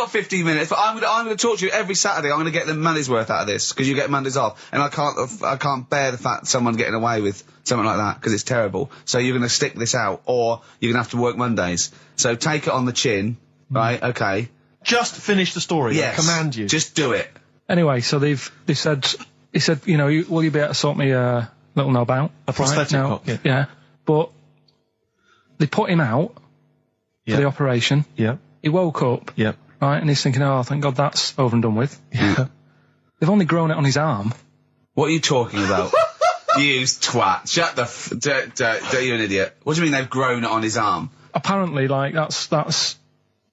got 15 minutes, but I'm gonna talk to you every Saturday. I'm gonna get the money's worth out of this, because you get Mondays off, and I can't bear the fact someone getting away with something like that, because it's terrible. So you're gonna stick this out, or you're gonna have to work Mondays. So take it on the chin, right? Okay. Just finish the story. Yes. I command you. Just do it. Anyway, so they said, he said, you know, will you be able to sort me a little knob out? A prosthetic cock, yeah. Yeah. But they put him out for the operation. Yeah. He woke up. Yeah. Right, and he's thinking, oh, thank God that's over and done with. Yeah. They've only grown it on his arm. What are you talking about? You twat. Shut the you're an idiot. What do you mean they've grown it on his arm? Apparently, like, that's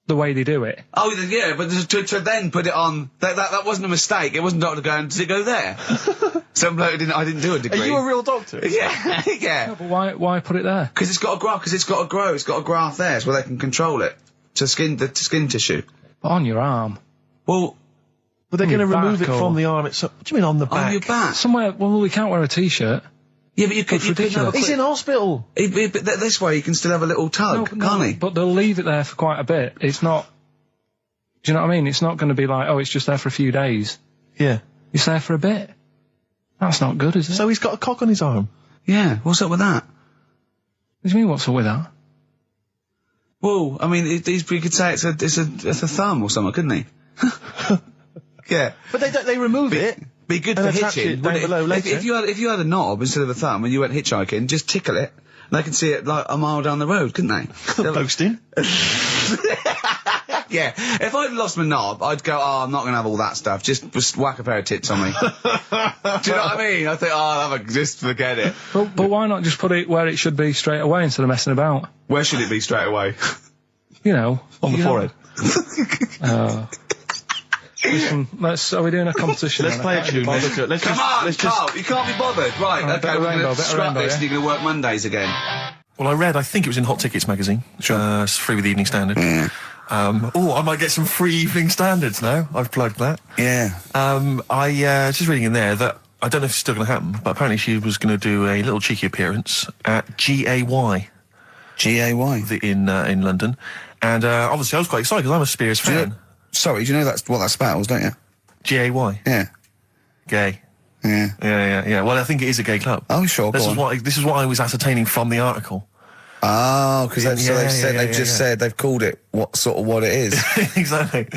the way they do it. Oh, yeah, but to then put it on, that wasn't a mistake. It wasn't doctor going, does it go there? Some bloke I didn't do a degree. Are you a real doctor? Yeah, yeah. No, but why put it there? Because it's got to grow, it's got a graft there, so they can control it. To skin tissue. But on your arm. Well, But they're going to remove it from the arm itself. What do you mean on the back? on your back. Somewhere, well, we can't wear a t-shirt. Yeah, but you could have a He's in hospital. But this way you can still have a little tug, can't he? But they'll leave it there for quite a bit. It's not... Do you know what I mean? It's not going to be like, oh, it's just there for a few days. Yeah. It's there for a bit. That's not good, is it? So he's got a cock on his arm. Yeah, what's up with that? What do you mean, what's up with that? Well, I mean, you could say it's a thumb or something, couldn't he? Yeah. But they remove it. Be good and for attach hitching. it down below later. If you had a knob instead of a thumb and you went hitchhiking, just tickle it, and they can see it like a mile down the road, couldn't they? Boasting. Yeah. If I'd lost my knob, I'd go, oh, I'm not going to have all that stuff. Just whack a pair of tits on me. Do you know what I mean? I think, oh, just forget it. But why not just put it where it should be straight away instead of messing about? Where should it be straight away? You know. On the forehead. Listen, are we doing a competition? Let's play a tune. Come on, Carl, you can't be bothered. Right, okay, we're going to scrap this and you're going to work Mondays again. Well, I think it was in Hot Tickets magazine. Sure. It's free with the Evening Standard. I might get some free Evening Standards now. I've plugged that. Yeah. I just reading in there that, I don't know if it's still going to happen, but apparently she was going to do a little cheeky appearance at GAY. GAY? In London. And obviously I was quite excited because I'm a Spears fan. Sorry, do you know that's what that spells, don't you? GAY? Yeah. Gay. Yeah. Yeah. Well, I think it is a gay club. Oh, sure, This is what I was ascertaining from the article. Oh, because they've called it what it is. Exactly.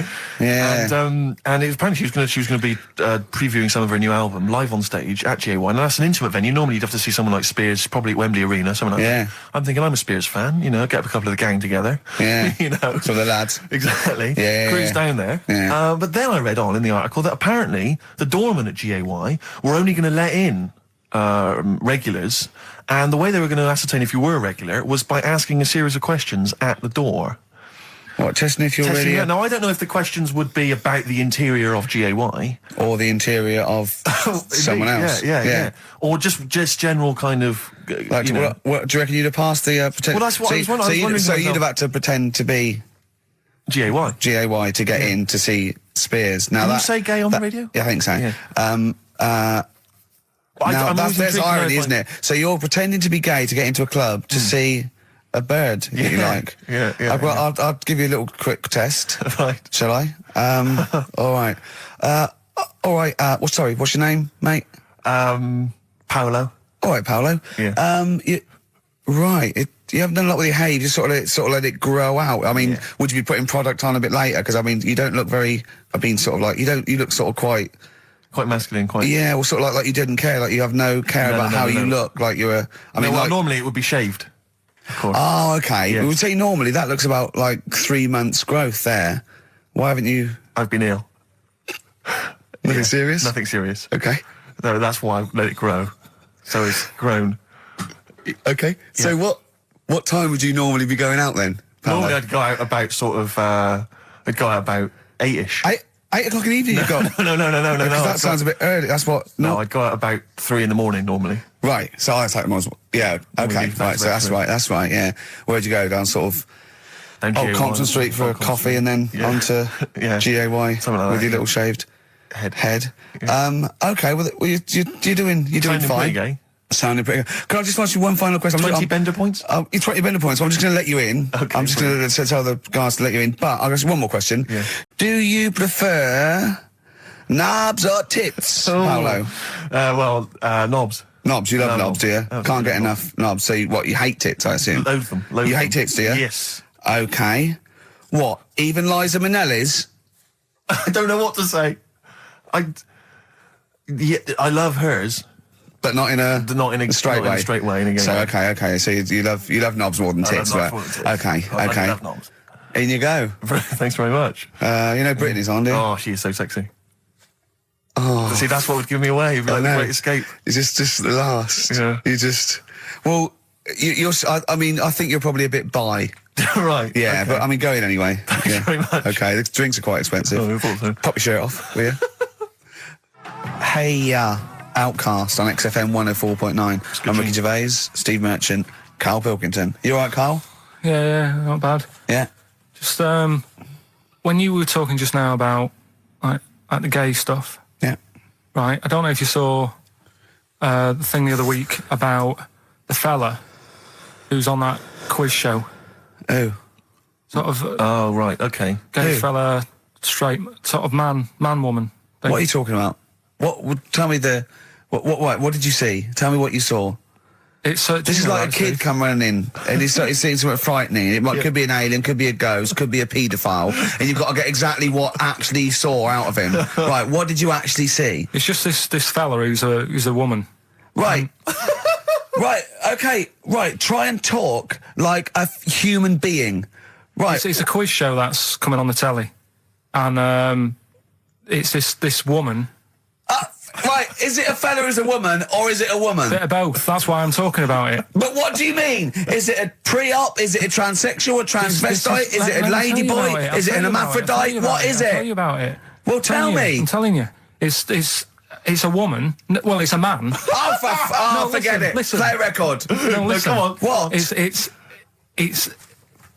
Yeah. And it was apparently she was going to be previewing some of her new album live on stage at GAY. Now that's an intimate venue. Normally you'd have to see someone like Spears, probably at Wembley Arena, someone like that. I'm thinking I'm a Spears fan, you know, get up a couple of the gang together. Yeah. You know. So the lads. Exactly. Yeah. Cruise down there. Yeah. But then I read on in the article that apparently the doorman at GAY were only going to let in regulars, and the way they were going to ascertain if you were a regular was by asking a series of questions at the door. What, testing if you're really... Now, I don't know if the questions would be about the interior of GAY. Or the interior of someone else. Yeah. Or just general kind of... Like, do you reckon you'd have passed the... Well, that's what I was wondering. So you'd have had to pretend to be... GAY to get in to see Spears. Now Can you say gay on the radio? Yeah, I think so. Yeah. There's irony, isn't it? So you're pretending to be gay to get into a club to see a bird that you like. I'll give you a little quick test. Right. Shall I? All right. What's your name, mate? Paolo. All right, Paolo. Yeah. You haven't done a lot with your hair. You just sort of let it grow out. I mean, would you be putting product on a bit later? Because I mean, you don't look very. You look sort of quite masculine, Yeah, well, sort of like you didn't care, like you have no care about how you look, like you're normally it would be shaved, of course. Oh, okay. Yeah. We would say normally that looks about like 3 months growth there. Why haven't you... I've been ill. Nothing serious? Nothing serious. Okay. No, that's why I let it grow. So it's grown. Okay. Yeah. So what time would you normally be going out then, Paolo? Normally I'd go out about about 8ish. 8 o'clock in the evening, you've got... No. That sounds a bit early. That's what... No, I'd go out about 3 in the morning, normally. Right, so I take them. Yeah, okay, right, so that's right, yeah. Where'd you go? Down sort of... Old Compton Street for a coffee and then onto GAY, something like that, with your little shaved head. Yeah. Okay, well, you're doing fine. Gay. Sounding pretty good. Can I just ask you one final question? 20 bender points? 20 bender points. I'm just going to let you in. Okay, I'm just going to tell the guys to let you in. But I'll ask you one more question. Yeah. Do you prefer knobs or tits, Paolo? Knobs. Knobs. You love No, knobs, do you? absolutely Can't get not. enough knobs. So you hate tits, I assume? Loads of them. You hate tits, do you? Yes. Okay. What? Even Liza Minnelli's? I don't know what to say. I love hers. But not in a straight way. In a straight way. In a gay So way. okay. So you love knobs more than tits, I right? love knobs more than tits. Okay. I love knobs. In you go. Thanks very much. Brittany's on, do you? Oh, she is so sexy. Oh. See, that's what would give me away. It'd be like the great escape. It's just the last. Yeah. You just. Well, you're. I think you're probably a bit bi. Right. Yeah, okay. but I mean, go in anyway. Thanks very much. Okay, the drinks are quite expensive. Oh, I thought so. Pop your shirt off, will you? Hey, Outcast on XFM 104.9. I'm Ricky Gervais, Steve Merchant, Karl Pilkington. You all right, Karl? Yeah, not bad. Yeah. Just when you were talking just now about like the gay stuff, Yeah. right? I don't know if you saw the thing the other week about the fella who's on that quiz show. Oh. Sort of Oh, right. Okay. gay Who? fella, straight, sort of man, woman. thing. What are you talking about? Tell me what did you see? Tell me what you saw. It's This is like a kid come running in and he's seeing something frightening. Could be an alien, could be a ghost, could be a paedophile, and you've got to get exactly what actually you saw out of him. Right, what did you actually see? It's just this fella who's a woman. Right. Right, okay, right, try and talk like a human being. Right. It's a quiz show that's coming on the telly, and it's this woman. Right, is it a fella who's a woman, or is it a woman? Bit of both. That's why I'm talking about it. But what do you mean? Is it a pre-op? Is it a transsexual, a transvestite? Is it a ladyboy? Is it an hermaphrodite? What is I'll tell it? you about it. Well, tell me. I'm telling you. It's a woman. Well, it's a man. Oh, forget it. Listen. Play a record. No, listen. come on. What? It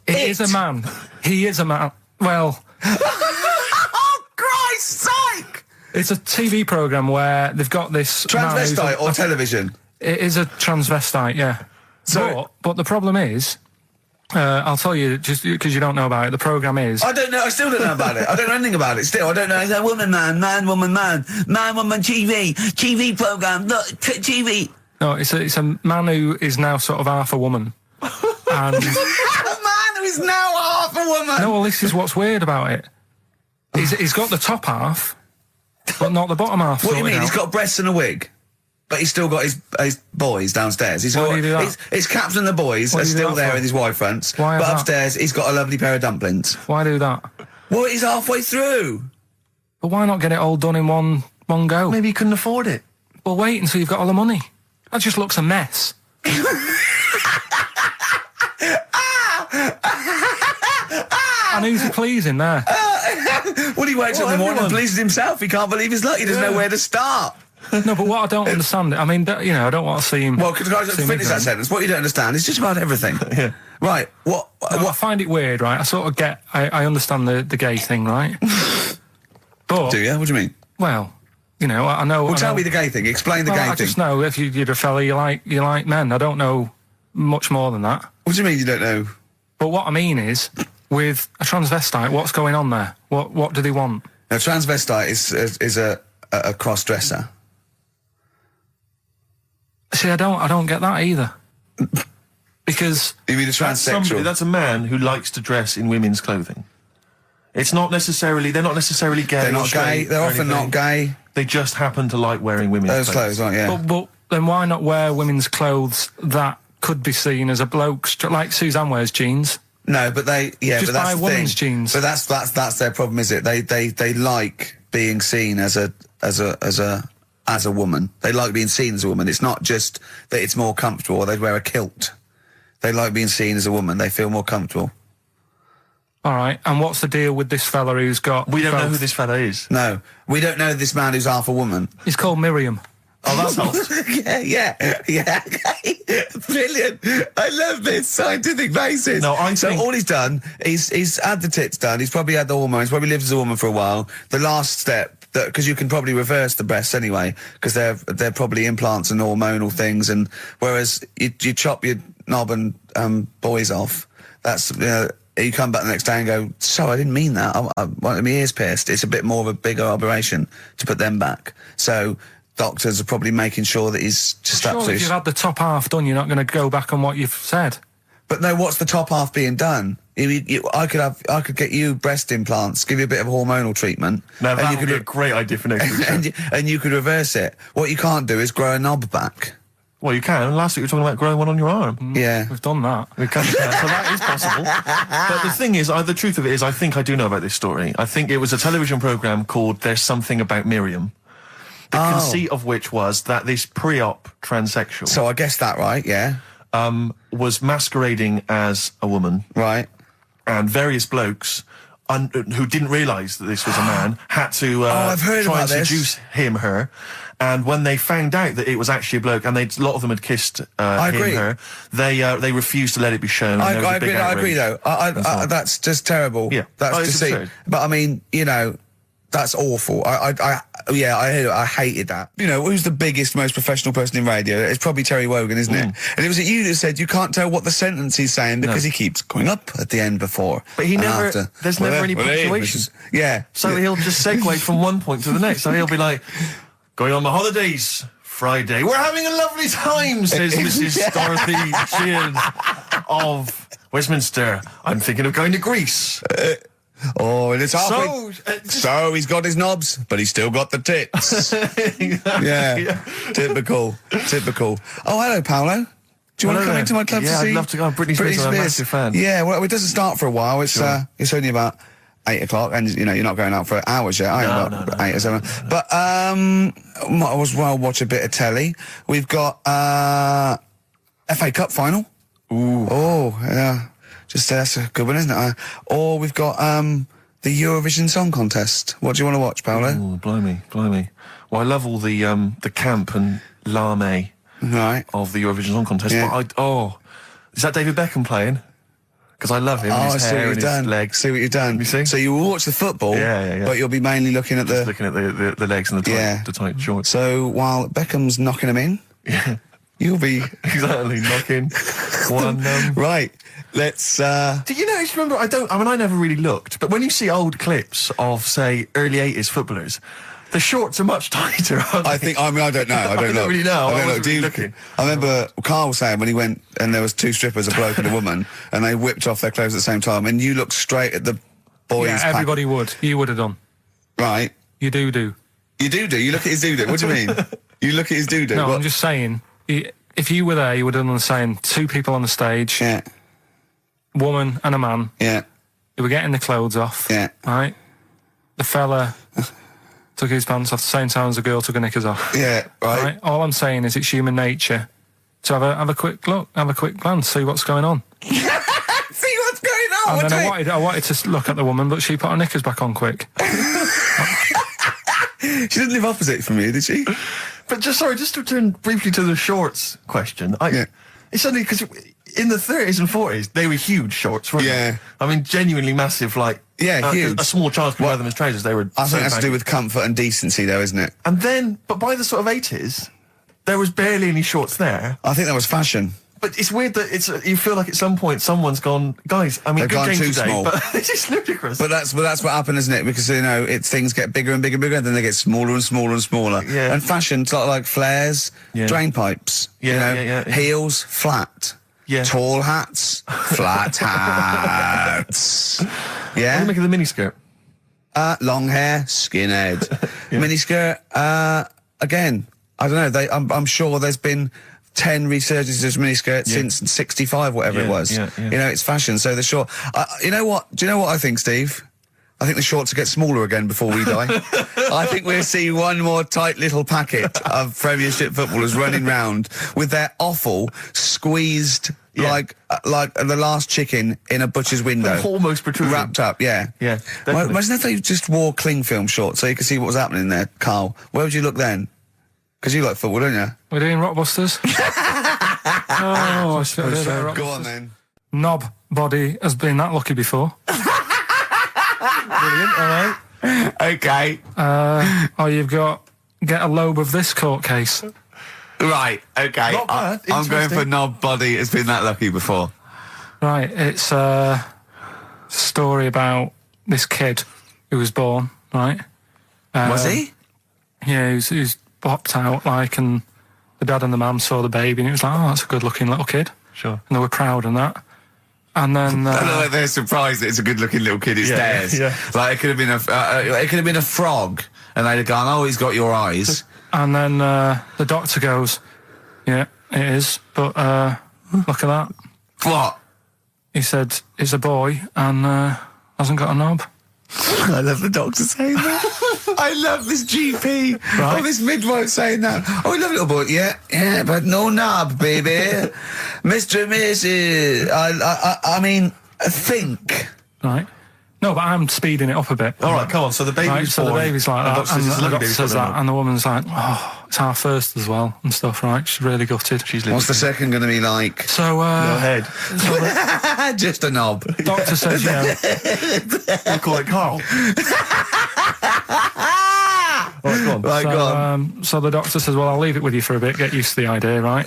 is a man. He is a man. Well, Oh, Christ's sake! it's a TV program where they've got this man who's Transvestite or television? It is a transvestite, yeah. So- but the problem is, I'll tell you just because you don't know about it. The program is I don't know. I still don't know about it. I don't know anything about it. Still, I don't know. It's a woman, man, woman, TV program. Look, TV. no, it's a man who is now sort of half a woman, and A man who is now half a woman. no, well, this is what's weird about it. He's got the top half, but not the bottom half. What do you sorted mean? He's out. got breasts and a wig, but he's still got his boys downstairs. Why do you do that? His caps and the boys What are do you do still that there for? with his Y fronts. Why But is that? upstairs, he's got a lovely pair of dumplings. Why do that? Well, he's halfway through. But why not get it all done in one go? Maybe he couldn't afford it. Well, wait until you've got all the money. That just looks a mess. And who's he pleasing there? Well, he wakes up in the morning and everyone. pleases himself. He can't believe his luck. He doesn't know where to start. No, but what I don't understand, I mean, I don't want to see him. Well, could I see him finish that ignorant. sentence? What you don't understand is just about everything. Yeah. Right. What? I find it weird, right? I sort of get, I understand the gay thing, right? But, Do you? What do you mean? well, I know. Well, I tell know, me the gay thing. Explain the well, gay I thing. just know if you're a fella, you like men. I don't know much more than that. What do you mean you don't know? But what I mean is, with a transvestite, what's going on there? What do they want? A transvestite is a cross dresser. See, I don't get that either. Because You mean a transsexual? That's a man who likes to dress in women's clothing. It's not necessarily, they're not necessarily gay. They're or not gay. straight They're or often anything. not gay. They just happen to like wearing women's Those clothes, aren't yeah. but then why not wear women's clothes that could be seen as a bloke, like Suzanne wears jeans? No, but Just but that's buy the women's thing. jeans. But that's their problem, is it? They like being seen as a woman. They like being seen as a woman. It's not just that it's more comfortable. Or they'd wear a kilt. They like being seen as a woman. They feel more comfortable. All right, and what's the deal with this fella who's got... We don't know both? who this fella is. No, we don't know this man who's half a woman. He's called Miriam. Oh, that's helps. yeah. Brilliant. I love this scientific basis. No, I so think- all he's done, he's had the tits done. He's probably had the hormones. Probably lived as a woman for a while. The last step because you can probably reverse the breasts anyway, because they're probably implants and hormonal things, and whereas you chop your knob and boys off, that's you come back the next day and go, so I didn't mean that. I wanted my ears pierced. It's a bit more of a bigger operation to put them back. So doctors are probably making sure that he's just Surely absolutely. if you've had the top half done, you're not going to go back on what you've said. But no, what's the top half being done? I could get you breast implants, give you a bit of hormonal treatment. Now and that you would could be a great idea for next week. and you could reverse it. What you can't do is grow a knob back. Well, you can. Last week we were talking about growing one on your arm. Yeah. We've done that. We can, so that is possible. But the thing is, the truth of it is, I think I do know about this story. I think it was a television programme called There's Something About Miriam. The conceit of which was that this pre-op transsexual... So I guessed that right, yeah. was masquerading as a woman. Right. And various blokes who didn't realise that this was a man had to I've heard try about and this. seduce her. And when they found out that it was actually a bloke, and a lot of them had kissed agree. her, they refused to let it be shown. I and there was a big agree outrage. though. That's just terrible. Yeah. That's It's deceit. absurd. But I mean, that's awful. I hated that. Who's the biggest, most professional person in radio? It's probably Terry Wogan, isn't it? And it was you that said you can't tell what the sentence he's saying because he keeps going up at the end before. But he and never. after. There's never any punctuation. Yeah. So he'll just segue from one point to the next. So he'll be like, going on my holidays, Friday. We're having a lovely time, says Mrs. Dorothy Sheehan of Westminster. I'm thinking of going to Greece. Oh, and it's halfway. So he's got his knobs, but he's still got the tits. Yeah. Typical. Oh, hello, Paolo. Do you want to come into my club to see? Yeah, I'd love to go. Britney Spears, I'm a massive fan. Yeah, well, it doesn't start for a while. It's it's only about 8 o'clock, and you're not going out for hours yet. No. 8 or 7. But might as well watch a bit of telly. We've got FA Cup final. Ooh. Oh, yeah. That's a good one, isn't it? Or we've got the Eurovision Song Contest. What do you want to watch, Paolo? Oh, blimey. Well, I love all the camp and lame of the Eurovision Song Contest. Yeah. But is that David Beckham playing? Because I love him. Oh, his hair and his legs. See what you've done. You see? So you will watch the football, but you'll be mainly looking at the legs and the tight shorts. So while Beckham's knocking them in, you'll be exactly knocking one. Right. Let's. Do you know? Remember, I never really looked, but when you see old clips of, say, early '80s footballers, the shorts are much tighter. Aren't they? I don't know. I don't know. Really know. I don't know. wasn't really looking. I remember Carl was saying when he went and there was two strippers, a bloke and a woman, and they whipped off their clothes at the same time, and you looked straight at the boys. Yeah, everybody would. You would have done. Right. You do. You do. You look at his doo-doo. What do you mean? You look at his doo-doo. No, I'm just saying. If you were there, you would have done the same. Two people on the stage. Yeah. Woman and a man. Yeah. They were getting the clothes off. Yeah. Right? The fella took his pants off the same time as the girl took her knickers off. Yeah, right. All I'm saying is it's human nature to have a quick look, have a quick glance, see what's going on. See what's going on. And then I wanted to look at the woman, but she put her knickers back on quick. She didn't live opposite from you, did she? But just to return briefly to the shorts question. It's only because in the 30s and 40s they were huge shorts, weren't they? I mean, genuinely massive, like huge. A small child could wear them as trousers. They were. I think that's to do with comfort and decency, though, isn't it? And then, but by the sort of 80s, there was barely any shorts there. I think that was fashion. But it's weird that you feel like at some point someone's gone, guys. I mean, They've good gone game too today, small. but it's just ludicrous. But that's what happened, isn't it? Because things get bigger and bigger and bigger, and then they get smaller and smaller and smaller. Yeah. And fashion's like flares, drain pipes. Yeah. Heels, flat. Yeah. Tall hats, flat hats. What do Yeah. you make of the miniskirt? Long hair, skinhead. Miniskirt. Again, I don't know. I'm sure there's been 10 resurgences of miniskirts since 65, whatever it was. Yeah. It's fashion. So the short. You know what? Do you know what I think, Steve? I think the shorts will get smaller again before we die. I think we'll see one more tight little packet of Premiership footballers running round with their offal squeezed like the last chicken in a butcher's window. Almost protruding. Wrapped up, yeah. Yeah, definitely. Imagine if they just wore cling film shorts so you could see what was happening in there, Carl. Where would you look then? Because you like football, don't you? We're doing Rockbusters. I suppose so. Go on then. Knob body has been that lucky before. Brilliant, all right. Okay. Or you've got get a lobe of this court case. Right, okay. Not bad, I'm going for interesting. knob body. It's been that lucky before. Right, it's a story about this kid who was born, right? Was he? Yeah, he was popped out, like, and the dad and the mum saw the baby, and it was like, oh, that's a good-looking little kid. Sure. And they were proud and that. And then... I don't know if they're surprised that it's a good-looking little kid. It's theirs. yeah. Like, it could have been a frog, and they'd have gone, oh, he's got your eyes. And then the doctor goes, yeah, it is, but look at that. What? He said, it's a boy and hasn't got a knob. I love the doctor saying that. I love this GP. Right. Oh, this midwife saying that. Oh, I love little boy. Yeah, but no knob, baby. Mr. and Mrs. I mean, think. Right. No, but I'm speeding it up a bit. All right, come on. So the baby's Right, so the born, baby's like that, and the doctor says that, and and the woman's like, oh, it's our first as well, and stuff, right? She's really gutted. she's living. What's the second going to be like? So, Go ahead. so the Just a knob. doctor says, you know, We'll call it Carl. All right, go on. Right, go on. so the doctor says, well, I'll leave it with you for a bit, get used to the idea, right?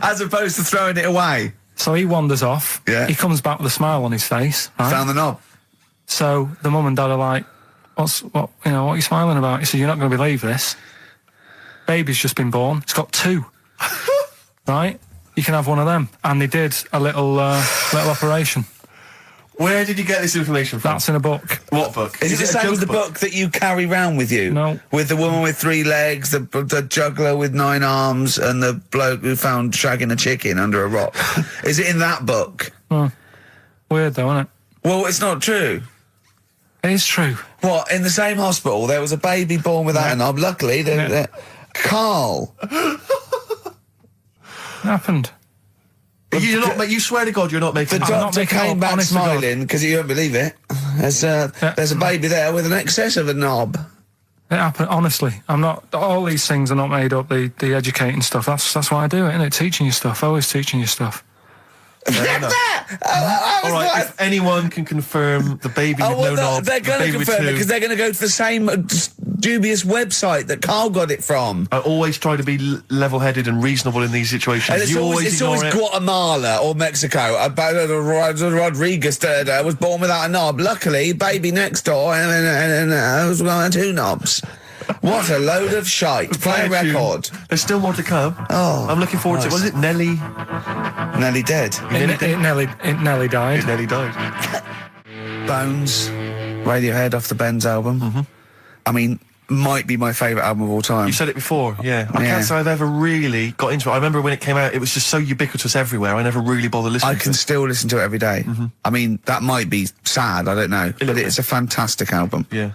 As opposed to throwing it away. So he wanders off. Yeah. He comes back with a smile on his face, right? Found the knob. So the mum and dad are like, what are you smiling about? He said, you're not going to believe this. Baby's just been born. It's got 2. Right? You can have one of them. And they did a little operation. Where did you get this information from? That's in a book. What book? Is it the a same as joke the book that you carry round with you? No. With the woman with 3 legs, the juggler with 9 arms, and the bloke who found shagging a chicken under a rock. Is it in that book? Weird though, isn't it? Well, it's not true. It is true. What, in the same hospital, there was a baby born without a knob. Luckily, Carl. It happened. You swear to God you're not making The this up. not doctor making came up, back honest to God. smiling, because you won't believe it. There's a baby there with an excess of a knob. It happened, honestly. I'm not, all these things are not made up, the educating stuff. That's why I do it, isn't it? Teaching you stuff, always teaching you stuff. Fair enough. All right, if anyone can confirm the baby with no knob, they're the going to baby with confirm it 2, because they're going to go to the same dubious website that Carl got it from. I always try to be level-headed and reasonable in these situations. And it's you always ignore it. Guatemala or Mexico. Rodriguez was born without a knob. Luckily, baby next door and was got 2 knobs. What a load of shite. Play a Play a tune. record. There's still more to come. Oh, I'm looking forward to it. Was it Nelly? Nearly dead. It nearly died. It nearly died. Bones, Radiohead off the Benz album. I mean, might be my favourite album of all time. You said it before, yeah. I Yeah. can't say I've ever really got into it. I remember when it came out, it was just so ubiquitous everywhere. I never really bothered listening I to can it. still listen to it every day. I mean, that might be sad, I don't know. But little it's a fantastic album. Yeah.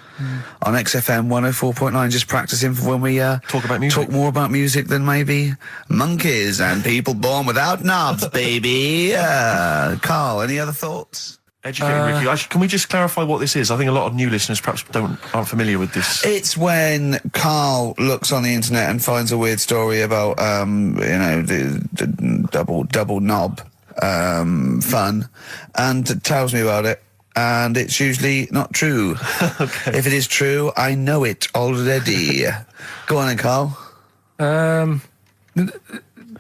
On XFM 104.9, just practicing for when we Talk about music. talk more about music than maybe monkeys and people born without knobs, baby. Carl, any other thoughts? Educating Ricky. Can we just clarify what this is? I think a lot of new listeners perhaps aren't familiar with this. It's when Carl looks on the internet and finds a weird story about, the double knob fun, and tells me about it. And it's usually not true. Okay. If it is true, I know it already. Go on then, Carl. They're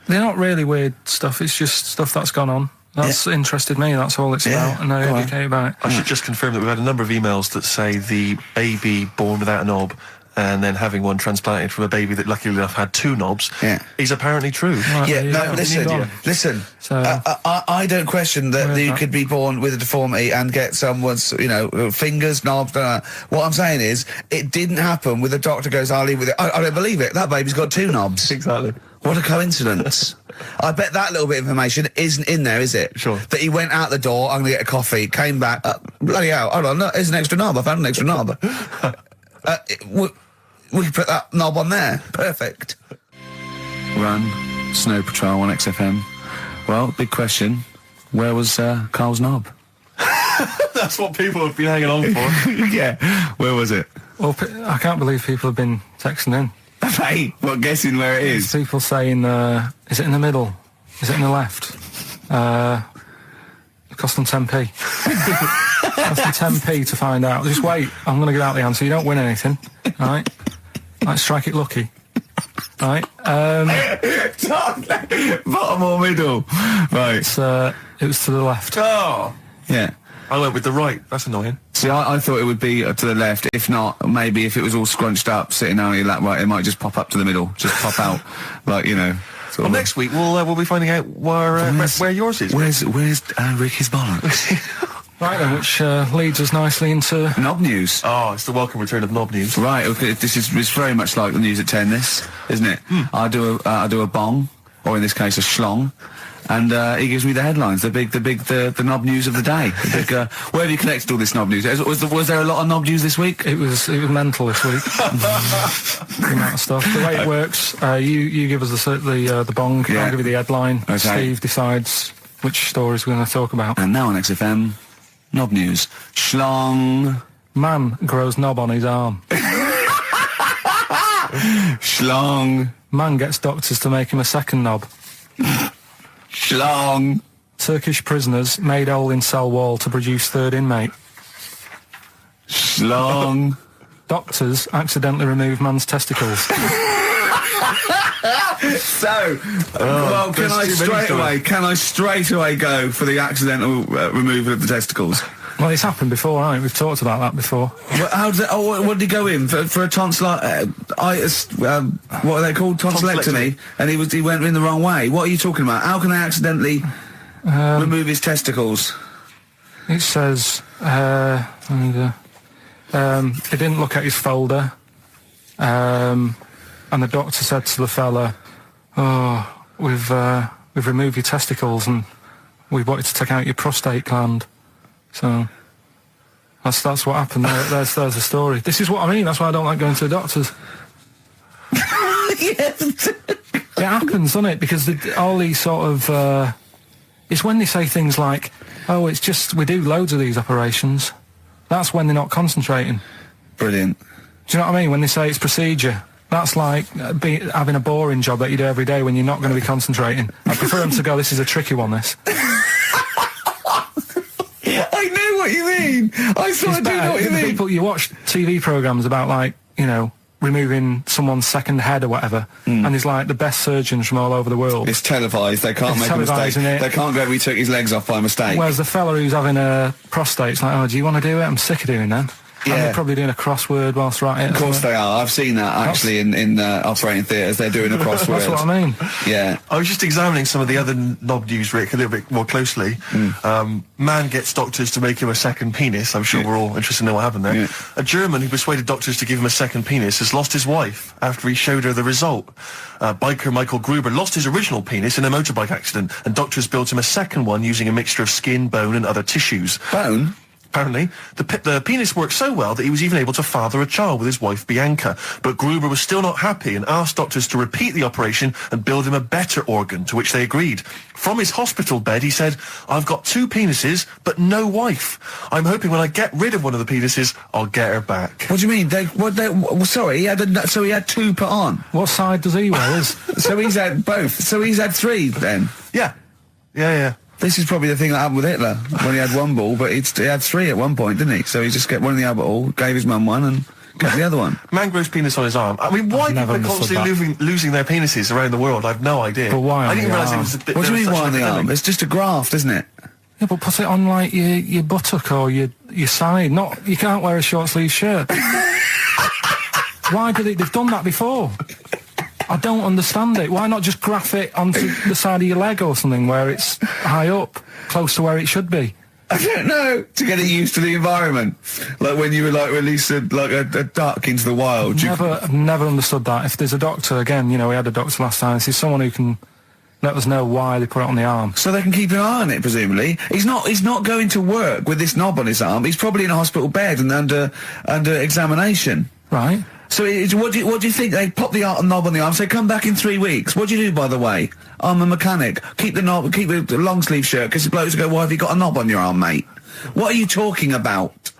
not really weird stuff, it's just stuff that's gone on. That's interested me, that's all it's Yeah, about, and I go on. educate about it. I should just confirm that we've had a number of emails that say the baby born without a knob and then having one transplanted from a baby that luckily enough had 2 knobs is apparently true. Right, Yeah, there you no, go. listen. So- I don't question that you could be born with a deformity and get someone's, fingers, knobs. What I'm saying is, it didn't happen with the doctor goes, I'll leave with it. I don't believe it. That baby's got 2 knobs. Exactly. What a coincidence. I bet that little bit of information isn't in there, is it? Sure. That he went out the door, I'm going to get a coffee, came back, bloody hell, hold on, look, here's an extra knob, I found an extra knob. We can put that knob on there. Perfect. Run, Snow Patrol on XFM. Well, big question, where was Carl's knob? That's what people have been hanging on for. Yeah, where was it? Well, I can't believe people have been texting in. Hey, what, guessing where it is? People saying, is it in the middle? Is it in the left? It cost them 10p. That's the 10p to find out. Just wait. I'm going to get out the answer. You don't win anything. Right? Like, strike it lucky. Right? Bottom or middle? Right. It was to the left. Oh. Yeah. I went with the right. That's annoying. See, I thought it would be to the left. If not, maybe if it was all scrunched up, sitting on your lap right, it might just pop up to the middle. Just pop out, like, you know. Well, next week we'll be finding out where yours is. Where's Ricky's bollocks? Right then, which leads us nicely into... Knob news. Oh, it's the welcome return of Knob news. Right, okay, it's very much like the news at 10, this, isn't it? I do a bong, or in this case a schlong, and he gives me the headlines, the knob news of the day. The big, where have you collected all this knob news? Was there a lot of knob news this week? It was mental this week. The amount of stuff. The way it works, you give us the bong, Yeah. I'll give you the headline. Okay. Steve decides which stories we're going to talk about. And now on XFM, knob news. Schlong. Man grows knob on his arm. Schlong. Man gets doctors to make him a second knob. Schlong. Turkish prisoners made hole in cell wall to produce third inmate. Schlong. Doctors accidentally remove man's testicles. So, well, can I straight away go for the accidental removal of the testicles? Well, it's happened before, right? We've talked about that before. How does it, what did he go in for a tonsillitis? What are they called? Tonsillectomy. And he went in the wrong way. What are you talking about? How can they accidentally remove his testicles? It says he didn't look at his folder, and the doctor said to the fella, "Oh, we've removed your testicles and we wanted to take out your prostate gland." So that's what happened. There's the story. This is what I mean. That's why I don't like going to the doctors. Yes. It happens, doesn't it? Because all these sort of it's when they say things like, "Oh, it's just we do loads of these operations." That's when they're not concentrating. Brilliant. Do you know what I mean? When they say it's procedure, that's like having a boring job that you do every day when you're not going to be concentrating. I prefer them to go, "This is a tricky one, this." I know what you mean. I sort of do know what you mean. People, you watch TV programmes about, like, you know, removing someone's second head or whatever, and there's like the best surgeons from all over the world. It's televised. They can't make a mistake. They can't go, "We took his legs off by mistake." Whereas the fella who's having a prostate's like, "Oh, do you want to do it? I'm sick of doing that." Yeah. And they're probably doing a crossword whilst writing it. Of course they are. I've seen that actually in operating theatres. They're doing a crossword. That's what I mean. Yeah. I was just examining some of the other knob news, Rick, a little bit more closely. Man gets doctors to make him a second penis. I'm sure we're all interested in knowing what happened there. Yeah. A German who persuaded doctors to give him a second penis has lost his wife after he showed her the result. Biker Michael Gruber lost his original penis in a motorbike accident, and doctors built him a second one using a mixture of skin, bone and other tissues. Bone? Apparently, the penis worked so well that he was even able to father a child with his wife Bianca. But Gruber was still not happy and asked doctors to repeat the operation and build him a better organ, to which they agreed. From his hospital bed, he said, "I've got 2 penises, but no wife. I'm hoping when I get rid of one of the penises, I'll get her back." What do you mean? Sorry, he had 2 put on. What side does he wear? So he's had both. So he's had 3 then. Yeah. Yeah. This is probably the thing that happened with Hitler when he had 1 ball, but he had 3 at one point, didn't he? So he just kept one in the other ball, gave his mum one, and kept the other one. Man grows penis on his arm. I mean, why people are constantly losing their penises around the world? I've no idea. But why? I didn't realise it was a bit. What do you mean why on the arm? It's just a graft, isn't it? Yeah, but put it on like your buttock or your side. Not, you can't wear a short sleeve shirt. Why did they've done that before? I don't understand it. Why not just graph it onto the side of your leg or something where it's high up, close to where it should be? I don't know. To get it used to the environment, like when you were like release a duck into the wild. I've never understood that. If there's a doctor, again, you know, we had a doctor last time. If there's someone who can let us know why they put it on the arm, so they can keep an eye on it. Presumably, he's not going to work with this knob on his arm. He's probably in a hospital bed and under examination. right? So what do you think? They pop the knob on the arm, say, "Come back in 3 weeks." What do you do, by the way? "I'm a mechanic. Keep the knob, keep the long sleeve shirt," because the blokes go, "Why have you got a knob on your arm, mate?" What are you talking about?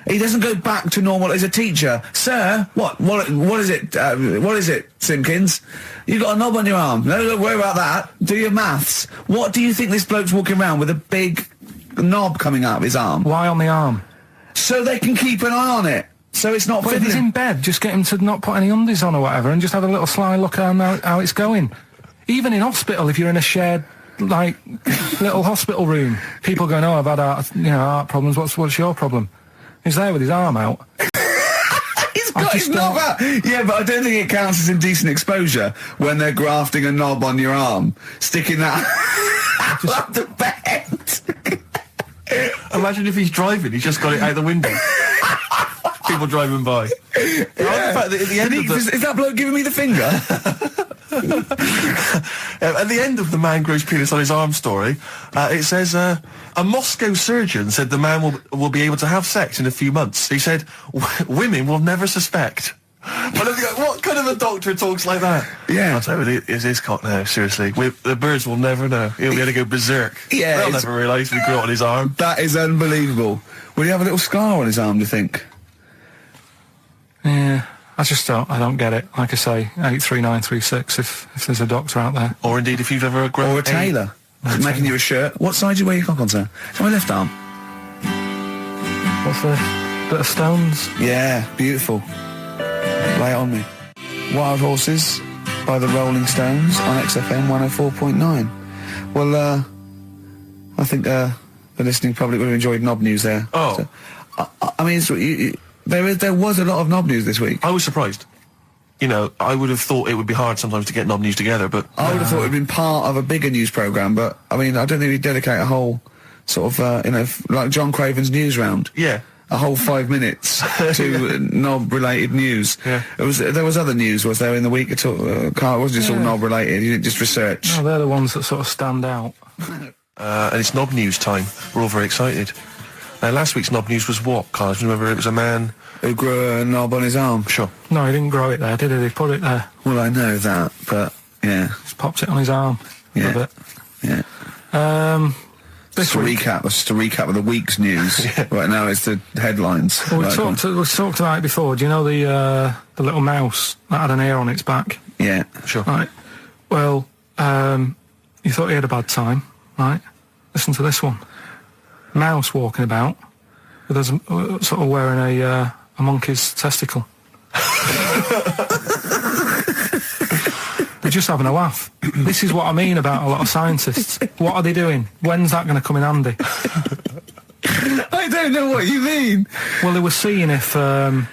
He doesn't go back to normal as a teacher. "Sir, what is it? What is it, Simpkins? You got a knob on your arm. No, don't worry about that. Do your maths." What do you think this bloke's walking around with a big, knob coming out of his arm? Why on the arm? So they can keep an eye on it. So it's not But if he's fiddling. in bed, just get him to not put any undies on or whatever, and just have a little sly look at how it's going. Even in hospital, if you're in a shared, like, little hospital room, people going, "Oh, I've had heart problems. What's your problem?" He's there with his arm out. He's got his knob out. Yeah, but I don't think it counts as indecent exposure when they're grafting a knob on your arm, sticking that up the bed. Imagine if he's driving, he's just got it out the window. People driving by. Yeah. In fact, at the end of the... Is that bloke giving me the finger? At the end of the man grows penis on his arm story, it says, a Moscow surgeon said the man will be able to have sex in a few months. He said, women will never suspect. But what kind of a doctor talks like that? Yeah. I'll tell you, it's his cock now, seriously. The birds will never know. He'll be able to go berserk. Yeah, They'll never realise we grew it on his arm. That is unbelievable. Will he have a little scar on his arm, do you think? Yeah, I don't get it. Like I say, 83936. If there's a doctor out there, Or indeed, if you've ever grown... Or a tailor. Making you a shirt. What side do you wear your cock on, sir? It's my left arm. what's this? Bit of stones. Yeah, beautiful. Lay it on me. Wild Horses by the Rolling Stones on XFM 104.9. Well, I think the listening public would have enjoyed knob news there. Oh. So, I mean, there was a lot of knob news this week. I was surprised. You know, I would have thought it would be hard sometimes to get knob news together, but... I would have thought it would have been part of a bigger news programme, but, I mean, I don't think we'd dedicate a whole sort of, like John Craven's news round. Yeah. A whole 5 minutes to knob-related news. Yeah. There was other news, was there, in the week at all? Carl, it wasn't just all knob-related, you didn't just research. No, they're the ones that sort of stand out. And it's knob news time. We're all very excited. Last week's knob news was what, Carl? Do you remember it was a man... Who grew a knob on his arm. Sure. No, he didn't grow it there, did he? He put it there. Well, I know that, but, yeah. Just popped it on his arm. Yeah. A bit. Yeah. This Just a week, recap. That's just a recap of the week's news. Right now, it's the headlines. well, we Right, talked about it before. Do you know the little mouse that had an ear on its back? yeah. Sure. Right. Well, you thought he had a bad time, right? Listen to this one. Mouse walking about with us sort of wearing a monkey's testicle. They're just having a laugh. This is what I mean about a lot of scientists. What are they doing? When's that going to come in handy? I don't know what you mean. Well, they were seeing if, say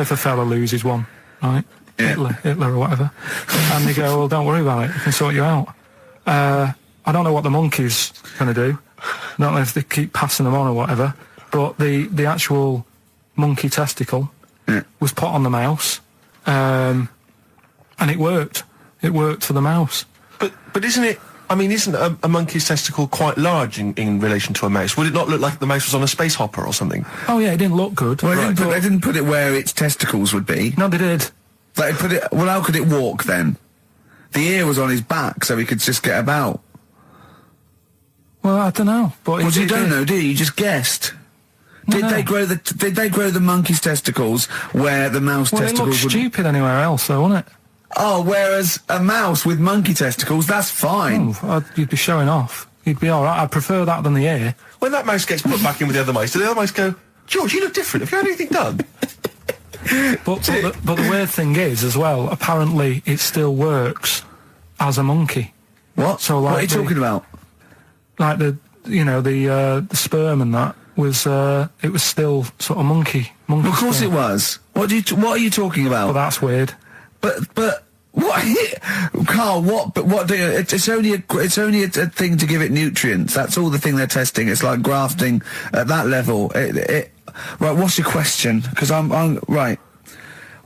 if a fella loses one, right? Yeah. Hitler or whatever. And they go, well, don't worry about it. We can sort you out. I don't know what the monkey's going to do. I don't know if they keep passing them on or whatever. But the actual monkey testicle was put on the mouse. And it worked. It worked for the mouse. But isn't it... I mean, isn't a monkey's testicle quite large in relation to a mouse? Would it not look like the mouse was on a space hopper or something? Oh, yeah, it didn't look good. Well, they didn't put it where its testicles would be. No, they did. They put it. Well, how could it walk then? The ear was on his back, so he could just get about. Well, I don't know. But Well, you don't know, do you? You just guessed. Did they grow the monkey's testicles where the mouse Well, it testicles looked would... stupid anywhere else, though, wouldn't it? Oh, whereas a mouse with monkey testicles, that's fine. You'd be showing off. You'd be all right. I'd prefer that than the ear. When that mouse gets put back in with the other mice, do the other mice go, George, you look different. Have you had anything done? But the weird thing is, as well, apparently it still works as a monkey. What? So, like, what are you talking about? Like the sperm and that was it was still sort of monkey. Of course sperm. it was. What are you talking about? Well, that's weird. But what, Carl? What do you? It's only a thing to give it nutrients. That's all the thing they're testing. It's like grafting at that level. Right. What's your question? Because I'm right.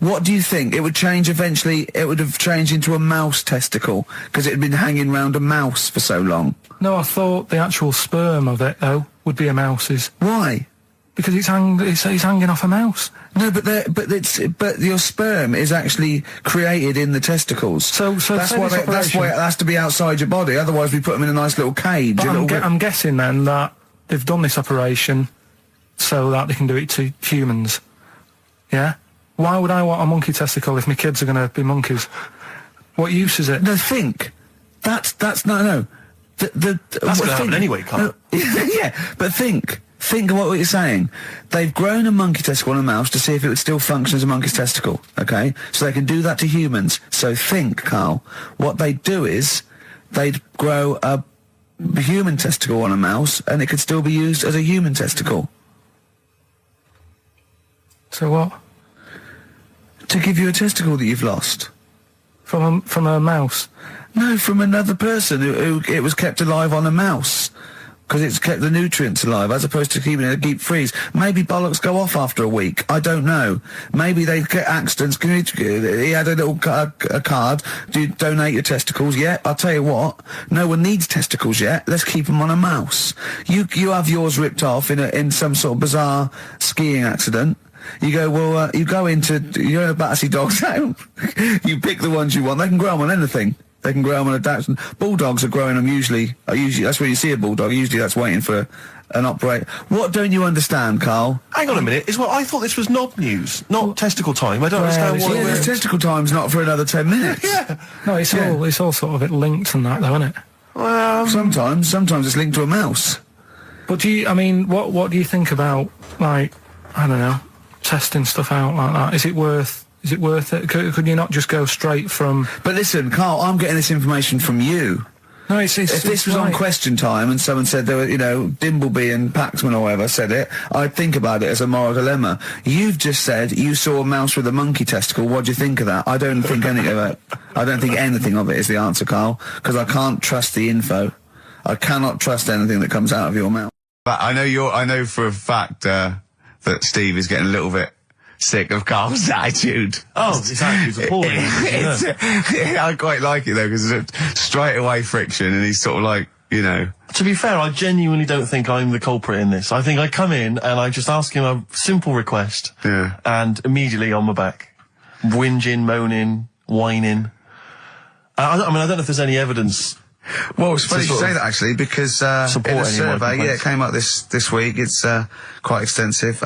What do you think? It would change eventually. It would have changed into a mouse testicle because it had been hanging around a mouse for so long. No, I thought the actual sperm of it though would be a mouse's. Why? Because it's hanging off a mouse. No, but your sperm is actually created in the testicles. So that's why it has to be outside your body. Otherwise, we put them in a nice little cage. But I'm guessing then that they've done this operation so that they can do it to humans. Yeah. Why would I want a monkey testicle if my kids are going to be monkeys? What use is it? No, think. That's no. That's going to happen anyway, Carl. Yeah, but think of what you're saying. They've grown a monkey testicle on a mouse to see if it would still function as a monkey's testicle, okay? So they can do that to humans. So think, Carl, what they'd do is they'd grow a human testicle on a mouse and it could still be used as a human testicle. So what? To give you a testicle that you've lost. From a mouse? No, from another person who it was kept alive on a mouse. Because it's kept the nutrients alive, as opposed to keeping it in a deep freeze. Maybe bollocks go off after a week. I don't know. Maybe they get accidents. He had a little a card. Do you donate your testicles? Yeah, I'll tell you what. No one needs testicles yet. Let's keep them on a mouse. You have yours ripped off in some sort of bizarre skiing accident. You go, well, you're in a Battersea Dog Town. You pick the ones you want. They can grow them on anything. They can grow them on a Dachshund. Bulldogs are growing them usually, that's where you see a bulldog. Usually that's waiting for an operator. What don't you understand, Carl? Hang on a minute. I thought this was knob news, not testicle time. I don't understand why. Yeah, this testicle time's not for another 10 minutes. Yeah. No, it's all sort of linked and that, though, isn't it? Well, sometimes it's linked to a mouse. But what do you think about, like, I don't know, testing stuff out like that? Is it worth it? Could you not just go straight from... But listen, Carl, I'm getting this information from you. No, if this was on Question Time and someone said there were, Dimbleby and Paxman or whatever said it, I'd think about it as a moral dilemma. You've just said you saw a mouse with a monkey testicle. What do you think of that? I don't think anything of it. I don't think anything of it is the answer, Carl, because I can't trust the info. I cannot trust anything that comes out of your mouth. But I know for a fact that Steve is getting a little bit sick of Carl's attitude. Oh, his attitude's appalling. I quite like it though, because it's straight away friction, and he's sort of like, To be fair, I genuinely don't think I'm the culprit in this. I think I come in and I just ask him a simple request. Yeah. And immediately on my back. Whinging, moaning, whining. I don't know if there's any evidence. Well, it's funny you say that actually, because in a survey, it came up this week. It's quite extensive.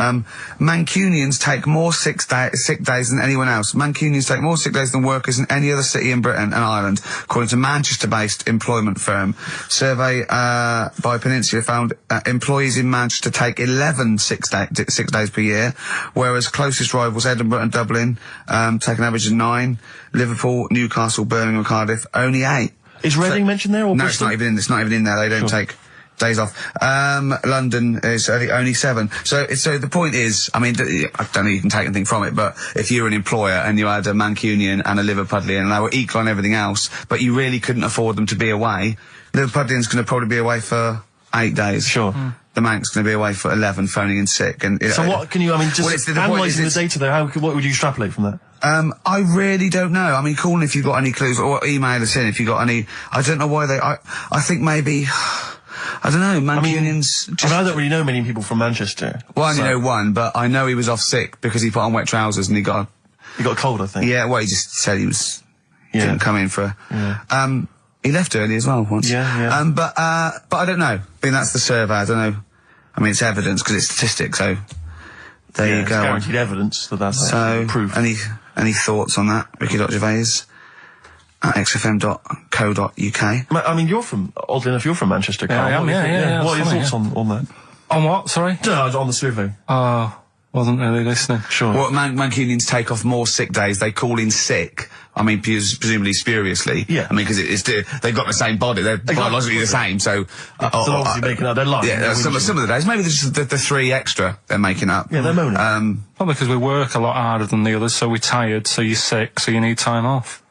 Mancunians take more sick days than anyone else. Mancunians take more sick days than workers in any other city in Britain and Ireland, according to Manchester-based employment firm. Survey by Peninsula found employees in Manchester take 11 sick days per year, whereas closest rivals Edinburgh and Dublin take an average of 9. Liverpool, Newcastle, Birmingham, and Cardiff only 8. Is Reading mentioned there? Or no, Bristol? it's not even in there. They don't take days off. London is only 7. So the point is, I don't know you can take anything from it, but if you were an employer and you had a Mancunian and a Liverpudlian and they were equal on everything else, but you really couldn't afford them to be away, Liverpudlian's going to probably be away for 8 days. Sure. The Manc's going to be away for 11, phoning in sick. And so what can you, just analysing the data there, what would you extrapolate from that? I really don't know. Call in if you've got any clues, or email us in if you've got any. I don't know why I think maybe, I don't know, Mancunians... I don't really know many people from Manchester. Well, I only know one, but I know he was off sick because he put on wet trousers and he got a cold, I think. Yeah, well, he just said he didn't come in for... Yeah. He left early as well once. Yeah. But I don't know. That's the survey, I don't know. It's evidence because it's statistics, so there you go. It's guaranteed evidence that's proof. Any thoughts on that, Ricky.Gervais at xfm.co.uk? Oddly enough, you're from Manchester, Carl. Yeah, I am, yeah. What are your thoughts on that? On what, sorry? No, on the survey. Oh, wasn't really listening. Sure. Well, Mancunians take off more sick days. They call in sick. Presumably spuriously. Yeah. Because they've got the same body. They're biologically the same, so... they're obviously making up their life. Yeah, some of the days. Maybe there's just the 3 extra they're making up. Yeah, they're moaning. Probably because we work a lot harder than the others, so we're tired, so you're sick, so you need time off.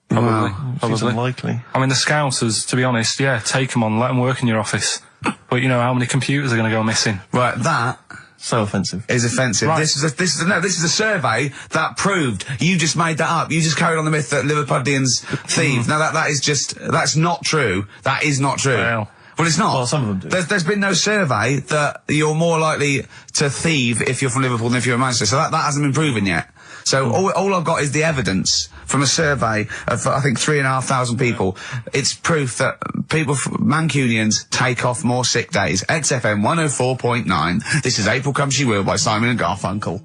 Probably. Seems unlikely. The Scousers, to be honest, take them on, let them work in your office. But how many computers are going to go missing? Right, that... So offensive. Is offensive. Right. This is a survey that proved. You just made that up. You just carried on the myth that Liverpudlians thieve. Now that's not true. That is not true. Well, it's not. Well, some of them do. There's been no survey that you're more likely to thieve if you're from Liverpool than if you're in Manchester. So that hasn't been proven yet. So all I've got is the evidence from a survey of, I think, 3,500 people. It's proof that Mancunians take off more sick days. XFM 104.9. This is April Come She Will by Simon and Garfunkel.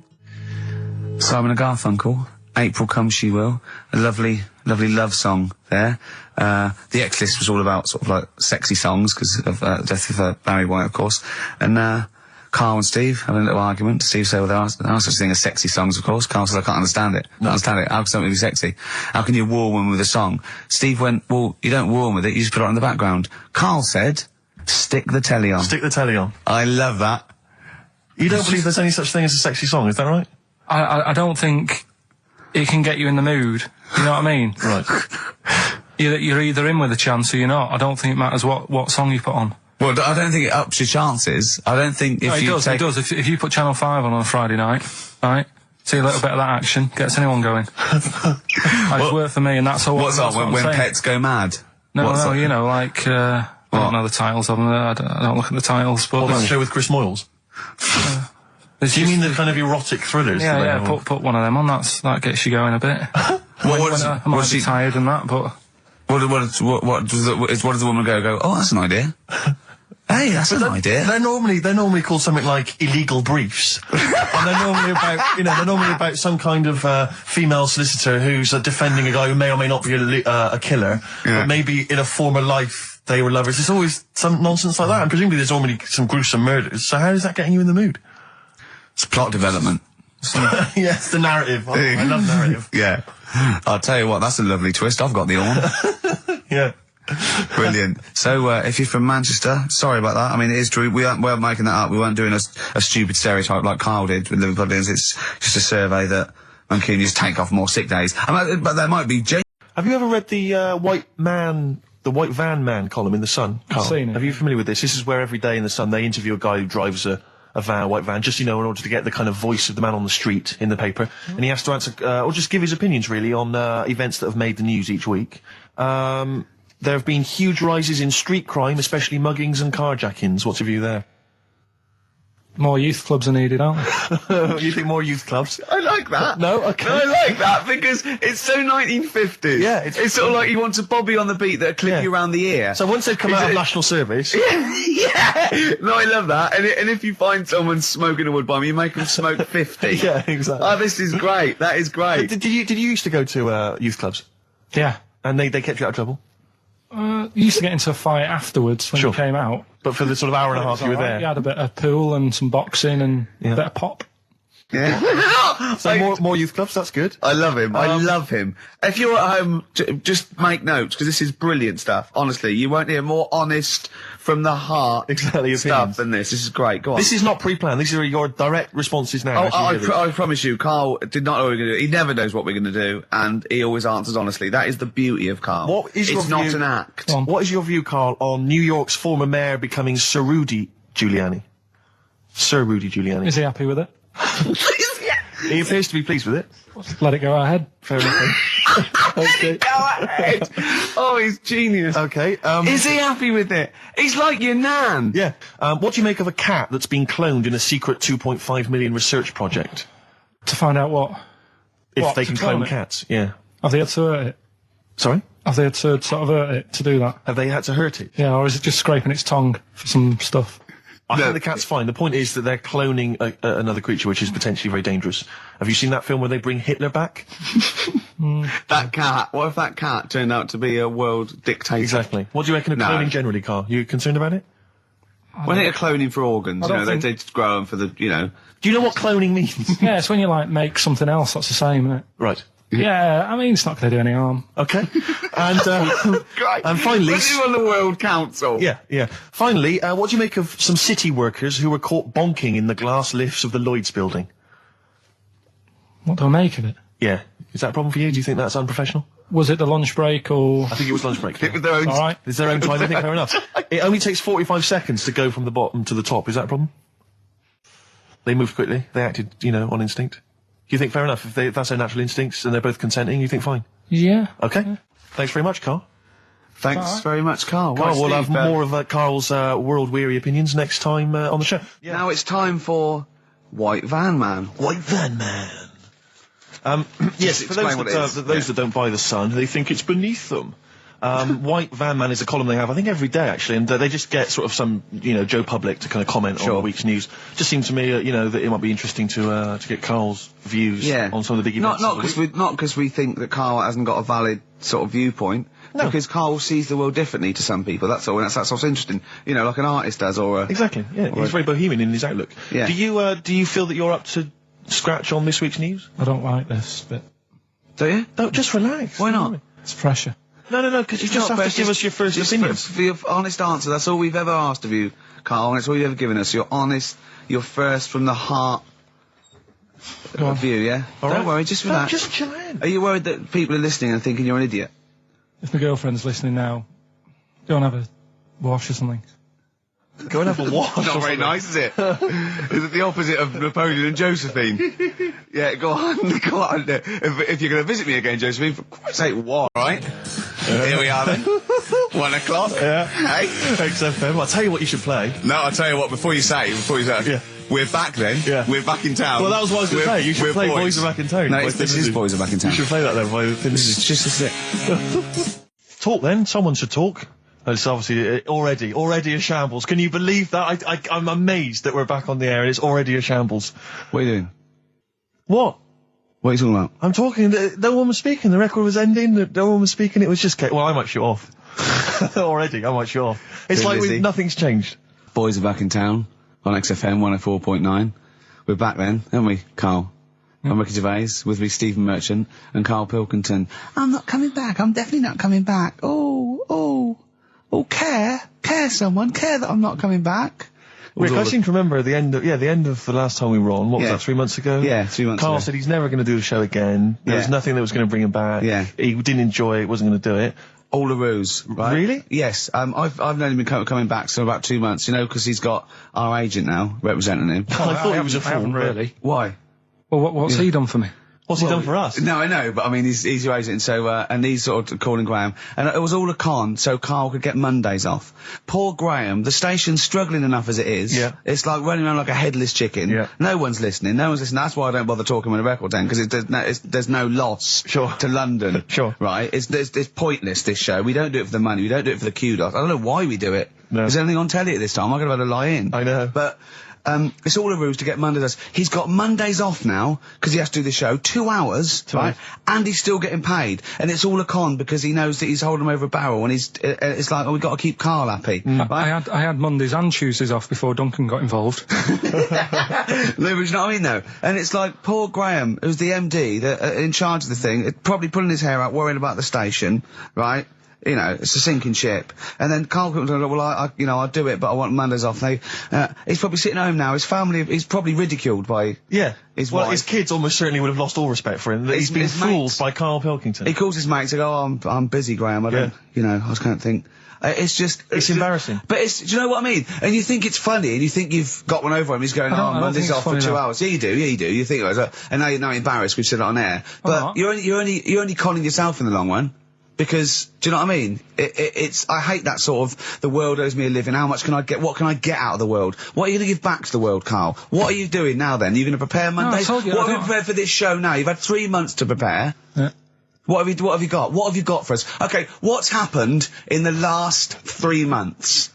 Simon and Garfunkel. April Come She Will, a lovely love song there. The X-List was all about sort of like sexy songs because of death of Barry White, of course. And Carl and Steve having a little argument. Steve said, well, there are such thing as sexy songs, of course. Carl said, I can't understand it. How can something be sexy? How can you woo a woman with a song? Steve went, well, you don't woo a woman with it, you just put it on the background. Carl said, stick the telly on. Stick the telly on. I love that. You don't believe there's any such thing as a sexy song, is that right? I don't think it can get you in the mood. You know what I mean? Right. You're either in with a chance or you're not. I don't think it matters what song you put on. Well, I don't think it ups your chances. I don't think if it does. If you put Channel 5 on a Friday night, right, see a little bit of that action, gets anyone going. It's worked for me, and that's all. What's on when pets go mad? No, you know, like, I don't know the titles of them. I don't look at the titles. But that show with Chris Moyles? Do you mean the kind of erotic thrillers? Yeah, put one of them on, that gets you going a bit. I might be tired and that, but... What does the woman go, oh, that's an idea. Hey, that's an idea. They're normally called something like illegal briefs, and they're normally about some kind of female solicitor who's defending a guy who may or may not be a killer, but maybe in a former life they were lovers. It's always some nonsense like that, and presumably there's normally some gruesome murders. So how is that getting you in the mood? It's plot development. Yes, the narrative. I love narrative. Yeah, I'll tell you what, that's a lovely twist. I've got the horn. Yeah. Brilliant. So, if you're from Manchester, sorry about that. I mean, it is true. We weren't making that up. We weren't doing a stupid stereotype like Kyle did with Liverpudlians. It's just a survey that one can just take off more sick days. But there might be... Have you ever read the White Van Man column in The Sun, Carl? I've seen it. Are you familiar with this? This is where every day in The Sun they interview a guy who drives a white van, just, in order to get the kind of voice of the man on the street in the paper. And he has to answer, or just give his opinions, really, on events that have made the news each week. There have been huge rises in street crime, especially muggings and carjackings. What's your view there? More youth clubs are needed, aren't there? You think more youth clubs? I like that. No? Okay. I like that because it's so 1950s. Yeah, it's sort of like you want a bobby on the beat that'll clip you around the ear. So once they've come out of national service... Yeah! No, I love that. And if you find someone smoking a wood bomb, you make them smoke 50. Yeah, exactly. Oh, this is great. That is great. Did you used to go to youth clubs? Yeah. And they kept you out of trouble? You used to get into a fight afterwards when you came out. But for the sort of hour and a half you were there? You had a bit of pool and some boxing and a bit of pop. Yeah. So more youth clubs, that's good. I love him. I love him. If you're at home, just make notes, because this is brilliant stuff. Honestly, you won't hear more honest, from the heart stuff than this. This is great. Go on. This is not pre-planned. These are your direct responses now. I promise you, Carl did not know what we're going to do. He never knows what we're going to do, and he always answers honestly. That is the beauty of Carl. It's not an act. What is your view, Carl, on New York's former mayor becoming Sir Rudy Giuliani? Sir Rudy Giuliani. Is he happy with it? He appears to be pleased with it. Let it go ahead. Fair enough. Okay. Go ahead. Oh, he's genius. Okay. Is he happy with it? He's like your nan. Yeah. What do you make of a cat that's been cloned in a secret 2.5 million research project? To find out what? If they can clone cats, yeah. Have they had to hurt it? Sorry? Have they had to sort of hurt it to do that? Have they had to hurt it? Yeah, or is it just scraping its tongue for some stuff? I think the cat's fine. The point is that they're cloning another creature, which is potentially very dangerous. Have you seen that film where they bring Hitler back? That cat. What if that cat turned out to be a world dictator? Exactly. What do you reckon of cloning generally, Carl? You concerned about it? When they're cloning for organs, they just grow them for the, Do you know what cloning means? Yeah, it's when you, make something else that's the same, isn't it? Right. Yeah, I mean, it's not going to do any harm. Okay. And Great. And finally... When you're on the World Council. Yeah. Finally, what do you make of some city workers who were caught bonking in the glass lifts of the Lloyd's building? What do I make of it? Yeah. Is that a problem for you? Do you think that's unprofessional? Was it the lunch break or...? I think it was lunch break. It was their own... All right. It's their own time, I think, fair enough. It only takes 45 seconds to go from the bottom to the top. Is that a problem? They moved quickly. They acted, on instinct. Do you think fair enough? If that's their natural instincts and they're both consenting, you think fine? Yeah. Okay. Yeah. Thanks very much, Carl. Thanks very much, Carl. Carl, we'll have more of Carl's world-weary opinions next time on the show. Yeah. Now it's time for White Van Man. White Van Man. Yes, for those that don't buy The Sun, they think it's beneath them. White Van Man is a column they have, I think, every day, actually, and they just get sort of some, Joe Public to kind of comment on the week's news. Just seemed to me, that it might be interesting to get Karl's views on some of the big events. Not because we think that Karl hasn't got a valid sort of viewpoint. No. Because Karl sees the world differently to some people, that's all, and that's what's interesting. Like an artist does, or Exactly, yeah. He's very bohemian in his outlook. Yeah. Do you feel that you're up to scratch on this week's news? I don't like this bit. Do you? No, just relax. Why not? It's pressure. No, because you just have to give us your first opinion. For your honest answer, that's all we've ever asked of you, Karl, and it's all you've ever given us. Your honest, your first from the heart view, yeah? All Don't right. worry, just relax. Just chill out. Are you worried that people are listening and thinking you're an idiot? If my girlfriend's listening now, go and have a wash or something. Go and have a wash. Not very nice, is it? Is it the opposite of Napoleon and Josephine? Yeah, go on. If you're going to visit me again, Josephine, for Christ's sake, what? Right? Here we are then. 1 o'clock. Yeah. Hey? XFM. I'll tell you what you should play. No, I'll tell you what, before you say, Yeah. we're back then. Yeah. We're back in town. Well, that was what I was going to say. You should play Boys Are Back in Town. No, this is Boys Are Back in Town. You should play that then by Thin Lizzy. It's just it. Talk then. Someone should talk. It's obviously already a shambles. Can you believe that? I'm amazed that we're back on the air and it's already a shambles. What are you doing? What? What are you talking about? I'm talking. No one was speaking. The record was ending. No one was speaking. It was just. Well, I might shoot off. Already, I might shoot off. It's Thin like Lizzy. nothing's changed. Boys Are Back in Town on XFM 104.9. We're back then, aren't we, Karl? I'm Ricky Gervais, with me Stephen Merchant and Karl Pilkington. I'm not coming back. I'm definitely not coming back. Care someone. Care that I'm not coming back. Rick, I seem to remember the end of the last time we were on. What was that, 3 months ago? Yeah, 3 months ago. Karl said he's never going to do the show again. There was nothing that was going to bring him back. Yeah. He didn't enjoy it, wasn't going to do it. All a ruse, right? Really? Yes. I've known him coming back for about 2 months, because he's got our agent now representing him. I thought he was a I fool. haven't really. Why? Well, what's he done for me? What's he done for us? No, I know, but I mean, he's your agent, so, and he's sort of calling Graham. And it was all a con, so Karl could get Mondays off. Poor Graham, the station's struggling enough as it is. Yeah. It's like running around like a headless chicken. Yeah. No one's listening. That's why I don't bother talking when the record's on, because there's no loss to London. Sure. Right? It's pointless, this show. We don't do it for the money. We don't do it for the kudos. I don't know why we do it. No. Is there anything on telly at this time? I could have had a lie in. I know. But, it's all a ruse to get Mondays. He's got Mondays off now, because he has to do the show, 2 hours, right? And he's still getting paid. And it's all a con, because he knows that he's holding him over a barrel, and it's like, we've got to keep Karl happy. Right? I had Mondays and Tuesdays off before Duncan got involved. No, but you know what I mean, though? And it's like, poor Graham, who's the MD, in charge of the thing, probably pulling his hair out, worrying about the station, right? It's a sinking ship. And then Karl comes along, well, I'll do it, but I want Mondays off. He's probably sitting home now. His family, he's probably ridiculed by his wife. His kids almost certainly would have lost all respect for him. That he's been fooled by Karl Pilkington. He calls his mates and goes, I'm busy, Graham. I don't, I just can't think. It's embarrassing. But do you know what I mean? And you think it's funny, and you think you've got one over him. He's going, Mondays off for 2 hours. Yeah, you do. You think, and now you're embarrassed. We've said it on air. But you're only conning yourself in the long run. Because, do you know what I mean? I hate that sort of, the world owes me a living, what can I get out of the world? What are you going to give back to the world, Karl? What are you doing now then? Are you going to prepare Mondays? What have you prepared for this show now? You've had 3 months to prepare. Yeah. What have you got? What have you got for us? Okay, what's happened in the last 3 months?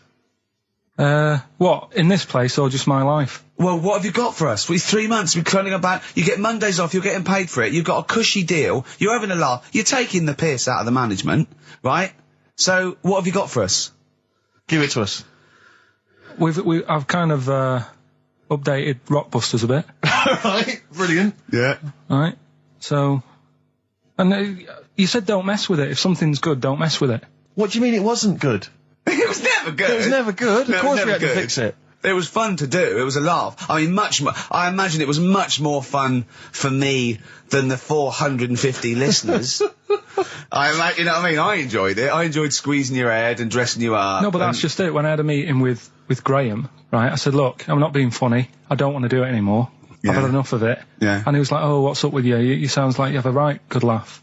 What? In this place or just my life? Well, what have you got for us? 3 months, we're turning about, you get Mondays off, you're getting paid for it, you've got a cushy deal, you're having a laugh, you're taking the piss out of the management, right? So, what have you got for us? Give it to us. I've kind of, updated Rockbusters a bit. Right, brilliant. Yeah. Right? So, and you said don't mess with it. If something's good, don't mess with it. What do you mean it wasn't good? It was never good. It was never good. No, of course it was we had never to good. fix it. It was fun to do. It was a laugh. I mean, I imagine it was much more fun for me than the 450 listeners. You know what I mean? I enjoyed it. I enjoyed squeezing your head and dressing you up. No, but that's just it. When I had a meeting with Graham, right, I said, look, I'm not being funny. I don't want to do it anymore. Yeah. I've had enough of it. Yeah. And he was like, oh, what's up with you? You sounds like you have a right good laugh.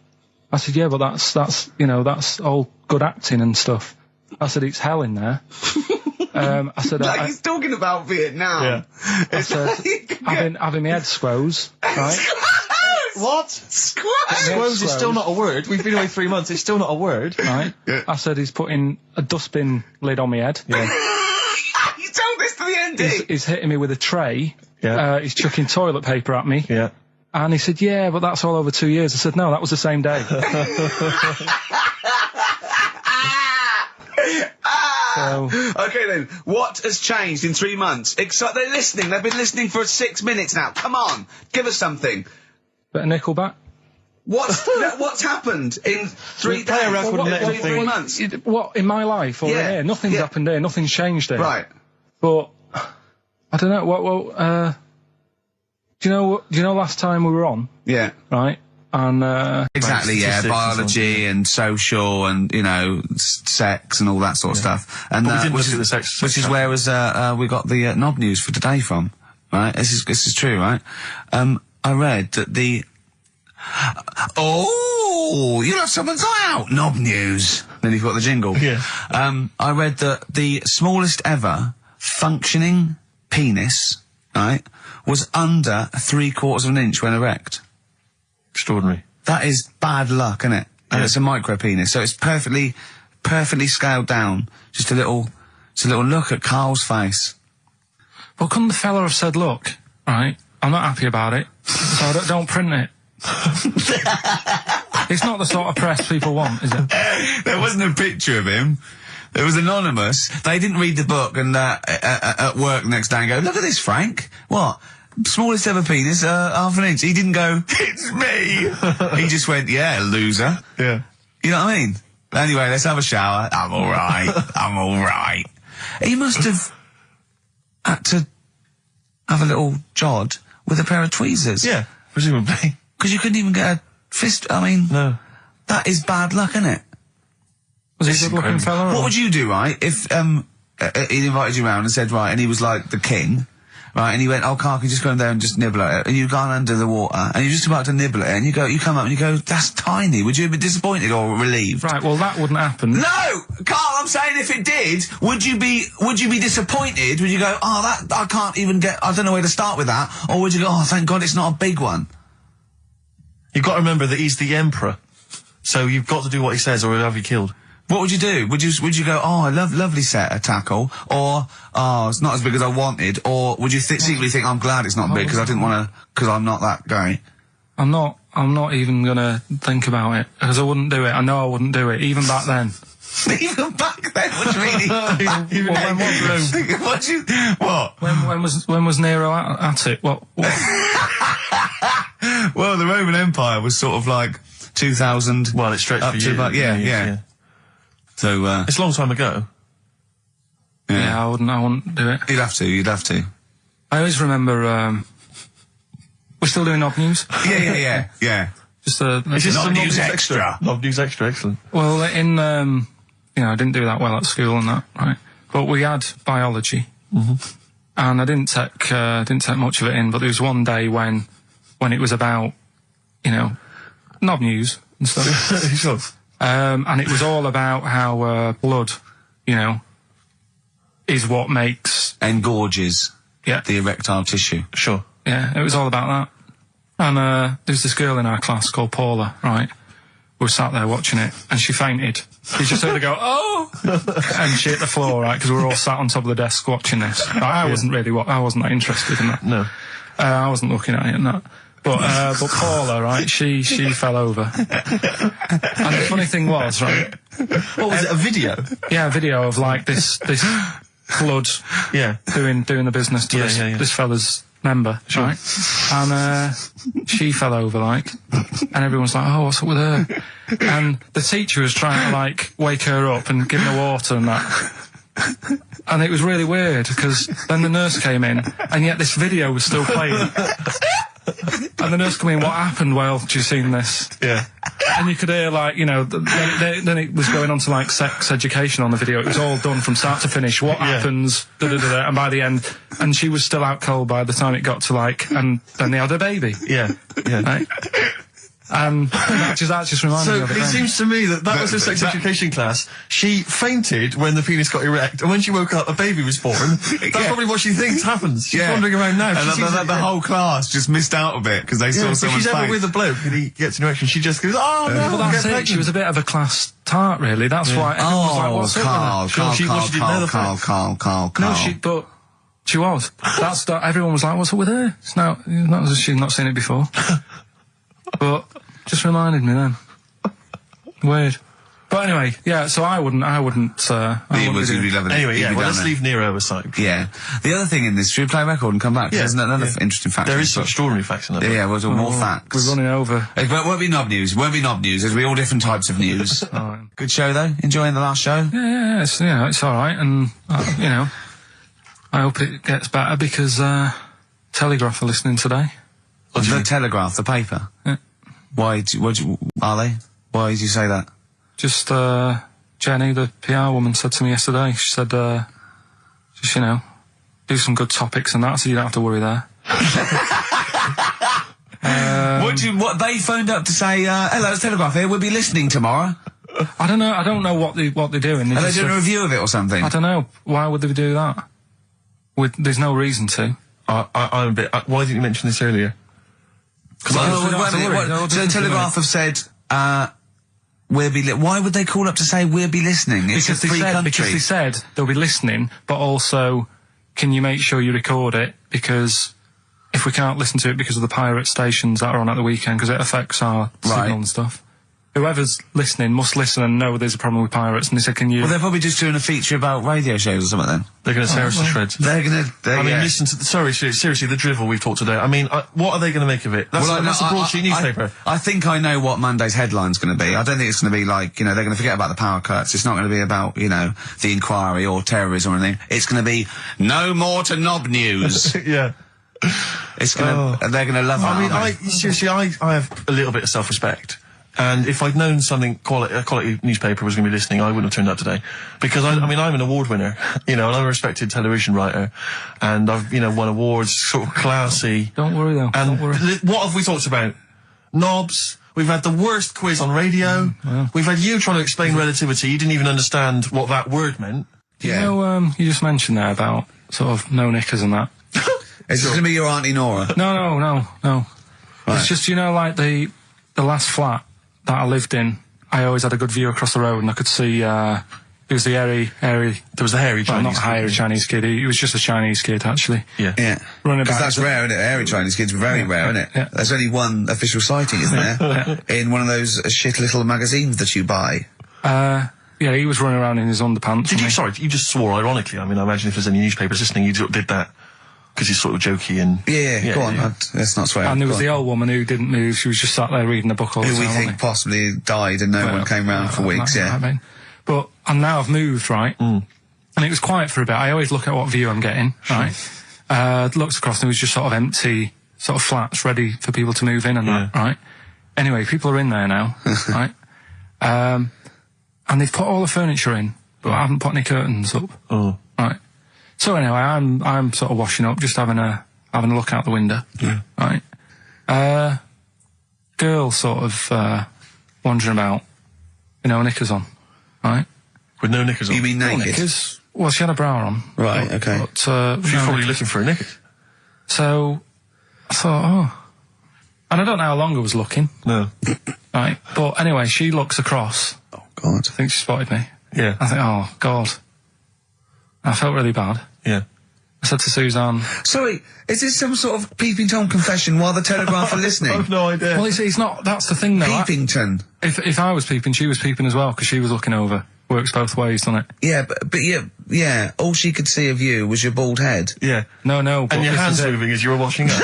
I said, yeah, but that's all good acting and stuff. I said, it's hell in there. I said, like he's talking about Vietnam. Yeah. I said, having my head squoze, right? What? Squoze! Squoze is still not a word. We've been away 3 months. It's still not a word. Right? Yeah. I said he's putting a dustbin lid on my head. Yeah. You told this to the ND. He's hitting me with a tray. Yeah. He's chucking toilet paper at me. Yeah. And he said, yeah, but that's all over 2 years. I said, no, that was the same day. So, Okay then, what has changed in 3 months? They're listening. They've been listening for 6 minutes now. Come on, give us something. bit of Nickelback. What's happened in 3 Play a days? record and let him 3 think. months. What, in my life or Yeah, in here? Nothing's yeah. happened here. Nothing's changed here. Right. But, I don't know, do you know last time we were on, Yeah. right? And, Exactly, yeah, statistics and biology and social and, you know, sex and all that sort of stuff. And But we didn't which look is, at the sex which is stuff. where we got the knob news for today from, right? This is true, right? I read that you have someone's eye out, knob news. Then you've got the jingle. Yeah. I read that the smallest ever functioning penis, right, was under 3/4 of an inch when erect. Extraordinary. That is bad luck, isn't it? And Yeah. it's a micro penis, so it's perfectly scaled down. Just a little look at Carl's face. well, couldn't the fella have said, look, right, I'm not happy about it, so don't print it. It's not the sort of press people want, is it? There wasn't a picture of him. It was anonymous. They didn't read the book and at work the next day and go, look at this, Frank. What? Smallest ever penis, half an inch. He didn't go, it's me. He just went, yeah, loser. Yeah. You know what I mean? Anyway, let's have a shower. I'm alright. I'm alright. He must have had to have a little jod with a pair of tweezers. Yeah, presumably. Because you couldn't even get a fist. I mean, No. that is bad luck, isn't it? Was he It's a good-looking incredible. fella? What or- would you do, right, if he invited you round and said, right, and he was like the king, right, and he went, oh, Carl, can you just go in there and just nibble at it? And you've gone under the water, and you're just about to nibble at it, and you come up and you go, that's tiny. Would you be disappointed or relieved? Right, well, that wouldn't happen. No! Carl, I'm saying if it did, would you be disappointed? Would you go, oh, that, I can't even get, I don't know where to start with that? Or would you go, oh, thank God it's not a big one? You've got to remember that he's the emperor. So you've got to do what he says or he'll have you killed. What would you do? Would you go, oh, I lovely set of tackle, or, oh, it's not as big as I wanted, or would you secretly think, I'm glad it's not big because I didn't want to, because I'm not that guy? I'm not even gonna think about it, because I wouldn't do it. I know I wouldn't do it, even back then. Even back then, what do you mean? Even Well, What? When was Nero at it? What? Well, the Roman Empire was sort of like 2000. Well, it stretched up for to years. about, yeah. So, It's a long time ago. Yeah, I wouldn't do it. you'd have to. I always remember, we're still doing knob news? Yeah. Just Is this Knob some news extra. Knob news extra, excellent. well, I didn't do that well at school and that, right? But we had biology. Mm-hmm. And I didn't take much of it in, but there was one day when it was about, knob news and stuff. Sure. And it was all about how, blood, is what makes, Engorges yeah, the erectile tissue. Sure. yeah, it was all about that. And, there's this girl in our class called Paula, right? We were sat there watching it, and she fainted. You just heard her go, oh! And she hit the floor, right? Because we were all sat on top of the desk watching this. I wasn't that interested in that. No. I wasn't looking at it and that. But Paula, right, she fell over. And the funny thing was, right, What was it, a video? yeah, a video of like this blood Yeah. doing the business to Yeah. this fella's member, right? And she fell over, like, and everyone's like, oh, what's up with her? And the teacher was trying to like wake her up and give her water and that. And it was really weird because then the nurse came in, and yet this video was still playing. And the nurse came in, what happened? Well, do you seen this? Yeah. And you could hear, like, then it was going on to, like, sex education on the video. It was all done from start to finish. What happens? Da-da-da-da. And by the end, and she was still out cold by the time it got to, like, and then they had a baby. Yeah. Right? That just reminded me So of it. it then. seems to me that was her sex education class. She fainted when the penis got erect, and when she woke up, a baby was born. That's probably what she thinks happens. She's wandering around now. And the whole class just missed out a bit because they saw If someone's she's ever face. with a bloke and he gets an erection, she just goes, "Oh no, Well, that's get it. pregnant." She was a bit of a class tart, really. That's why everyone was like, "What's up with her?" Carl. She was. Everyone was like, "What's up with her?" It's not as if she'd not seen it before. But just reminded me then. Weird. But anyway, yeah. So I wouldn't. Anyway, let's leave Nero aside. Yeah. The other thing in this, should we play a record and come back? Yeah. There's another interesting fact. There is some extraordinary facts in that. Yeah, we'll do more facts. We're running over. It won't be knob news. There'll be all different types of news. Good show, though. Enjoying the last show? Yeah. It's all right, and I hope it gets better because Telegraph are listening today. The Telegraph, the paper. Yeah. Are they? Why did you say that? Just Jenny, the PR woman, said to me yesterday. She said, do some good topics and that, so you don't have to worry there. What they phoned up to say? Hello, it's Telegraph here. We'll be listening tomorrow. I don't know what they're doing. Are they doing a review of it or something? I don't know. Why would they do that? There's no reason to. I'm a bit. Why didn't you mention this earlier? So Telegraph have said, why would they call up to say we'll be listening? It's Because a free country. Because they said they'll be listening, but also, can you make sure you record it? Because if we can't listen to it because of the pirate stations that are on at the weekend, because it affects our signal and stuff. Whoever's listening must listen and know there's a problem with pirates. And they said, can you... Well, they're probably just doing a feature about radio shows or something then. They're going to tear us to shreds. Listen to seriously, the drivel we've talked today. I mean, what are they going to make of it? That's a broadsheet newspaper. I think I know what Monday's headline's going to be. I don't think it's going to be like, they're going to forget about the power cuts. It's not going to be about, the inquiry or terrorism or anything. It's going to be no more to knob news. Yeah. It's going to, they're going to love that. I mean, I have a little bit of self-respect. And if I'd known a quality newspaper was going to be listening, I wouldn't have turned up today. Because I'm an award winner, and I'm a respected television writer, and I've, won awards, sort of classy. Don't worry though. And don't worry. What have we talked about? Knobs. We've had the worst quiz on radio. We've had you trying to explain relativity. You didn't even understand what that word meant. Yeah. You just mentioned there about sort of no knickers and that. Is this going to be your Auntie Nora? No. Right. It's just, like the last flat that I lived in, I always had a good view across the road and I could see, it was the hairy, there was the hairy Chinese not hairy Chinese kid, he was just a Chinese kid, actually. Yeah. Running Because about. that's rare, isn't it? Hairy Chinese kids are very rare, isn't it? Yeah. There's only one official sighting, isn't there? In one of those shit little magazines that you buy. He was running around in his underpants. You just swore ironically. I mean, I imagine if there's any newspapers listening, you did that. Because he's sort of jokey and... Yeah, go on, let's not swear. And there was the old woman who didn't move, she was just sat there reading a book all the time. Who we think possibly died and no one came round for weeks, And now I've moved, right? And it was quiet for a bit. I always look at what view I'm getting, right? Looked across and it was just sort of empty, sort of flats ready for people to move in and that, right? Anyway, people are in there now, right? And they've put all the furniture in, but I haven't put any curtains up, right? So anyway, I'm sort of washing up, just having a look out the window, right? Girl sort of wandering about, knickers on, right? With no knickers on? You mean naked? No knickers. Well, she had a bra on. Right, okay. But, she's probably looking for a knickers. So I thought, and I don't know how long I was looking. No. Right, but anyway, she looks across. Oh God! I think she spotted me. Yeah. I think, oh God. I felt really bad. Yeah. I said to Suzanne... Sorry, is this some sort of Peeping Tom confession while the Telegraph are listening? I've no idea. Well, it's not... That's the thing, though. Peepington. If I was peeping, she was peeping as well, because she was looking over. Works both ways, doesn't it? Yeah, but yeah, all she could see of you was your bald head. Yeah. No. But and your hands moving as you were washing up.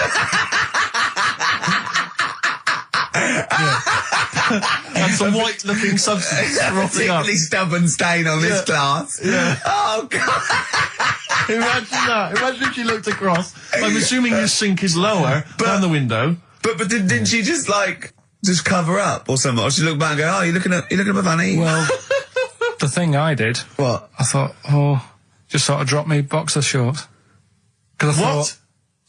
And some white-looking substance frothing up. Particularly stubborn stain on this glass. Yeah. Oh, God. Imagine that. Imagine if she looked across. I'm assuming your sink is lower than the window. But didn't she just cover up or something? Or she looked back and go, oh, you're looking at my fanny? Well, the thing I did... What? I thought, just sort of drop me boxer shorts. Because I thought...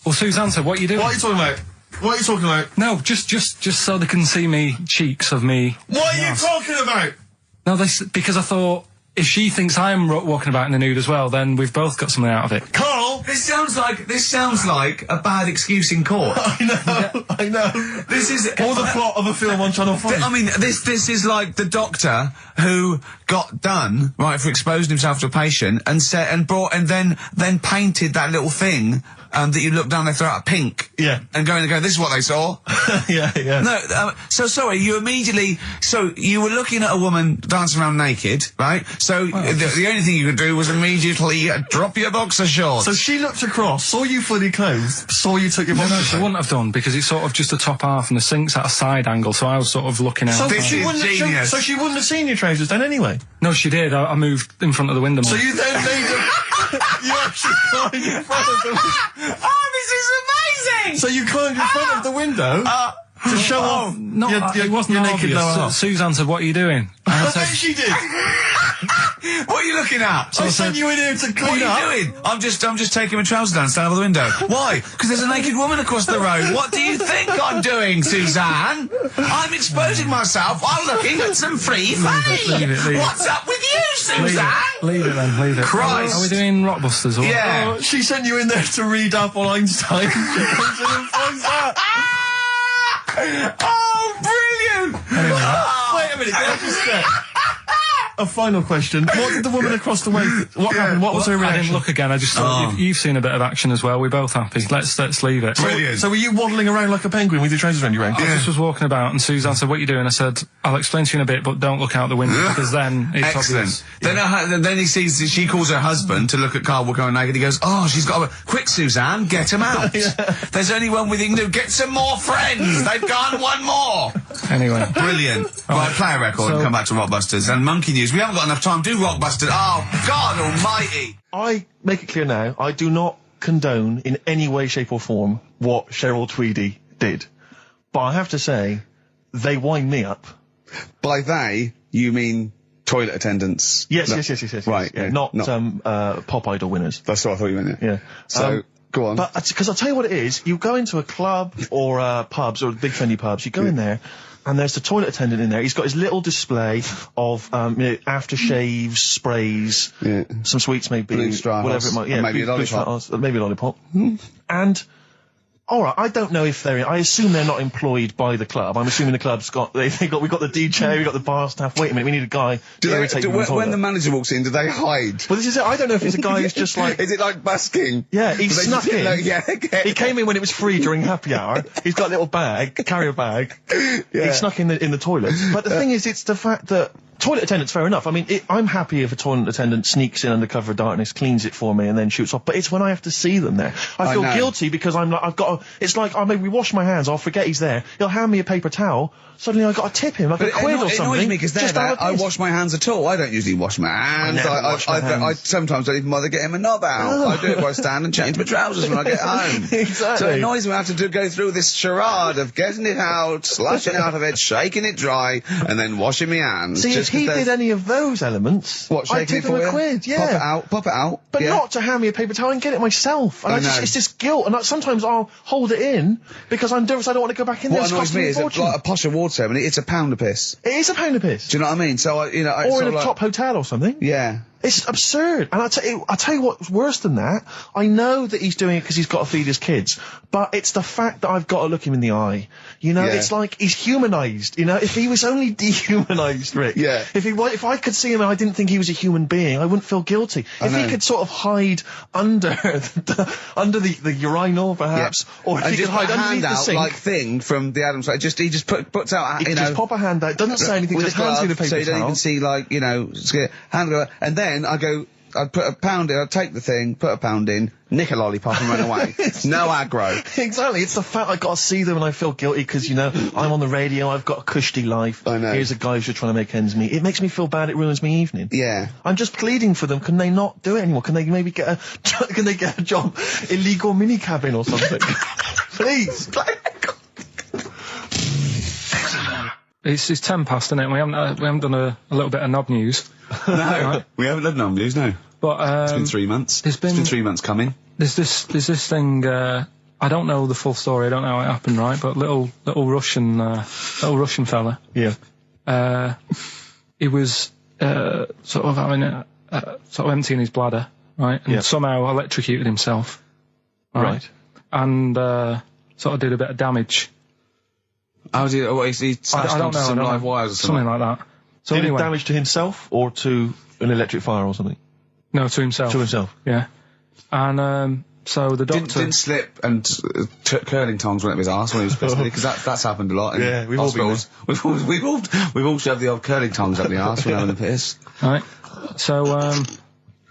Well, Suzanne said, what are you doing? What are you talking about? What are you talking about? No, just so they can see me cheeks of me. What are you talking about? No, because I thought if she thinks I'm walking about in the nude as well, then we've both got something out of it. Carl! This sounds like a bad excuse in court. I know. This is Or the plot of a film on Channel 5. I mean, this is like the doctor who got done, right, for exposing himself to a patient and then painted that little thing that you look down their throat pink. Yeah. And go, this is what they saw. yeah. No, so sorry, you were looking at a woman dancing around naked, right? So the only thing you could do was immediately drop your boxer shorts. So she looked across, saw you fully clothed, saw you took your boxer No, she wouldn't have done, because it's sort of just the top half and the sink's at a side angle, so I was sort of looking out. So This she is wouldn't genius. so she wouldn't have seen your trousers then anyway? No, she did. I moved in front of the window more. So you then made you actually climbed in front of the Oh, this is amazing! So you climbed in front of the window to show off No, your it wasn't naked obvious. lower half. Suzanne said, "What are you doing?" I bet she did. What are you looking at? I sent you in here to clean up. What are you doing? I'm just taking my trousers down, stand over the window. Why? Because there's a naked woman across the road. What do you think I'm doing, Suzanne? I'm exposing myself while looking at some free fame. Leave it. What's up with you, Suzanne? Leave it then. Leave it. Christ. Are we doing Rockbusters? Or Yeah. Oh, she sent you in there to read up on Einstein. She comes in and finds that. Oh, brilliant! Wait a minute, can I just say? A final question. What did the woman across the way... What happened? What was her I reaction? didn't look again. I just thought you've seen a bit of action as well. We're both happy. Let's leave it. Brilliant. So were you waddling around like a penguin with your trousers around your ankles? I just was walking about, and Suzanne said, "What are you doing?" I said, "I'll explain to you in a bit, but don't look out the window because then it's Excellent. obvious." Then he sees, she calls her husband to look at Carl walking around naked. He goes, "Oh, she's got a... Quick, Suzanne, get him out. There's only one we can do. Get some more friends. They've gone one more." Anyway, Brilliant. Right, play a record and come back to Rockbusters. And Monkey News. We haven't got enough time. Do Rockbusters. Oh, God almighty. I make it clear now, I do not condone in any way, shape or form what Cheryl Tweedy did. But I have to say, they wind me up. By they, you mean toilet attendants? Yes, No. yes. Right, Yeah, yeah, not not- Pop Idol winners. That's what I thought you meant, Yeah. So, go on. But, because I'll tell you what it is, you go into a club or pubs or big trendy pubs, you go in there, and there's the toilet attendant in there. He's got his little display of aftershaves, sprays, some sweets maybe, Blue straw whatever house, it might. and maybe a lollipop. Maybe a lollipop. And all right, I don't know if they're. I assume they're not employed by the club. I'm assuming the club's got. We got the DJ, we got the bar staff. Wait a minute, we need a guy to irritate you. When the manager walks in, do they hide? Well, this is it. I don't know if he's a guy who's just like. Is it like busking? Yeah, he snuck in. Okay. He came in when it was free during happy hour. He's got a little bag, carrier bag. He snuck in the toilet. But the thing is, it's the fact that toilet attendants, fair enough. I mean, I'm happy if a toilet attendant sneaks in under cover of darkness, cleans it for me, and then shoots off. But it's when I have to see them there. I feel guilty because it's like I maybe wash my hands, I'll forget he's there. He'll hand me a paper towel. Suddenly I've got to tip him like a quid or something. It annoys me because I wash my hands at all. I don't usually wash my hands. I sometimes don't even bother getting my knob out. I do it while I stand and change my trousers when I get home. Exactly. So it annoys me I have to go through this charade of getting it out, slashing out of it, shaking it dry, and then washing my hands. See, if he did any of those elements, what, I'd tip him a quid, yeah. Pop it out. But not to hand me a paper towel and get it myself. And it's this guilt, and sometimes I'll hold it in because I'm nervous I don't want to go back in there. What annoys me is like a posh award ceremony, it's a pound a piss. It is a pound a piss. Do you know what I mean? So, or in a top hotel or something. Yeah. It's absurd. And I'll tell you what's worse than that. I know that he's doing it because he's got to feed his kids, but it's the fact that I've got to look him in the eye. You know, it's like he's humanised. You know, if he was only dehumanised, Rick. Yeah. If I could see him and I didn't think he was a human being, I wouldn't feel guilty. If he could sort of hide under the urinal, perhaps, or if he could hide underneath the sink, like thing from the Adams Family. He just puts out. He just pop a hand out. Doesn't say anything. Just hands me the paper so you don't towel. even see hand go, and then I'd put a pound in, I'd take the thing, put a pound in, nick a lollipop and run away. No aggro. Exactly. It's the fact I've got to see them and I feel guilty because, I'm on the radio, I've got a cushy life. I know. Here's a guy who's just trying to make ends meet. It makes me feel bad, it ruins my evening. Yeah. I'm just pleading for them. Can they not do it anymore? Can they maybe get a job? Illegal mini cabin or something? Please. It's 10 past, isn't it? We haven't done a little bit of knob news. No, we haven't done no news, no. But it's been 3 months. It's been 3 months coming. There's this thing I don't know the full story. I don't know how it happened, right? But little Russian fella. Yeah. He was sort of having sort of emptying his bladder, right? And somehow electrocuted himself. Right. And sort of did a bit of damage. How did he smashed I don't onto know. some I don't live know. wires or something? Something like that. So Did anyway, it damage to himself or to an electric fire or something? no, to himself. To himself. Yeah. And so the doctor Didn't slip and took curling tongs went up his arse when he was pissed, because that's happened a lot in Yeah, we've all been hospitals. We've all shoved the old curling tongs up the arse when having a piss. right. So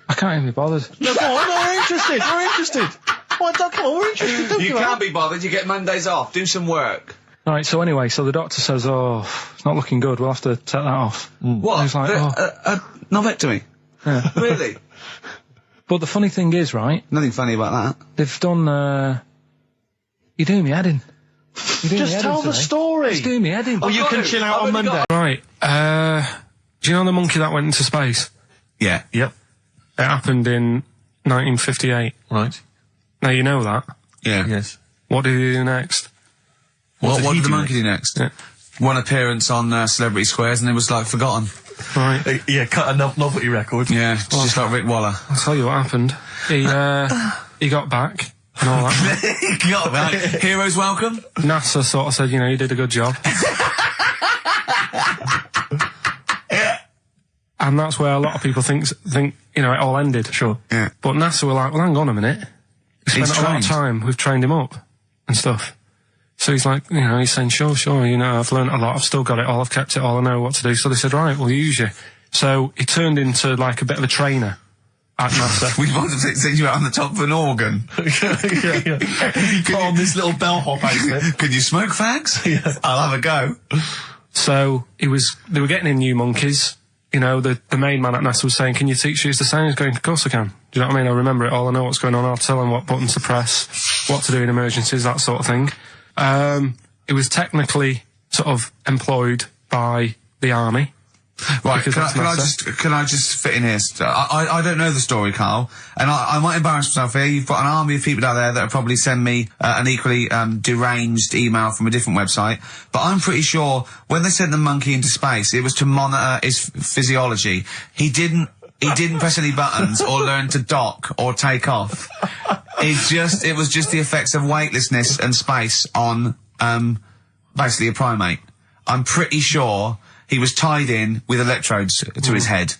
I can't even be bothered. No, go on, we're interested. We're interested. Come on, we're interested. Don't You give up. can't be bothered. You get Mondays off. Do some work. Right. So anyway, so the doctor says, "Oh, it's not looking good. We'll have to take that off." What? I was like, Novectomy? Yeah. Really? But the funny thing is, right? Nothing funny about that. They've done. You're doing me head in. Just tell the story. It's doing me head in. Or you can chill out on Monday. Right. Do you know the monkey that went into space? Yeah. Yep. It happened in 1958. Right. Now you know that. Yeah. Yes. What did he do next? What he did the do monkey do next? Yeah. One appearance on Celebrity Squares and it was like forgotten. Right. Yeah, cut a novelty record. Yeah, just like Rick Waller. I'll tell you what happened. He got back and all that. He got back. Heroes welcome. NASA sort of said, you know, you did a good job. And that's where a lot of people think, you know, it all ended. Sure. Yeah. But NASA were like, well, hang on a minute. We He's spent a lot of trained. time, we've trained him up and stuff. So he's like, you know, he's saying, sure, you know, I've learned a lot, I've still got it all, I've kept it all, I know what to do. So they said, right, we'll use you. So he turned into like a bit of a trainer at NASA. We wanted to send you out on the top of an organ. You put on this little bellhop outfit. Could you smoke fags? Yeah. I'll have a go. So they were getting in new monkeys. You know, the main man at NASA was saying, can you teach these the sound? He's going, of course I can. Do you know what I mean? I remember it all, I know what's going on, I'll tell them what buttons to press, what to do in emergencies, that sort of thing. It was technically sort of employed by the army. Right, Because can I just fit in here? I don't know the story, Carl, and I might embarrass myself here. You've got an army of people out there that will probably send me an equally deranged email from a different website, but I'm pretty sure when they sent the monkey into space, it was to monitor his physiology. He didn't press any buttons or learn to dock or take off. It was just the effects of weightlessness and space on basically a primate. I'm pretty sure he was tied in with electrodes to his head.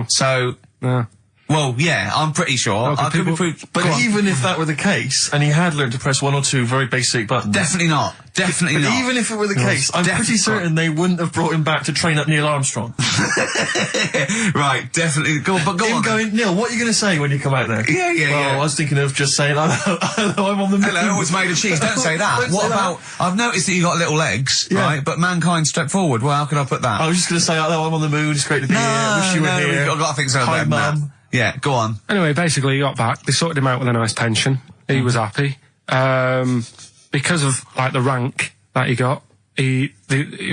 So, Yeah. well, yeah, I'm pretty sure. Okay, I could be But even if that were the case, and he had learned to press one or two very basic buttons. definitely not. Definitely But not. even if it were the case, I'm pretty certain they wouldn't have brought him back to train up Neil Armstrong. Right, definitely. Go on. Him going, Neil, what are you going to say when you come out there? Yeah. Well, I was thinking of just saying, hello, I'm on the moon. Hello, it's made of cheese. Don't say that. Don't What say about? I've noticed that you got little legs, Yeah. right? But mankind stepped forward. Well, how could I put that? I was just going to say, hello, I'm on the moon, it's great to be here, wish you were here. I've got to think so. Hi, better than that. Mum. Yeah, go on. Anyway, basically he got back. They sorted him out with a nice pension. He was happy. Because of, like, the rank that he got, he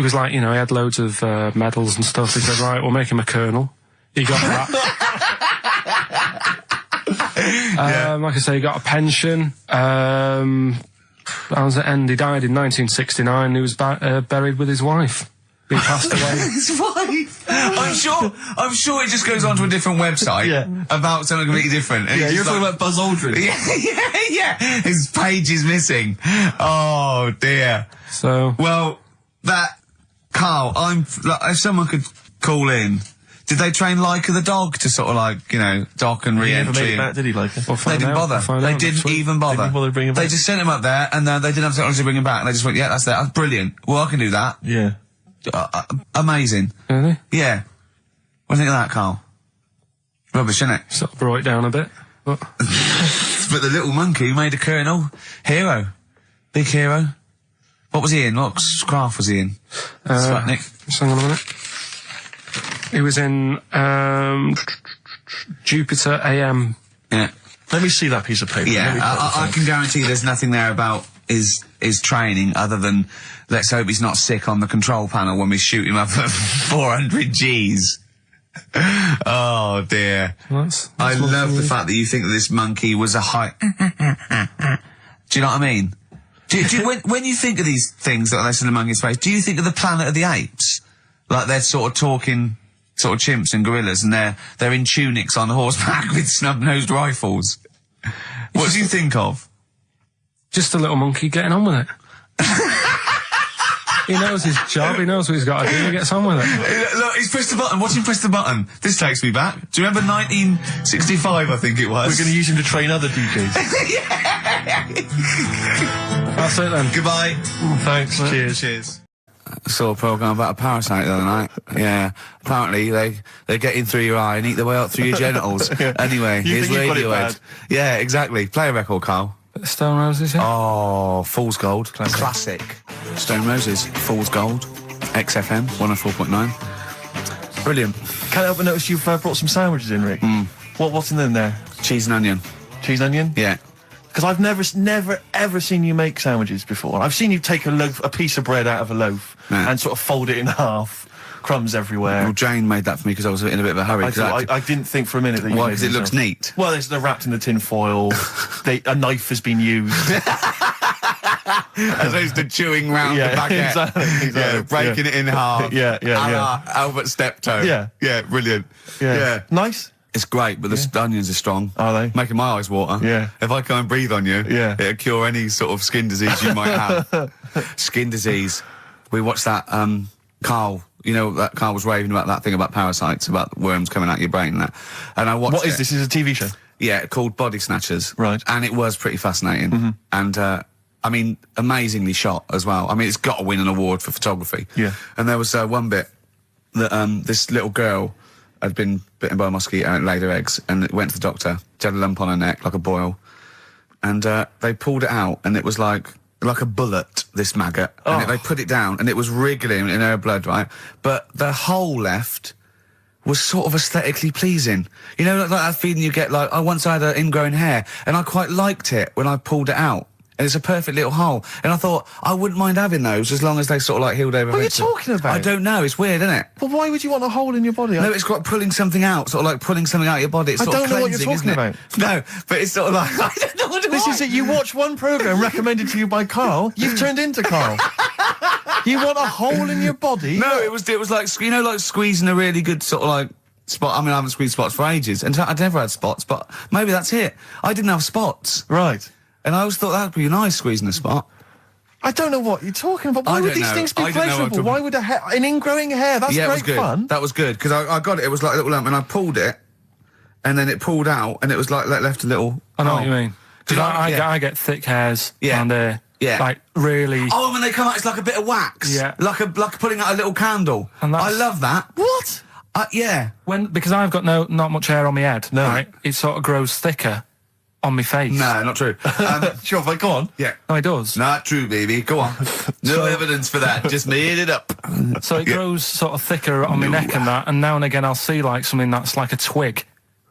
was like, you know, he had loads of medals and stuff. He said, right, we'll make him a colonel. He got that. Like I say, he got a pension. How does it end? He died in 1969. He was buried with his wife. He passed away. His wife. I'm sure it just goes on to a different website about something completely different. And Yeah, it's you're just talking like, about Buzz Aldrin. Yeah. His page is missing. Oh dear. So, Well, Carl, if someone could call in, did they train Leica the dog to sort of like, you know, dock and He never re-entry? made it back, did he, like? They didn't bother. They didn't even bother. They didn't bother bringing him They back. just sent him up there, and they didn't have technology to bring him back. And they just went, yeah, that's that. That's brilliant. Well, I can do that. Yeah. Amazing. really? Yeah. What do you think of that, Carl? Rubbish, isn't it? Sort of brought it down a bit. But But the little monkey made a colonel. Hero. Big hero. What was he in? What craft was he in? Sputnik. just hang on a minute. He was in Jupiter AM. Yeah. Let me see that piece of paper. Let me Yeah, put this I on. can guarantee there's nothing there about his training other than let's hope he's not sick on the control panel when we shoot him up at 400 Gs. Oh dear. That's I one love thing the you- fact that you think that this monkey was a high Do you know what I mean? When you think of these things that are less than a monkey's face, do you think of the Planet of the Apes? Like they're sort of talking, sort of chimps and gorillas, and they're in tunics on horseback with snub-nosed rifles. What do you think of? Just a little monkey getting on with it. He knows his job, he knows what he's got to do, he gets on with it. Look, he's pressed the button. Watch him press the button. This takes me back. Do you remember 1965, I think it was? We're going to use him to train other DJs. That's it then. Goodbye. Thanks. Cheers. Cheers. I saw a programme about a parasite the other night. Yeah. Apparently they get in through your eye and eat their way up through your genitals. Anyway, You here's think you've got it Radiohead. bad? Yeah, exactly. Play a record, Carl. Stone Roses, yeah? Oh, Fool's Gold. Classic. Stone Roses, Fool's Gold. XFM, 104.9. Brilliant. Can't help but notice you've brought some sandwiches in, Rick. What's in there? Cheese and onion. Cheese and onion? Yeah. Because I've never, ever seen you make sandwiches before. I've seen you take a piece of bread out of a loaf and sort of fold it in half. Crumbs everywhere. Well, Jane made that for me because I was in a bit of a hurry. I didn't think for a minute that you Why? made Because it looks neat. Well, they're wrapped in the tin foil. A knife has been used. As opposed to chewing round the baguette. Exactly. Yeah, breaking it in half. Yeah. Albert Steptoe. Yeah. Brilliant. Yeah. Nice. It's great, but the onions are strong. Are they? Making my eyes water. Yeah. If I go and breathe on you, it'll cure any sort of skin disease you might have. Skin disease. We watched that, Carl, you know, that Carl was raving about that thing about parasites, about worms coming out your brain and that. And I watched What is this? Is it a TV show? Yeah, called Body Snatchers. Right. And it was pretty fascinating. And, I mean, amazingly shot as well. I mean, it's got to win an award for photography. Yeah. And there was one bit that this little girl had been bitten by a mosquito and it laid her eggs, and it went to the doctor. She had a lump on her neck, like a boil. And they pulled it out, and it was like a bullet, this maggot. And they put it down, and it was wriggling in her blood, right? But the hole left was sort of aesthetically pleasing. You know, like that feeling you get, like, I once had an ingrown hair, and I quite liked it when I pulled it out. And it's a perfect little hole. And I thought, I wouldn't mind having those as long as they sort of like healed over. What are you talking about? I don't know, it's weird, isn't it? Well, why would you want a hole in your body? No, it's got pulling something out, sort of like pulling something out of your body. It's I sort of don't know what you're cleansing, talking isn't it? No, but it's sort of like, I don't know what it This is it. You watch one programme recommended to you by Carl, you've turned into Carl. You want a hole in your body? No, it was like, you know, like squeezing a really good sort of like spot. I mean, I haven't squeezed spots for ages, and I'd never had spots, but maybe that's it. I didn't have spots. Right. And I always thought that'd be nice, squeezing a spot. I don't know what you're talking about. Why would these things be pleasurable? Why would an ingrowing hair? That's it was great good. fun. That was good, because I got it. It was like a little lump, and I pulled it, and then it pulled out, and it was like left a little. I know what you mean. Because I get thick hairs and like really. Oh, when they come out, it's like a bit of wax. Yeah. Like putting out a little candle. And I love that. What? Yeah. Because I've got not much hair on my head. No. Right? It sort of grows thicker on my face. No, not true. Sure, but go on. Yeah. No, it does. Not true, baby. Go on. No evidence for that. Just made it up. So it grows sort of thicker on my neck and that, and now and again I'll see like something that's like a twig.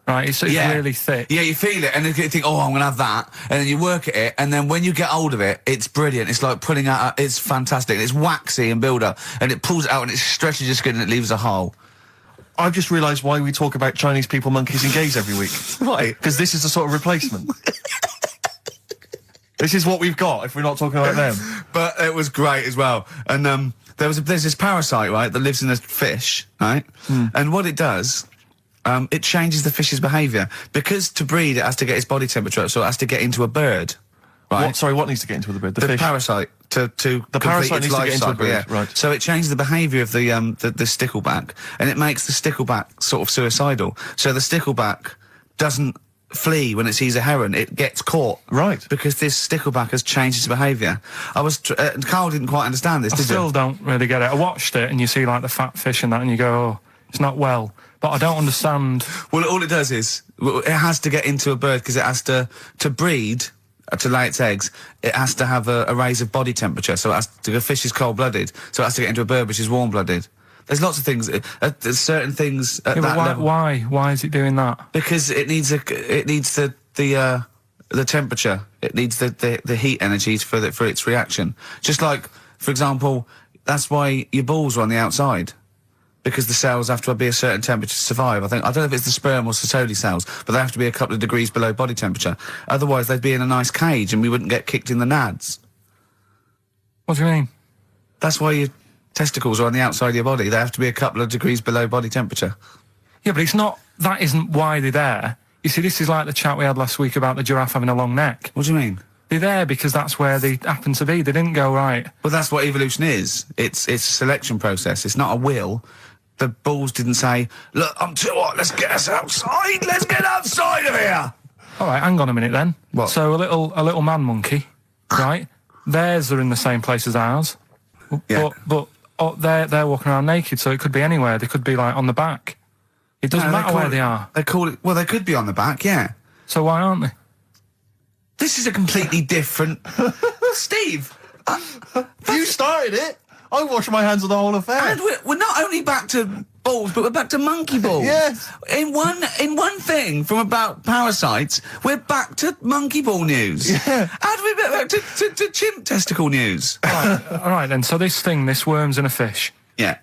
Right, it's really thick. Yeah, you feel it, and then you think, oh, I'm going to have that. And then you work at it, and then when you get hold of it, it's brilliant. It's like pulling out, it's fantastic. It's waxy and build up, and it pulls it out, and it stretches your skin, and it leaves a hole. I've just realised why we talk about Chinese people, monkeys and gays every week. Why? Because this is a sort of replacement. This is what we've got if we're not talking about them. But it was great as well. And there's this parasite, right, that lives in a fish, right? And what it does, it changes the fish's behaviour. Because to breed, it has to get its body temperature up, so it has to get into a bird, right? What needs to get into the bird? The fish? parasite. The parasite needs to get into a bird, yeah. right. So it changes the behaviour of the stickleback, and it makes the stickleback sort of suicidal. So the stickleback doesn't flee when it sees a heron, it gets caught. Right. Because this stickleback has changed its behaviour. Carl didn't quite understand this, I did still you? don't really get it. I watched it and you see like the fat fish and that and you go, oh, it's not well. But I don't understand. Well, all it does is, it has to get into a bird because it has to breed, to lay its eggs, it has to have a raise of body temperature. So the fish is cold-blooded, so it has to get into a bird which is warm-blooded. There's lots of things. There's certain things at that level. Why is it doing that? Because it needs the temperature. It needs the heat energies for its reaction. Just like, for example, that's why your balls are on the outside, because the cells have to be a certain temperature to survive. I don't know if it's the sperm or Sertoli cells, but they have to be a couple of degrees below body temperature. Otherwise, they'd be in a nice cage and we wouldn't get kicked in the nads. What do you mean? That's why your testicles are on the outside of your body. They have to be a couple of degrees below body temperature. Yeah, but it's not. That isn't why they're there. You see, this is like the chat we had last week about the giraffe having a long neck. What do you mean? They're there because that's where they happen to be. They didn't go right. Well, that's what evolution is. It's a selection process. It's not a will. The balls didn't say, look, I'm too hot, let's get us outside, let's get outside of here! All right, hang on a minute then. What? So a little man monkey, right? Theirs are in the same place as ours. Yeah. But they're walking around naked, so it could be anywhere. They could be, like, on the back. It doesn't matter where they are. They call it... Well, they could be on the back, yeah. So why aren't they? This is a completely different... Steve! You started it. I wash my hands of the whole affair. And we're not only back to balls, but we're back to monkey balls. Yes. In one thing from about parasites, we're back to monkey ball news. Yeah. How do we get back to chimp testicle news? All right, then. So this worm's in a fish. Yeah.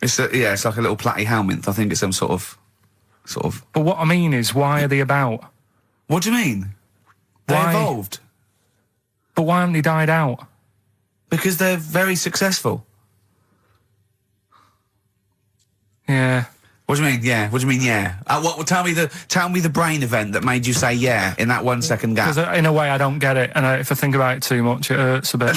It's like a little platyhelminth. I think it's some sort of... But what I mean is, why are they about? What do you mean? They Why? evolved. But why haven't they died out? Because they're very successful. Yeah. What do you mean, yeah? What do you mean, yeah? Tell me the brain event that made you say yeah in that 1 second gap. Because in a way I don't get it, and if I think about it too much, it hurts a bit.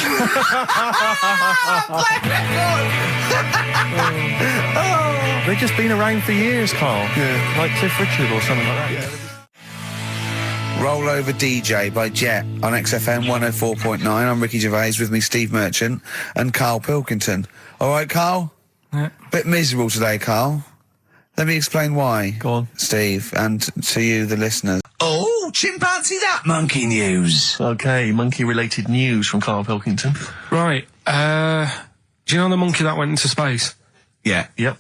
They've just been around for years, Carl. Yeah. Like Cliff Richard or something like that. Yeah. Roll Over DJ by Jet on XFM 104.9. I'm Ricky Gervais, with me Steve Merchant and Karl Pilkington. All right, Karl? Yeah. Bit miserable today, Karl. Let me explain why. Go on. Steve, and to you, the listeners. Oh, chimpanzee that monkey news. Okay, monkey-related news from Karl Pilkington. Right. Do you know the monkey that went into space? Yeah. Yep.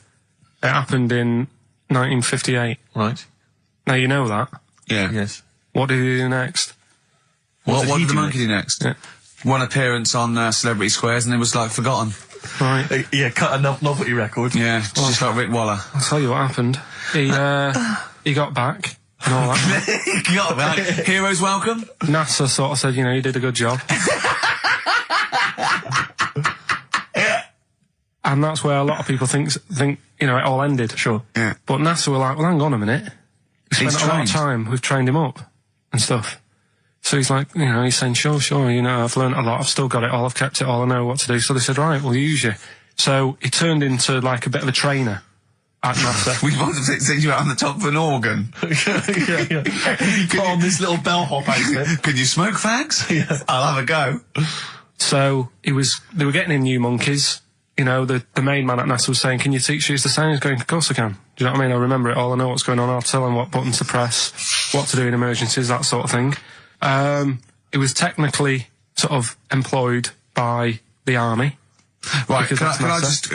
It happened in 1958. Right. Now you know that. Yeah. Yes. What did he do next? What he did the do monkey do next? Yeah. One appearance on Celebrity Squares and it was, like, forgotten. Right. Yeah, cut a novelty record. Yeah, just like Rick Waller. I'll tell you what happened. He got back and all that. He got back. Heroes welcome. NASA sort of said, you know, you did a good job. And that's where a lot of people think, you know, it all ended. Sure. Yeah. But NASA were like, well, hang on a minute. We He's spent a lot of trained. time, we've trained him up and stuff. So he's like, you know, he's saying, sure, you know, I've learned a lot, I've still got it all, I've kept it all, I know what to do. So they said, right, we'll use you. So he turned into, like, a bit of a trainer at NASA. We want to send you out on the top of an organ. yeah. Put on this little bellhop outfit. Could you smoke fags? Yeah. I'll have a go. So they were getting in new monkeys. You know, the main man at NASA was saying, can you teach these the sound? He's going, of course I can. Do you know what I mean? I remember it all, I know what's going on, I'll tell him what buttons to press, what to do in emergencies, that sort of thing. It was technically sort of employed by the army. Right, Because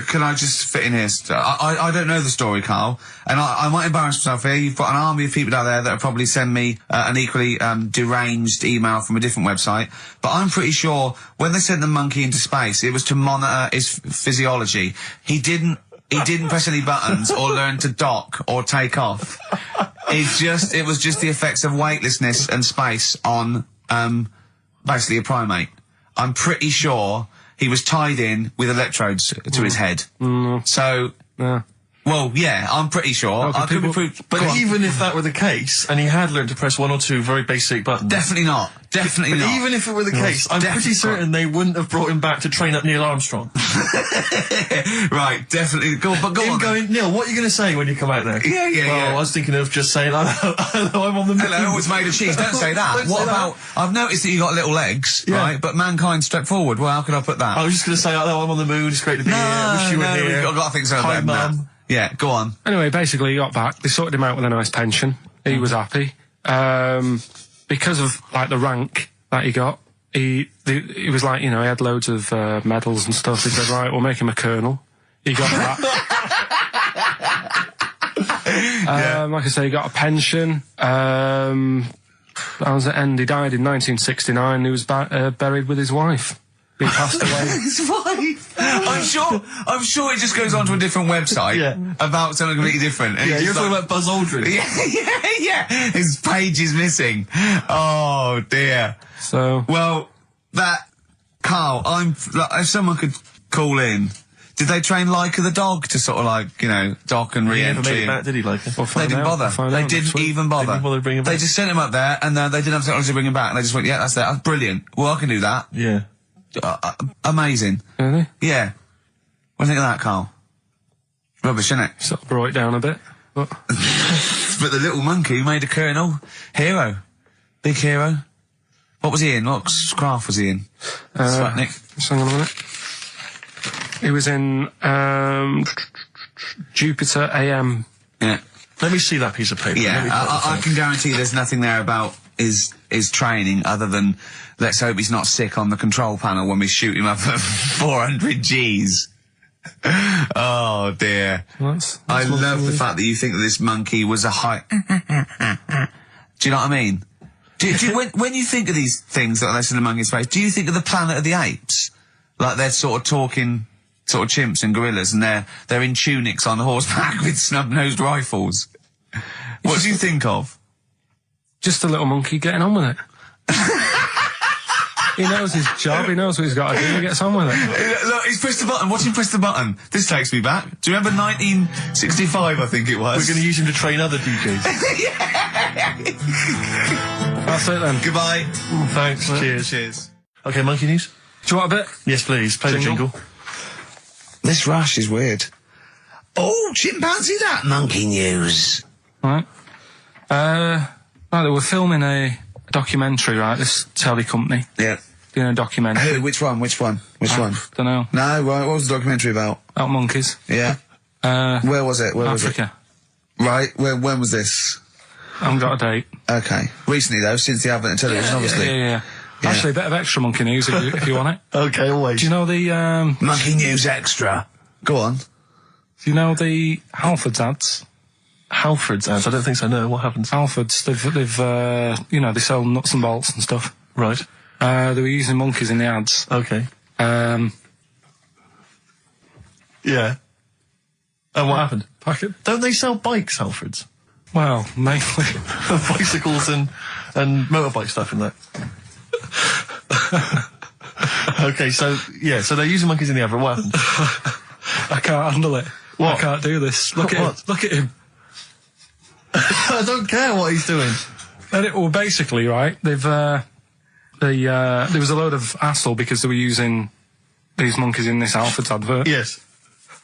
can I just fit in here? I don't know the story, Karl, and I might embarrass myself here. You've got an army of people out there that will probably send me an equally deranged email from a different website, but I'm pretty sure when they sent the monkey into space, it was to monitor his physiology. He didn't press any buttons or learn to dock or take off. It was just the effects of weightlessness and space on basically a primate. I'm pretty sure he was tied in with electrodes to his head. So, Yeah. well, yeah, I'm pretty sure. Okay, I could be people- proved. But even if that were the case, and he had learned to press one or two very basic buttons... Definitely not. Definitely But not. even if it were the case, I'm pretty certain they wouldn't have brought him back to train up Neil Armstrong. Right, definitely. Go on. Him then. going, Neil, what are you going to say when you come out there? Yeah. Well, I was thinking of just saying, hello, I'm on the moon. Hello, it's made of cheese. Don't say that. Don't What say about... I've noticed that you got little legs, Yeah. right? But mankind stepped forward. Well, how could I put that? I was just going to say, hello, I'm on the moon, it's great to be here, wish you were here. I've got to think so. Hi, better than that. Mum. Yeah, go on. Anyway, basically he got back. They sorted him out with a nice pension. He was happy. Because of, like, the rank that he got, he was like, you know, he had loads of medals and stuff. He said, right, we'll make him a colonel. He got that. Like I say, he got a pension. How was it end? He died in 1969. He was buried with his wife. He passed away. His wife. I'm sure it just goes on to a different website about something completely different. And Yeah, it's you're just talking like- about Buzz Aldrin. Yeah. His page is missing. Oh dear. So, Well, Carl, if someone could call in, did they train Leica the dog to sort of like, dock and He never re-entry? made it back, did he, like? They didn't bother. They didn't even bother. Didn't bother bringing him They back. just sent him up there, and they didn't have technology to bring him back. And they just went, "Yeah, that's that. That's brilliant. Well, I can do that. Yeah. Amazing. really? Yeah. What do you think of that, Carl? Rubbish, isn't it? Sort of brought it down a bit. But But the little monkey made a colonel. Hero. Big hero. What was he in? What craft was he in? Sputnik. just hang on a minute. He was in Jupiter AM. Yeah. Let me see that piece of paper. Let me Yeah, put this I on. can guarantee there's nothing there about his training other than let's hope he's not sick on the control panel when we shoot him up at 400 Gs. Oh dear. That's I one love for the me. fact that you think that this monkey was a high... Do you know what I mean? When you think of these things that are less in the monkey's face, do you think of the Planet of the Apes? Like they're sort of talking, sort of chimps and gorillas, and they're in tunics on horseback with snub-nosed rifles. What do you think of? Just a little monkey getting on with it. He knows his job, he knows what he's got to do, he gets on with it. Look, he's pressed the button. Watch him press the button. This takes me back. Do you remember 1965, I think it was? We're going to use him to train other DJs. That's it then. Goodbye. Thanks. Cheers. Cheers. Okay, monkey news? Do you want a bit? Yes, please. Play the Jingle? jingle. This rash is weird. Oh, chimpanzee that monkey news. Right. Right, they were filming a documentary, right, this telly company, Yeah. doing a documentary. Who? Which one? Which one? Don't know. No, right, what was the documentary about? About monkeys. Yeah. Where was it? Where Africa. was it? Right, when was this? I haven't got a date. Okay. Recently, though, since the advent of television, obviously. Yeah. Actually, a bit of extra monkey news if you want it. Okay, always. Do you know the, Monkey News Extra. Go on. do you know the Halfords ads? Halford's ads. I don't think so. No, what happens? Halfords, they've they sell nuts and bolts and stuff. Right. They were using monkeys in the ads. Okay. Um, Yeah. And what happened? packet. Don't they sell bikes, Halford's? Well, mainly. Bicycles and motorbike stuff in that. Okay, so they're using monkeys in the advert. What happened? I can't handle it. What? I can't do this. Look at What? him. Look at him. I don't care what he's doing. Well, basically, right, there was a load of hassle because they were using these monkeys in this Halfords advert. Yes.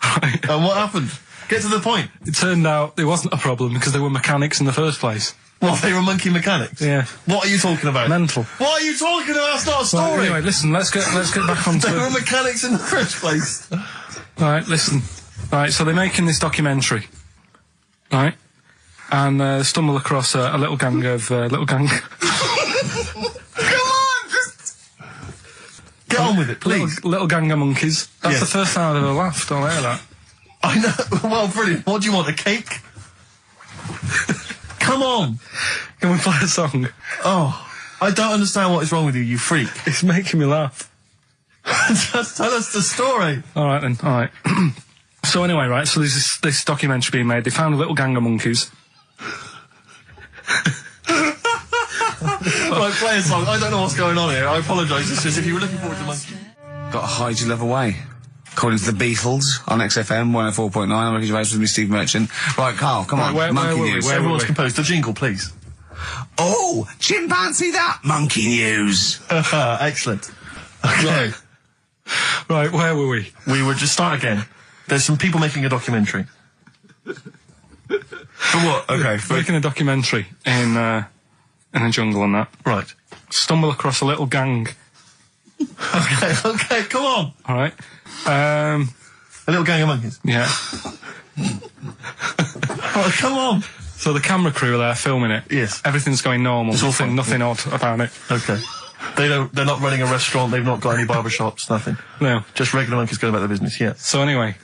Right. And what happened? Get to the point. It turned out there wasn't a problem because they were mechanics in the first place. Well, they were monkey mechanics. Yeah. What are you talking about? Mental. What are you talking about? That's not a Right, story. anyway, listen, let's get back onto They were mechanics in the first place. Right, listen. Right, so they're making this documentary. Right? And stumble across a little gang of Come on! Get on with it, please. little gang of monkeys. That's Yes. the first time I've ever laughed. I'll hear that. I know. Well, brilliant. What do you want? A cake? Come on. Can we play a song? Oh, I don't understand what is wrong with you, you freak. It's making me laugh. Just tell us the story. All right then. All right. So anyway, right. So there's this documentary being made. They found a little gang of monkeys. Right, play a song. I don't know what's going on here. I apologise. It's just if you were looking forward to monkey. Got to hide your love away. According to the Beatles on XFM 104.9, I'm Ricky Gervais with me, Steve Merchant. Right, Carl, come on. where monkey were we? news. Where Everyone's were we? composed. The jingle, please. Oh, chimpanzee that monkey news. Excellent. Okay. Right, where were we? We would just start again. There's some people making a documentary. For what? Okay, Making a documentary in a jungle and that. Right. Stumble across a little gang. Okay, come on. All right. A little gang of monkeys. Yeah. Oh, come on. So the camera crew are there filming it. Yes. Everything's going normal. It's all fine. Nothing odd about it. Okay. They're not running a restaurant. They've not got any barber shops. Nothing. No. Just regular monkeys going about their business. Yeah. So anyway,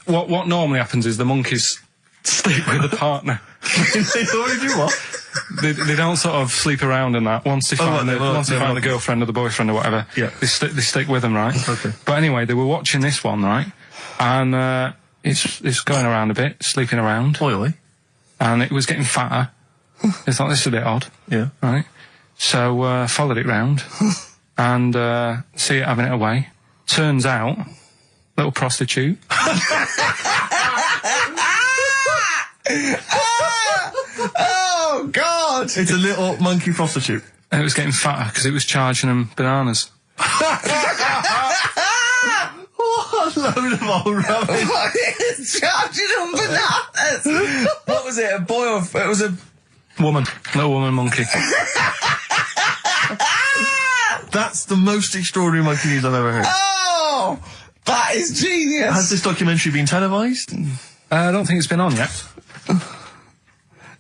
what normally happens is the monkeys stick with the partner. They already do what? they don't sort of sleep around and that. Once they find the girlfriend or the boyfriend or whatever, they stick with them, right? Okay. But anyway, they were watching this one, right? And it's going around a bit, sleeping around. Oily. And it was getting fatter. They thought, this is a bit odd. Yeah. Right? So, followed it round. And, see it having it away. Turns out, little prostitute. Oh, God! It's a little monkey prostitute. And it was getting fatter because it was charging them bananas. What a load of old rubbish. Charging them bananas! What was it, a boy or... It was a... Woman. Little woman monkey. That's the most extraordinary monkey news I've ever heard. Oh! That is genius! Has this documentary been televised? I don't think it's been on yet.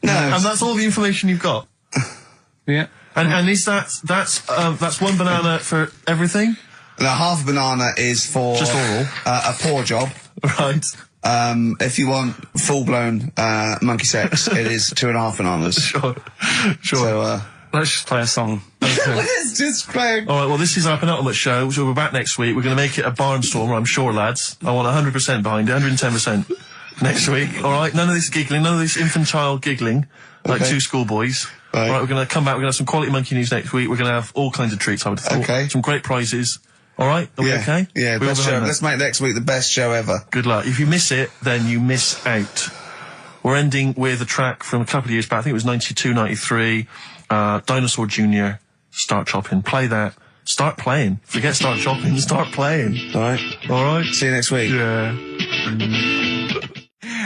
No. And that's all the information you've got? Yeah. And is that's one banana for everything? Now, half a banana is for... Just oral? A paw job. Right. If you want full-blown monkey sex, it is 2.5 bananas. Sure. So, Let's just play a song. let's just play... All right, well, this is our penultimate show, so we're back next week. We're going to make it a barnstormer, I'm sure, lads. I want 100% behind it, 110% next week. All right, none of this giggling, none of this infantile giggling, like two schoolboys. Right. All right, we're going to come back, we're going to have some quality monkey news next week. We're going to have all kinds of treats, I would have thought. Okay. Some great prizes. All right, are we okay? Yeah, We're all best show. behind that? Let's make next week the best show ever. Good luck. If you miss it, then you miss out. We're ending with a track from a couple of years back. I think it was 92, 93. Dinosaur Jr. Start Chopping. Play that. Start playing. Forget start chopping. Start playing. All right. All right. See you next week. Yeah.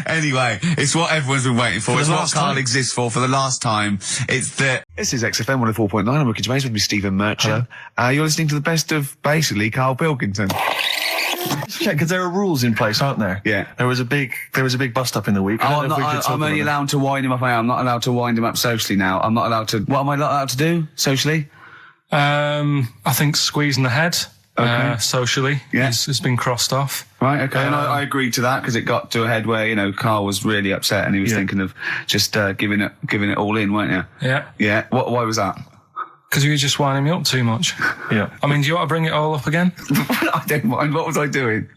Anyway, it's what everyone's been waiting for. For It's the what last Carl time. exists for the last time. It's that... This is XFM 104.9. I'm Ricky Gervais with me, Stephen Merchant. You're listening to the best of, basically, Karl Pilkington. Check, because there are rules in place, aren't there? Yeah. There was a big bust up in the week. I'm only allowed to wind him up. I'm not allowed to wind him up socially now. I'm not allowed to... What am I not allowed to do socially? I think squeezing the head, socially, Yeah. has been crossed off. Right, okay. And I agreed to that because it got to a head where, Carl was really upset and he was thinking of just giving it all in, weren't you? Yeah. Yeah. Why was that? Because you were just winding me up too much. Yeah. I mean, do you want to bring it all up again? I don't mind. What was I doing?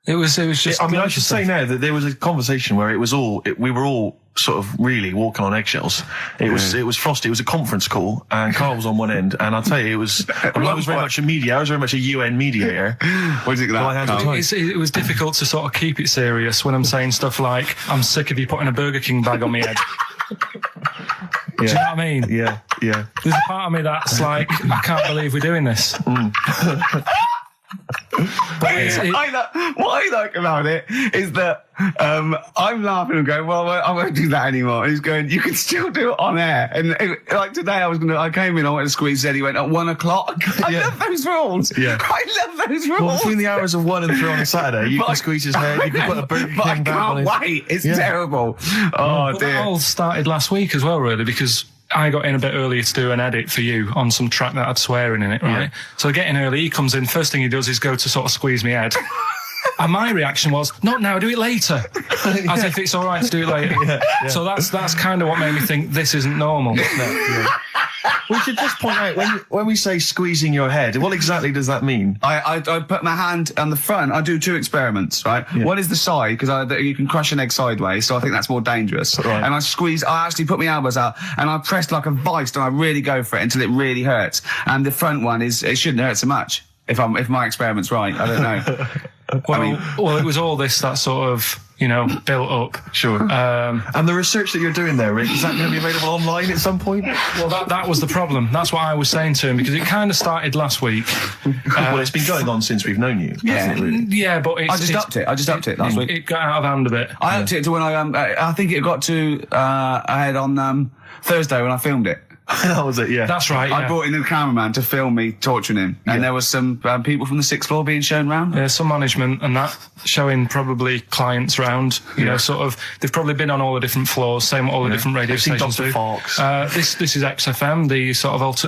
It was just... I mean, I should say now that there was a conversation where we were all sort of really walking on eggshells. It was frosty. It was a conference call, and Carl was on one end, and I'll tell you, I was very much a mediator. I was very much a UN mediator. What do you think of that, Carl? It was difficult to sort of keep it serious when I'm saying stuff like, I'm sick of you putting a Burger King bag on my head. Do you know what I mean? Yeah. There's a part of me that's like, I can't believe we're doing this. But What I like about it is that I'm laughing and going, well, I won't do that anymore. And he's going, you can still do it on air. And like today, I came in, I went to squeeze Eddie, went at 1 o'clock. I love those rules. Yeah. I love those rules. Well, between the hours of 1 and 3 on a Saturday, you can squeeze his head, you can put a Burger King I bag on his... can't wait. It's terrible. Oh, But dear. that all started last week as well, really, because I got in a bit earlier to do an edit for you on some track that had swearing in it, right? Yeah. So I get in early, he comes in, first thing he does is go to sort of squeeze me head. And my reaction was, not now, do it later. As if it's all right to do it later. Yeah. So that's kind of what made me think this isn't normal. We should just point out, when we say squeezing your head, what exactly does that mean? I put my hand on the front. I do 2 experiments, right? Yeah. One is the side, because you can crush an egg sideways, so I think that's more dangerous. Right. And I actually put my elbows out, and I press like a vice, and I really go for it until it really hurts. And the front one it shouldn't hurt so much, if my experiment's right. I don't know. Well, it was all this that sort of, built up. Sure. And the research that you're doing there, Rick, is that going to be available online at some point? Well, that was the problem. That's what I was saying to him, because it kind of started last week. Well, it's been going on since we've known you. Yeah. Hasn't it, really? Yeah, but I just upped it last week. It got out of hand a bit. I upped it to when I think it got to ahead on Thursday when I filmed it. That was it, yeah. That's right, yeah. I brought in a cameraman to film me torturing him, and there was some people from the 6th floor being shown round. Yeah, some management and that, showing probably clients round, sort of, they've probably been on all the different floors, saying what all the different radio They've seen stations Dr. do. Fox. This is XFM, the sort of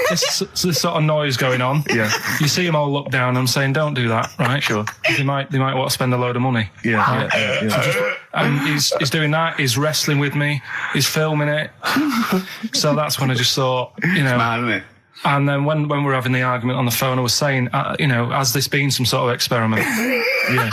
this sort of noise going on. Yeah. You see them all look down and saying, don't do that, right? Sure. They might want to spend a load of money. Yeah. And he's doing that. He's wrestling with me. He's filming it. So that's when I just thought, you know. Mad, isn't it? And then when we were having the argument on the phone, I was saying, you know, has this been some sort of experiment? Yeah.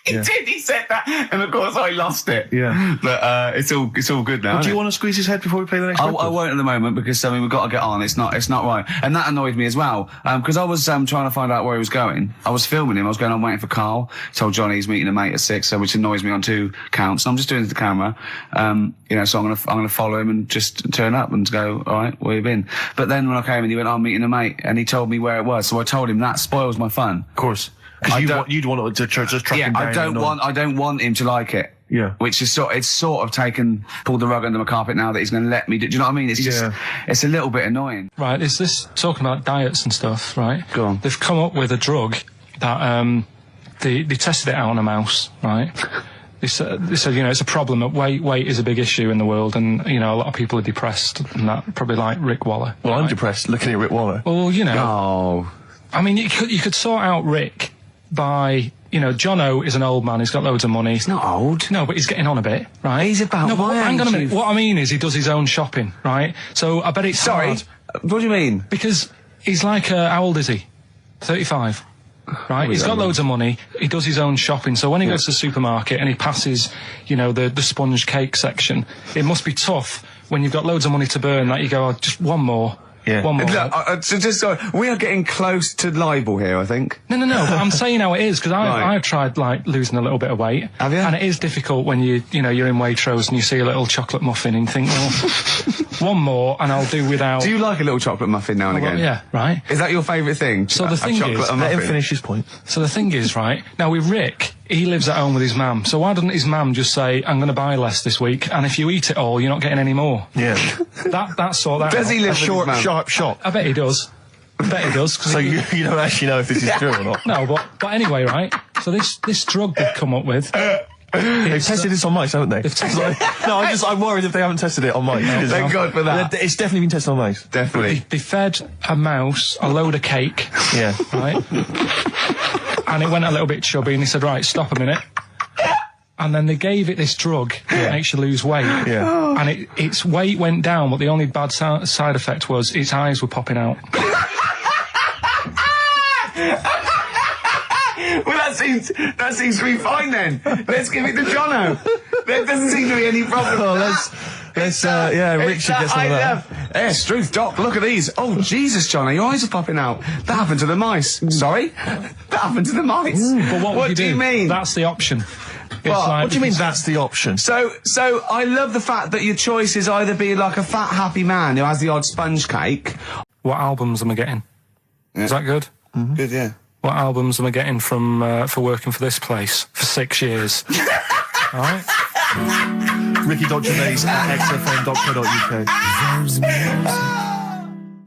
He did. He said that, and of course I lost it. Yeah. But it's all good now. Do you isn't it? want to squeeze his head before we play the next record? I won't at the moment because I mean we've got to get on. It's not right, and that annoyed me as well because I was trying to find out where he was going. I was filming him. I was going on waiting for Karl. Told Johnny he's meeting a mate at 6, which annoys me on 2 counts. So I'm just doing it to the camera, you know. So I'm gonna follow him and just turn up and go. All right, where you been? But then when I came and he went, I'm meeting a mate, and he told me where it was. So I told him that spoils my fun. Of course. Because you'd want to just track him down. I don't want him to like it. Yeah. Which is it's sort of pulled the rug under my carpet now that he's going to let me do you know what I mean? It's just, it's a little bit annoying. Right, is this talking about diets and stuff, right? Go on. They've come up with a drug that, they tested it out on a mouse, right? They said, you know, it's a problem that weight is a big issue in the world, and, you know, a lot of people are depressed, and that, probably like Rick Waller. Well, right? I'm depressed looking at Rick Waller. Well, you know. Oh. I mean, you could sort out Rick by, you know, Jono is an old man, he's got loads of money. He's not old. No, but he's getting on a bit, right? He's about no, but my hang on a age, minute. What I mean is he does his own shopping, right? So I bet it's hard. What do you mean? Because he's like, how old is he? 35. Right? He's got loads of money. He does his own shopping. So when he goes to the supermarket and he passes, you know, the sponge cake section, it must be tough when you've got loads of money to burn that you go, oh, just one more. Yeah. One more. Look, sorry, we are getting close to libel here, I think. No. But I'm saying how it is because Right. I've tried like losing a little bit of weight. Have you? And it is difficult when you're in Waitrose and you see a little chocolate muffin and you think, well, one more and I'll do without. Do you like a little chocolate muffin now and Well, again? yeah, right. Is that your favourite thing? So the thing chocolate is- and Let him muffin? finish his point. So the thing is, right, now with Rick, he lives at home with his mum. So why doesn't his mum just say, I'm going to buy less this week, and if you eat it all, you're not getting any more? Yeah. That's sort that Does out. he live A with short, his mum? sharp shot. I bet he does. 'Cause So he- you don't actually know if this is true or not. No, but anyway, right, so this drug they've come up with... They've tested this on mice, haven't they? They've tested No, I'm worried if they haven't tested it on mice. Thank God for that. It's definitely been tested on mice. Definitely. They fed a mouse a load of cake, Yeah. right? And it went a little bit chubby, and he said, right, stop a minute. And then they gave it this drug that makes you lose weight. Yeah. And its weight went down, but the only bad side effect was its eyes were popping out. Well, that seems to be fine then. Let's give it to Jono. There doesn't seem to be any problem. Oh, with let's Rick should get some of that. Yes, truth, Doc, look at these. Oh, Jesus, Jono, your eyes are popping out. That happened to the mice. Sorry? That happened to the mice. But what do you mean? That's the option. It's What? like- What do you mean that's the option? So I love the fact that your choice is either be like a fat, happy man who has the odd sponge cake. What albums am I getting? Is that good? Good, yeah. What albums am I getting from for working for this place for 6 years? All right. Ricky.Gervais at xfm.co.uk.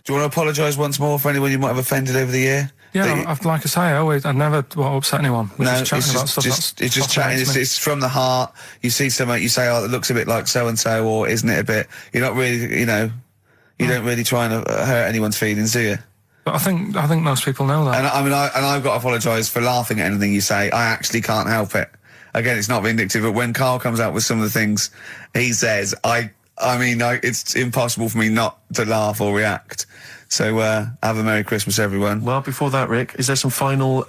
Do you want to apologise once more for anyone you might have offended over the year? Yeah, like I say, I never want to upset anyone. We're No, just chatting about stuff. it's just chatting. It's from the heart. You see something, you say, "Oh, it looks a bit like so and so," or "Isn't it a bit?" You're not really, you know, you don't really try and hurt anyone's feelings, do you? But I think most people know that. And I've got to apologise for laughing at anything you say. I actually can't help it. Again, it's not vindictive, but when Karl comes out with some of the things he says, it's impossible for me not to laugh or react. So, have a Merry Christmas, everyone. Well, before that, Rick, is there some final,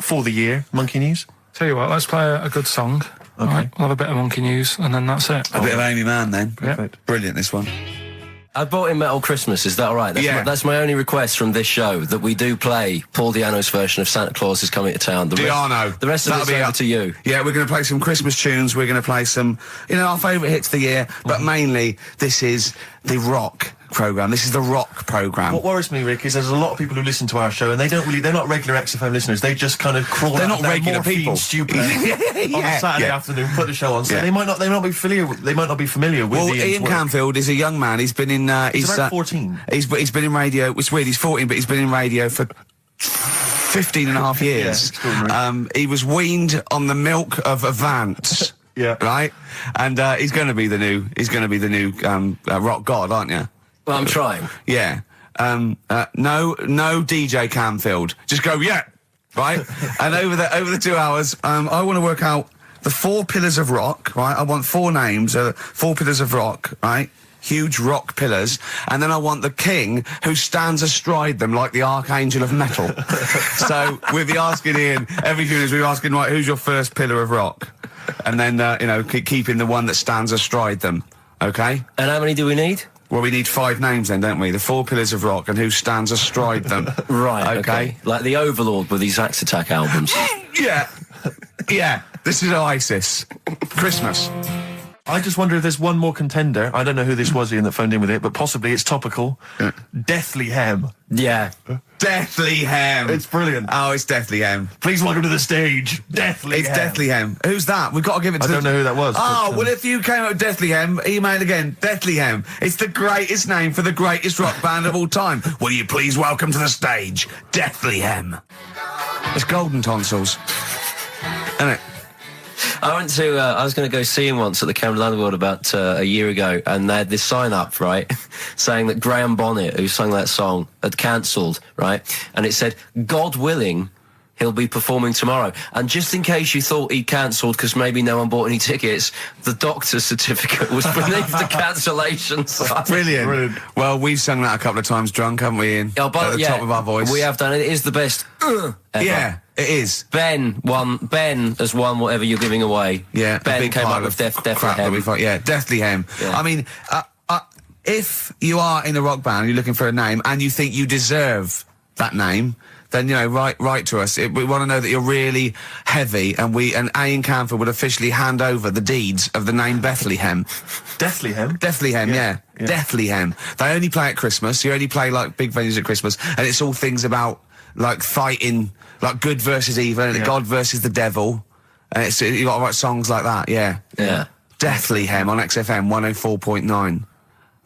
for the year, monkey news? Tell you what, let's play a good song. Okay. All right, we'll have a bit of monkey news, and then that's it. A bit of Amy Mann, then. Perfect. Brilliant, this one. I bought in Metal Christmas, is that all right? That's my only request from this show, that we do play Paul Di'Anno's version of Santa Claus is Coming to Town. The rest of it's over to you. Yeah, we're going to play some Christmas tunes. We're going to play some, our favourite hits of the year. But mainly, this is the rock programme. This is the rock programme. What worries me, Rick, is there's a lot of people who listen to our show and they're not regular XFM listeners. They just kind of crawl They're out not of their regular morphine people. stupid on a Saturday afternoon, put the show on. So they might not be familiar with Well, Ian's Ian work. Canfield is a young man. He's been in. He's about 14. He's been in radio. It's weird. He's 14, but he's been in radio for 15 and a half years. He was weaned on the milk of Avant. Yeah. Right. And he's going to be the new. He's going to be the new rock god, aren't you? Well, I'm trying. Yeah. No DJ Canfield. Just go, yeah. Right. And over the 2 hours, I want to work out the 4 pillars of rock, right? I want 4 names, 4 pillars of rock, right? Huge rock pillars, and then I want the king who stands astride them like the archangel of metal. So we'll be asking Ian, every few minutes we'll be asking, right, who's your first pillar of rock? And then, you know, keeping the one that stands astride them, okay? And how many do we need? Well, we need 5 names then, don't we? The 4 pillars of rock and who stands astride them. Right, okay. Like the Overlord with these Axe Attack albums. Yeah. Yeah. This is Oasis. Christmas. I just wonder if there's one more contender. I don't know who this was, Ian, that phoned in with it, but possibly it's topical. Deathly Hem. Yeah. Deathly Hem. It's brilliant. Oh, it's Deathly Hem. Please welcome to the stage, Deathly Hem. It's Deathly Hem. Who's that? We've got to give it to I don't know who that was. Oh, but, well, if you came up with Deathly Hem, email again. Deathly Hem. It's the greatest name for the greatest rock band of all time. Will you please welcome to the stage, Deathly Hem. It's Golden Tonsils. Isn't it? I was going to go see him once at the Camden Underworld about a year ago, and they had this sign up, right, saying that Graham Bonnet, who sung that song, had cancelled, right, and it said, God willing, he'll be performing tomorrow. And just in case you thought he'd cancelled because maybe no one bought any tickets, the doctor's certificate was beneath the cancellation sign. Brilliant. Well, we've sung that a couple of times drunk, haven't we, Ian? Oh, but, at the top of our voice. We have done it. It is the best ever. Yeah, it is. Ben has won whatever you're giving away. Yeah, Ben came up with Deathly Hem. Yeah, Deathly Hem. Yeah. I mean, if you are in a rock band, you're looking for a name, and you think you deserve that name, then, you know, write to us. We want to know that you're really heavy, and Ian Camphor would officially hand over the deeds of the name Bethlehem. Deathlyhem? Deathlyhem, yeah. Deathlyhem. They only play at Christmas. You only play, like, big venues at Christmas, and it's all things about, like, fighting, like, good versus evil, and God versus the devil. And you got to write songs like that, yeah. Deathlyhem on XFM 104.9.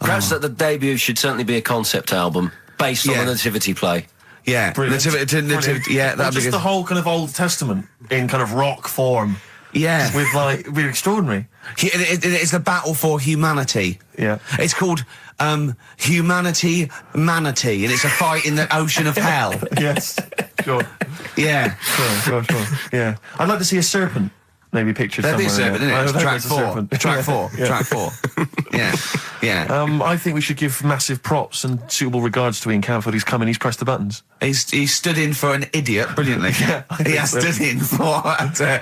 Perhaps that the debut should certainly be a concept album based on the Nativity play. Yeah, Nativity, yeah, that'd be just good. the whole kind of Old Testament in kind of rock form. Yeah. With, like, it'd be extraordinary. It's the battle for humanity. Yeah. It's called, Humanity Manatee, and it's a fight in the ocean of hell. Yes. Sure. Yeah. Sure. Yeah. I'd like to see a serpent. Maybe pictured There'd somewhere. be a serpent, Yeah. isn't it? Track 4. Track 4. Yeah. I think we should give massive props and suitable regards to Ian Camphor. He's come in, he's pressed the buttons. He stood in for an idiot brilliantly. He has stood in for the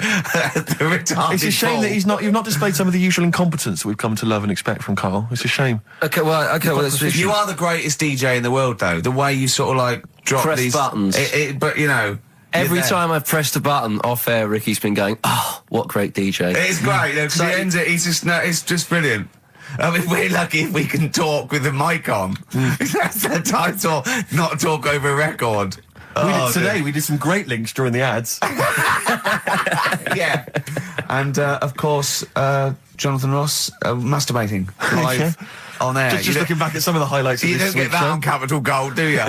retarded. It's a shame that you've not displayed some of the usual incompetence that we've come to love and expect from Karl. It's a shame. Okay, well, you are the greatest DJ in the world, though. The way you sort of, like, drop press these buttons. But, you know, every time I've pressed a button off air, Ricky's been going, "Oh, what great DJ!" It's great because he ends it. It's just brilliant. I mean, we're lucky if we can talk with the mic on. That's the title, not talk over a record. We did some great links during the ads. Yeah, and of course, Jonathan Ross masturbating live on air. Just looking back at some of the highlights. You of this don't get that on Capital Gold, do you?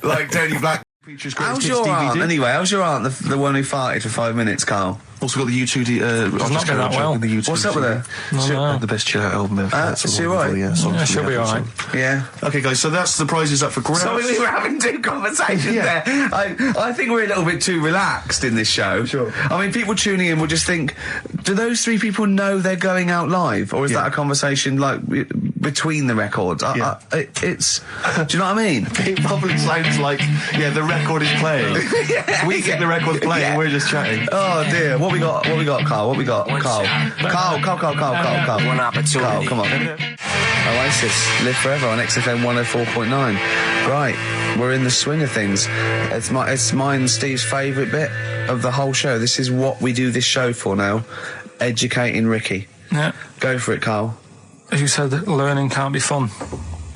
Like Tony Black. How's your aunt, anyway? How's your aunt, the one who farted for 5 minutes, Karl? Also got the U2. not been that well. What's up with her? No. The best chill out album ever. Is she alright? Yeah, she'll be alright. Yeah. Okay, guys. So that's the prizes up for grabs. Sorry, we were having 2 conversations there. I think we're a little bit too relaxed in this show. Sure. I mean, people tuning in will just think, do those 3 people know they're going out live, or is that a conversation like between the records? It's. Do you know what I mean? It probably sounds like the record is playing. We think the record's playing. We're just chatting. Oh dear. What we got, Karl? What we got? Karl. One opportunity. Karl, come on. Oasis, Live Forever on XFM 104.9. Right, we're in the swing of things. It's mine and Steve's favourite bit of the whole show. This is what we do this show for now. Educating Ricky. Yeah. Go for it, Karl. As you said, learning can't be fun.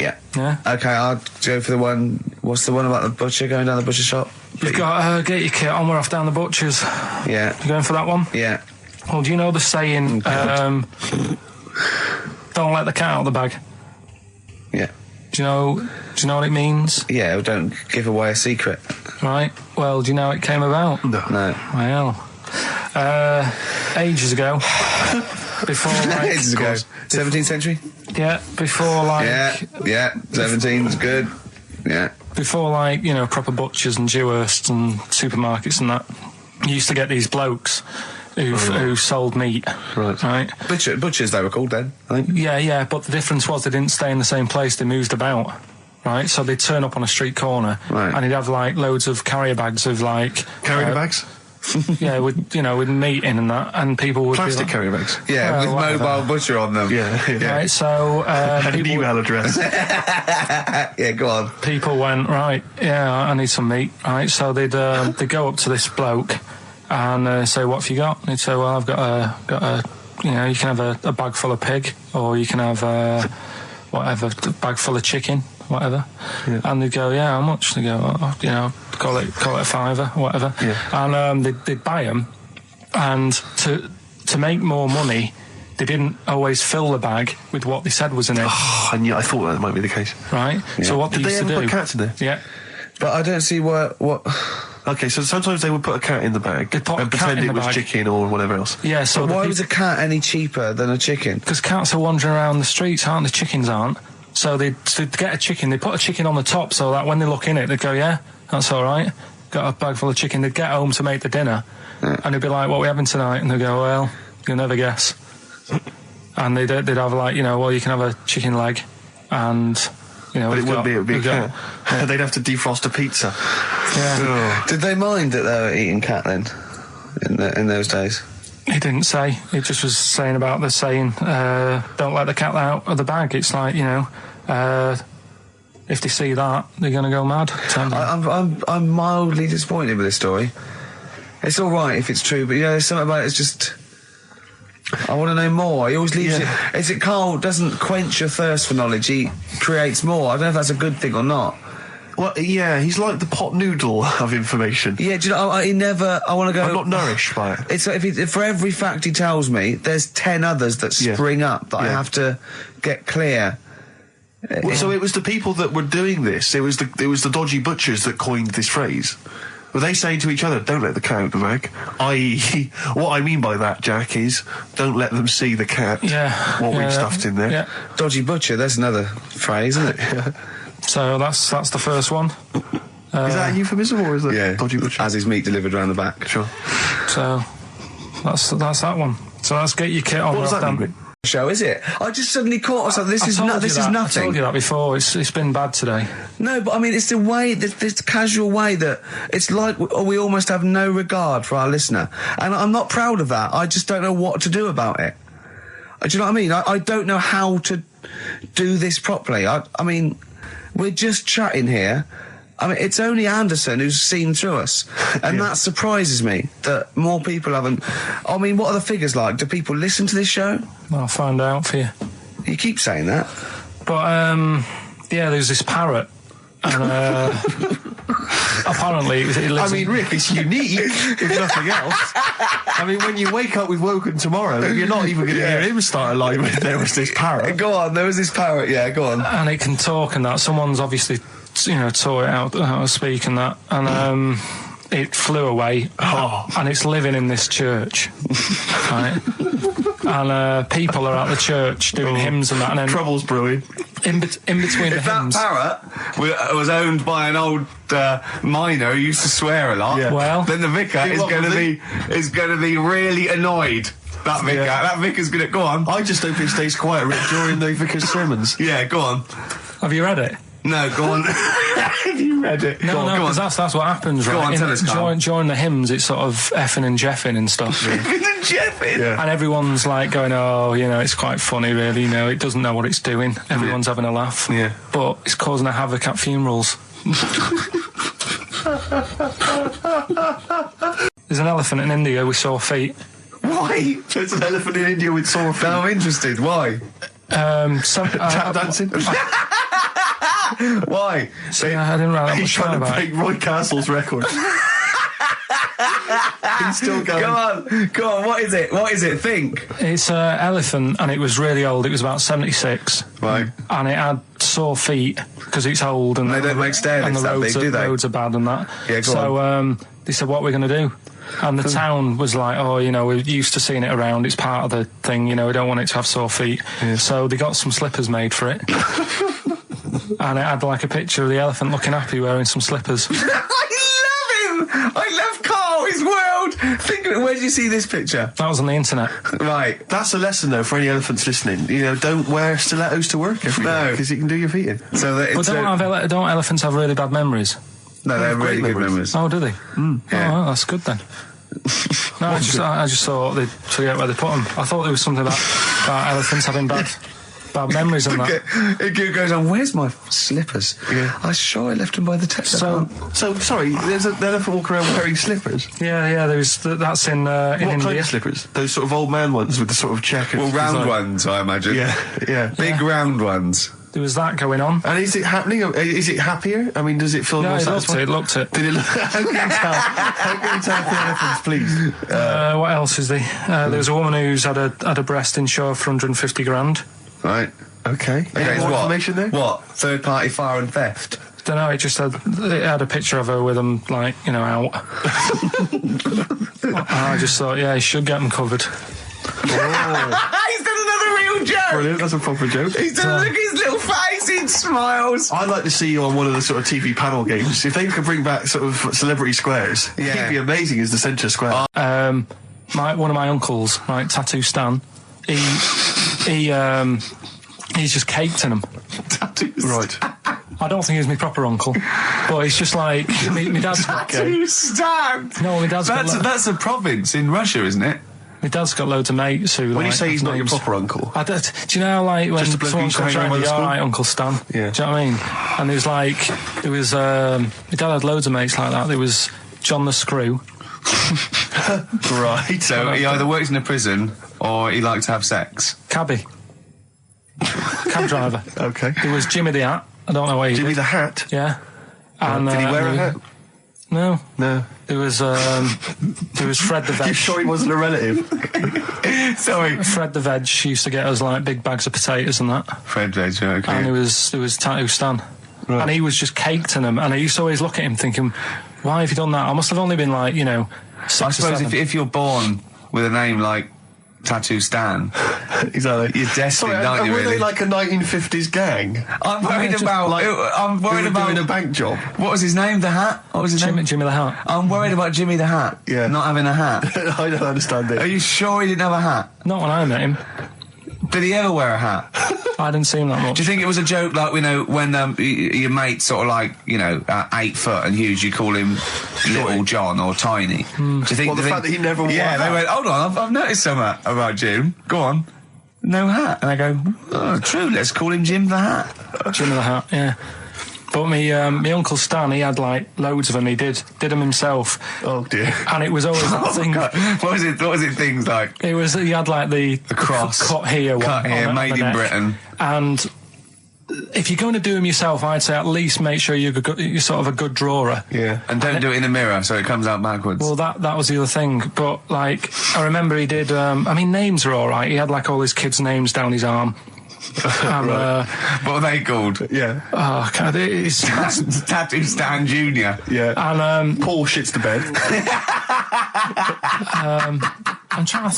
Yeah. Yeah. Okay, I'll go for the one. What's the one about the butcher going down the butcher shop? You've got get your kit on. We're off down the butcher's. Yeah. You going for that one? Yeah. Well, do you know the saying? Don't let the cat out of the bag. Yeah. Do you know what it means? Yeah. Well, don't give away a secret. Right. Well, do you know how it came about? No. Well, ages ago. Before, like, ages ago. 17th century. Yeah. Before, like. Yeah. 17's good. Yeah. Before, like, proper butchers and Dewhursts and supermarkets and that, you used to get these blokes who sold meat. Right. Butchers, they were called then, I think. Yeah, but the difference was they didn't stay in the same place, they moved about. Right, so they'd turn up on a street corner, and he'd have like loads of carrier bags of like Carrier bags? yeah, with meat in and that, and people would Plastic be like, carrier bags. Yeah, with whatever. mobile butcher on them. Yeah. Right, so And an email address. Yeah, go on. people went, right, yeah, I need some meat. Right, so they'd go up to this bloke and say, what have you got? And he'd say, well, I've got a you can have a bag full of pig, or you can have whatever, a bag full of chicken, whatever. Yeah. And they'd go, yeah, how much? They go, call it a fiver, whatever. Yeah. And they'd buy them, and to make more money, they didn't always fill the bag with what they said was in it. Oh, I thought that might be the case. Right? Yeah. So what Did they they used ever to do... put cats in there? Yeah. But I don't see what... Okay, so sometimes they would put a cat in the bag They'd put a and cat pretend in it the was bag. chicken or whatever else. Yeah, so Why was a cat any cheaper than a chicken? Because cats are wandering around the streets, aren't they? Chickens aren't. So they'd get a chicken, they'd put a chicken on the top so that when they look in it, they'd go, yeah, that's all right. Got a bag full of chicken. They'd get home to make the dinner, and they'd be like, what are we having tonight? And they'd go, well, you'll never guess. And they'd have like, well, you can have a chicken leg, and... But it wouldn't be a cat. Yeah. They'd have to defrost a pizza. Yeah. Did they mind that they were eating cat then? In those days? He didn't say. He just was saying about the saying, don't let the cat out of the bag. It's like, if they see that, they're going to go mad. I'm mildly disappointed with this story. It's all right if it's true, but there's something about it. It's just... I want to know more. He always leaves it... Is it Karl doesn't quench your thirst for knowledge, he creates more. I don't know if that's a good thing or not. Well, yeah, he's like the pot noodle of information. Yeah, do you know, he never... I want to go... I'm not nourished by it. It's like if for every fact he tells me, there's 10 others that spring up that I have to get clear. Well, so it was the people that were doing this, it was the dodgy butchers that coined this phrase. Were they saying to each other, don't let the cat out of the bag? I.e., what I mean by that, Jack, is don't let them see the cat, we've stuffed in there. Yeah. Dodgy butcher, that's another phrase, isn't it? So that's the first one. Is that a euphemism or is that dodgy butcher? As his meat delivered around the back. Sure. So that's that one. So let's get your kit on. What does that mean? Show, is it? I just suddenly caught myself. This is nothing. I told you that before. It's been bad today. No, but I mean, it's the way, this casual way that it's like we almost have no regard for our listener, and I'm not proud of that. I just don't know what to do about it. Do you know what I mean? I don't know how to do this properly. I mean, we're just chatting here. I mean, it's only Anderson who's seen through us, and that surprises me that more people haven't. I mean, what are the figures like? Do people listen to this show? I'll find out for you. You keep saying that. But there's this parrot, and apparently it lives. I mean, Rick, it's unique, if nothing else. I mean, when you wake up with Woken tomorrow, you're not even going to hear him start a line with there was this parrot. Go on, there was this parrot. Yeah, go on. And it can talk and that. Someone's obviously, taught it how to speak and that. And it flew away, and it's living in this church, right? And people are at the church doing hymns and that. And then Trouble's brewing. in between the If that hymns. parrot was owned by an old miner who used to swear a lot, Well, then the vicar is going to be really annoyed. That vicar, that vicar's going to go on. I just hope it stays quiet, Rick, during the vicar's sermons. Yeah, go on. Have you read it? No, go on. Have you read it? No, go on, because that's what happens, Go right? on, tell us, Karl. During the hymns, it's sort of effing and jeffing and stuff. Jeffing. Yeah. And everyone's like going, it's quite funny, really. It doesn't know what it's doing. Everyone's having a laugh. Yeah. But it's causing a havoc at funerals. There's an elephant in India with sore feet. Why? There's an elephant in India with sore feet. I'm interested. Why? Tap dancing. Why? I didn't write that He's much trying down to about break it. Roy Castle's record. He's still going. Go on. What is it? Think. It's an elephant, and it was really old. It was about 76. Right. And it had sore feet because it's old, and They don't make stair and lifts the that roads big, do they? roads are bad and that. Yeah, go so they said, "What are we going to do?" And the town was like, we're used to seeing it around. It's part of the thing, we don't want it to have sore feet. Yeah. So they got some slippers made for it. And it had like a picture of the elephant looking happy wearing some slippers. I love him. I love Karl. His world. Think of it. Where did you see this picture? That was on the internet. Right. That's a lesson, though, for any elephants listening. You know, don't wear stilettos to work every day, because it can do your feet in. So that But it's don't elephants have really bad memories? no, they're great really good memories. memories. Oh, do they? Yeah. Oh, well, that's good then. No, I just thought they'd forget where they put them. I thought there was something about elephants having bad memories and that. It goes on. Where's my slippers? Yeah. I'm sure I left them by the test. So, sorry, there's an elephant walking around wearing slippers. Yeah, that's in What India. kind of slippers? Those sort of old man ones with the sort of check. well, round design. ones, I imagine. Yeah. Big round ones. There was that going on. And is it happening? Is it happier? I mean, does it feel Yeah, more it satisfying? looked it. Did it look? How can you tell? How can you tell the elephants, please? What else is there? There was a woman who's had a breast insured for 150 grand. Right. Okay. Any more information there? What? Third party fire and theft. Don't know. It had a picture of her with them, like, you know, out. I just thought, yeah, he should get them covered. He's done another real joke. Brilliant. That's a proper joke. He's done look at his little face. He smiles. I'd like to see you on one of the sort of TV panel games. If they could bring back sort of celebrity squares, Yeah. it'd be amazing as the centre square. One of my uncles, like Tattoo Stan, he's just caked in them. Right. I don't think he's my proper uncle, but it's just like my dad's got. Tattoo Stan. No, my dad's got. That's a province in Russia, isn't it? My dad's got loads of mates who. When you like, say he's not your names. proper uncle, Do you know, like, when Just a bloke someone who used to comes hang around around, with the all school? right, Uncle Stan. Yeah. Do you know what I mean? And there was my dad had loads of mates like that. There was John the Screw. right? So he either works in a prison or he likes to have sex. Cabbie. Cab driver. Okay. There was Jimmy the Hat. I don't know where he Jimmy did. the Hat. Yeah. And, Did he wear a hat? No. No. There was Fred the You Veg. sure he wasn't a relative? Sorry. Fred the Veg used to get us like big bags of potatoes and that. Fred Veg, okay. And there was Tattoo Stan. And he was just caked in them. And I used to always look at him thinking, why have you done that? I must have only been like, 6 I or suppose 7. if you're born with a name like Tattoo Stan, Exactly. you're destined, aren't you, were really? they like a 1950s gang? I'm worried about... I'm worried Who were doing a about... bank job? What was his name? The Hat? What was his name? Jimmy the Hat. I'm worried about Jimmy the Hat. Yeah. Not having a hat. I don't understand Are it. you sure he didn't have a hat? Not when I met him. Did he ever wear a hat? I didn't see him that much. Do you think it was a joke, like, when your mate's sort of like, 8 foot and huge, you call him Little John or Tiny? Do you think... Well, the fact that he never wore Yeah, a they hat. went, hold on, I've noticed something about Jim. Go on. No hat. And I go, oh, true, let's call him Jim the Hat. Jimmy the Hat, yeah. But my Uncle Stan, he had like loads of them. He did them himself. Oh dear. And it was always that thing. God. What was it things like? He had like the cross. cut here, one Cut here, on made the in neck. Britain. And if you're going to do them yourself, I'd say at least make sure you're sort of a good drawer. Yeah. And don't do it in the mirror so it comes out backwards. Well, that was the other thing. But like, I remember he did. Names are all right. He had like all his kids' names down his arm. And, what are they called? Yeah. oh, God, it's Tattoo Stan Jr. Yeah. and Paul shits the bed. I'm trying to.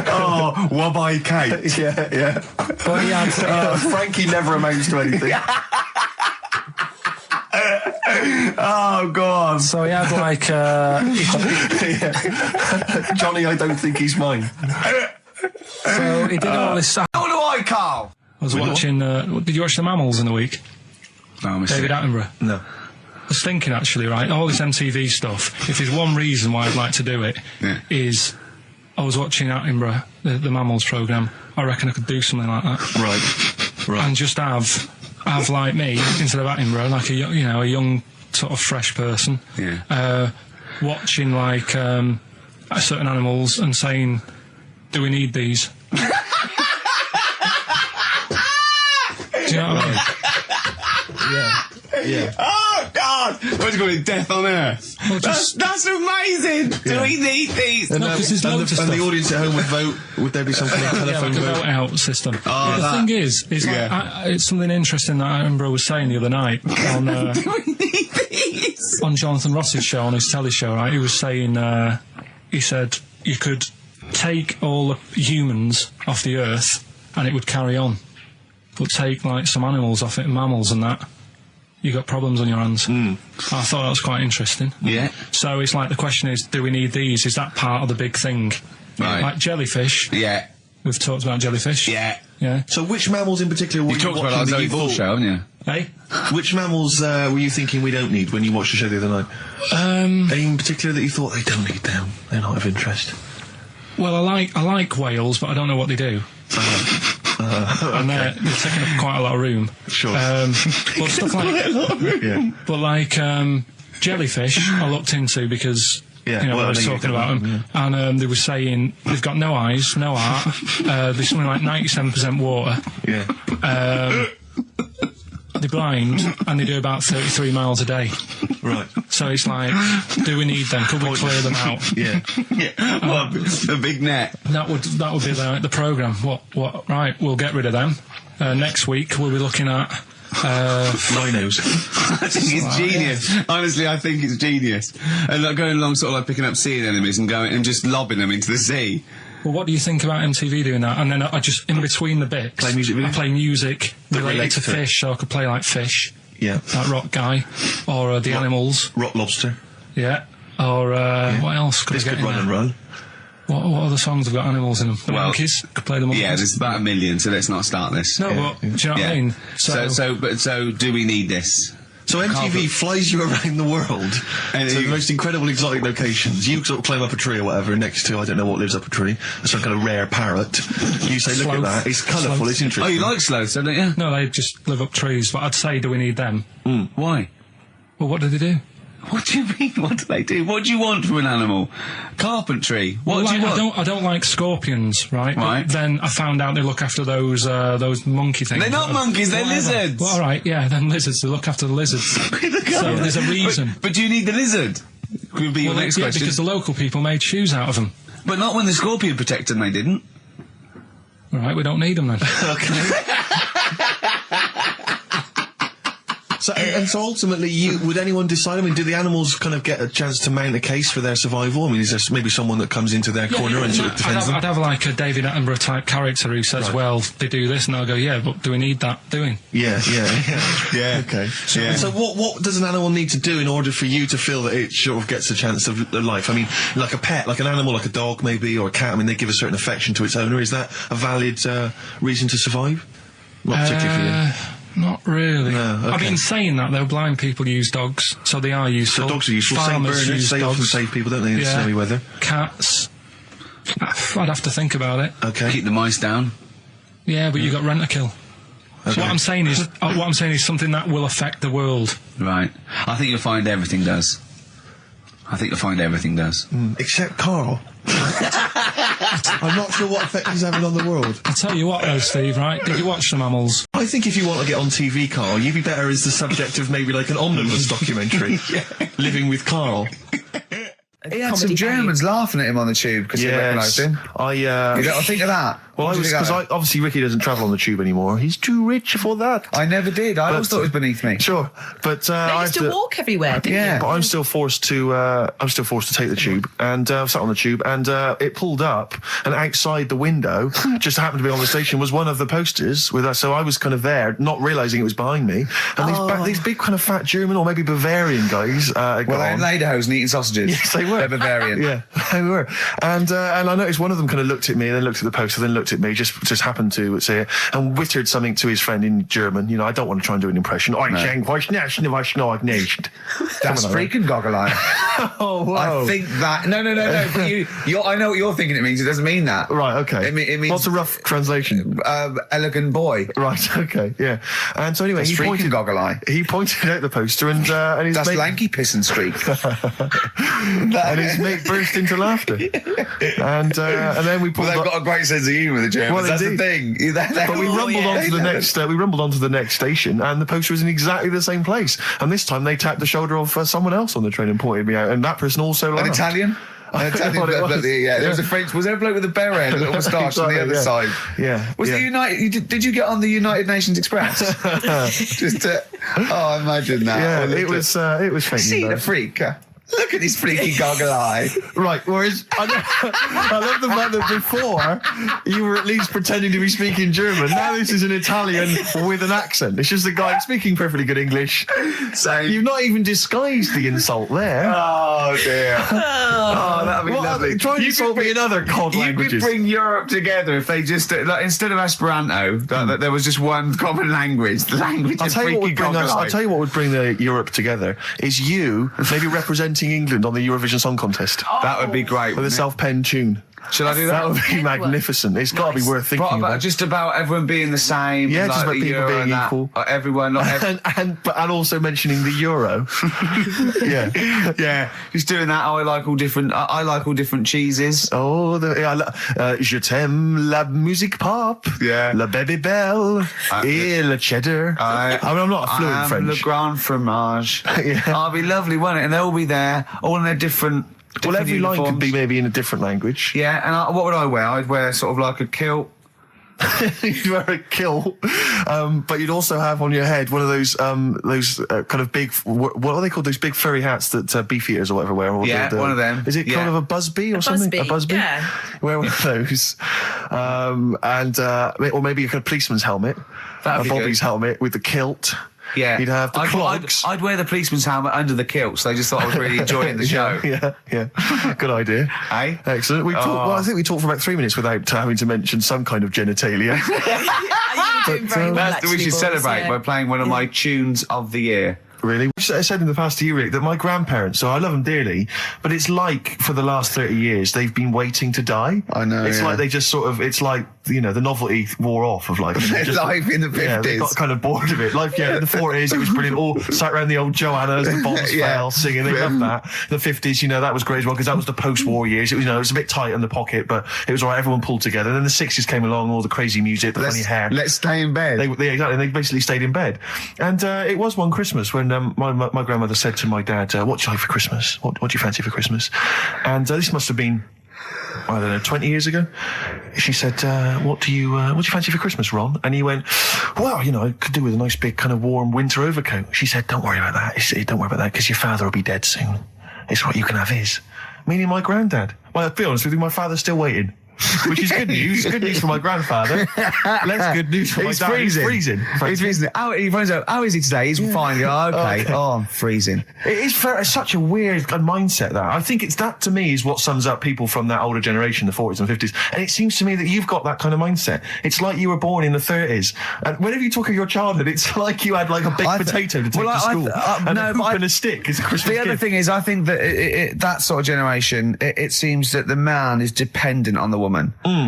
Oh, Wabbai Kate. yeah. But he had. Frankie never amounts to anything. Oh, God. So he had like. Johnny, I don't think he's mine. So he did all this stuff. How do I, Carl? I was watching. Did you watch The Mammals in the week? No, I'm David Attenborough. No. I was thinking actually, right, all this MTV stuff, if there's one reason why I'd like to do it, Yeah. is I was watching Attenborough, the Mammals programme. I reckon I could do something like that. Right. And just have like me, instead of Attenborough, like a young sort of fresh person, Yeah. watching like certain animals and saying, do we need these? Do you know what I mean? Yeah. Oh, God! What do you call it? Death on Earth? Well, just- That's amazing! Do we need these? No, 'cause there's loads of and the stuff. audience at home would vote. Would there be something like Yeah, telephone like a vote? vote out system. Oh, But the that- thing is like, it's something interesting that Attenborough was saying the other night on Do we need these? on Jonathan Ross's show, on his telly show, right? He was saying, he said you could take all the humans off the earth and it would carry on, but take like some animals off it, mammals and that, you got problems on your hands. I thought that was quite interesting. Yeah. So it's like the question is, do we need these? Is that part of the big thing? Right. Like jellyfish. Yeah. We've talked about jellyfish. Yeah. Yeah. So which mammals in particular were You talked about watching our that Zoe you Ball thought- show, haven't you? Hey? Which mammals were you thinking we don't need when you watched the show the other night? Any in particular that you thought they don't need them? They're not of interest. Well, I like whales, but I don't know what they do. And they're taking up quite a lot of room. Sure. But stuff like, Yeah. but like jellyfish, I looked into because Yeah, you know well, I was I know you talking did about that, them, and they were saying they've got no eyes, no heart. There's something like 97% water. Yeah. They're blind, and they do about 33 miles a day. Right. So it's like, do we need them? Could we clear them out? Yeah. Well, a big net. That would be the programme. What? Right, we'll get rid of them. Next week we'll be looking at Rhinos. I think it's genius. Honestly, I think it's genius. And like going along sort of like picking up sea anemones and going and just lobbing them into the sea. Well, what do you think about MTV doing that? And then I just, in between the bits, Play music with I you? play music related relates to to it. fish, so I could play like Fish, Yeah. like Rock Guy, or The Animals, Rock lobster. yeah, or what else could This I could get in run and there? run. What other songs have got animals in them? The Well, Monkeys, could play the Monkeys. Yeah, there's about 1 million, so let's not start this. No, but do you know what I mean? So do we need this? So MTV Carpet. flies you around the world And to you- the most incredible exotic locations. You sort of climb up a tree or whatever next to, I don't know what lives up a tree, some kind of rare parrot. You say, look at Sloth. that, it's colourful, Sloth. it's Oh, interesting. you like sloths, don't you? No, they just live up trees, but I'd say, do we need them? Why? Well, what do they do? What do you mean? What do they do? What do you want from an animal? Carpentry. What Well, do you like, want? I don't like scorpions, right? Right. But then I found out they look after those monkey things. They're not monkeys, they're Whatever. lizards. Well, all right, yeah, then lizards. They look after the lizards. So there's a reason. But do you need the lizard? Would be your Well, next yeah, question. because the local people made shoes out of them. But not when the scorpion protected them, they didn't. All right, we don't need them then. So, and so ultimately, would anyone decide? I mean, do the animals kind of get a chance to mount a case for their survival? I mean, is there maybe someone that comes into their corner and sort of defends them? I'd have like a David Attenborough type character who says, well, they do this, and I'll go, yeah, but do we need that doing? Yeah. Yeah. Okay. Yeah. And so what does an animal need to do in order for you to feel that it sort of gets a chance of life? I mean, like a pet, like an animal, like a dog maybe, or a cat, I mean, they give a certain affection to its owner. Is that a valid reason to survive? Not particularly for you. Not really. No, okay. I've been saying that, though. Blind people use dogs, so they are useful. So dogs are useful. St. Farmers Bernards, use they dogs. often save people, don't they, in Yeah. snowy weather? Cats. I'd have to think about it. Okay. Keep the mice down. Yeah, but you got rent to kill. So Okay. what I'm saying is something that will affect the world. Right. I think you'll find everything does. Except Carl. I'm not sure what effect he's having on the world. I'll tell you what, though, Steve. Right? Did you watch the mammals? I think if you want to get on TV, Carl, you'd be better as the subject of maybe like an omnibus documentary. Living with Carl. He had some Germans laughing at him on the tube because they recognised him. You don't think of that? Well, What do you think of that? obviously Ricky doesn't travel on the tube anymore. He's too rich for that. I never did. I always thought it was beneath me. Sure, but They I used have to walk everywhere, didn't Yeah. you? But I'm still forced to take the tube, and sat on the tube, and it pulled up, and outside the window, just happened to be on the station, was one of the posters with us. So I was kind of there, not realising it was behind me, and these big kind of fat German or maybe Bavarian guys. Well, they're in lederhosen eating sausages. Yes, they were. They're Bavarian. Yeah, they were. And I noticed one of them kind of looked at me, then looked at the poster, then looked at me, just happened to say it, and wittered something to his friend in German. You know, I don't want to try and do an impression. That's freaking goggle eye. Oh, wow. I think that. No. But I know what you're thinking it means. It doesn't mean that. Right, okay. It means. What's a rough translation? Elegant boy. Right, okay, yeah. And so anyway, That's freaking goggle eye. He pointed out the poster, and his That's mate, lanky piss and streak. and his mate burst into laughter. And then we pulled Well, they've up. got a great sense of humour, the Germans. Well, That's indeed. the thing. But we rumbled onto the next. We rumbled onto the next station, and the poster was in exactly the same place. And this time, they tapped the shoulder of someone else on the train and pointed me out, and that person also An laughed. Italian? An Italian What it was. there was a French. Was there a bloke with a beret and a little moustache on the other Yeah. side? Yeah. Was yeah. the United? Did you get on the United Nations Express? Just to, imagine that. Yeah, Or it was fake See news. the freak. Look at his freaky goggle eye. Right, whereas I love the fact that before you were at least pretending to be speaking German. Now this is an Italian with an accent. It's just a guy speaking perfectly good English. So You've not even disguised the insult there. oh dear. Oh, that'd be lovely. Try and You insult could me in other cod You languages. could bring Europe together if they just, like, instead of Esperanto, that there was just one common language. The language I'll of tell you what freaky would bring goggle us. I'll eye. tell you what would bring the Europe together is you maybe representing England on the Eurovision Song Contest That would be great. with a wouldn't it? self-penned tune. Should I do that? That would be magnificent. It's got to be worth thinking What about about. just about everyone being the same? Yeah, and, just like, about the people euro being and that? equal. Everyone, not and also mentioning the euro. Yeah. yeah, just doing that. I like all different. I like all different cheeses. Oh, je t'aime la musique pop. Yeah. La baby belle. Et le cheddar. I mean, I'm not fluent I am French. Le Grand Fromage. Yeah. Oh, it'd be lovely, wouldn't it? And they'll all be there, all in their different. Well, different every line could uniforms. be maybe in a different language. Yeah, and what would I wear? I'd wear sort of like a kilt. You'd wear a kilt, but you'd also have on your head one of those kind of big, what are they called? Those big furry hats that beefeaters or whatever wear. Or Yeah, one of them. Is it Yeah. kind of a busby or something? busby, A busby? yeah. Wear one of those, or maybe a kind of policeman's helmet, That'd a be Bobby's good. helmet with the kilt. Yeah, You'd have the clogs. I'd wear the policeman's helmet under the kilt, so I just thought I was really enjoying the show. Yeah. Good idea. Eh? Excellent. We talked, well, I think we talked for about 3 minutes without having to mention some kind of genitalia. We should celebrate by playing one of my tunes of the year. Really? I said in the past to you, Rick, that my grandparents, so I love them dearly, but it's like for the last 30 years they've been waiting to die. I know, It's yeah. like they just sort of, it's like, the novelty wore off of life. Life in the 50s. Yeah, they got kind of bored of it. Life, in the 40s, it was brilliant. All sat around the old Joanna as the bombs Yeah. fell, singing. They loved that. The 50s, that was great as well, because that was the post-war years. It was, it was a bit tight in the pocket, but it was all right. Everyone pulled together. And then the 60s came along, all the crazy music, the funny hair. Let's stay in bed. Exactly. They basically stayed in bed. And it was one Christmas when my grandmother said to my dad, what do you like for Christmas? What do you fancy for Christmas? And this must have been, I don't know, 20 years ago. She said, what do you fancy for Christmas, Ron? And he went, well, I could do with a nice big kind of warm winter overcoat. She said, don't worry about that. Don't worry about that, because your father will be dead soon. It's what you can have his. Meaning my granddad. Well, to be honest with you, my father's still waiting. Which is good news. Good news for my grandfather. Less good news for my He's dad. freezing. He's freezing. He's freezing. He finds out, how is he today? He's fine. Oh, okay. Oh, I'm freezing. It is it's such a weird mindset, that. I think that to me is what sums up people from that older generation, the 40s and 50s. And it seems to me that you've got that kind of mindset. It's like you were born in the 30s. And whenever you talk of your childhood, it's like you had like a baked potato to take to school. And a hoop and a stick is a Christmas The other gift. thing is, I think that that sort of generation, it seems that the man is dependent on the woman.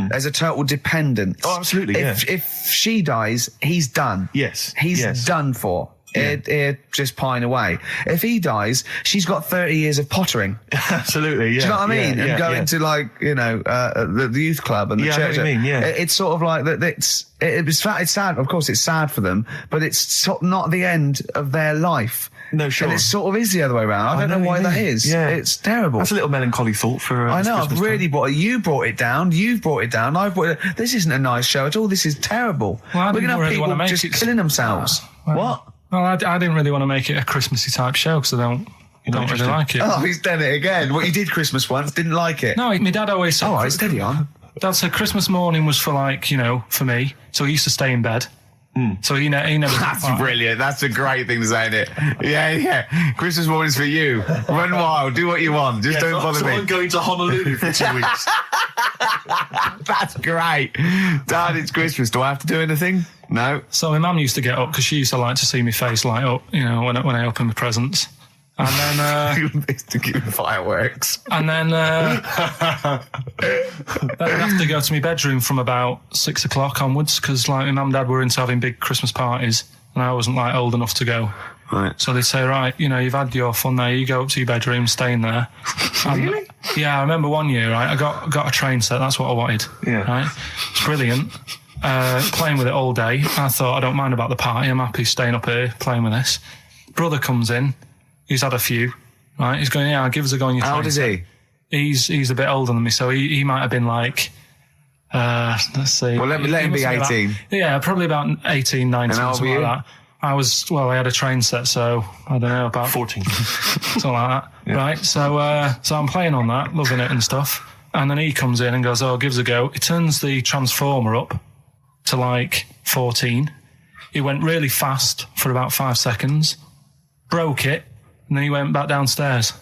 There's a total dependence. Oh, absolutely, If she dies, he's done. Yes, He's yes. done for. He'd just pine away. If he dies, she's got 30 years of pottering. Absolutely, yeah. Do you know what I mean? Yeah, And going yeah. to the youth club and the Yeah, I know church. what you mean, yeah. It's sort of like that. It's sad. Of course, it's sad for them, but it's sort of not the end of their life. No, sure. And it sort of is the other way around. I don't know why what you that mean. is. Yeah. It's terrible. That's a little melancholy thought for I this know. I've Christmas really time. you brought it down. You've brought it down. I've brought it. This isn't a nice show at all. This is terrible. Well, I We're didn't gonna have really people wanna make just it- killing themselves. What? Well, I didn't really want to make it a Christmassy type show because I don't really interested? like it. Oh, he's done it again. What you did Christmas once, didn't like it. No, my dad always said. All right, steady on. Dad said Christmas morning was for for me. So he used to stay in bed. So he never. That's brilliant. That's a great thing to say, isn't it? Yeah. Christmas morning's for you. Run wild. Do what you want. Just don't bother me. I'm going to Honolulu for 2 weeks. That's great. Dad, it's Christmas. Do I have to do anything? No. So my mum used to get up because she used to like to see my face light up, when I open my presents. And then, to keep the fireworks. then I'd have to go to my bedroom from about 6 o'clock onwards because my mum and dad were into having big Christmas parties and I wasn't old enough to go. Right. So they'd say, right, you've had your fun there. You go up to your bedroom, stay in there. Really? Yeah, I remember one year, right, I got a train set. That's what I wanted. Yeah. Right. It's brilliant. Playing with it all day. I thought, I don't mind about the party. I'm happy staying up here playing with this. Brother comes in. He's had a few. Right. He's going, yeah, give us a go on your train. How old is he? He's a bit older than me, so he might have been like, let's see. Well, let him be must have been 18. About, yeah, probably about 18, 19, And how old something were like you? that. I had a train set, so I don't know, about 14. something like that, right? So I'm playing on that, loving it and stuff, and then he comes in and goes, "Oh, give us a go." He turns the transformer up to like 14. He went really fast for about 5 seconds, broke it, and then he went back downstairs.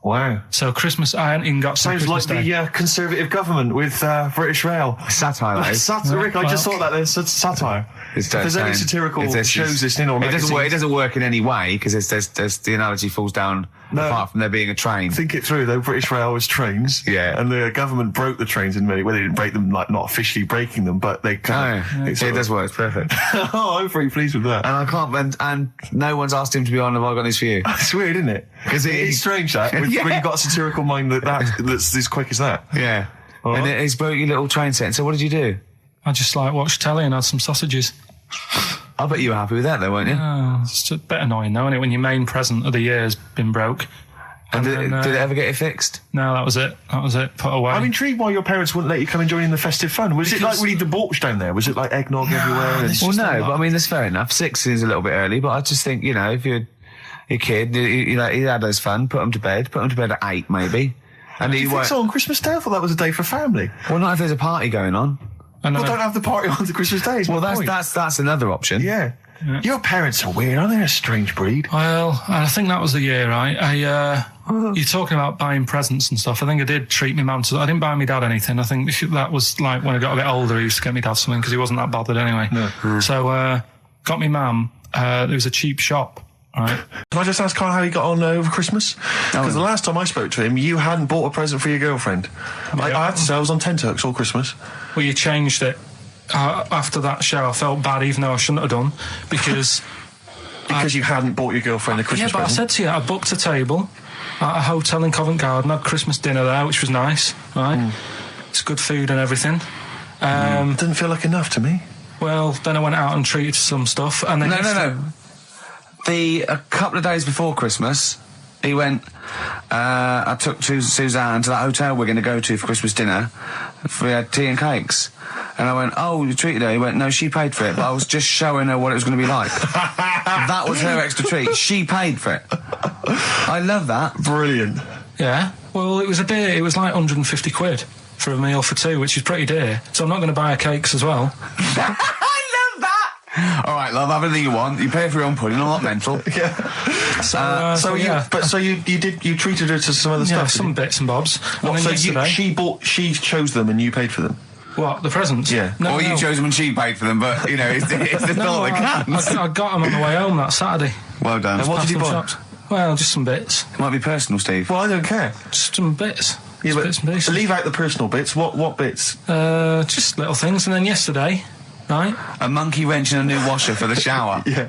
Wow. So Christmas, I hadn't even got to Sounds Christmas like Day. the Conservative government with British Rail. Satire, that is. Rick, I just thought that there's satire. If there's any satirical shows listening or it magazines, doesn't work in any way because there's the analogy falls down apart from there being a train. think it through though. British Rail was trains, and the government broke the trains in many. Well, they didn't break them, like not officially breaking them, but they kind of. It does work. It's perfect. Oh, I'm very pleased with that. And I can't. And no one's asked him to be on. Have I got news for you? It's weird, isn't it? Because it's strange that when you've got a satirical mind that's as quick as that. Yeah. Right. And he's broke your little train set. So what did you do? I just watched telly and had some sausages. I bet you were happy with that though, weren't you? Oh, it's a bit annoying though, isn't it, when your main present of the year has been broke. And did it ever get it fixed? No, that was it. Put away. I'm intrigued why your parents wouldn't let you come and join in the festive fun. Was it like really debauched down there? Was it like eggnog everywhere? Well, no, but I mean, that's fair enough. 6 is a little bit early, but I just think, if you're a kid, you had those fun, put them to bed at 8 maybe. And Do you think so on Christmas Day? I thought that was a day for family. Well, not if there's a party going on. And Well, don't have the party on the Christmas Day. Well, that's another option. Yeah. Your parents are weird, aren't they? A strange breed. Well, I think that was the year, right? You're talking about buying presents and stuff. I think I did treat my mum to. I didn't buy my dad anything. I think that was like when I got a bit older, I used to get my dad something because he wasn't that bothered anyway. No. So, got my mum. There was a cheap shop. Right. Can I just ask Carl how he got on over Christmas? Because the last time I spoke to him, you hadn't bought a present for your girlfriend. I have to say, I was on tenterhooks all Christmas. Well, you changed it. After that show, I felt bad, even though I shouldn't have done, because... you hadn't bought your girlfriend a Christmas present? Yeah, but I said to you, I booked a table at a hotel in Covent Garden, had Christmas dinner there, which was nice, right? It's good food and everything. Didn't feel like enough to me. Well, then I went out and treated some stuff, and then... No. A couple of days before Christmas, he went, I took Suzanne to that hotel we're going to go to for Christmas dinner. We had tea and cakes. And I went, "Oh, you treated her?" He went, "No, she paid for it, but I was just showing her what it was going to be like." That was her extra treat. She paid for it. I love that. Brilliant. Yeah. Well, it was a dear. It was like 150 quid for a meal for two, which is pretty dear. So I'm not going to buy her cakes as well. I love that. All right, love, have anything you want. You pay for your own pudding. I'm not mental. Yeah. So you treated her to some other stuff. Some bits and bobs. What, so she chose them and you paid for them? What, the presents? Yeah. Or you chose them and she paid for them, but, it's the thought that counts. I got them on the way home that Saturday. Well done. And what did you buy? Shops. Well, just some bits. It might be personal, Steve. Well, I don't care. Just some bits. Yeah, Just but bits and pieces. leave out the personal bits. What bits? Just little things. And then yesterday, right? A monkey wrench and a new washer for the shower. Yeah.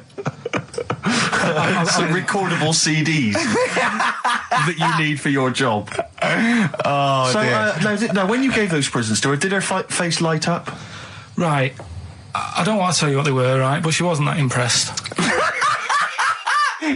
Some recordable CDs that you need for your job. Oh, dear. No, when you gave those presents to her, did her face light up? Right. I don't want to tell you what they were, right? But she wasn't that impressed.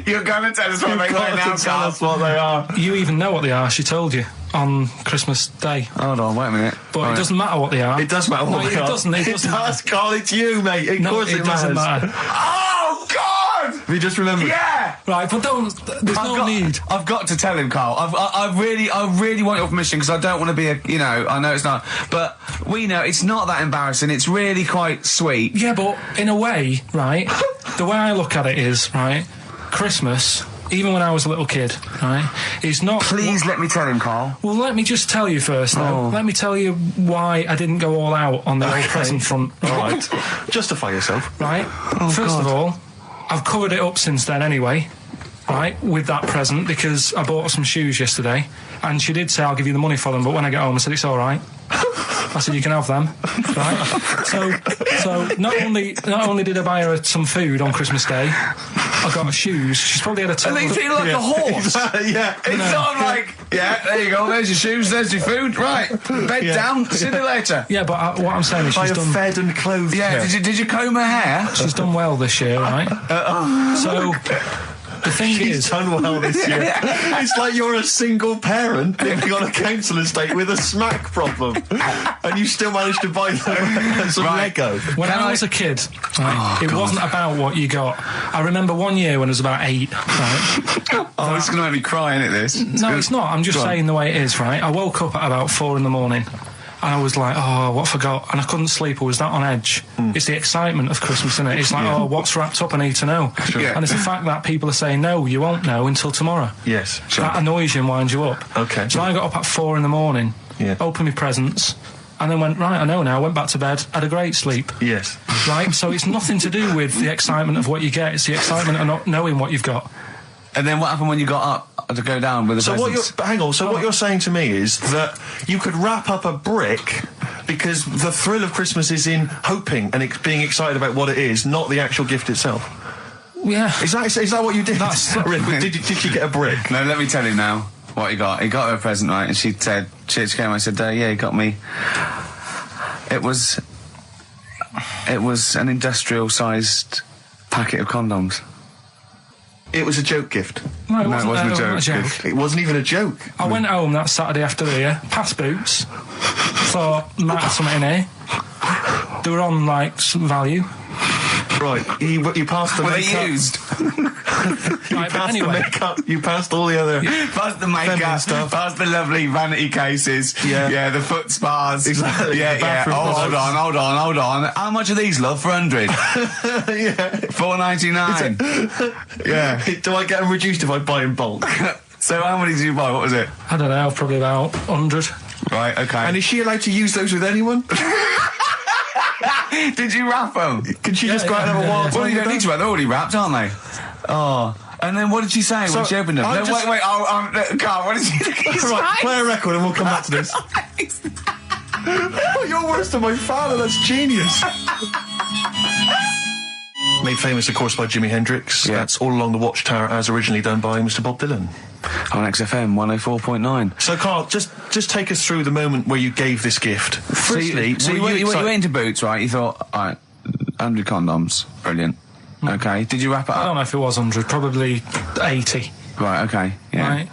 You're going to tell us what they were now, Tell Carl. us what they are. You even know what they are, she told you, on Christmas Day. Hold on, wait a minute. But it doesn't matter what they are. It does matter what No, they it are. doesn't. It It doesn't. does, Carl. It's you, mate. Of No, course it doesn't matters. matter. Oh, God! Have you just remembered? Yeah! Right, but there's no need. I've got to tell him, Carl. I really want your permission because I don't want to be I know it's not, but we know it's not that embarrassing. It's really quite sweet. Yeah, but in a way, right, the way I look at it is, right, Christmas, even when I was a little kid, right, is not... Please let me tell him, Carl. Well, let me just tell you first, though. Let me tell you why I didn't go all out on the old present front. All right. Justify yourself. Right? First of all, I've covered it up since then anyway, right, with that present, because I bought her some shoes yesterday, and she did say, "I'll give you the money for them," but when I get home I said, "It's all right." I said, "You can have them," right? So not only did I buy her some food on Christmas Day, I got her shoes. She's probably had a And they feel like a horse. Yeah. It's not like, yeah, there you go, there's your shoes, there's your food, right, bed down, see you later. Yeah, but what I'm saying is I she's have done... fed and clothed Yeah, her. did you comb her hair? She's done well this year, right? So, the thing He's is, done well this year. It's like you're a single parent living on a council estate with a smack problem, and you still managed to buy them some Lego. when I was a kid, it wasn't about what you got. I remember one year when I was about 8, right? Oh, it's going to make me cry, isn't it, this? No, it's not. I'm just saying the way it is, right? I woke up at about 4 in the morning. And I was like, oh, what forgot? And I couldn't sleep. I was that on edge. It's the excitement of Christmas, isn't it? It's like, oh, what's wrapped up? I need to know. Yeah. And it's the fact that people are saying, no, you won't know until tomorrow. Yes. That annoys you and winds you up. Okay. So I got up at 4 in the morning, Yeah. opened my presents, and then went, right, I know now. Went back to bed, had a great sleep. Yes. Right? So it's nothing to do with the excitement of what you get. It's the excitement of not knowing what you've got. And then what happened when you got up to go down with the So presents? what you're saying to me is that you could wrap up a brick because the thrill of Christmas is in hoping and being excited about what it is, not the actual gift itself. Yeah. Is that what you did? That's- did you get a brick? No, let me tell you now what he got. He got her a present, right? And she said, she came and I said, yeah, he got me. It was an industrial-sized packet of condoms. It was a joke gift. No, it No, it wasn't a joke. joke. It wasn't even a joke. I went home that Saturday after the year, past Boots, thought, might have something in here. They were on, like, some value. Right, you passed the Were they makeup. used? Right, but The anyway, makeup. You passed all the other. Past the Feminine makeup, stuff. past the lovely vanity cases. Yeah. the foot spas. Exactly, Yeah, the yeah. bathroom Oh, hold products. on. How much are these, love, for 100? Yeah. $4.99. Yeah. Do I get them reduced if I buy in bulk? So how many did you buy? What was it? I don't know, probably about 100. Right, okay. And is she allowed to use those with anyone? Did you wrap them? Can she just go out and have a wild Well, time you with don't need them? to wrap. They're already wrapped, aren't they? Oh. And then what did she say when she opened them? I No, just- wait. Carl, what did she Right, play a record and we'll come back to this. You're worse than my father, that's genius. Made famous, of course, by Jimi Hendrix. Yeah. That's All Along the Watchtower, as originally done by Mr. Bob Dylan. On XFM 104.9. So, Carl, just take us through the moment where you gave this gift. Firstly, So you were went excited- into Boots, right? You thought, all right, 100 condoms. Brilliant. Okay. Did you wrap it I up? don't know if it was 100, probably 80. Right, okay. Yeah. Right?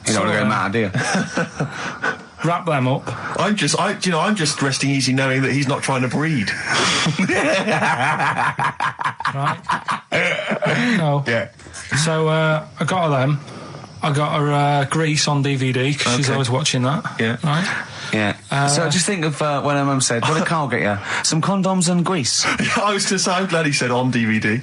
You don't want to go So, mad, do you? Wrap them up. I'm just resting easy knowing that he's not trying to breed. Right? No. Yeah. So I got her them. I got her Grease on DVD because she's Okay. always watching that. Yeah. Right? Yeah. So just think of when her mum said, what did Carl get you? Some condoms and grease. I was going to say, I'm glad he said on DVD.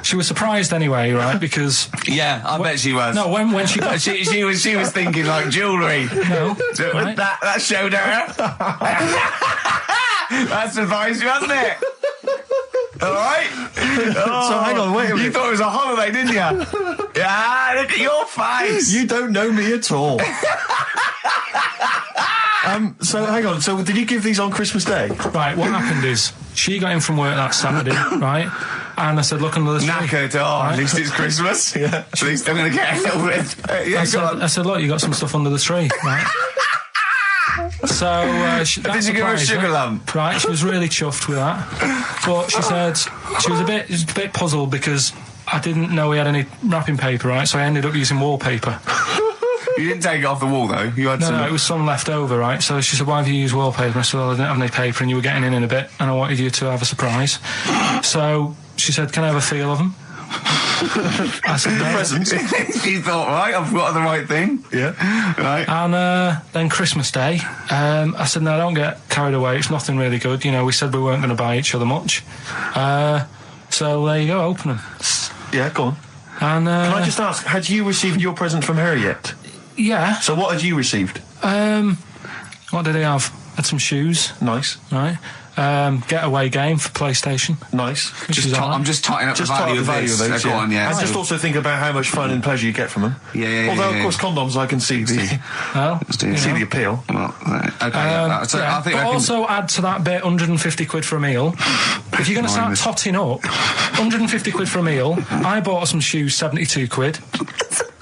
She was surprised anyway, right? Because Yeah, I bet she was. no, when she got she was thinking like jewellery. no, So right? that showed her. That surprised you, hasn't it? All right. So hang on, wait a You minute. thought it was a holiday, didn't you? Yeah. Look at your face. You don't know me at all. So hang on. So did you give these on Christmas Day? Right, what happened is she got in from work that Saturday, right? And I said, look under the tree. Knackered. Oh, at least it's Christmas. Yeah. At least I'm going to get a little bit. Yeah, go on. I said, look, you got some stuff under the tree, right? So that Did you give her a surprised sugar lump? Right, she was really chuffed with that. But she said she was a bit puzzled because I didn't know we had any wrapping paper, right? So I ended up using wallpaper. You didn't take it off the wall, though. You had some. No, it was some left over, right? So she said, why have you used wallpaper? I said, well, I didn't have any paper and you were getting in a bit and I wanted you to have a surprise. So she said, can I have a feel of them? I said, no. Presents. You thought, right, I've got the right thing. Yeah. Right. And then Christmas Day, I said, no, don't get carried away. It's nothing really good. You know, we said we weren't going to buy each other much. So there you go, open them. Yeah, go on. And Can I just ask, had you received your present from her yet? yeah. So what had you received? What did he have? Had some shoes, Nice. right? Getaway game for PlayStation. Nice. Which is all right. I'm just totting up Just the talk value the of value this. of those, Go yeah. on, yeah. And just also think about how much fun and pleasure you get from them. Yeah. Although, of course, condoms, I can see the Well, do see you know. the appeal. Well, okay. So Yeah, I think but I can. also add to that bit 150 quid for a meal. If you're going to start Mindless. totting up, 150 quid for a meal. I bought her some shoes, 72 quid.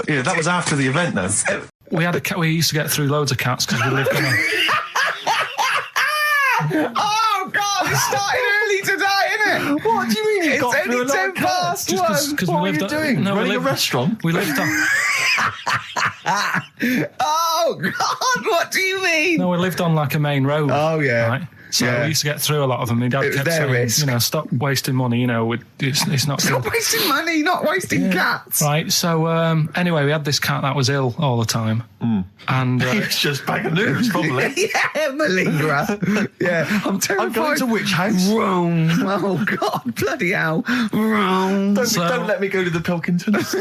Yeah, that was after the event, though. We had a cat. We used to get through loads of cats because we lived in a. Oh God! It started early What do you mean you It's got through only a 10 lot of cats? past one. Because What are you doing? Running a restaurant? We lived on. Oh, God, what do you mean? No, we lived on like a main road. Oh, yeah. Right? So Yeah. we used to get through a lot of them. My dad It was kept their saying, risk. stop wasting money. It's not Stop good. wasting money, not wasting cats. Right. So anyway, we had this cat that was ill all the time, and It's just bag of news, probably. Yeah, malingerer. Yeah, I'm terrified. I'm going to which house? Rome. Oh, God, bloody hell. Rome. Don't let me go to the Pilkingtons.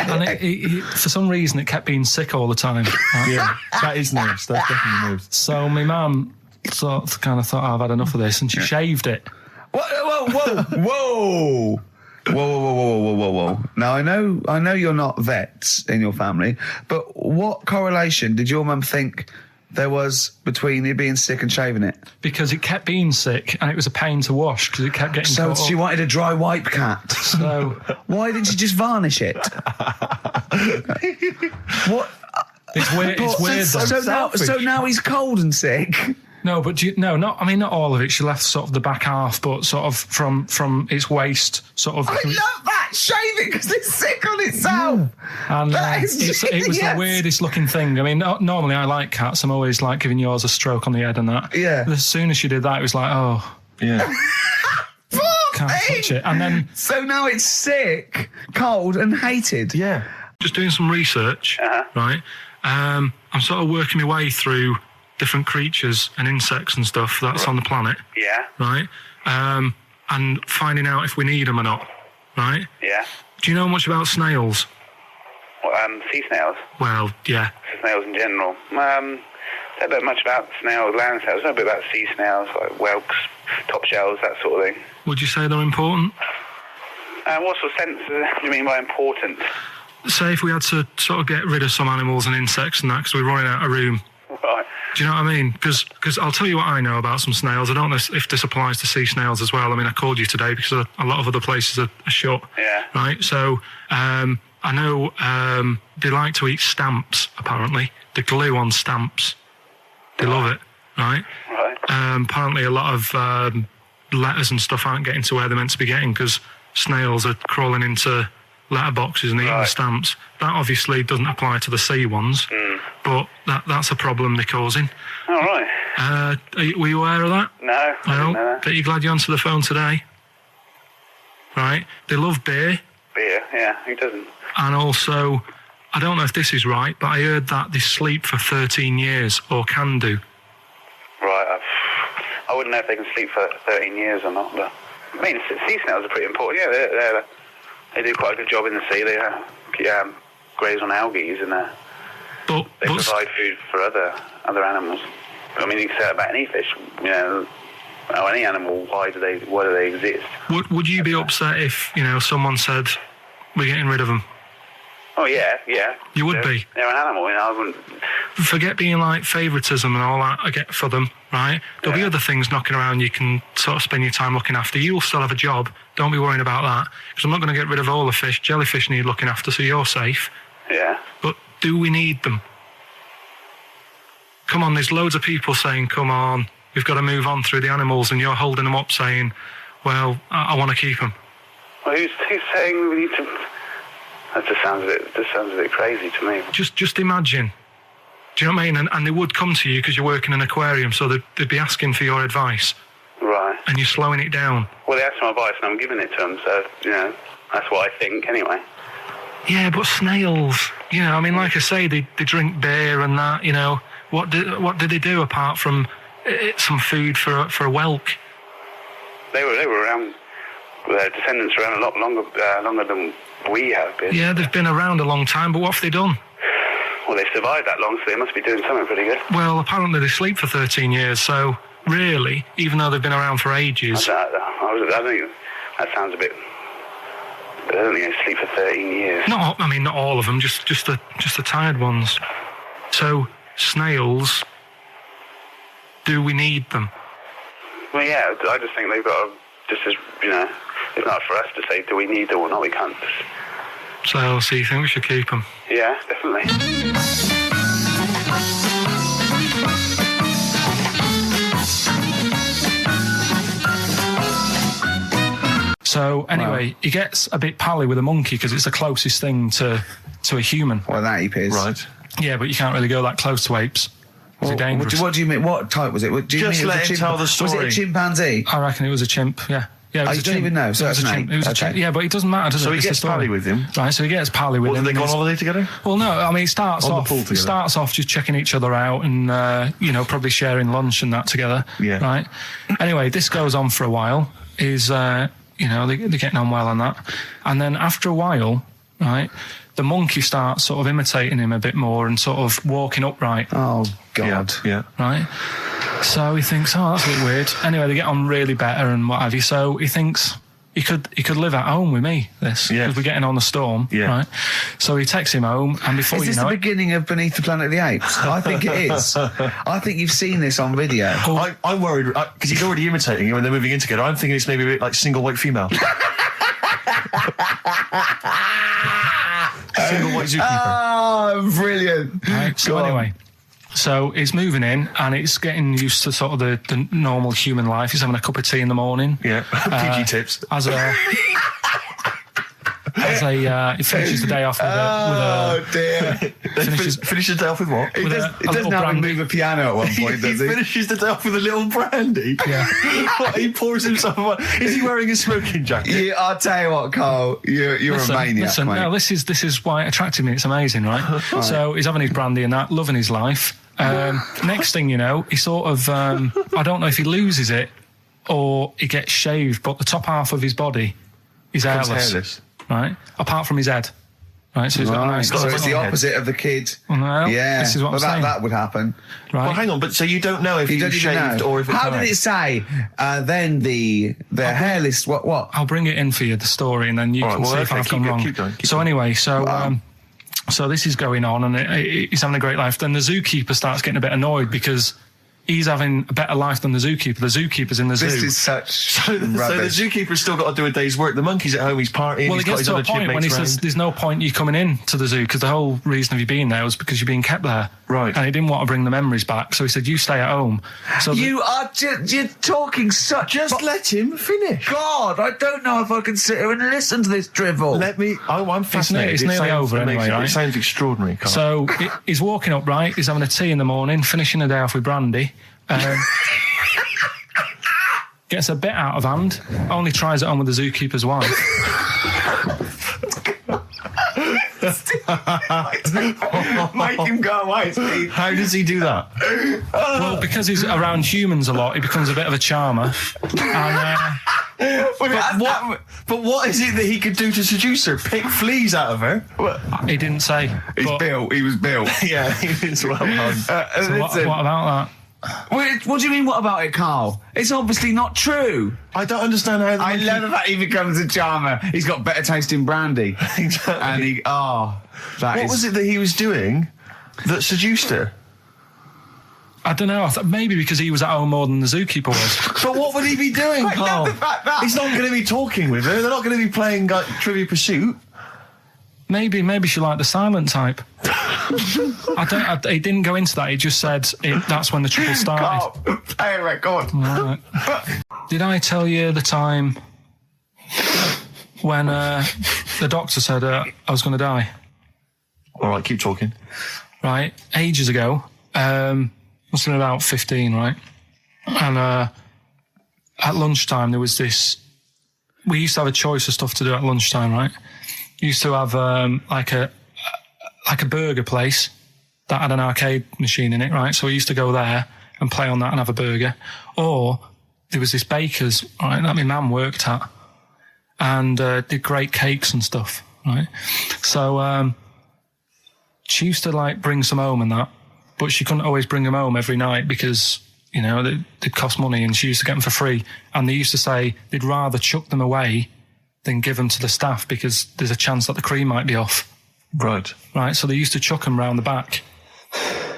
and he, for some reason, it kept being sick all the time. Right? Yeah, that is news. That's definitely news. So my mum kind of thought, I've had enough of this, and she shaved it. Whoa. Whoa. Now, I know you're not vets in your family, but what correlation did your mum think there was between you being sick and shaving it? Because it kept being sick, and it was a pain to wash because it kept getting So caught she up. wanted a dry wipe cat. So Why didn't she just varnish it? What? it's weird. It's weird. Though. So now he's cold and sick. No, but not all of it. She left sort of the back half, but sort of from its waist, sort of. I love that. Shave it because it's sick on itself. And That is it was the genius. weirdest looking thing. I mean, normally I like cats. I'm always like giving yours a stroke on the head and that. Yeah. But as soon as she did that, it was like, oh, Yeah. can't touch it. And then So now it's sick, cold, and hated. Yeah. just doing some research, right? I'm sort of working my way through different creatures and insects and stuff that's on the planet. Yeah, Right? And finding out if we need them or not. Right? yeah. Do you know much about snails? Well, sea snails, Well, yeah. snails in general. Don't know much about snails, land snails. I know a bit about sea snails, like whelks, top shells, that sort of thing. Would you say they're important? What sort of sense do you mean by important? Say if we had to sort of get rid of some animals and insects and that because we're running out of room. Right. Do you know what I mean? Because I'll tell you what I know about some snails. I don't know if this applies to sea snails as well. I mean, I called you today because a lot of other places are shut. Yeah. Right? So I know they like to eat stamps, apparently. The glue on stamps. They love it, right? Right. Apparently a lot of letters and stuff aren't getting to where they're meant to be getting because snails are crawling into letterboxes and eating the Right. stamps. That obviously doesn't apply to the sea ones, but that's a problem they're causing. All right. Were you aware of that? No, I didn't know that. But you're glad you answered the phone today? Right? They love beer, Beer, yeah, who doesn't? and also, I don't know if this is right, but I heard that they sleep for 13 years, or can do. Right. I wouldn't know if they can sleep for 13 years or not, but I mean, sea snails are pretty important. Yeah, they do quite a good job in the sea. They graze on algae and But they provide food for other animals. I mean, you can say that about any fish, or any animal. Why do they exist? would you be upset if, someone said, we're getting rid of them? Oh yeah. You would be. They're an animal, I wouldn't. Forget being like favouritism and all that I get for them, right? There'll be other things knocking around you can sort of spend your time looking after. You'll still have a job. Don't be worrying about that. Because I'm not going to get rid of all the fish. Jellyfish need looking after, so you're safe. Yeah. But do we need them? Come on, there's loads of people saying, come on, we've got to move on through the animals, and you're holding them up saying, well, I want to keep them. Well, who's saying we need to? That just sounds a bit crazy to me. Just imagine. Do you know what I mean? And they would come to you because you're working in an aquarium, so they'd be asking for your advice, Right. and you're slowing it down. Well, they asked for my advice and I'm giving it to them, so that's what I think anyway. Yeah, but snails, I mean, like I say, they drink beer and that, What did they do apart from some food for a whelk? They were around. Their descendants were around a lot longer than we have been. Yeah, they've been around a long time, but what have they done? Well, they've survived that long, so they must be doing something pretty good. Well, apparently they sleep for 13 years, so really, even though they've been around for ages... I think that sounds a bit... I don't think they sleep for 13 years. Not all of them, just the tired ones. So, snails, do we need them? Well, yeah, I just think they've got to, just as, it's not for us to say, do we need them or not, we can't just... So you think we should keep them? Yeah, definitely. So anyway, he gets a bit pally with a monkey because it's the closest thing to a human. Well, that ape is. Right. Yeah, but you can't really go that close to apes. They're dangerous. What do you mean? What type was it? Do you Just mean it was let a him tell the Was it story. a chimpanzee? I reckon it was a chimp, yeah. Yeah, it was You a don't chimp. even know, so It was that's a an chimp. ape. It was a Okay. chimp. Yeah, but it doesn't matter, does So it? he It's the gets story. pally with him. Right, so he gets pally with Well, him. did they go on and holiday together? Well, no, I mean, it starts On the off. pool It together. starts off just checking each other out and probably sharing lunch and that together. Yeah. Right. Anyway, this goes on for a while. They're getting on well on that, and then after a while, right, the monkey starts sort of imitating him a bit more and sort of walking upright. Oh God. Yeah. Right. So he thinks, oh, that's a bit weird. Anyway, they get on really better and what have you. So he thinks he could live at home with me. Because Yeah. we're getting on the storm. Yeah. Right. So he takes him home, and before Is you this know the it, beginning of Beneath the Planet of the Apes? I think it is. I think you've seen this on video. I'm worried because he's already imitating him and they're moving in together. I'm thinking it's maybe a bit like Single White Female. Single White Zookeeper. Oh, brilliant. right. So Go on. anyway. So he's moving in, and it's getting used to sort of the normal human life. He's having a cup of tea in the morning. Yeah. PG tips. He finishes the day off with Oh dear. Finish the day off with what? He with does, a he doesn't little have to brandy. move a piano at one point, He does he? finishes the day off with a little brandy. Yeah. What, he pours himself one. Is he wearing a smoking jacket? I'll tell you what, Carl. You're a maniac, mate. No, this is why it attracted me. It's amazing, right? So he's having his brandy and that, loving his life. Next thing you know, he sort of, I don't know if he loses it or he gets shaved, but the top half of his body is hairless. Right? Apart from his head. Right? So he's got a nice... So it's the opposite of the kid. Well, Yeah. this is what I'm saying. That would happen. Right? Well, hang on, but so you don't know if You he don't was even shaved know. or if it's How did it say? Then the hairless. What? I'll bring it in for you, the story, and then you All can right, well, see if okay, I've gone wrong. keep going. So anyway, so this is going on, and he's having a great life. Then the zookeeper starts getting a bit annoyed because he's having a better life than the zookeeper. The zookeeper's in the zoo. This is such So the rubbish. zookeeper's still got to do a day's work. The monkey's at home, he's partying, Well, he's it got gets his to a other point when he chipmates says round. there's no point you coming in to the zoo because the whole reason of you being there was because you're being kept there. Right. And he didn't want to bring the memories back, so he said, you stay at home. So You are you're talking such. Just let him finish. God, I don't know if I can sit here and listen to this drivel. I'm fascinated. It's It nearly sounds over anyway, amazing. right? It sounds extraordinary, Carl. So he's walking up, right? He's having a tea in the morning, finishing the day off with brandy. Gets a bit out of hand. Only tries it on with the zookeeper's wife. Make him go away, Steve. How does he do that? Well, because he's around humans a lot, he becomes a bit of a charmer. And, But what is it that he could do to seduce her? Pick fleas out of her? he didn't say. He's But- built. He was built. Yeah, it's well done. so what about that? What do you mean? What about it, Carl? It's obviously not true. I don't understand how. I love the fact he becomes a charmer. He's got better taste in brandy. Exactly. And What was it that he was doing that seduced her? I don't know. I thought maybe because he was at home more than the zookeeper was. But what would he be doing, I Carl? love the fact that- He's not going to be talking with her. They're not going to be playing like, Trivia Pursuit. Maybe she liked the silent type. He didn't go into that. He just said that's when the trouble started. Carl, play a record. Right. Did I tell you the time when the doctor said I was going to die? All right, keep talking. Right, ages ago. Must have been about 15, right? And at lunchtime there was this. We used to have a choice of stuff to do at lunchtime, right? Used to have like a burger place that had an arcade machine in it, right? So we used to go there and play on that and have a burger. Or there was this baker's, right, that my mum worked at, and did great cakes and stuff, right? So she used to like bring some home and that, but she couldn't always bring them home every night because, you know, they'd cost money, and she used to get them for free. And they used to say they'd rather chuck them away than give them to the staff because there's a chance that the cream might be off. Right. Right, so they used to chuck them round the back.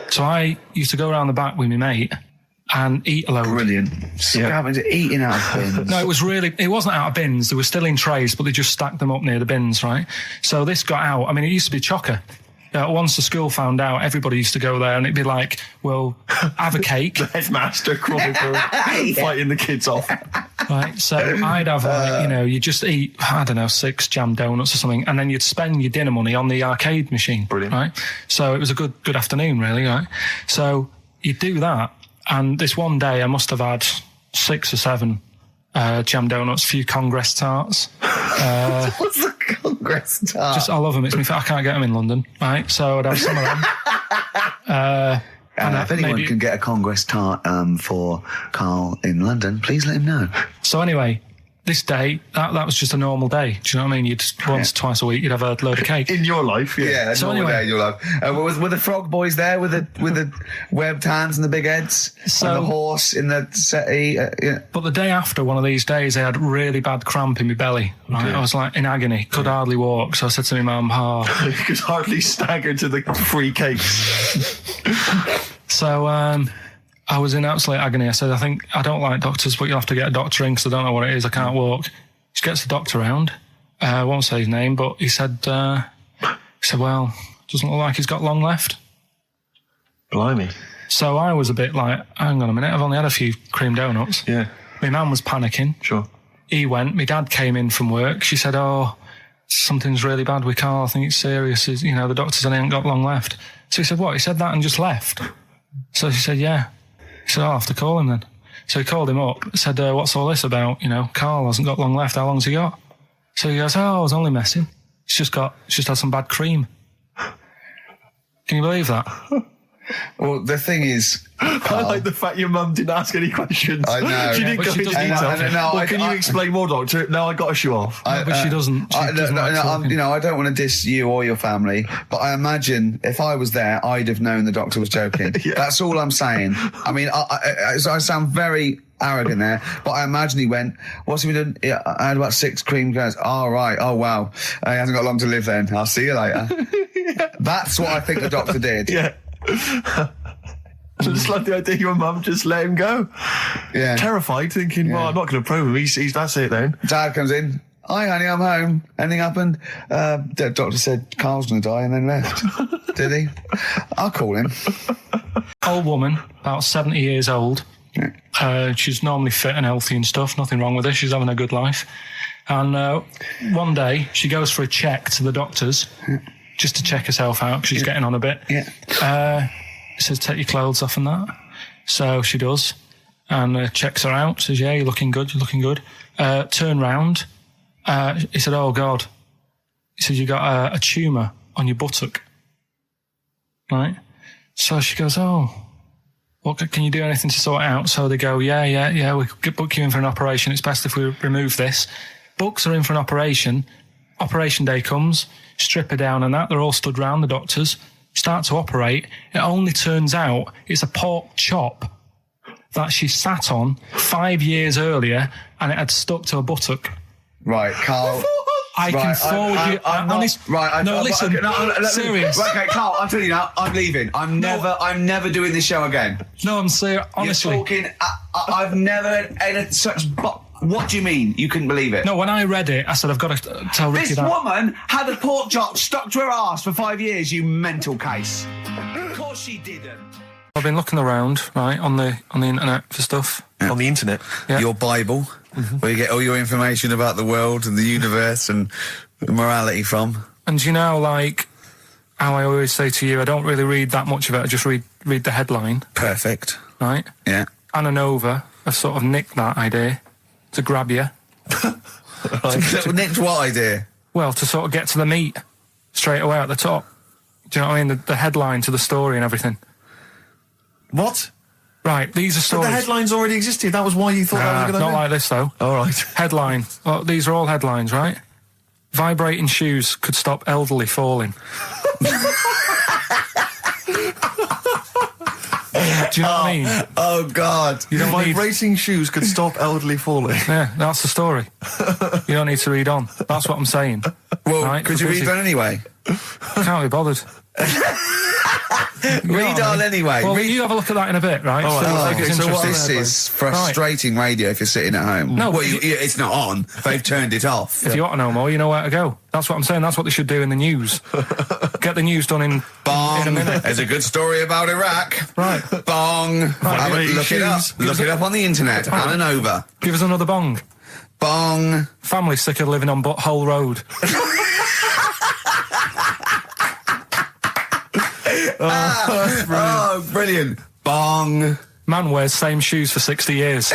So I used to go around the back with my mate and eat a load. Brilliant. Scavenging, eating out of bins. No, it wasn't out of bins. They were still in trays, but they just stacked them up near the bins, right? So this got out. I mean, it used to be chocker. Once the school found out, everybody used to go there and it'd be like, well, have a cake. Headmaster crawling through, fighting the kids off. Right, so I'd have, like, you know, you just eat, I don't know, 6 jam donuts or something, and then you'd spend your dinner money on the arcade machine. Brilliant. Right? So it was a good afternoon, really, right? So you'd do that, and this one day I must have had 6 or 7 jam donuts, a few Congress tarts. What's the Congress tart? I love them. I can't get them in London, right? So I'd have some of them. If anyone can get a Congress tart for Karl in London, please let him know. So anyway, this day, that was just a normal day. Do you know what I mean? You'd once, twice a week, you'd have a load of cake. In your life, yeah. Yeah, So normal anyway- day in your life. Were the frog boys there with the webbed hands and the big heads? So- and the horse in the settee? Yeah. But the day after one of these days, I had really bad cramp in my belly. Right? I was like in agony, could hardly walk. So I said to my mum, You could hardly stagger to the free cakes. So I was in absolute agony. I said, I don't like doctors, but you'll have to get a doctor in because I don't know what it is. I can't walk. She gets the doctor round. I won't say his name, but he said, well, doesn't look like he's got long left. Blimey. So I was a bit like, hang on a minute, I've only had a few cream donuts. Yeah, My mum was panicking. sure. He went. My dad came in from work. She said, something's really bad with Karl. I think it's serious. You know, the doctor said he ain't got long left. So he said, what? He said that and just left. So she said, yeah. He said, I'll have to call him then. So he called him up, said, what's all this about? You know, Karl hasn't got long left. How long's he got? So he goes, I was only messing. He's just had some bad cream. Can you believe that? Well, the thing is, I like the fact your mum didn't ask any questions. I know. She didn't But go she into doesn't detail. know. Can you explain more, doctor? No, I got a shoe off. But she doesn't. She doesn't like talking. you know, I don't want to diss you or your family, but I imagine if I was there, I'd have known the doctor was joking. Yeah. That's all I'm saying. I mean, I sound very arrogant there, but I imagine he went, what's he been doing? Yeah, I had about 6 cream cones. Oh, right. Oh, wow. He hasn't got long to live then. I'll see you later. That's what I think the doctor did. Yeah. I just like the idea your mum just let him go. Yeah. Terrified, thinking, well, I'm not going to probe him. He's that's it then. Dad comes in. Hi, honey, I'm home. Anything happened? The doctor said Karl's going to die and then left. Did he? I'll call him. Old woman, about 70 years old. She's normally fit and healthy and stuff. Nothing wrong with her. She's having a good life. And one day she goes for a check to the doctors just to check herself out because she's getting on a bit. Yeah. He says, take your clothes off and that. So she does and checks her out. Says, yeah, you're looking good. You're looking good. Turn round. He said, oh, God. He said, you got a tumour on your buttock. Right? So she goes, oh, what, can you do anything to sort it out? So they go, yeah, we could book you in for an operation. It's best if we remove this. Books are in for an operation. Operation day comes, strip her down and that. They're all stood round, the doctors. Start to operate. It only turns out it's a pork chop that she sat on 5 years earlier and it had stuck to her buttock. Right, Karl. I can forward you. Listen. Serious. Right, okay, Karl, I'm telling you now, I'm leaving. I'm never doing this show again. No, I'm serious. Honestly. You're talking, I've never had such... What do you mean? You couldn't believe it? No, when I read it, I said, I've got to tell Ricky This that. woman had a pork chop stuck to her arse for 5 years, you mental case. Of course she didn't. I've been looking around, right, on the internet for stuff. Yeah. On the internet. Yeah. Your Bible, where you get all your information about the world and the universe and morality from. And you know, like, how I always say to you, I don't really read that much of it. I just read the headline, Perfect. right? Yeah. Anna Nova have sort of nicked that idea to grab you. Nicked what idea? Well, to sort of get to the meat straight away at the top. Do you know what I mean? The headline to the story and everything. What? Right, these are But stories. the headlines already existed. That was why you thought that was a good not idea. like this, though. All right. Headline. Well, these are all headlines, right? Vibrating shoes could stop elderly falling. Do you know what I mean? Oh, God. You don't need... Vibrating shoes could stop elderly falling. Yeah, that's the story. You don't need to read on. That's what I'm saying. Well, Right, could you we're read busy. that anyway? Can't be bothered. Read on anyway. Well, Read. you have a look at that in a bit, right? Oh, See right, if okay, it's so what interesting. This is frustrating radio if you're sitting at home. No, well, but it's not on. They've turned it off. If you want to know more, you know where to go. That's what I'm saying. That's what they should do in the news. Get the news done in Bong. a minute. There's a good story about Iraq. Right. Bong. Have it- look it up. Look it up on the internet. On and over. Give us another bong. Bong. Family sick of living on Butthole Road. Oh, brilliant. Bong. Man wears same shoes for 60 years.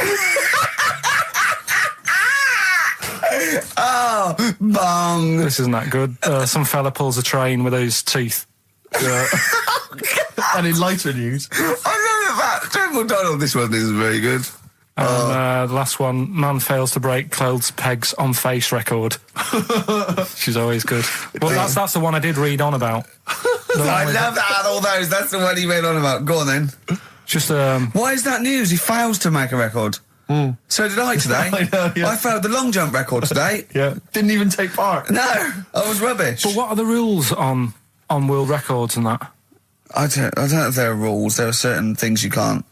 Oh, bong. This isn't that good. Some fella pulls a train with his teeth. And in lighter news, I love that. General Donald, this one isn't very good. And the last one, man fails to break clothes pegs on face record. She's always good. Well, that's the one I did read on about. I love that out of all those. That's the one he read on about. Go on then. Just Why is that news? He fails to make a record. So did I today. I know, yeah. I failed the long jump record today. yeah, didn't even take part. No, I was rubbish. But what are the rules on world records and that? I don't know if there are rules. There are certain things you can't.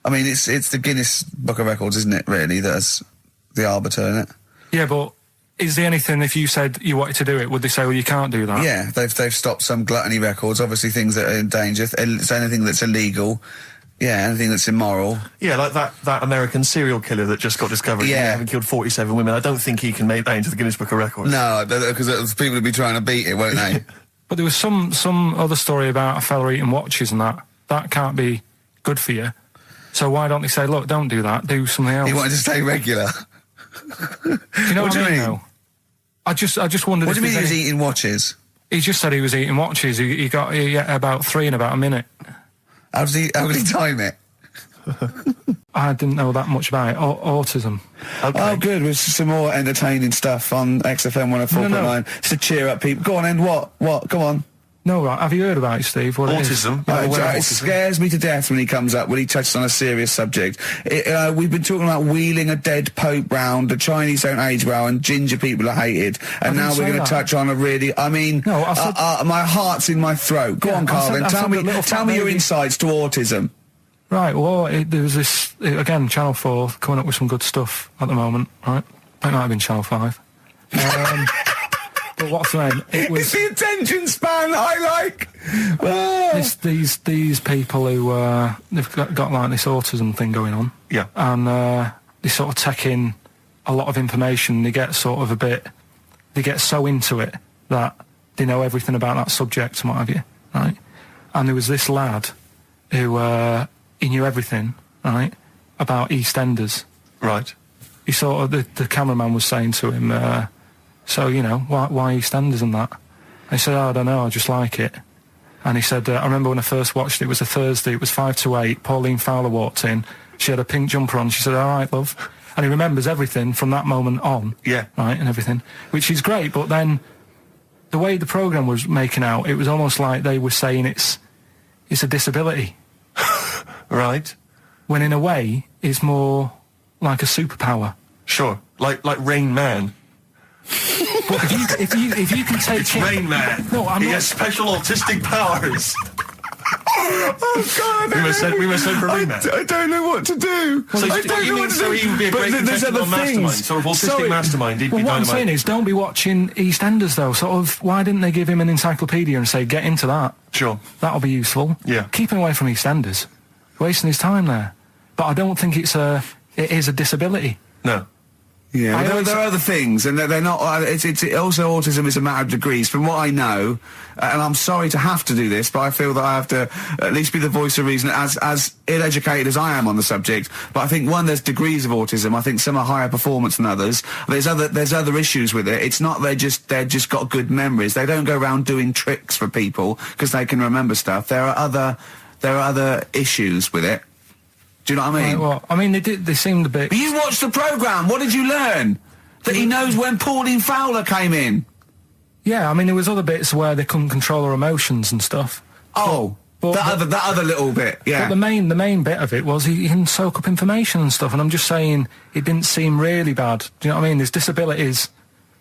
I mean, it's the Guinness Book of Records, isn't it? Really, that's the arbiter, isn't it? Yeah, but is there anything, if you said you wanted to do it, would they say, well, you can't do that? Yeah, they've stopped some gluttony records. Obviously, things that are in danger. It's anything that's illegal. Yeah, anything that's immoral. Yeah, like that American serial killer that just got discovered. Yeah. Having killed 47 women. I don't think he can make that into the Guinness Book of Records. No, because people would be trying to beat it, won't they? But there was some other story about a fella eating watches and that. That can't be good for you. So why don't they say, look, don't do that, do something else? He wanted to stay regular. Do you know What what, do you I mean? mean? Though? I just wondered. What do if you mean he there's was any- eating watches? He just said he was eating watches. He got about 3 in about a minute. How did he time it? I didn't know that much about it. Autism. Okay. Oh, good. With some more entertaining stuff on XFM 104.9 No. to cheer up people. Go on, then. What? Go on. No, right. Have you heard about it, Steve? What it is? Autism. Yeah, Yeah, well, well, It scares me to death when he comes up, when he touches on a serious subject. We've been talking about wheeling a dead pope round, the Chinese don't age well, and ginger people are hated. And didn't now we're say going to that. touch on a really, I mean, No, I said- my heart's in my throat. Go Yeah, on, I Carl, said- then. I Tell said me, the little tell fat me your baby. insights to autism. Right, well, there was this, again, Channel 4 coming up with some good stuff at the moment, right? It might have been Channel 5. But what's the name? It It's was the attention span I like. Oh. these people who, they've got like this autism thing going on. Yeah. And they sort of take in a lot of information. They get sort of they get so into it that they know everything about that subject and what have you, right? And there was this lad who, he knew everything, right, about EastEnders. Right. He sort of, the cameraman was saying to him, so, you know, why EastEnders and that? And he said, oh, I don't know, I just like it. And he said, I remember when I first watched it, it was a Thursday, it was 5 to 8, Pauline Fowler walked in, she had a pink jumper on, she said, all right, love. And he remembers everything from that moment on. Yeah. Right, and everything, which is great, but then the way the programme was making out, it was almost like they were saying it's a disability. Right. When in a way, it's more like a superpower. Sure. Like Rain Man. But if you can take It's it, Rain Man. No, I'm he not- has special autistic powers. Oh, God, We must send for Rain Man. I don't know what to do. So I you don't know mean what to so do. he would be a But great there's contestant other on Mastermind, things. sort of autistic Sorry. Mastermind. He'd Well, be what I'm dynamite. saying is, don't be watching EastEnders though. Sort of, why didn't they give him an encyclopedia and say, get into that? Sure. That'll be useful. Yeah. Keep him away from EastEnders. Wasting his time there. But I don't think it is a disability. No. Yeah, I there always- are other things, and they're not. It's also autism is a matter of degrees. From what I know, and I'm sorry to have to do this, but I feel that I have to at least be the voice of reason, as ill-educated as I am on the subject. But I think there's degrees of autism. I think some are higher performance than others. There's other issues with it. It's not they're just got good memories. They don't go around doing tricks for people because they can remember stuff. There are other issues with it. Do you know what I mean? Right, well, I mean, they seemed a bit... But you watched the programme. What did you learn? That he knows when Pauline Fowler came in. Yeah, I mean, there was other bits where they couldn't control their emotions and stuff. Oh, But- that other little bit, yeah. But the main bit of it was he can soak up information and stuff, and I'm just saying it didn't seem really bad. Do you know what I mean? There's disabilities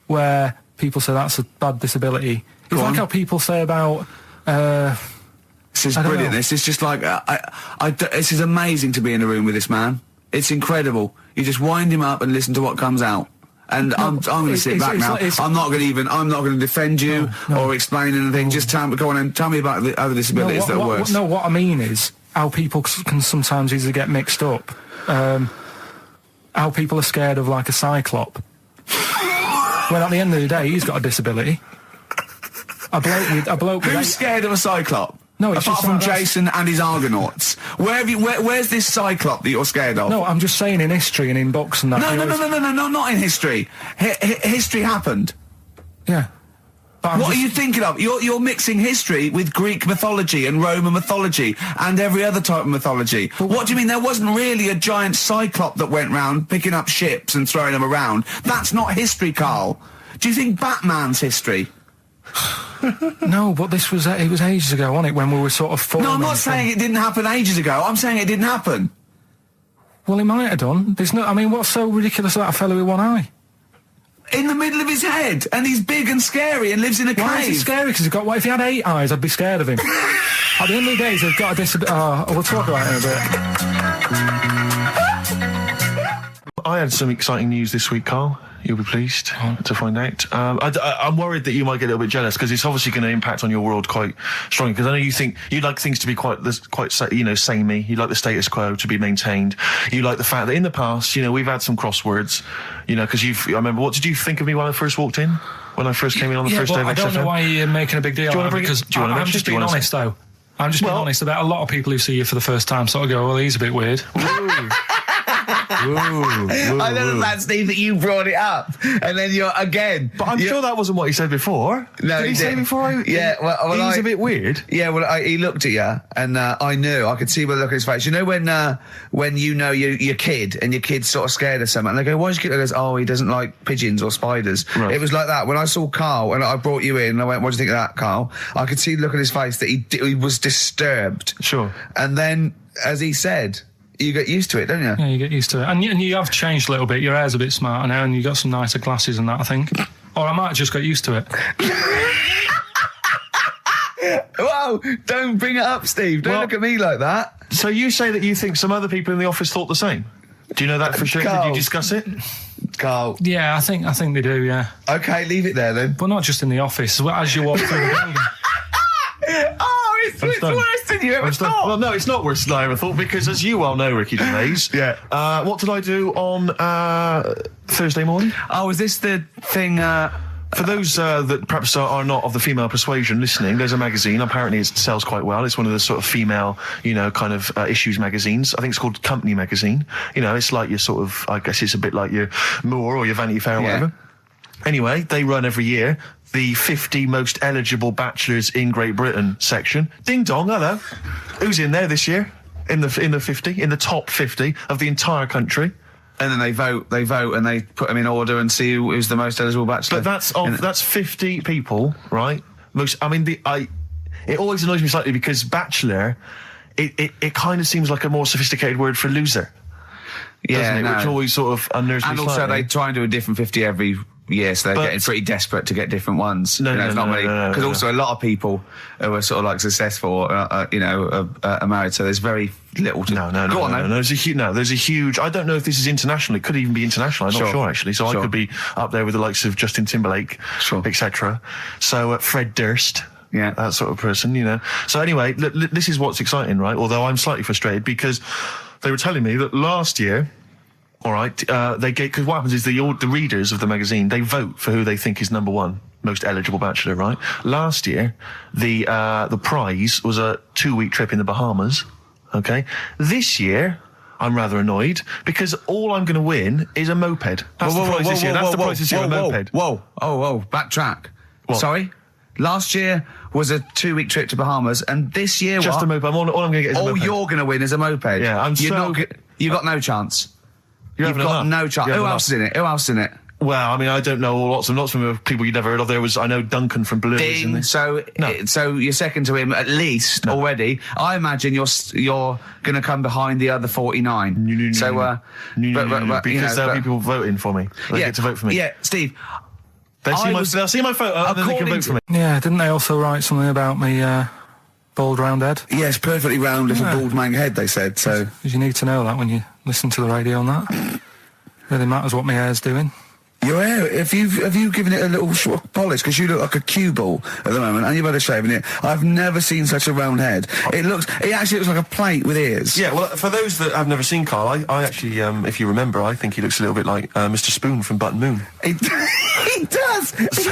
where people say that's a bad disability. It's like how people say about This is I don't brilliant. know. This is just like, this is amazing to be in a room with this man. It's incredible. You just wind him up and listen to what comes out. And I'm going to sit back now. I'm not going to defend you or explain anything. Just go on and tell me about the other disabilities that are worse. What I mean is how people can sometimes easily get mixed up. How people are scared of like a cyclop. Well, at the end of the day, he's got a disability. A bloke with Who's scared of a cyclop? No, it's apart just from like that's- Jason and his Argonauts. Where's this cyclop that you're scared of? No, I'm just saying in history and in books and that. No, not in history. History happened. Yeah. But What are you thinking of? You're mixing history with Greek mythology and Roman mythology and every other type of mythology. What do you mean there wasn't really a giant cyclop that went round picking up ships and throwing them around? That's not history, Carl. Do you think Batman's history? No, but it was ages ago, wasn't it, when we were sort of forming. No, I'm not saying it didn't happen ages ago. I'm saying it didn't happen. Well, it might have done. What's so ridiculous about a fellow with one eye? In the middle of his head, and he's big and scary and lives in a Why is he cave. scary? Because what if he had 8 eyes? I'd be scared of him. At the end of the day, he's got a disability. We'll talk about it in a bit. I had some exciting news this week, Carl. You'll be pleased to find out. I'm worried that you might get a little bit jealous because it's obviously going to impact on your world quite strongly. Because I know you think you'd like things to be quite samey. You like the status quo to be maintained. You like the fact that in the past, we've had some crosswords. Because I remember. What did you think of me when I first walked in? When I first came in on the first day of XFM? I don't know why you're making a big deal. Do you want to bring because it? Do you want to I'm just being honest, though. I'm just being honest about a lot of people who see you for the first time sort of go, well, he's a bit weird. I don't know that, Steve, that you brought it up, and then you're again. But I'm sure that wasn't what he said before. No, did he say before? Well, he's a bit weird. Yeah, he looked at you, and I knew. I could see by the look on his face. You know when your kid, and your kid's sort of scared of something, and they go, "Why's your kid?" He goes, "Oh, he doesn't like pigeons or spiders." Right. It was like that when I saw Carl, and I brought you in, and I went, "What do you think of that, Carl?" I could see the look on his face that he was disturbed. Sure. And then, as he said, you get used to it, don't you? Yeah, you get used to it. And you have changed a little bit. Your hair's a bit smarter now, and you got some nicer glasses and that, I think. Or I might have just got used to it. Whoa, don't bring it up, Steve. Don't look at me like that. So you say that you think some other people in the office thought the same? Do you know that for sure? Carl. Did you discuss it? Carl. Yeah, I think they do, yeah. Okay, leave it there then. But not just in the office, as you walk through the building. Oh, it's done. worse than you ever thought. Well, no, it's not worse than I ever thought because, as you well know, Ricky Gervais. Yeah. What did I do on Thursday morning? Oh, is this the thing? For those that perhaps are not of the female persuasion listening, there's a magazine. Apparently, it sells quite well. It's one of the sort of female, kind of issues magazines. I think it's called Company Magazine. It's like your sort of, I guess it's a bit like your Moore or your Vanity Fair or whatever. Anyway, they run every year the 50 most eligible bachelors in Great Britain section. Ding dong, hello. Who's in there this year? In the 50, in the top 50 of the entire country. And then they vote, and they put them in order and see who's the most eligible bachelor. But that's 50 people, right? It always annoys me slightly because bachelor, it kind of seems like a more sophisticated word for loser. Yeah, doesn't it? Which always sort of unnerves me and also slightly. they try and do a different 50 every year, so they're getting pretty desperate to get different ones. No, because also a lot of people who are sort of like successful, are married, so there's very little to... No. Go on, then. There's a huge... I don't know if this is international. It could even be international. I'm not sure, actually. So I could be up there with the likes of Justin Timberlake, etc. So Fred Durst... Yeah, that sort of person, So anyway, this is what's exciting, right? Although I'm slightly frustrated because they were telling me that last year, all right, because what happens is the readers of the magazine, they vote for who they think is number one most eligible bachelor, right? Last year, the prize was a 2-week trip in the Bahamas. Okay, this year. I'm rather annoyed because all I'm going to win is a moped. That's the prize this year. That's the prize this year, a moped. Whoa, backtrack. What? Sorry? Last year was a 2-week trip to Bahamas, and this year just a moped. All I'm going to get is a moped. All you're going to win is a moped. Yeah, you got no chance. You've got no chance. Who else is in it? Well, I mean, I don't know lots of people you'd never heard of. I know Duncan from Blue. Ding. So you're second to him at least already. I imagine you're going to come behind the other 49. No, because there'll be people voting for me. They get to vote for me. Yeah, Steve. They'll see my photo and then they can vote for me. Yeah, didn't they also write something about me Bald round head. Yes, perfectly round little Yeah. bald man head, they said, so... 'Cause you need to know that when you listen to the radio and that. Really matters what my hair's doing. Your hair, have you given it a little polish? Because you look like a cue ball at the moment, and you've had a shave in it. I've never seen such a round head. It actually looks like a plate with ears. Yeah, well, for those that have never seen Carl, I actually, if you remember, I think he looks a little bit like Mr. Spoon from Button Moon. He does. If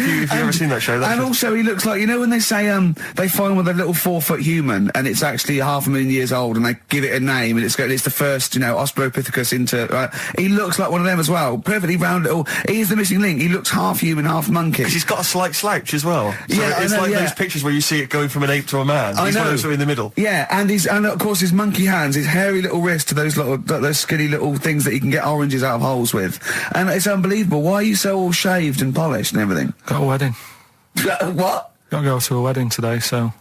you've ever seen that show, and also he looks like, you know when they say they find with a little 4-foot human and it's actually 500,000 years old and they give it a name and it's the first, Australopithecus into. Right? He looks like one of them as well. Perfectly round little. He's the missing link. He looks half human, half monkey. Because he's got a slight slouch as well. So Yeah, it's I know, like yeah. those pictures where you see it going from an ape to a man. I He's one know. of those sort of in the middle. Yeah, and of course his monkey hands, his hairy little wrist to those skinny little things that he can get oranges out of holes with, and it's unbelievable. Why are you so all shaved and polished and everything? Got a wedding. What? Got to go to a wedding today, so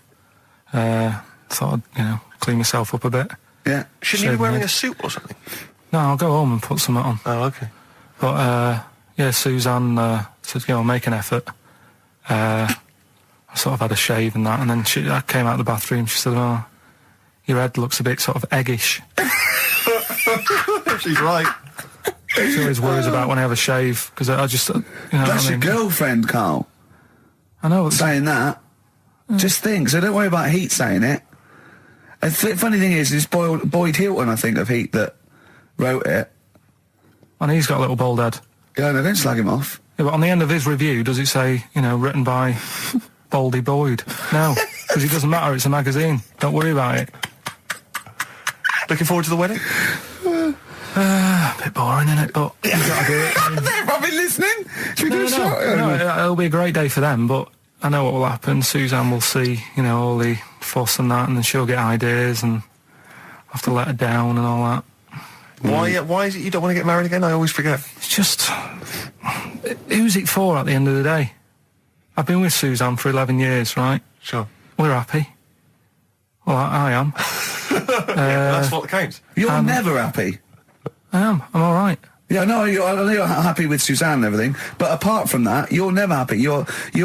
thought I'd, clean myself up a bit. Yeah. Shouldn't he be Shave wearing my a suit or something? No, I'll go home and put something on. Oh, okay. But Suzanne said, make an effort. I sort of had a shave and that, and then I came out of the bathroom. She said, "Oh, your head looks a bit sort of eggish." She's right. She always worries about when I have a shave because I just, That's your girlfriend, Carl, I know. saying that. Just think. So don't worry about Heat saying it. And funny thing is, it's Boyd Hilton, I think, of Heat that wrote it. And he's got a little bald head. Yeah, no, don't slag him off. Yeah, but on the end of his review, does it say, written by Baldy Boyd? No, because it doesn't matter. It's a magazine. Don't worry about it. Looking forward to the wedding? A bit boring, isn't it? But you've got to do it. They're probably listening. Should we do a shot? No, it'll be a great day for them, but I know what will happen. Suzanne will see, all the fuss and that, and then she'll get ideas, and I'll have to let her down and all that. Why is it you don't want to get married again? I always forget. It's just, who's it for at the end of the day? I've been with Suzanne for 11 years, right? Sure. We're happy. Well, I am. That's what counts. You're never happy. I am. I'm all right. Yeah, no, I know you're happy with Suzanne and everything, but apart from that, you're never happy. You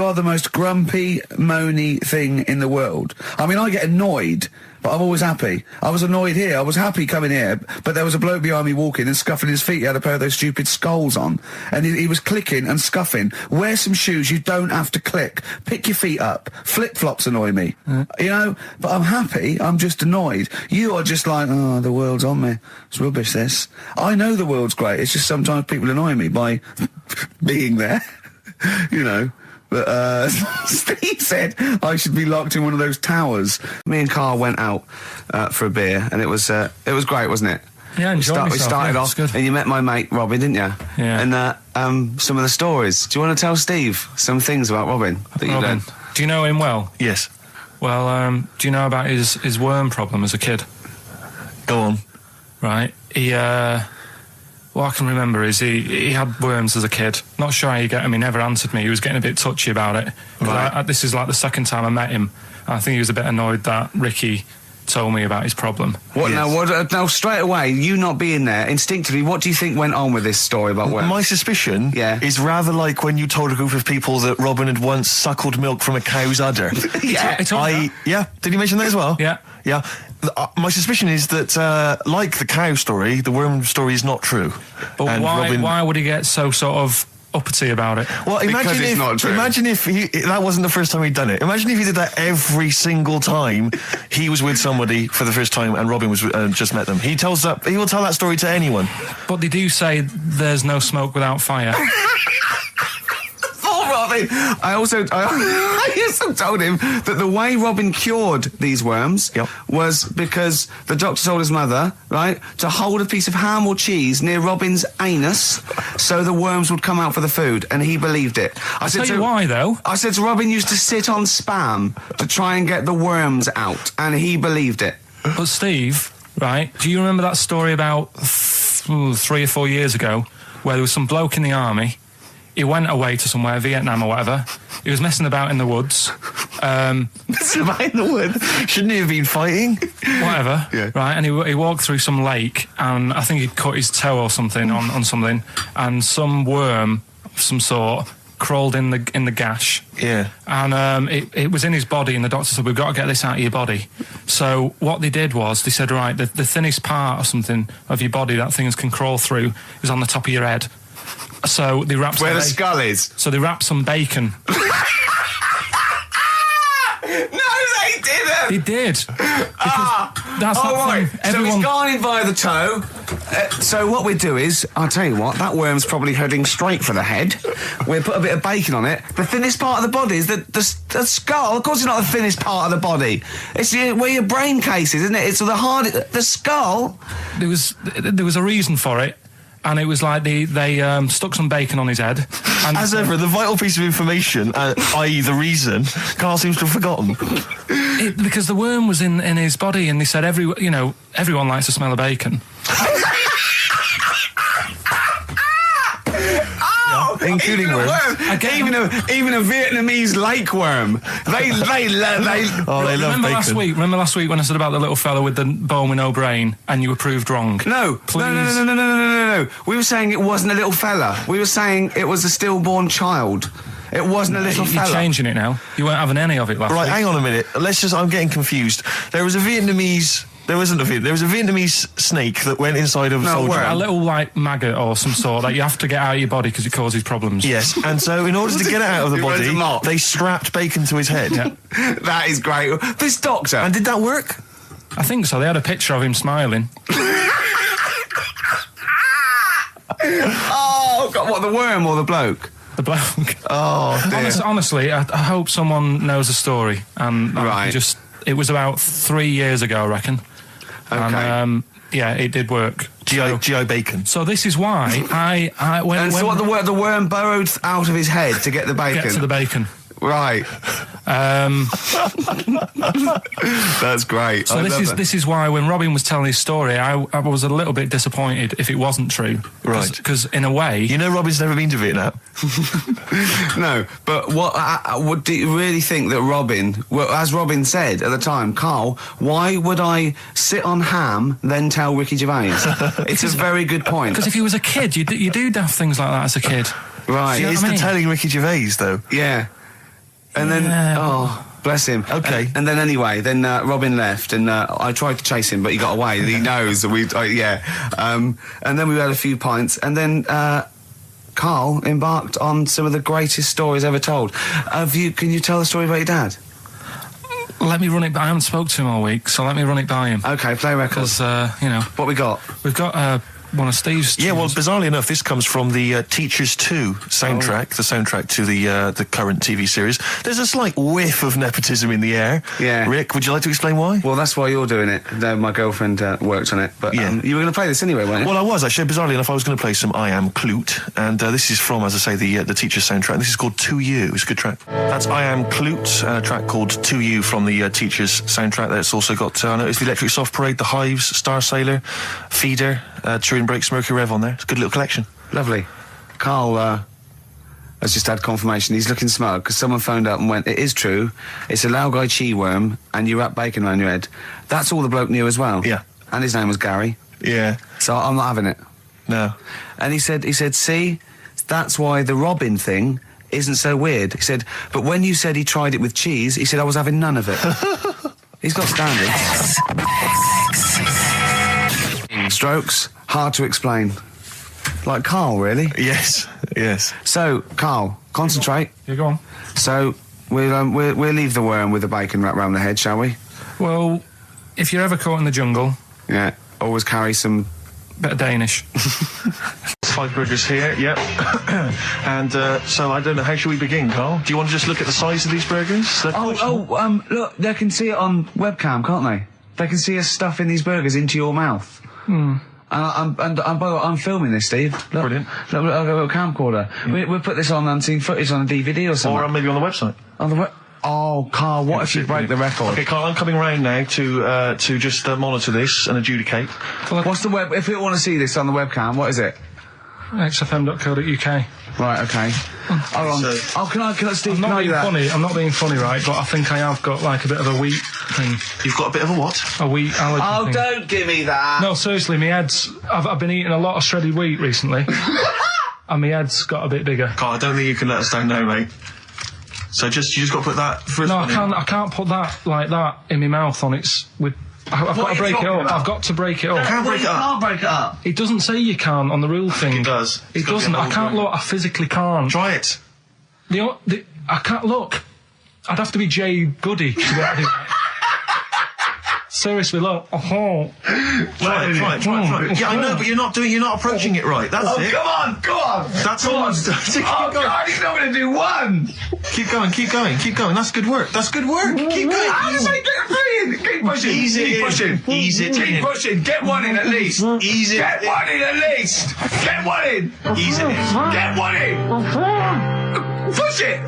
are the most grumpy, moany thing in the world. I mean, I get annoyed, but I'm always happy. I was annoyed here. I was happy coming here, but there was a bloke behind me walking and scuffing his feet. He had a pair of those stupid skulls on, and he was clicking and scuffing. Wear some shoes. You don't have to click. Pick your feet up. Flip-flops annoy me. But I'm happy. I'm just annoyed. You are just like, oh, the world's on me. It's rubbish, this. I know the world's great. It's just sometimes people annoy me by being there, But Steve said I should be locked in one of those towers. Me and Carl went out for a beer, and it was great, wasn't it? Yeah, I enjoyed myself. We started Yeah, off, it's good. and you met my mate Robin, didn't you? Yeah. And some of the stories. Do you want to tell Steve some things about Robin that you Robin, learned? do you know him well? Yes. Well, do you know about his worm problem as a kid? Go on. Right. What I can remember is he had worms as a kid. Not sure how you get him. He never answered me. He was getting a bit touchy about it. Right. This is like the second time I met him. And I think he was a bit annoyed that Ricky told me about his problem. What Yes. now? Straight away, you not being there, instinctively, what do you think went on with this story about worms? My suspicion is rather like when you told a group of people that Robin had once suckled milk from a cow's udder. Yeah. Did he mention that as well? Yeah. Yeah. My suspicion is that, like the cow story, the worm story is not true. But And why would he get so sort of uppity about it? Well, Because it's not true. Imagine if that wasn't the first time he'd done it. Imagine if he did that every single time he was with somebody for the first time and Robin was just met them. He will tell that story to anyone. But they do say there's no smoke without fire. Robin. I also told him that the way Robin cured these worms was because the doctor told his mother, right, to hold a piece of ham or cheese near Robin's anus so the worms would come out for the food, and he believed it. I'll tell you why, though. I said to Robin used to sit on spam to try and get the worms out, and he believed it. But Steve, right, do you remember that story about 3 or 4 years ago where there was some bloke in the army? He went away to somewhere, Vietnam or whatever. He was messing about in the woods. Messing about in the woods? Shouldn't he have been fighting? Whatever. Yeah. Right, and he walked through some lake, and I think he'd cut his toe or something on something, and some worm of some sort crawled in the gash. Yeah. And it was in his body, and the doctor said, we've got to get this out of your body. So what they did was, they said, right, the thinnest part or something of your body that things can crawl through is on the top of your head. So they wrapped Where the skull is. So they wrapped some bacon. No, they didn't! They did. That's all that right. thing. So Everyone... he's gone in via the toe. So what we do is, I'll tell you what, that worm's probably heading straight for the head. We'll put a bit of bacon on it. The thinnest part of the body is the skull. Of course it's not the thinnest part of the body. It's where your brain case is, isn't it? It's the skull. There was a reason for it. And it was like they stuck some bacon on his head. And As ever, the vital piece of information, i.e. the reason, Carl seems to have forgotten. Because the worm was in his body, and they said everyone likes the smell of bacon. Including worms. Even a Vietnamese lake worm. They love Remember last week when I said about the little fella with the bone with no brain, and you were proved wrong? No. Please. No. We were saying it wasn't a little fella. We were saying it was a stillborn child. It wasn't a little fella. You're changing it now. You weren't having any of it last week. Right, hang on a minute. I'm getting confused. There was a Vietnamese snake that went inside of a soldier. A little, like, maggot or some sort that you have to get out of your body because it causes problems. Yes, and so in order to get it out of the body, they strapped bacon to his head. Yeah. That is great. This doctor. And did that work? I think so. They had a picture of him smiling. Oh, God, what, the worm or the bloke? The bloke. Oh, dear. Honestly, I hope someone knows the story. And Right. It was about 3 years ago, I reckon. Okay. And, yeah, it did work. G.I. Bacon. So this is why the worm burrowed out of his head to get the bacon? Get to the bacon. Right. That's great. So this is why when Robin was telling his story, I was a little bit disappointed if it wasn't true. Right. Because in a way... You know Robin's never been to Vietnam. No, but what do you really think that Robin, well, as Robin said at the time, Carl, why would I sit on ham, then tell Ricky Gervais? It's a very good point. Because if he was a kid, you do daft things like that as a kid. Right. It is the telling Ricky Gervais, though. Yeah. And then, oh, bless him. Okay. And then anyway, Robin left, and I tried to chase him, but he got away. He knows that and then we had a few pints, and then Carl embarked on some of the greatest stories ever told. Can you tell the story about your dad? Let me run it by. I haven't spoke to him all week, so let me run it by him. Okay, play records. Because, What we got? We've got one of Steve's... Yeah, well, bizarrely enough, this comes from the Teachers 2 soundtrack, the soundtrack to the current TV series. There's a slight whiff of nepotism in the air. Yeah. Rick, would you like to explain why? Well, that's why you're doing it. My girlfriend worked on it. But Yeah. you were going to play this anyway, weren't you? Well, I was, actually. Bizarrely enough, I was going to play some I Am Clute, and this is from, as I say, the Teachers soundtrack. This is called To You. It's a good track. That's I Am Clute, a track called To You from the Teachers soundtrack. That's also got, I noticed the Electric Soft Parade, The Hives, Star Sailor, Feeder, Turin Breaks, Mercury Rev on there. It's a good little collection. Lovely. Carl has just had confirmation. He's looking smug because someone phoned up and went, it is true, it's a Laogai chi worm and you wrap bacon around your head. That's all the bloke knew as well. Yeah. And his name was Gary. Yeah. So I'm not having it. No. And he said, see, that's why the Robin thing isn't so weird. He said, but when you said he tried it with cheese, he said I was having none of it. He's got standards. Strokes, hard to explain. Like Carl, really? Yes. Yes. So, Carl, concentrate. Yeah, go on. So, we'll leave the worm with the bacon wrapped around the head, shall we? Well, if you're ever caught in the jungle... Yeah, always carry some... Bit of Danish. 5 burgers here, yep. And so I don't know, how should we begin, Carl? Do you want to just look at the size of these burgers? Look, they can see it on webcam, can't they? They can see us stuffing these burgers into your mouth. Hmm. And by the way, I'm filming this, Steve. Look, Brilliant. Look, I've got a little camcorder. Yeah. We'll put this on unseen footage on a DVD or something. Or maybe on the website. On the Oh, Carl, what if you break the record? Okay, Carl, I'm coming round now to just monitor this and adjudicate. What's the web? If we want to see this on the webcam, what is it? XFM.co.uk. Right, okay. Hold on. Can I, Steve, I'm can not I do being that? funny. I'm not being funny, right? But I think I have got like a bit of a wheat thing. You've got a bit of a what? A wheat allergy Oh, thing. don't give me that. No, seriously, my head's... I've been eating a lot of shredded wheat recently. and my head's got a bit bigger. Carl, I don't think you can let us down now, mate. So you just got to put that first No, one I can't put that like that in my mouth on its with. I've got to break it up. I've got to break it up. Can't break it up. Can't break it up. It doesn't say you can't on the rule thing. It does. It doesn't. I can't look. I physically can't. Try it. I can't look. I'd have to be Jay Goody to be able to do that. Seriously, look. Oh. Try it. Yeah, I know, but you're not approaching it right. That's it. Come on! That's all. Oh, God, he's not going to do one! Keep going. That's good work. Keep going. How does he get three in? Keep pushing. Ease it Keep in. pushing. Ease it Keep in. pushing. Get one in at least. Ease it Get in. one in at least. Get one in. Ease it in. Get one in. Push it.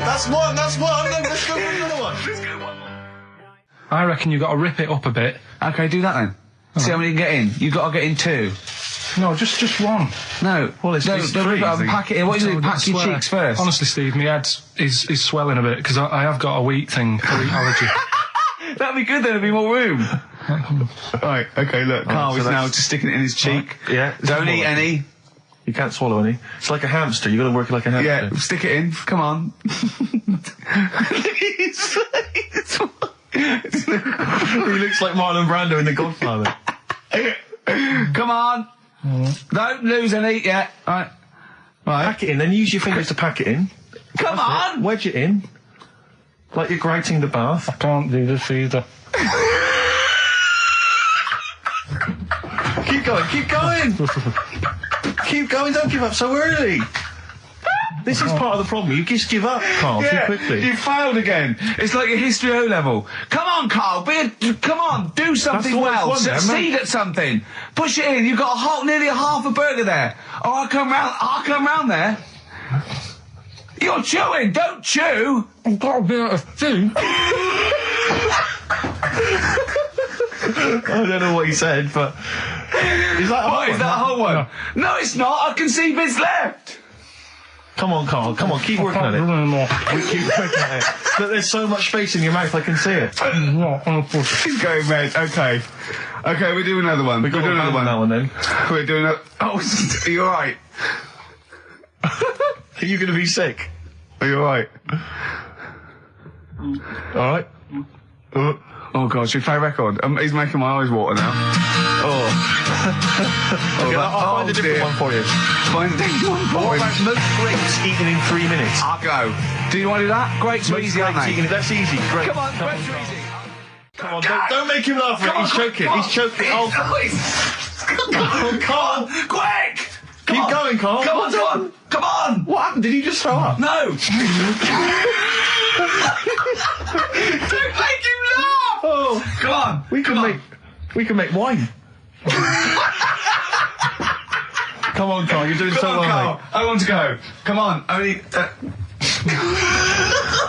That's one. Let's go for another one. I reckon you've got to rip it up a bit. Okay, do that then. See how many you can get in. You've got to get in 2. No, just one. No. Well, it's don't three, rip it up and pack it in. What do you do? Pack your cheeks first. Honestly, Steve, my head is swelling a bit because I have got a wheat thing, a wheat allergy. That'd be good then, there'd be more room. Right, okay, look, Carl so is now that's- just sticking it in his cheek. Yeah. Don't eat any. You can't swallow any. It's like a hamster. You've got to work like a hamster. Yeah, stick it in. Come on. He looks like Marlon Brando in The Godfather. Come on. Don't lose any yet. Right. Pack it in, then use your fingers to pack it in. Come on. Wedge it in. Like you're grouting the bath. I can't do this either. Keep going. Keep going, don't give up so early. This is part of the problem. You just give up, Carl, too quickly. You failed again. It's like your history O level. Come on, Carl. Come on. Do something That's well. what it's one, Succeed at something. Push it in. You've got nearly a half a burger there. Oh, I'll come round there. You're chewing. Don't chew. I've got a bit of food. I don't know what he said, but... Is that What, is that a whole one? No, it's not. I can see bits left. Come on, Carl. Come on, keep working at it. We keep working at it. But there's so much space in your mouth, I can see it. He's going red. Okay, we're doing another one. We're doing another one. That one then. We're doing a... Oh, are you alright? Are you going to be sick? Are you alright? Alright. Oh, God, should we play a record? He's making my eyes water now. Okay, I'll find a different one for you. Find a different one for What him. about most grapes eaten in 3 minutes? I'll go. Do you want to do that? Grapes are easy, aren't they? That's easy. Great. Come on, grapes are easy. Come on, don't make him laugh. He's choking. He's choking. Oh, Carl. Quick! Keep going, Carl. Come on! Come on! What happened? Did he just throw up? No! Don't make him laugh! Oh, Come on! we can make wine. Come on, Carl. You're doing so Come on, well, Carl. mate. I want to go. Come on. Only...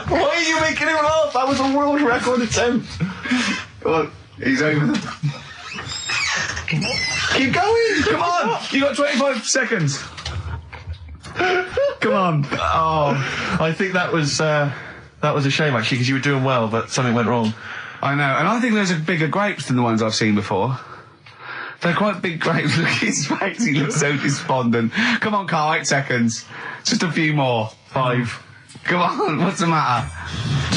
Why are you making him laugh? That was a world record attempt. Come on. He's over. Keep going. Come on! You got 25 seconds. Come on. Oh, I think that was a shame actually because you were doing well, but something went wrong. I know, and I think those are bigger grapes than the ones I've seen before. They're quite big grapes. Look at his face, he looks so despondent. Come on, Carl, 8 seconds. Just a few more. 5, Come on, what's the matter?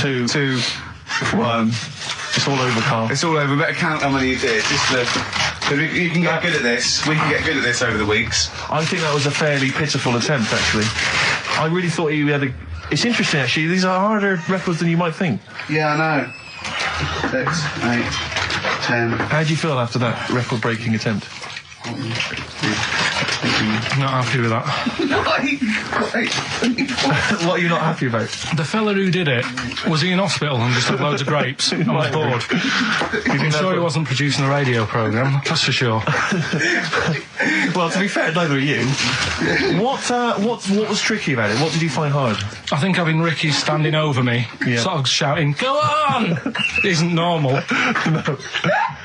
2, 2, 1. It's all over, Carl. It's all over. Better count how many you did. You can get good at this. We can get good at this over the weeks. I think that was a fairly pitiful attempt, actually. I really thought you had a... It's interesting, actually. These are harder records than you might think. Yeah, I know. 6, 8, 10. How do you feel after that record-breaking attempt? Not happy with that. What are you not happy about? The fella who did it, was he in hospital and just had loads of grapes? I was bored. I'm sure he wasn't producing a radio programme, that's for sure. Well, to be fair, neither are you. What was tricky about it? What did you find hard? I think having Ricky standing over me, Yeah. sort of shouting, "Go on!" isn't normal. No.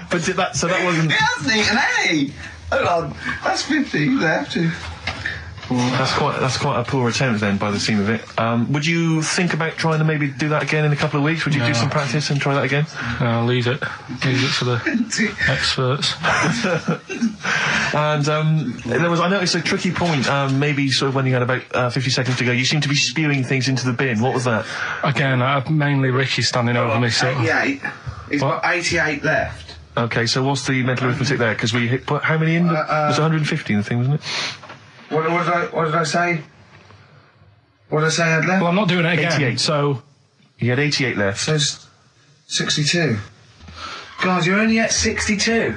But that wasn't... He hasn't eaten any! Hold on, that's 50 left. 1, That's quite a poor attempt then, by the seam of it. Would you think about trying to maybe do that again in a couple of weeks? Would you do some practice and try that again? No, leave it for the experts. And I noticed a tricky point. Maybe sort of when you had about 50 seconds to go, you seemed to be spewing things into the bin. What was that? Again, mainly Ricky standing over me. So 88. He's got 88 left. Okay, so what's the mental arithmetic there? Because we put how many in? It was 150 in the thing, wasn't it? What did I say? What did I say I had left? Well, I'm not doing it again. 88. So He had 88 left. So 62. God, you're only at 62.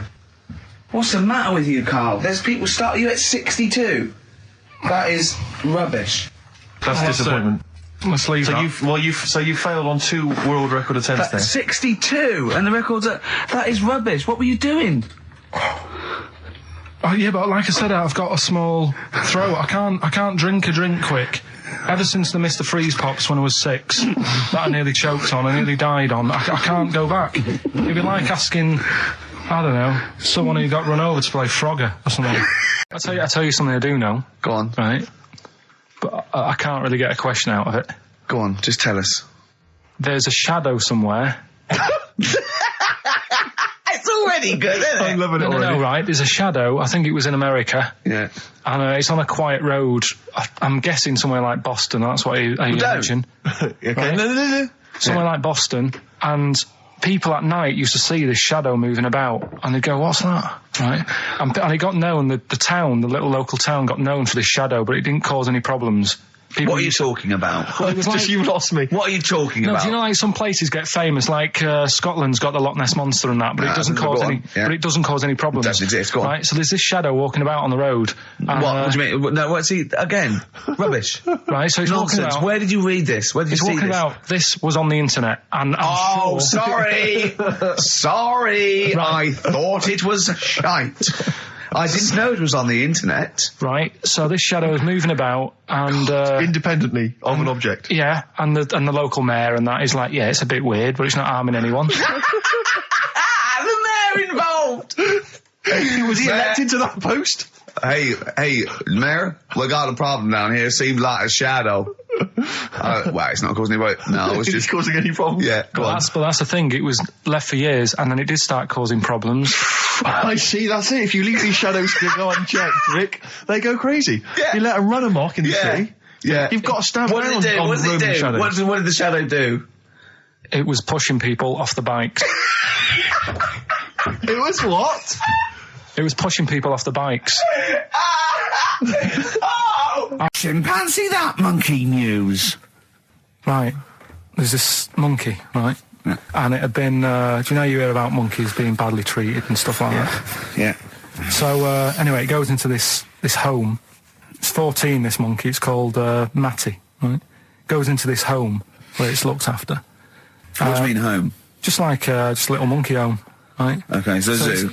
What's the matter with you, Carl? There's people start you at 62. That is rubbish. That's disappointment. Let's leave that. So you failed on 2 world record attempts there. 62, and the record's that is rubbish. What were you doing? Oh, yeah, but like I said, I've got a small throat. I can't drink a drink quick. Ever since the Mr. Freeze Pops when I was 6, that I nearly choked on, I nearly died on, I can't go back. It'd be like asking, I don't know, someone who got run over to play Frogger or something. I tell you something I do know. Go on. Right? But I can't really get a question out of it. Go on, just tell us. There's a shadow somewhere. It's already good, isn't it? I'm loving it already. No, right, there's a shadow, I think it was in America. Yeah. And it's on a quiet road. I'm guessing somewhere like Boston, that's what I imagine. Okay. Right? No. Somewhere like Boston, and people at night used to see this shadow moving about, and they'd go, what's that? Right? And it got known, the little local town got known for this shadow, but it didn't cause any problems. People What are you talking about? Well, it was Just like, you lost me. What are you talking about? do you know, like some places get famous, like Scotland's got the Loch Ness Monster and that, but it doesn't cause any. Yeah. But it doesn't cause any problems. It doesn't exist. Go on. Right. So there's this shadow walking about on the road. And, What do you mean? No, what's he again? Rubbish. Right. So he's walking Nonsense. about. Where did you read this? Where did you He's see walking this? about. This was on the internet, and I'm sure. Sorry. Sorry. Right. I thought it was shite. I didn't know it was on the internet. Right. So this shadow is moving about, and Independently of an object. yeah, and the local mayor and that is like, yeah, it's a bit weird, but it's not harming anyone. The mayor involved. Was he elected to that post? Hey, Mayor, we got a problem down here. Seems like a shadow. Well, it's not causing any. No, it's just causing any problems. Yeah, go on. But that's the thing. It was left for years, and then it did start causing problems. I see, that's it. If you leave these shadows to go unchecked, Rick, they go crazy. Yeah. You let them run amok in the Yeah. city. Yeah. You've got to stand What down did it do? on What did it roaming do? shadows. What did the shadow do? It was pushing people off the bikes. It was what? It was pushing people off the bikes. Oh! Chimpanzee that monkey news. Right. There's this monkey, right? Yeah. And it had been, do you know you hear about monkeys being badly treated and stuff like that? Yeah. So, anyway, it goes into this home. It's 14, this monkey. It's called, Matty, right? Goes into this home where it's looked after. What do you mean home? Just like, just a little monkey home, right? Okay, so zoo.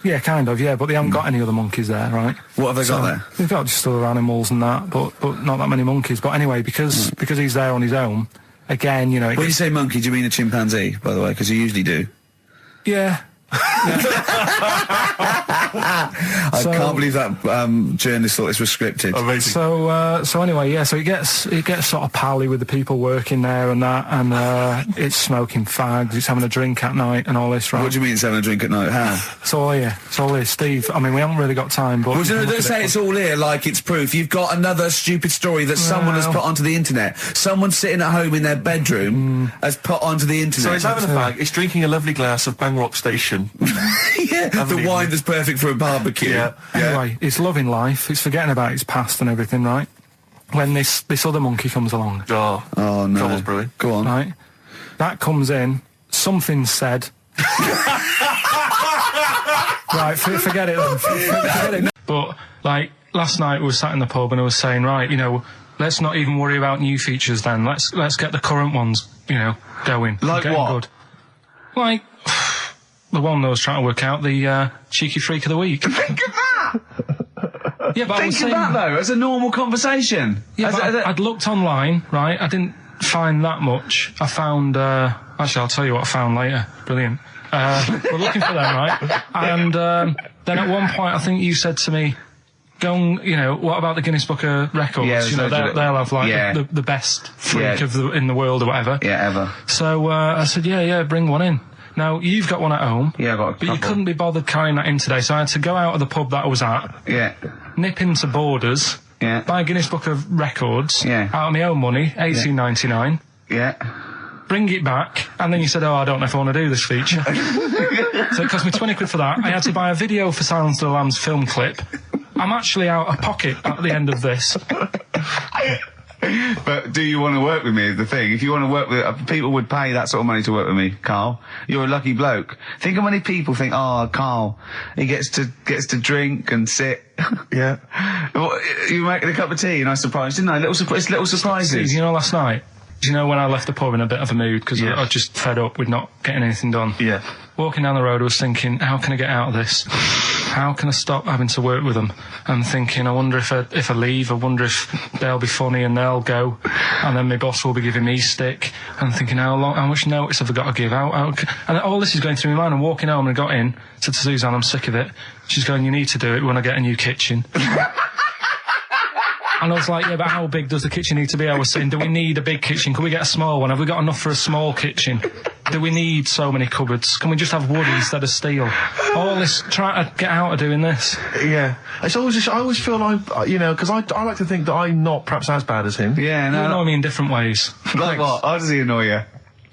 Yeah, kind of, yeah, but they haven't got any other monkeys there, right? What have they got there? They've got just other animals and that, but not that many monkeys. But anyway, because he's there on his own, again, you know... When you say monkey, do you mean a chimpanzee, by the way? Because you usually do. Yeah. I can't believe that journalist thought this was scripted. Amazing. So anyway, yeah, so it gets sort of pally with the people working there and that, and it's smoking fags, it's having a drink at night and all this, right? What do you mean it's having a drink at night? How? It's all here, Steve. I mean, we haven't really got time, but... Well, don't say it's all here like it's proof. You've got another stupid story that someone has put onto the internet. Someone sitting at home in their bedroom has put onto the internet. So he's having a fag, he's drinking a lovely glass of Bang Rock Station. Yeah, the wine that's perfect for a barbecue. Yeah. Anyway, it's loving life, it's forgetting about its past and everything, right? When this other monkey comes along, Oh no. Trouble's brewing. Go on. right? That comes in, something's said. Right, forget it then. Forget it. But, like, last night we were sat in the pub and I was saying, right, you know, let's not even worry about new features then. Let's get the current ones, you know, going. Like Getting what? Good. Like, the one that I was trying to work out, the cheeky freak of the week. Think of that! Yeah, but I was Think of saying, that, though, as a normal conversation. yeah, As- but as a- I'd looked online, right? I didn't find that much. I found, actually, I'll tell you what I found later. Brilliant. We're looking for them, right? And then at one point, I think you said to me, go and, what about the Guinness Book of Records? Yeah, they'll have like Yeah. the best freak Yeah. in the world or whatever. Yeah, ever. So I said, yeah, bring one in. Now, you've got one at home. Yeah, I got a But you couple. couldn't be bothered carrying that in today, so I had to go out of the pub that I was at, Yeah. nip into Borders, Yeah. buy a Guinness Book of Records, Yeah. out of my own money, $18.99, Yeah. bring it back, and then you said, I don't know if I want to do this feature. So it cost me 20 quid for that. I had to buy a video for Silence of the Lambs film clip. I'm actually out of pocket at the end of this. But do you want to work with me is the thing. If you want to work with... people would pay that sort of money to work with me, Carl. You're a lucky bloke. Think how many people think, Carl, he gets to drink and sit. Yeah. Well, you making a cup of tea and I surprised, didn't I? Little surprises. Steve, last night, when I left the pub in a bit of a mood because Yeah. I was just fed up with not getting anything done. Yeah. Walking down the road, I was thinking, how can I get out of this? How can I stop having to work with them? And thinking, I wonder if I leave, I wonder if they'll be funny and they'll go, and then my boss will be giving me stick. And thinking, how much notice have I got to give out? And all this is going through my mind. I'm walking home and I got in, said to Suzanne, I'm sick of it. She's going, you need to do it when I get a new kitchen. And I was like, yeah, but how big does the kitchen need to be? I was saying, do we need a big kitchen? Can we get a small one? Have we got enough for a small kitchen? Do we need so many cupboards? Can we just have wood instead of steel? All this, trying to get out of doing this. Yeah. It's always I always feel like, because I like to think that I'm not perhaps as bad as him. Yeah, You no. annoy me in different ways. Like what? How does he annoy you?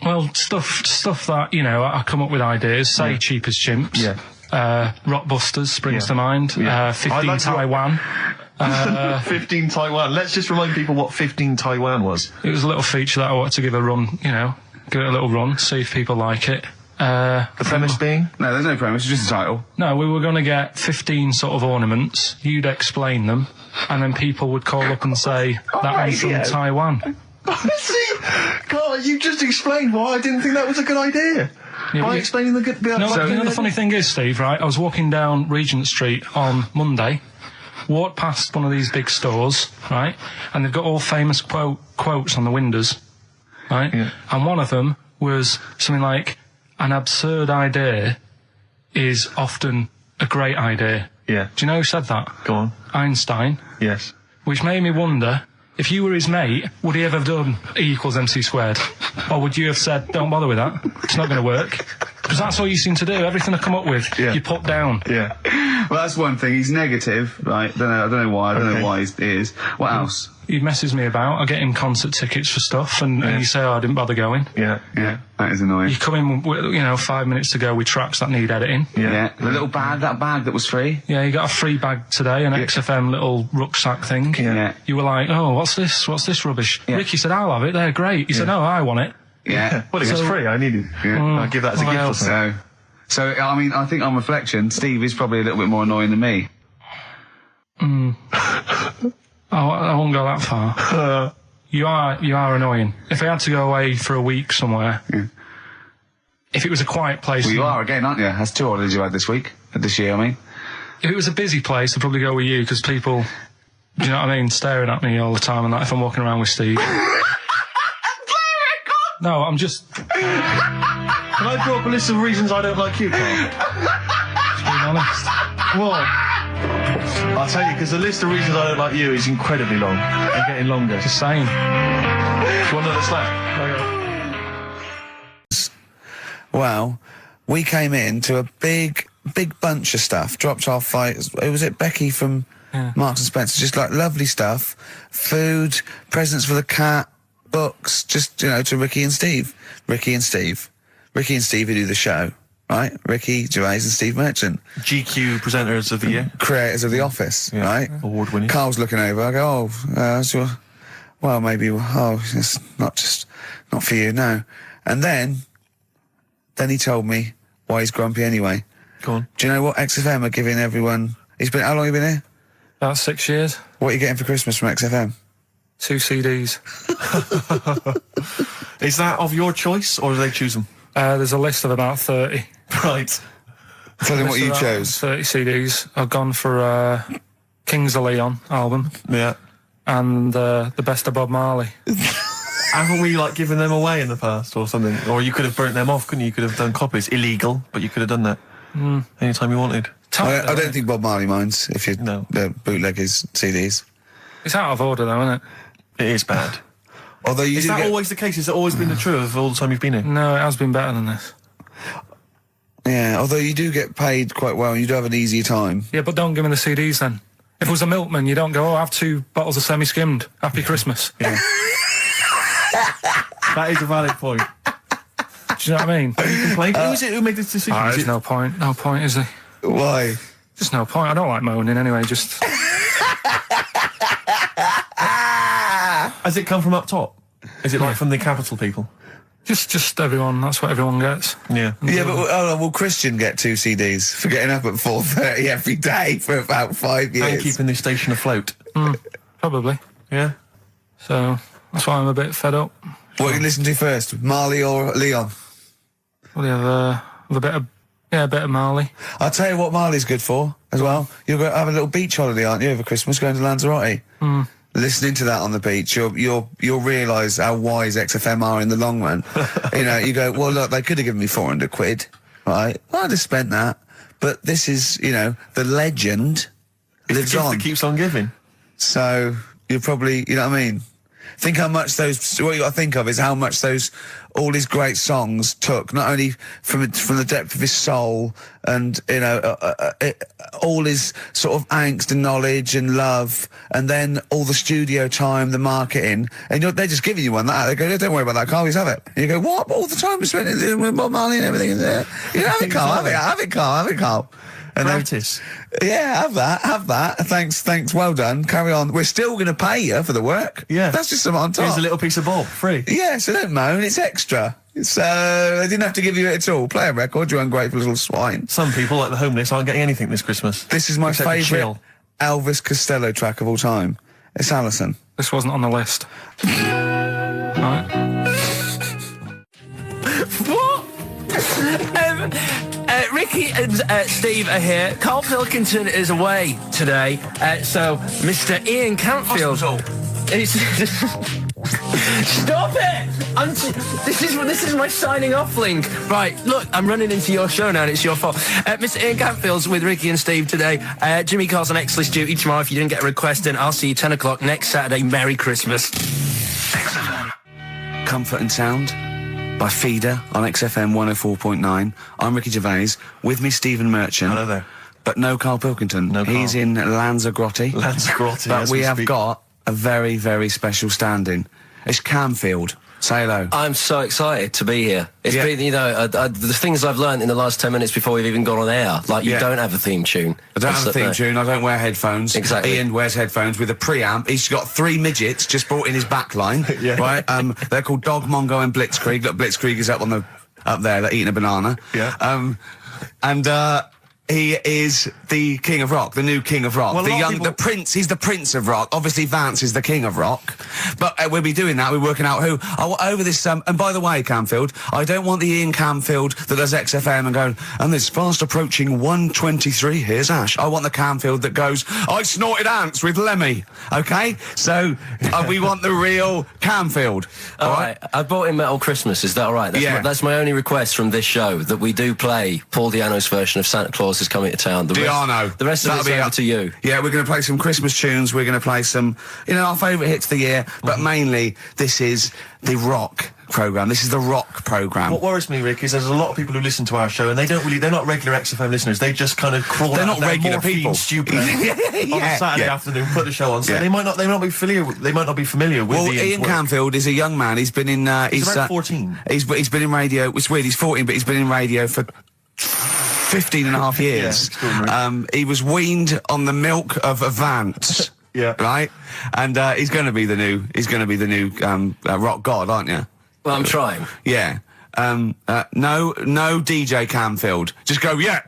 Well, stuff that, I come up with ideas, say Cheap as Chimps. Yeah. Rockbusters springs Yeah. to mind. Yeah. I 15 like Taiwan. 15 Taiwan. Let's just remind people what 15 Taiwan was. It was a little feature that I wanted to give a run, give it a little run, see if people like it. The premise being? No, there's no premise, it's just a title. No, we were going to get 15 sort of ornaments, you'd explain them, and then people would call up and say, that one's from radio. Taiwan. See? God, you just explained why I didn't think that was a good idea. Yeah, By but explaining the good... No, the funny thing is, Steve, right, I was walking down Regent Street on Monday, walked past one of these big stores, right, and they've got all famous quotes on the windows, right, Yeah. and one of them was something like, an absurd idea is often a great idea. Yeah. Do you know who said that? Go on. Einstein. Yes. Which made me wonder, if you were his mate, would he ever have done E = MC squared? Or would you have said, don't bother with that, it's not going to work? Because that's all you seem to do. Everything I come up with, Yeah. you put down. Yeah. Well, that's one thing. He's negative, right? I don't know why. I don't know why he is. What else? He messes me about. I get him concert tickets for stuff, and you say, I didn't bother going. Yeah. Yeah, that is annoying. You come in, with, 5 minutes to go with tracks that need editing. Yeah. The little bag, that bag that was free. Yeah, you got a free bag today, an XFM little rucksack thing. Yeah. You were like, oh, what's this? What's this rubbish? Yeah. Ricky said, I'll have it. They're great. He said, no, I want it. Yeah. Well, it was So- free. I needed. Yeah. I'll give that as a Well, gift or else? something. So, I mean, I think on reflection, Steve is probably a little bit more annoying than me. I won't go that far. You are annoying. If I had to go away for a week somewhere, if it was a quiet place, Well, you are again, aren't you? That's 2 holidays you had this year, I mean. if it was a busy place, I'd probably go with you because people, do you know what I mean, staring at me all the time and that if I'm walking around with Steve. No, I'm just Can I draw up a list of reasons I don't like you, Carl? being honest. What? I'll tell you, because the list of reasons I don't like you is incredibly long and getting longer. Just saying. Do you want another slap? Well, we came in to a big bunch of stuff. Dropped off like, was it Becky from Marks and Spencer? Just like lovely stuff. Food, presents for the cat, books, just, to Ricky and Steve. Ricky and Steve who do the show, right? Ricky Gervais and Steve Merchant. GQ presenters of the year. Creators of The Office, right? Award-winning. Carl's looking over. I go, maybe, it's not for you, no. And then he told me why he's grumpy anyway. Go on. Do you know what XFM are giving everyone? How long have you been here? About 6 years. What are you getting for Christmas from XFM? 2 CDs. Is that of your choice, or do they choose them? There's a list of about 30. Right. Tell them what you List of about chose. 30 CDs. I've gone for Kings of Leon album Yeah. and the Best of Bob Marley. Haven't we, given them away in the past or something? Or you could have burnt them off, couldn't you? You could have done copies. Illegal, but you could have done that. Anytime you wanted. I don't think Bob Marley minds if you bootleg his CDs. It's out of order, though, isn't it? It is bad. Although you Is that always the case? Has it always been the truth of all the time you've been here? No, it has been better than this. Yeah, although you do get paid quite well and you do have an easier time. Yeah, but don't give me the CDs then. If it was a milkman, you don't go, have 2 bottles of semi-skimmed. Happy Christmas. Yeah. That is a valid point. Do you know what I mean? You can play. Who is it who made this decision? There's no point. No point, is there? Why? Just no point. I don't like moaning anyway, just... Has it come from up top? Is it like from the capital people? Just everyone. That's what everyone gets. Yeah. Yeah, but will Christian get 2 CDs for getting up at 4:30 every day for about 5 years? And keeping this station afloat. Probably. Yeah. So that's why I'm a bit fed up. What are you listen to first, Marley or Leon? Well, you have a bit of Marley. I'll tell you what Marley's good for as well. You're going to have a little beach holiday, aren't you, over Christmas, going to Lanzarote? Listening to that on the beach, you'll realise how wise XFM are in the long run. You know, you go, well, look, they could have given me 400 quid, right? Well, I'd have spent that. But this is, you know, the legend lives the gift on. that keeps on giving. So you're probably, you know what I mean? Think how much what you got to think of is how much all his great songs took, not only from the depth of his soul and, you know, all his sort of angst and knowledge and love, and then all the studio time, the marketing, and they're just giving you one that. They go, don't worry about that, Carl, just have it. And you go, what? All the time we spent with Bob Marley and everything. You know, have it, Carl, have it, Carl. And Practice. Yeah, have that. Thanks, well done. Carry on. We're still going to pay you for the work. Yeah. That's just something on top. Here's a little piece of Bob, free. Yeah, so don't moan, it's extra. So, they didn't have to give you it at all. Play a record, you ungrateful little swine. Some people, like the homeless, aren't getting anything this Christmas. This is my Except to favourite chill. Elvis Costello track of all time. It's Alison. This wasn't on the list. Right. What? Ricky and Steve are here. Karl Pilkington is away today, so Mr. Ian Campfield. Stop it! This is my signing off link. Right, look, I'm running into your show now and it's your fault. Mr. Ian Campfield's with Ricky and Steve today. Jimmy Carr's on X-List duty tomorrow. If you didn't get a request in, I'll see you 10 o'clock next Saturday. Merry Christmas. XFM. Comfort and Sound by Feeder on XFM 104.9. I'm Ricky Gervais. With me, Stephen Merchant. Hello there. But no Karl Pilkington. No Karl. He's in Lanzarote. Lanzarote, But as we we have speak. got a very, very special stand-in. It's Camfield. Say hello. I'm so excited to be here. It's Yeah. been, you know, the things I've learned in the last 10 minutes before we've even gone on air. Like, you Yeah. don't have a theme tune. I don't have a theme No. tune. I don't wear headphones. Exactly. Ian wears headphones with a preamp. He's got 3 midgets just brought in his backline. Yeah. Right. They're called Dog, Mongo, and Blitzkrieg. Look, Blitzkrieg is up there. They're eating a banana. Yeah. He is the king of rock, the new king of rock, Well, the prince. He's the prince of rock. Obviously, Vance is the king of rock, but we'll be doing that. We're working out who. Over this. And by the way, Camfield, I don't want the Ian Camfield that does XFM and going. And this fast approaching 1:23. Here's Ash. I want the Camfield that goes. I snorted ants with Lemmy. Okay, so we want the real Camfield. All right. I bought in Metal Christmas. Is that all right? That's my only request from this show, that we do play Paul Di'Anno's version of Santa Claus is Coming to Town. The rest of it's over to you. Yeah, we're going to play some Christmas tunes. We're going to play some, our favourite hits of the year. But mainly, this is the rock programme. This is the rock programme. What worries me, Rick, is there's a lot of people who listen to our show and they're not regular XFM listeners. They just kind of crawl They're out not of regular morphine people. Stupid on a Saturday afternoon, put the show on. So they might not be familiar with Well, Ian's Ian work. Camfield is a young man. He's been in. He's about 14. He's been in radio. It's weird. He's 14, but he's been in radio for 15 and a half years. He was weaned on the milk of a Vance. Yeah. Right. And he's going to be the new. He's going to be the new rock god, aren't you? Well, I'm trying. Yeah. No DJ Camfield. Just go, yeah.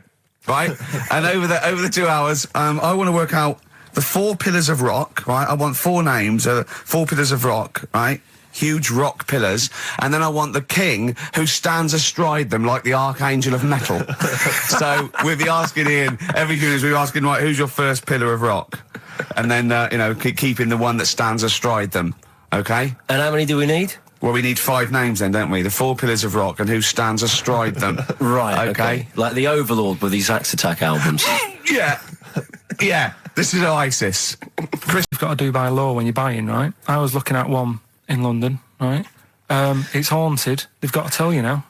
Right? And over the 2 hours, I want to work out the 4 pillars of rock, right? I want 4 names, 4 pillars of rock, right? Huge rock pillars. And then I want the king who stands astride them like the archangel of metal. So we'll be asking Ian, every few minutes we'll be asking, right, who's your first pillar of rock? And then, keeping the one that stands astride them. Okay? And how many do we need? Well, we need 5 names then, don't we? The 4 pillars of rock and who stands astride them. Right, Okay. Like the Overlord with these Axe Attack albums. Yeah. Yeah. This is ISIS. Chris, you've got to do by law when you're buying, right? I was looking at one in London, right? It's haunted. They've got to tell you now.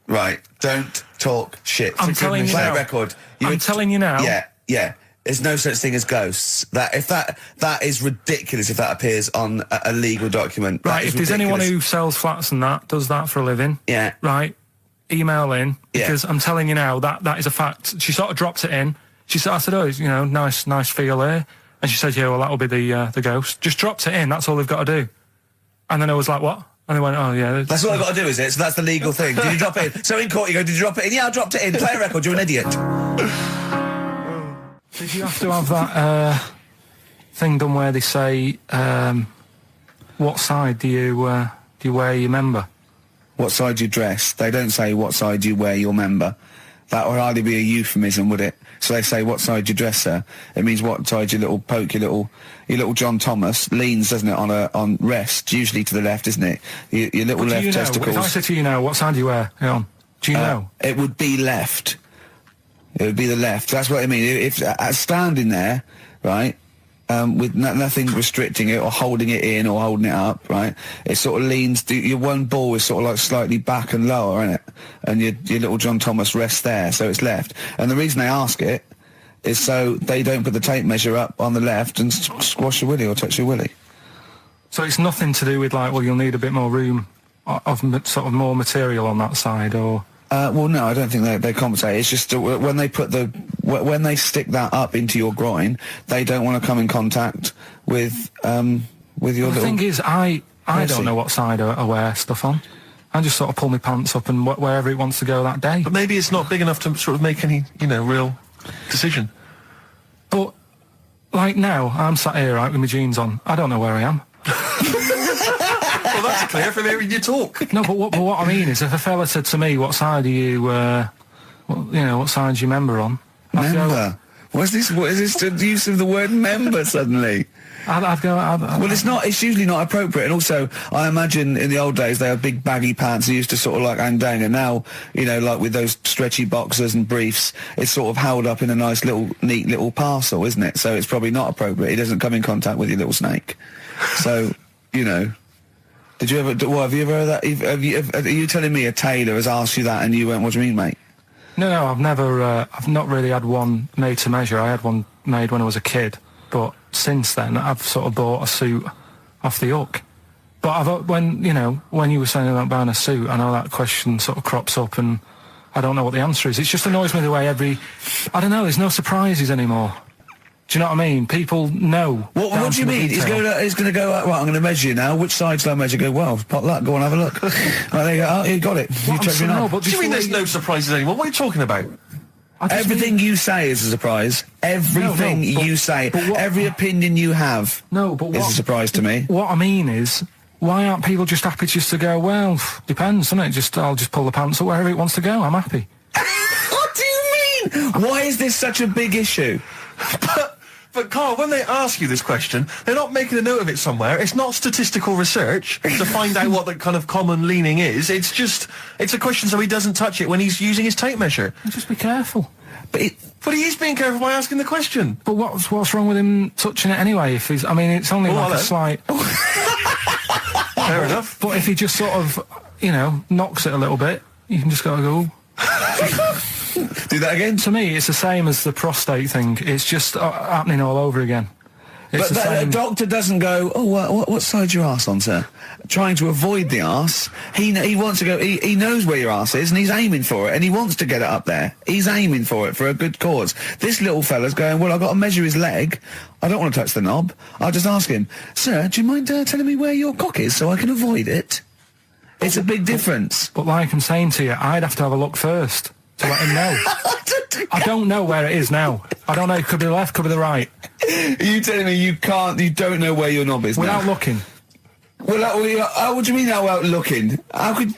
Right. Don't talk shit. I'm telling you Play now. a record. I'm telling you now. Yeah, yeah. There's no such thing as ghosts. That is ridiculous if that appears on a legal document. That Right, is if there's anyone ridiculous. who sells flats and that, does that for a living, Yeah. right, email in, Yeah. because I'm telling you now, that is a fact. She sort of dropped it in. She said, I said, oh, you know, nice feel here. And she said, yeah, well, that'll be the ghost. Just dropped it in, that's all they've got to do. And then I was like, what? And they went, oh, yeah. That's all I've got to do, is it? So that's the legal thing. Did you drop it in? So in court you go, did you drop it in? Yeah, I dropped it in. Play a record, you're an idiot. Did you have to have that thing done where they say, what side do you wear your member? What side you dress? They don't say what side you wear your member. That would hardly be a euphemism, would it? So they say, what side you dress, sir? It means what side your little poke, your little John Thomas leans, doesn't it, on rest, usually to the left, isn't it? Your little But do left you know, testicles. if I said to you now, what side do you wear? Hang on. Do you know? It would be left. It would be the left. That's what I mean. If standing there, right, with nothing restricting it or holding it in or holding it up, right, it sort of leans. Your one ball is sort of like slightly back and lower, isn't it? And your little John Thomas rests there, so it's left. And the reason they ask it is so they don't put the tape measure up on the left and squash your willy or touch your willy. So it's nothing to do with like, well, you'll need a bit more room of sort of more material on that side, or... Well, no, I don't think they compensate. It's just when they when they stick that up into your groin, they don't want to come in contact with your The little... thing is, I Pussy. don't know what side I wear stuff on. I just sort of pull my pants up and wherever it wants to go that day. But maybe it's not big enough to sort of make any, real decision. But, like now, I'm sat here, right, with my jeans on. I don't know where I am. Well, that's clear from hearing you talk. No, but what I mean is, if a fella said to me, what side are you, what side's your member on? I'd go- Member? What is this the use of the word member suddenly? I'd go... Well, it's usually not appropriate. And also, I imagine in the old days they had big baggy pants and used to sort of like hang down. And now, like with those stretchy boxers and briefs, it's sort of held up in a nice little, neat little parcel, isn't it? So it's probably not appropriate. It doesn't come in contact with your little snake. So, Did you ever? What have you ever heard that? Are you telling me a tailor has asked you that and you went, "What do you mean, mate?" No, I've never. I've not really had one made to measure. I had one made when I was a kid, but since then I've sort of bought a suit off the hook. But when you were saying about buying a suit, I know that question sort of crops up, and I don't know what the answer is. It just annoys me the way I don't know. There's no surprises anymore. Do you know what I mean? People know. What do you mean? He's going to go, right, I'm going to measure you now. Which side shall I measure? Go, well, pot luck, go on, have a look. Right, there you go. Oh, you got it. You checked me out. What do you mean there's no surprises anymore? What are you talking about? Everything you say is a surprise. Everything you say, every opinion you have is a surprise to me. What I mean is, why aren't people just happy just to go, well, depends, doesn't it? I'll just pull the pants up wherever it wants to go. I'm happy. What do you mean? Why is this such a big issue? But Carl, when they ask you this question, they're not making a note of it somewhere. It's not statistical research to find out what the kind of common leaning is. It's a question so he doesn't touch it when he's using his tape measure. Just be careful. But he is being careful by asking the question. But what's wrong with him touching it anyway? If he's, I mean, it's only like a slight. Fair enough. But if he just sort of, knocks it a little bit, you can just go. Do that again? To me, it's the same as the prostate thing. It's just happening all over again. It's But a doctor doesn't go, what side's your arse on, sir? Trying to avoid the arse. He wants to go, he knows where your arse is and he's aiming for it and he wants to get it up there. He's aiming for it for a good cause. This little fella's going, well, I've got to measure his leg. I don't want to touch the knob. I'll just ask him, sir, do you mind telling me where your cock is so I can avoid it? It's a big difference. But like I'm saying to you, I'd have to have a look first to let him know. I don't know where it is now. I don't know. It could be the left, could be the right. Are you telling me you don't know where your knob is without now? looking? What do you mean without looking? How could...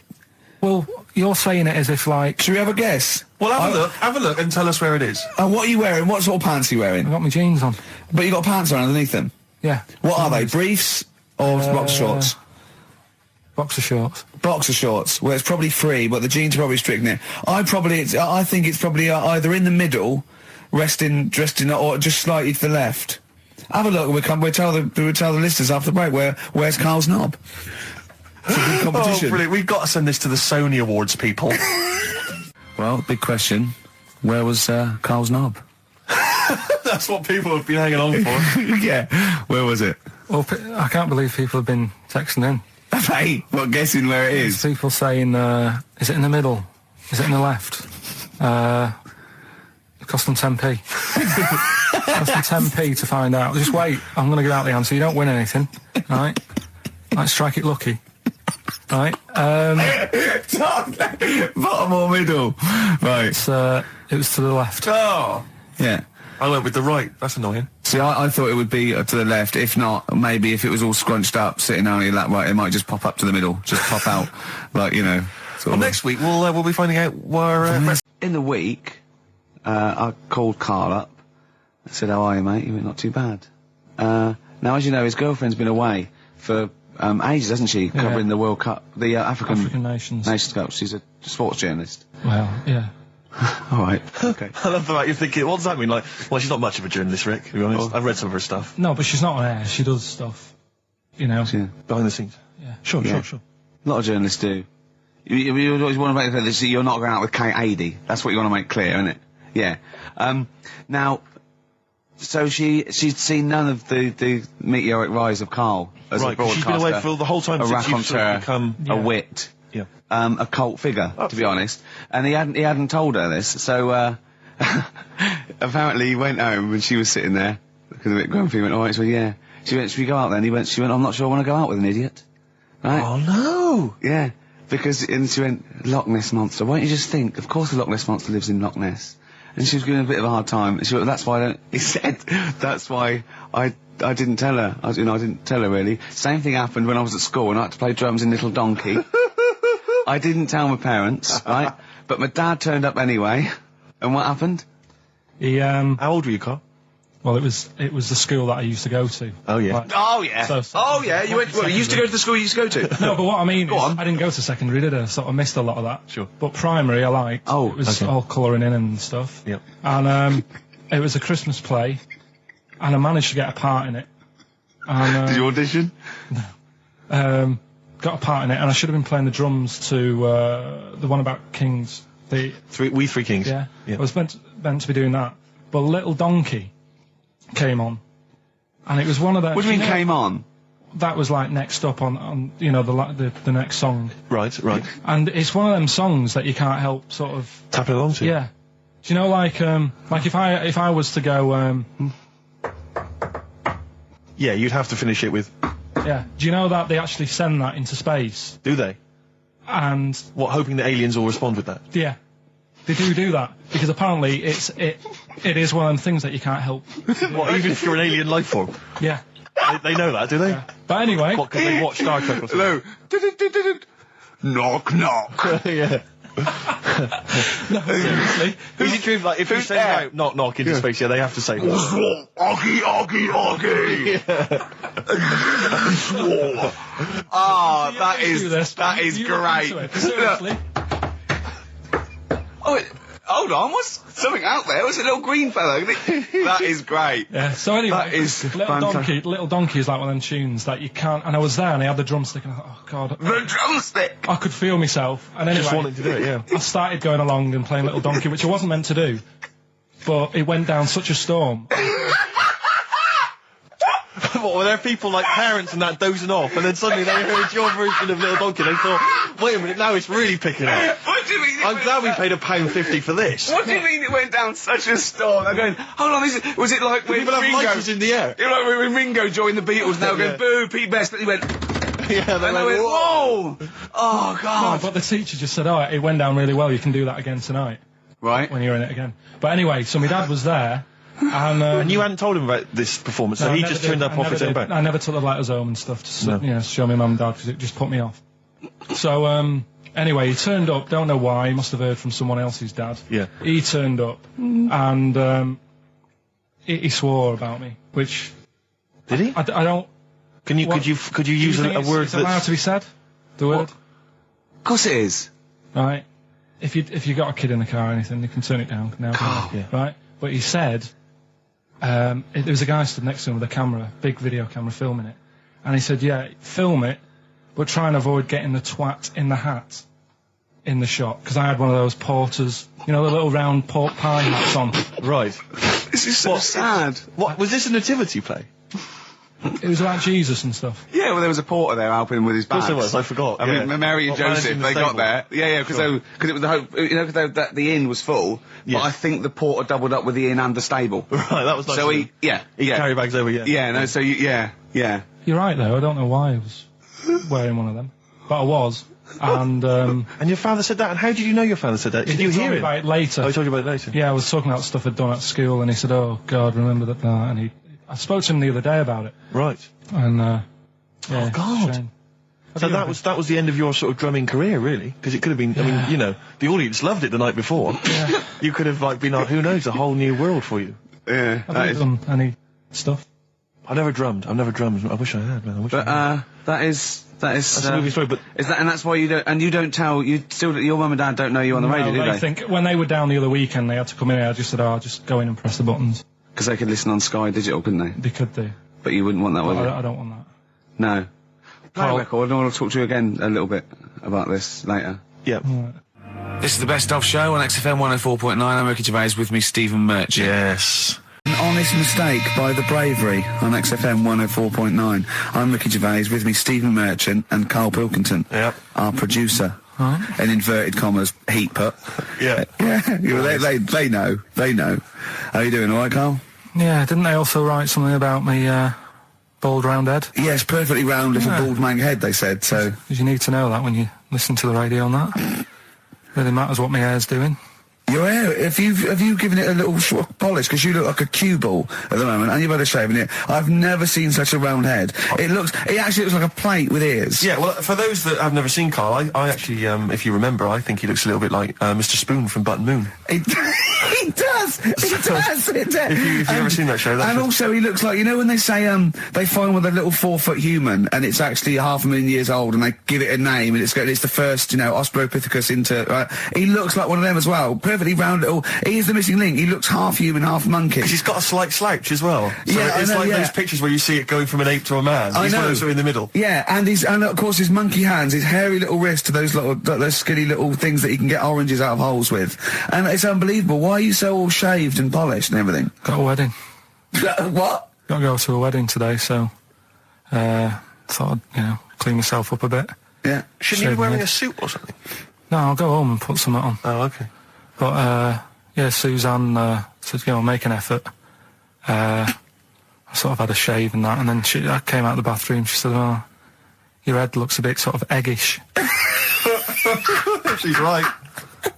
Well, you're saying it as if like... Should we have a guess? Well, have a look and tell us where it is. And what are you wearing? What sort of pants are you wearing? I've got my jeans on. But you got pants on underneath them? Yeah. What are they? Briefs or boxer shorts? Boxer shorts. Boxer shorts. Well, it's probably free, but the jeans are probably strict in it. I think it's probably either in the middle, dressed in, or just slightly to the left. Have a look. We'll tell the listeners after the break where's Karl's knob. It's a good competition. Oh, brilliant. We've got to send this to the Sony Awards people. Well, big question. Where was Karl's knob? That's what people have been hanging on for. Yeah. Where was it? Well, I can't believe people have been texting in. Hey, what, guessing where it is? People saying, is it in the middle? Is it in the left? It cost them 10p. It cost them 10p to find out. Just wait, I'm going to give out the answer. You don't win anything, right? Like, strike it lucky. Right? Bottom or middle? Right. It was to the left. Oh! Yeah. I went with the right. That's annoying. See, I thought it would be to the left. If not, maybe if it was all scrunched up, sitting down your lap right, it might just pop up to the middle. Just pop out, like, you know. Well, next week we'll be finding out where... In the week, I called Karl up. I said, how are you, mate? He went, not too bad. Now, as you know, his girlfriend's been away for ages, hasn't she? Covering the World Cup, the African Nations Cup. She's a sports journalist. Well, yeah. All right. Okay. I love the fact you're thinking, what does that mean? Like, well, she's not much of a journalist, Rick, to be honest. I've read some of her stuff. No, but she's not on air. She does stuff, you know. Yeah. Behind the scenes. Yeah. Sure. A lot of journalists do. You always want to make clear that you're not going out with Kate Adie. That's what you want to make clear, isn't it? Yeah. Now, so she'd seen none of the meteoric rise of Karl as a broadcaster. She's been away for the whole time a since you've sort of become... a wit. Yeah. A cult figure, to be honest. And he hadn't told her this, so, apparently he went home and she was sitting there, looking a bit grumpy, went, alright, so yeah. She went, should we go out then? She went, I'm not sure I want to go out with an idiot. Right? Oh, no! Yeah. And she went, Loch Ness Monster. Why don't you just think, of course the Loch Ness Monster lives in Loch Ness. And she was giving a bit of a hard time. And she went, that's why that's why I didn't tell her. I didn't tell her really. Same thing happened when I was at school and I had to play drums in Little Donkey. I didn't tell my parents, right? But my dad turned up anyway. And what happened? He, How old were you, Karl? well, it was the school that I used to go to. Oh, yeah. Like, Oh, yeah. You went, you used to go to the school you used to go to? no, but what I mean is, on. I didn't go to secondary, did I? So I missed a lot of that. Sure. But primary, I liked. Oh, it was okay. all colouring in and stuff. Yep. And it was a Christmas play, and I managed to get a part in it. And, Did you audition? got a part in it, and I should have been playing the drums to the one about Kings. We Three Kings. Yeah. I was meant to be doing that, but Little Donkey came on, and it was one of the. What do you mean came on? That was like next up on the next song. Right. And it's one of them songs that you can't help sort of Tapping along to. Yeah. Do you know, like if I was to go Yeah, you'd have to finish it with... yeah. Do you know that they actually send that into space? Do they? And What, hoping that aliens will respond with that? yeah, they do that because apparently it is one of them things that you can't help. What, even if you're an alien life form? Yeah. They know that, do they? Yeah. But anyway, What, because they watch Star Trek or something? Hello. Knock, knock. Yeah. no, seriously. Is it true, like, if you send out knock knock into space, yeah, they have to say that? Oggy, oggy, oggy. Oh, that is great. Seriously. Oh, hold on, what's something out there? Was a little green fellow? That is great. Yeah. So anyway, That is Little Donkey is like one of them tunes that you can't. And I was there, and I had the drumstick, and I thought, oh god, The drumstick. I could feel myself. And anyway, Just wanting to do it, yeah. I started going along and playing Little Donkey, which I wasn't meant to do, but it went down such a storm. What, were there people like parents and that dozing off, and then suddenly they heard your version of Little Donkey, and they thought, wait a minute, now it's really picking up. What do you mean? I'm glad we paid £1.50 for this. What do you mean it went down such a storm? They're going, hold on, was it like when People have Ringo... lighters in the air. You know, like when Ringo joined the Beatles, and they were going, Yeah. boo, Pete Best, but he went... Yeah, And they went, whoa! Oh, No, God. but the teacher just said, oh, it went down really well, you can do that again tonight, Right. when you're in it again. But anyway, so my dad was there, and... And you hadn't told him about this performance, so no, I he never just did. turned up I off never his own did. back. I never took the letters home and stuff to No. show my mum and dad, because it just put me off. So, anyway, he turned up, don't know why, he must have heard from someone else's dad. Yeah. He turned up, and he swore about me, which... Did he? I don't... Could you use Do you a think word it's allowed that's... to be said? The word? Of course it is. Right. If you got a kid in the car or anything, you can turn it down now. God. Yeah. Right. But he said, there was a guy stood next to him with a camera, big video camera, filming it. And he said, yeah, film it, but try and avoid getting the twat in the hat in the shot. Because I had one of those porters, you know, the little round pork pie hats on. Right. This is so sad. What was this a nativity play? It was about Jesus and stuff. Yeah, well, there was a porter there helping him with his Of course bags. there was, I forgot. I mean, Mary and Joseph, they got there. Yeah, because it was the hope, you know, because the inn was full. Yeah. But I think the porter doubled up with the inn and the stable. Right, that was nice. So of him. he carry bags over, yeah. Yeah, no, so yeah. You're right, though. I don't know why I was wearing one of them. But I was. And And your father said that, and how did you know your father said that? Did you he told hear me it? about it later. Oh, he told you about it later? Yeah, I was talking about stuff I'd done at school, and he said, "Oh God, remember that?" And I spoke to him the other day about it, Right. and yeah, Oh, God. shame. So that was the end of your sort of drumming career, really? Because it could have been, I mean, you know, the audience loved it the night before. Yeah. You could have, like, been, who knows, a whole new world for you. Yeah. Have you done any stuff? I've never drummed. I wish I had, man. That is That's a movie story, but is that, and that's why you don't tell, your mum and dad don't know you on the radio, do they they? think when they were down the other weekend, they had to come in here. I just said, I'll just go in and press the buttons. Because they could listen on Sky Digital, couldn't they? They could do. But you wouldn't want that, would you? I don't want that. No. Play a Carl- record, and I want to talk to you again a little bit about this later. yeah. This is the Best Of Show on XFM 104.9. I'm Ricky Gervais, with me Stephen Merchant. Yes. An honest mistake by The Bravery on XFM 104.9. I'm Ricky Gervais, with me Stephen Merchant and Karl Pilkington, Yep. our producer. In inverted commas, heat put. Yeah. Yeah, they know. They know. How you doing, all right, Karl? Yeah, didn't they also write something about me bald round head? Yes, perfectly round little Yeah. bald man head, they said, so... Because you need to know that when you listen to the radio on that. Really matters what my hair's doing. Your hair, have you given it a little polish? Because you look like a cue ball at the moment, and you've had a shave in it. I've never seen such a round head. It actually looks like a plate with ears. Yeah, well, for those that have never seen Carl, I actually, if you remember, I think he looks a little bit like Mr. Spoon from Button Moon. He does! If you've ever seen that show, that's and just- also he looks like, you know when they say, they find one with a little 4-foot human, and it's actually 500,000 years old, and they give it a name, and it's the first, Australopithecus into, he looks like one of them as well. Perfectly round little, he is the missing link. He looks half human, half monkey. Because he's got a slight slouch as well. So Yeah, it's I know, like yeah. those pictures where you see it going from an ape to a man. I He's one know. of those who are in the middle. Yeah, and of course his monkey hands, his hairy little wrist to those skinny little things that he can get oranges out of holes with. And it's unbelievable. Why are you so all shaved and polished and everything? Got a wedding. What? Got to go to a wedding today, so thought I'd, clean myself up a bit. Yeah. Shouldn't you be Shave wearing my a suit or something? No, I'll go home and put something on. Oh, okay. But, yeah, Suzanne said, make an effort. I sort of had a shave and that, and then I came out of the bathroom, she said, oh, your head looks a bit sort of eggish. She's right.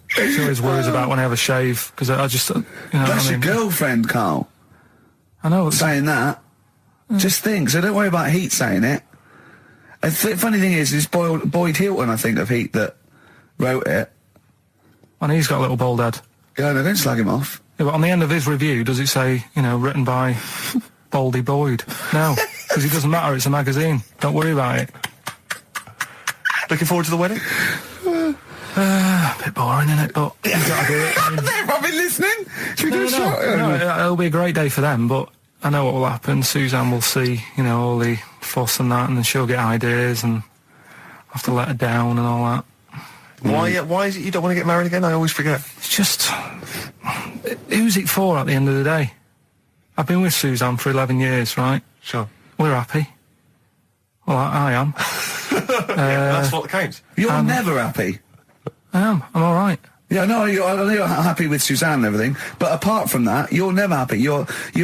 She always worries about when I have a shave, because I just, That's your girlfriend, Carl, I know. saying that. Just think, so don't worry about Heat saying it. And funny thing is, it's Boyd Hilton, I think, of Heat that wrote it. And he's got a little bald head. Yeah, no, don't slag him off. Yeah, but on the end of his review, does it say, written by Baldy Boyd? No, because it doesn't matter, it's a magazine. Don't worry about it. Looking forward to the wedding? A bit boring, isn't it? But you've got to do it. They've probably listening. Should we do a shot? No, it'll be a great day for them, but I know what will happen. Suzanne will see, all the fuss and that, and then she'll get ideas, and I have to let her down and all that. Why is it you don't want to get married again? I always forget. It's just, who's it for at the end of the day? I've been with Suzanne for 11 years, right? Sure. We're happy. Well, I am. That's what counts. You're never happy. I am. I'm all right. Yeah, no, I know you're happy with Suzanne and everything, but apart from that, you're never happy. You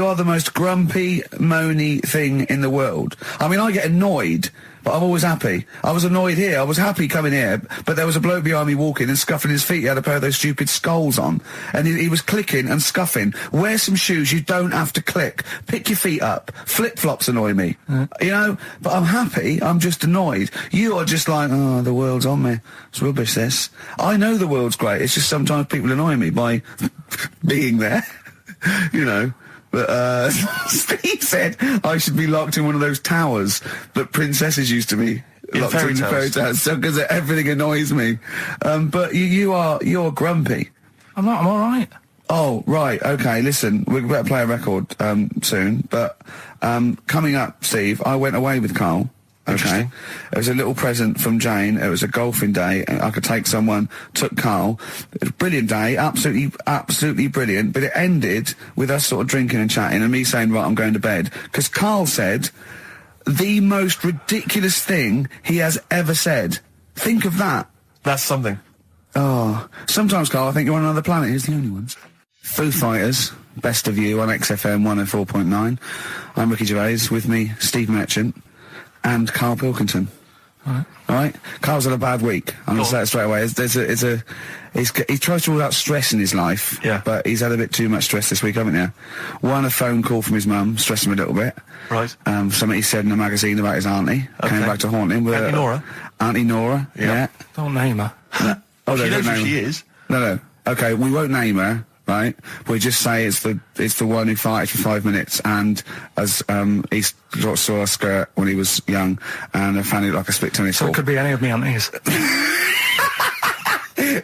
are the most grumpy, moany thing in the world. I mean, I get annoyed, but I'm always happy. I was annoyed here. I was happy coming here, but there was a bloke behind me walking and scuffing his feet. He had a pair of those stupid skulls on, and he was clicking and scuffing. Wear some shoes you don't have to click. Pick your feet up. Flip-flops annoy me. But I'm happy. I'm just annoyed. You are just like, oh, the world's on me. It's rubbish, this. I know the world's great. It's just sometimes people annoy me by being there. But Steve said I should be locked in one of those towers that princesses used to be locked fairy in tales. fairy towers, so because everything annoys me. But you're grumpy. I'm not. I'm all right. Oh, right, okay, listen, we better play a record, soon, but, coming up, Steve, I went away with Carl. Okay. It was a little present from Jane. It was a golfing day. I could take someone, took Carl. It was a brilliant day, absolutely brilliant, but it ended with us sort of drinking and chatting and me saying, right, I'm going to bed. Because Carl said the most ridiculous thing he has ever said. Think of that. That's something. Oh, sometimes, Carl, I think you're on another planet. Here's the only ones. Foo Fighters, Best of You on XFM 104.9. I'm Ricky Gervais, with me, Steve Merchant and Karl Pilkington. All right. Carl's had a bad week. I'm going to say it straight away. He tries to rule out stress in his life, but he's had a bit too much stress this week, haven't you? One, a phone call from his mum, stressed him a little bit. Right. Something he said in a magazine about his auntie. Came back to haunt him. Auntie Nora? Auntie Nora, yeah. Don't name her. Oh, She no, knows don't who name she her. is. No. Okay, we won't name her, right? We just say it's the one who farted for 5 minutes and as he saw a skirt when he was young and found it like a split tennis So ball. it could be any of me aunties.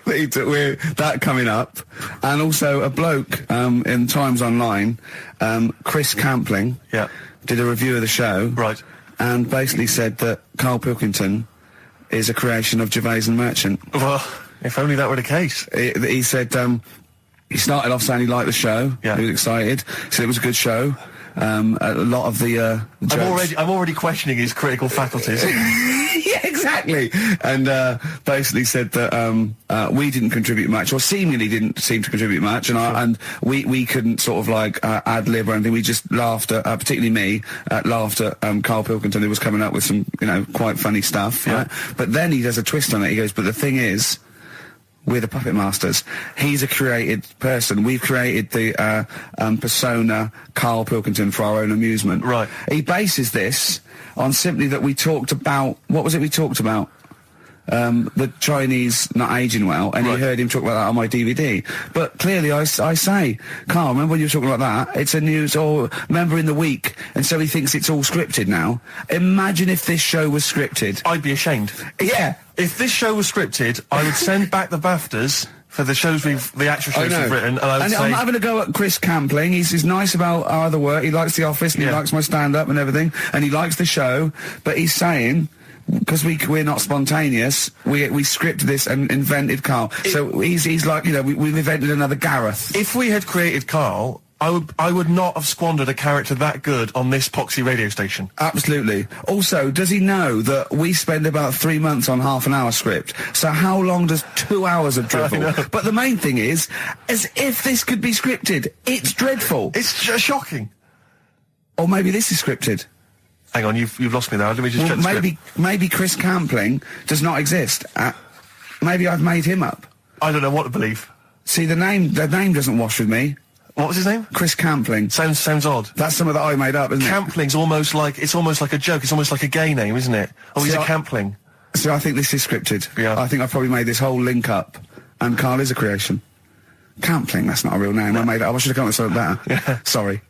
We're that coming up, and also a bloke in Times Online, Chris Campling, did a review of the show, Right. and basically said that Karl Pilkington is a creation of Gervais and Merchant. Well, if only that were the case. He said he started off saying he liked the show. Yeah. He was excited. Said it was a good show. A lot of the jokes. I'm already questioning his critical faculties. Yeah, exactly. And basically said that we didn't contribute much, or seemingly didn't seem to contribute much, and we couldn't sort of like ad lib or anything. We just laughed at, particularly me, laughed at Karl Pilkington, who was coming up with some, quite funny stuff. Yeah. Right? But then he does a twist on it. He goes, but the thing is, we're the puppet masters. He's a created person. We've created the persona Karl Pilkington for our own amusement. Right. He bases this on simply that we talked about... What was it we talked about? The Chinese not aging well, and Right. you heard him talk about that on my DVD. But clearly I say, Carl, remember when you were talking about that? It's a news, or remember in the week, and so he thinks it's all scripted now. Imagine if this show was scripted. I'd be ashamed. Yeah. If this show was scripted, I would send back the BAFTAs for the actual shows we've written, and I would say... I'm having a go at Chris Campling. He's nice about our other work. He likes The Office, and he likes my stand-up and everything, and he likes the show, but he's saying... Because we're not spontaneous, we scripted this and invented Carl. So he's like, we've invented another Gareth. If we had created Carl, I would not have squandered a character that good on this poxy radio station. Absolutely. Also, does he know that we spend about 3 months on half an hour script? So how long does 2 hours of drivel? But the main thing is, as if this could be scripted, it's dreadful. It's shocking. Or maybe this is scripted. Hang on, you've lost me there. Let me just check the script. Maybe Chris Campling does not exist. Maybe I've made him up. I don't know what to believe. See, the name doesn't wash with me. What was his name? Chris Campling. Sounds odd. That's something that I made up, isn't it? Campling's almost like a joke. It's almost like a gay name, isn't it? Oh, he's a Campling. So I think this is scripted. Yeah. I think I've probably made this whole link up, and Carl is a creation. Campling, that's not a real name. I made it up. I should have come up with something better. Yeah. Sorry.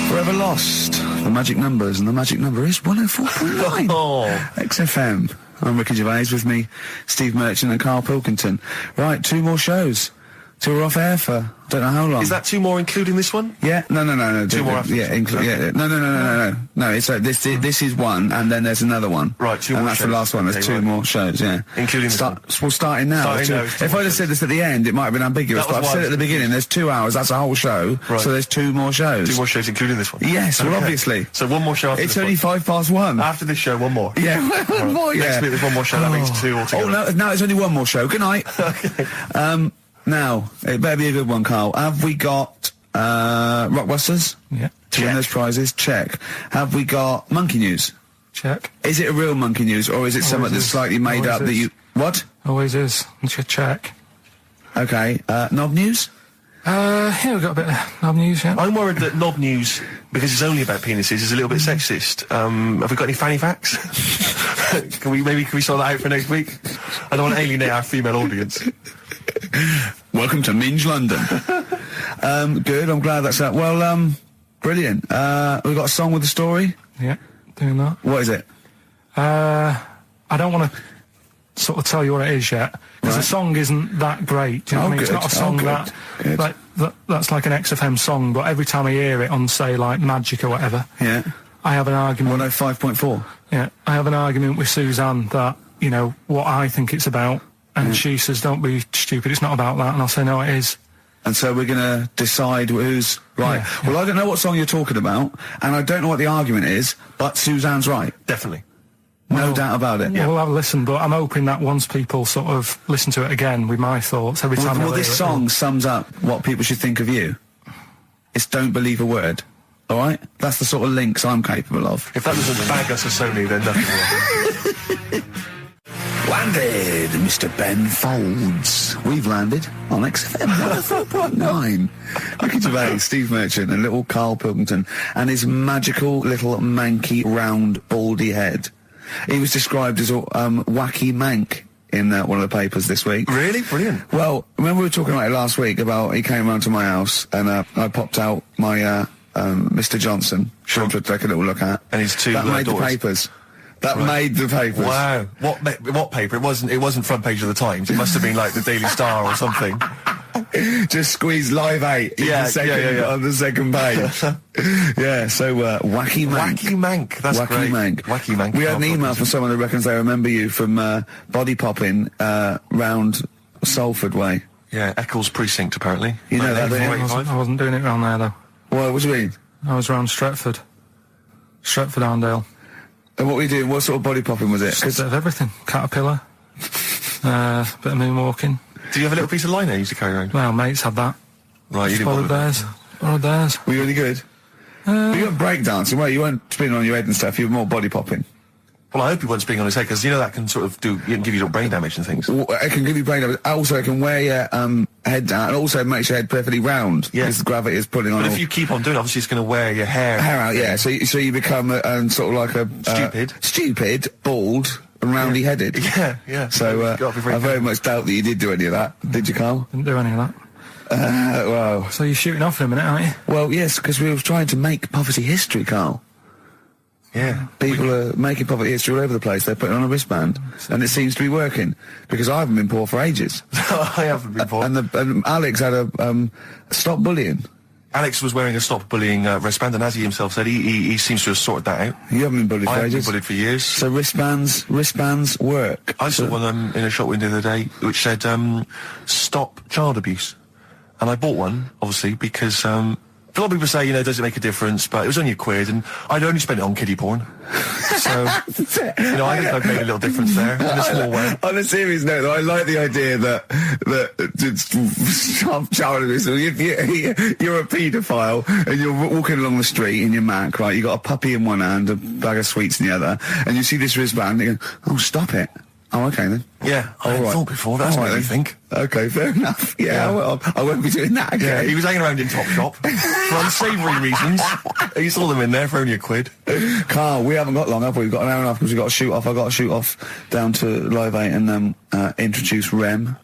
Forever Lost, the magic numbers, and the magic number is 104.9. Oh. XFM. I'm Ricky Gervais, with me, Steve Merchant and Karl Pilkington. Right, 2 more shows. 2 are off air for don't know how long. Is that 2 more including this one? Yeah, no. 2 more after yeah, this one. yeah, no. No, it's this is one, and then there's another one. Right, 2 more and that's shows. the last one. There's Okay, 2 right. more shows, yeah. Including this one. We're starting now. Starting now, it's 2 If more I'd have said this at the end, it might have been ambiguous, That was but I've why said I it at the was- beginning, there's 2 hours, that's a whole show, Right. so there's 2 more shows. 2 more shows including this one? Yes, well, Okay. obviously. So 1 more show after It's this only one. 1:05. After this show, 1 more. Yeah, one more, yeah. Next week there's 1 more show, that means 2 altogether. Oh, no, it's only 1 more show. Good night. Okay. Now, it better be a good one, Carl. Have we got, Rockbusters? Yeah. To win those prizes? Check. Have we got Monkey News? Check. Is it a real Monkey News, or is it something that's is. slightly made Always up that is. you... What? Always is. Check. Okay, Knob News? Yeah, we've got a bit of knob news, yeah. I'm worried that Knob News, because it's only about penises, is a little bit sexist. Have we got any fanny facts? Can we sort that out for next week? I don't want to alienate our female audience. Welcome to Minge London. Good, I'm glad that's that. Well, brilliant. We've got a song with a story? Yeah, doing that. What is it? I don't want to sort of tell you what it is yet, because the song isn't that great. Do you know what I mean? It's not a song that's like an XFM song, but every time I hear it on, say, like Magic or whatever, I have an argument. 105.4. Yeah, I have an argument with Suzanne that, you know, what I think it's about, and she says, don't be stupid, it's not about that, and I'll say, no, it is. And so we're going to decide who's right. Yeah. Well, I don't know what song you're talking about, and I don't know what the argument is, but Suzanne's right. Definitely. No doubt about it. We'll have a listen, but I'm hoping that once people sort of listen to it again with my thoughts, every time Well, this song sums up what people should think of you. It's don't believe a word. All right? That's the sort of links I'm capable of. If that doesn't bag us as Sony, then nothing will. Landed, Mr. Ben Folds. We've landed on XFM 104.9. Ricky Gervais, Steve Merchant, and little Karl Pilkington, and his magical little manky, round, baldy head. He was described as a wacky mank in one of the papers this week. Really? Brilliant. Well, remember we were talking about it last week about he came round to my house and I popped out my Mr. Johnson to take a little look at. And his two that made daughters. the papers. That made the papers. Wow. What paper? It wasn't front page of the Times. It must have been like the Daily Star or something. Just squeeze Live 8 in on the second page. So Wacky Mank. Wacky Mank. That's Wacky great. Mank. Wacky Mank. We had an email from someone who reckons they remember you from body popping round Salford Way. Yeah, Eccles Precinct, apparently. You know that, don't you? I wasn't doing it round there, though. Well, what do you mean? I was round Stretford. Stretford-Arndale. And what were you doing? What sort of body popping was it? Just a bit of everything. Caterpillar. Bit of moonwalking. Do you have a little piece of line there you used to carry around? Well, mates had that. Right, you didn't Borrowed theirs. Borrowed theirs. Were you any good? You weren't breakdancing, well, you weren't spinning on your head and stuff, you were more body popping. Well, I hope he wasn't spinning on his head, because you know that can sort of give you little brain damage and things. Well, it can give you brain damage. Also, it can wear your head down, and also makes your head perfectly round. Yeah. Because the gravity is pulling on. But if you keep on doing it, obviously it's going to wear your hair out, yeah. So you become sort of like a stupid, bald, and roundy headed. Yeah. So I very much doubt that you did do any of that. Did you, Karl? Didn't do any of that. Well. So you're shooting off in a minute, aren't you? Well, yes, because we were trying to make poverty history, Karl. Yeah. People are making poverty history all over the place. They're putting on a wristband, and it seems to be working, because I haven't been poor for ages. I haven't been poor. And Alex had a stop bullying. Alex was wearing a stop bullying wristband, and as he himself said, he seems to have sorted that out. You haven't been bullied for I haven't been ages? bullied for years. So wristbands work. I saw one in a shop window the other day which said, stop child abuse. And I bought one, obviously, because a lot of people say, you know, does it make a difference? But it was only £1, and I'd only spent it on kiddie porn. So, you know, I think I've made a little difference there, in a small way. On a serious note, though, I like the idea that stop child abuse. If you're a paedophile and you're walking along the street in your Mac, right? You got a puppy in one hand, a bag of sweets in the other, and you see this wristband, and you go, "Oh, stop it." Oh, okay then. Yeah, I hadn't thought before. That's what you think. Okay, fair enough. Yeah, well, I won't be doing that again. Yeah, he was hanging around in Topshop for unsavoury reasons. You saw them in there for only £1. Karl, we haven't got long, have we? We've got an hour and a half because we've got to shoot off. I've got to shoot off down to Live 8 and introduce Rem.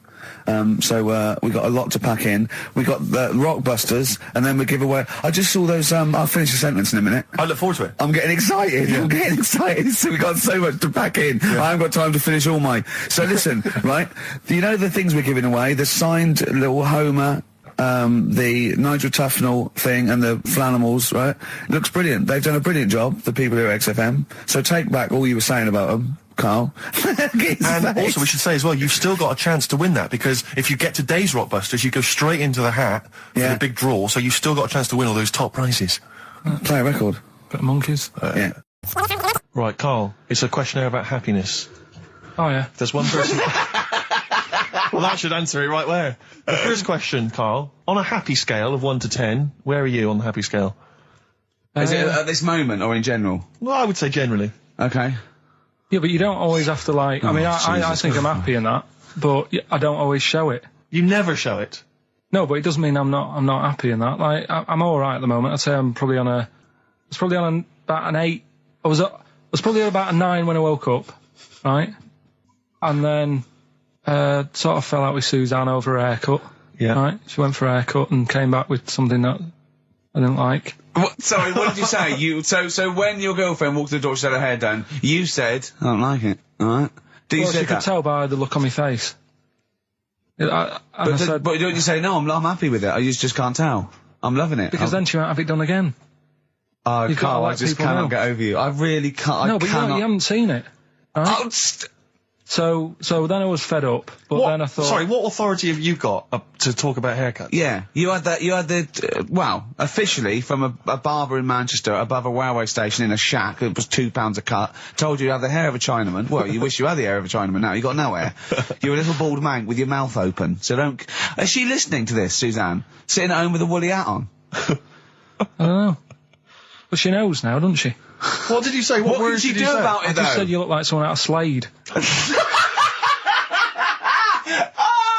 So we got a lot to pack in. We got the Rockbusters, and then we give away. I just saw those. I'll finish the sentence in a minute. I look forward to it. I'm getting excited. Yeah. I'm getting excited. So we got so much to pack in. Yeah. I haven't got time to finish all my. So listen, right? You know the things we're giving away? The signed little Homer. The Nigel Tufnell thing and the Flanimals, right? Looks brilliant. They've done a brilliant job, the people here at XFM. So take back all you were saying about them, Karl. And also we should say as well, you've still got a chance to win that, because if you get today's Rockbusters, you go straight into the hat for the big draw, so you've still got a chance to win all those top prizes. Play a record. Bit of monkeys. Yeah. Right, Karl, it's a questionnaire about happiness. Oh, yeah. There's one person... Well, that should answer it right where. The first question, Karl, on a happy scale of 1 to 10, where are you on the happy scale? Is it at this moment or in general? Well, I would say generally. Okay. Yeah, but you don't always have to, like... I mean, I think I'm happy in that, but I don't always show it. You never show it. No, but it doesn't mean I'm not happy in that. Like, I'm all right at the moment. I'd say I'm probably on a... It's probably on about an 8. I was probably at about a 9 when I woke up, right? And then... sort of fell out with Suzanne over a haircut. Yeah. Right? She went for a haircut and came back with something that I didn't like. Sorry, what did you say? So when your girlfriend walked to the door, she had her hair done, you said, "I don't like it." All right. You Well, say she could that? tell by the look on my face. I said, But don't you say, no, I'm happy with it, I just can't tell. I'm loving it. because then she won't have it done again. Oh, you've gotta Carl, I let just people cannot know. get over you. I really can't. No, I but cannot. you haven't seen it. Right? Oh, So then I was fed up, but then I thought... Sorry, what authority have you got to talk about haircuts? yeah, you had the, officially from a barber in Manchester above a railway station in a shack, it was £2 a cut, told you have the hair of a Chinaman. Well, you wish you had the hair of a Chinaman now, you got no hair. You're a little bald mank with your mouth open, so don't... Is she listening to this, Suzanne? Sitting at home with a woolly hat on? I don't know. But she knows now, doesn't she? What did you say? What What words did she did do you say? about I it, just though? said you look like someone out of Slade.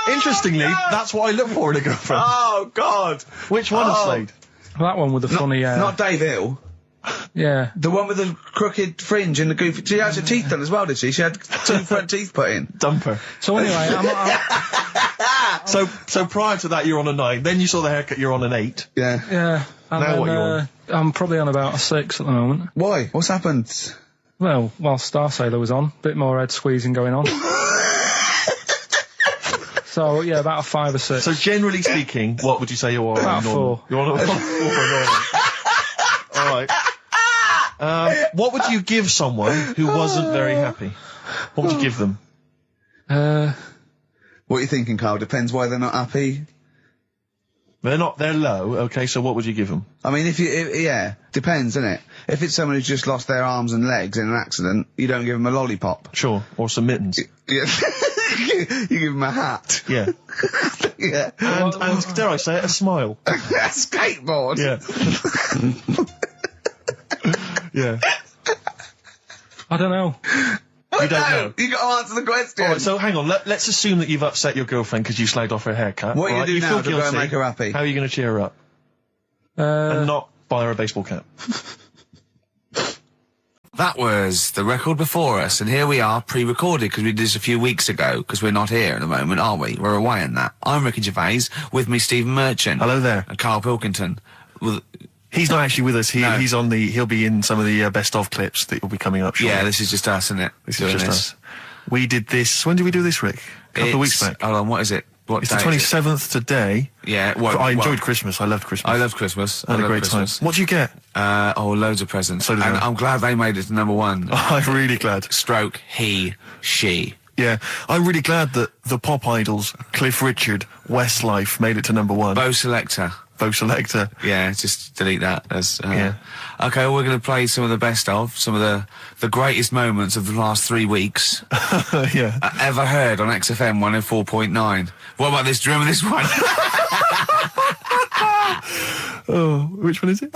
Interestingly, that's what I look for in a girlfriend. Oh, God! Which one of Slade? That one with the funny... Not Dave Hill. yeah. The one with the crooked fringe and the goofy... She had her teeth done as well, did she? She had 2 front teeth put in. Dumper. So anyway, So prior to that, you're on a 9. Then you saw the haircut, you're on an 8. Yeah. yeah. And Now then, what you on? I'm probably on about a 6 at the moment. Why? What's happened? Well, while Star Sailor was on, bit more head squeezing going on. So, yeah, about a 5 or 6. So generally speaking, what would you say you are? About normal? 4. You're on a 4 normal. Alright. What would you give someone who wasn't very happy? What would you give them? What are you thinking, Carl? Depends why they're not happy. They're low, okay, so what would you give them? I mean, yeah, depends, innit? If it's someone who's just lost their arms and legs in an accident, you don't give them a lollipop. Sure, or some mittens. Yeah. You give them a hat. Yeah. Yeah. And dare I say it, a smile. A skateboard. Yeah. Yeah. I don't know. You don't know. You got to answer the question. Alright, so hang on, let's assume that you've upset your girlfriend because you slagged off her haircut. What are you right? gonna do now feel to go and guilty. make her happy? How are you going to cheer her up? And not buy her a baseball cap. That was the record before us, and here we are, pre-recorded, because we did this a few weeks ago, because we're not here at the moment, are we? We're away in that. I'm Ricky Gervais, with me Stephen Merchant. Hello there. And Karl Pilkington. Well, He's not actually with us. No. He'll be in some of the best of clips that will be coming up shortly. yeah, this is just us, isn't it? This is just us. We did this, when did we do this, Rick? A couple of weeks back. Hold on, what is it? What It's the day is it? 27th today. Yeah, well, I enjoyed Christmas. I loved Christmas. I love Christmas. I had a love great Christmas. time. What did you get? Loads of presents. So did and I. I'm glad they made it to number 1. I'm really glad. Stroke, he, she. Yeah, I'm really glad that the pop idols, Cliff Richard, Westlife, made it to number 1. Bo Selector. Bo Selector. Yeah, just delete that. As, Yeah. Okay, well, we're going to play some of the best of, some of the greatest moments of the last 3 weeks Yeah. ever heard on XFM 104.9. What about this? Do you remember this one? Oh, which one is it?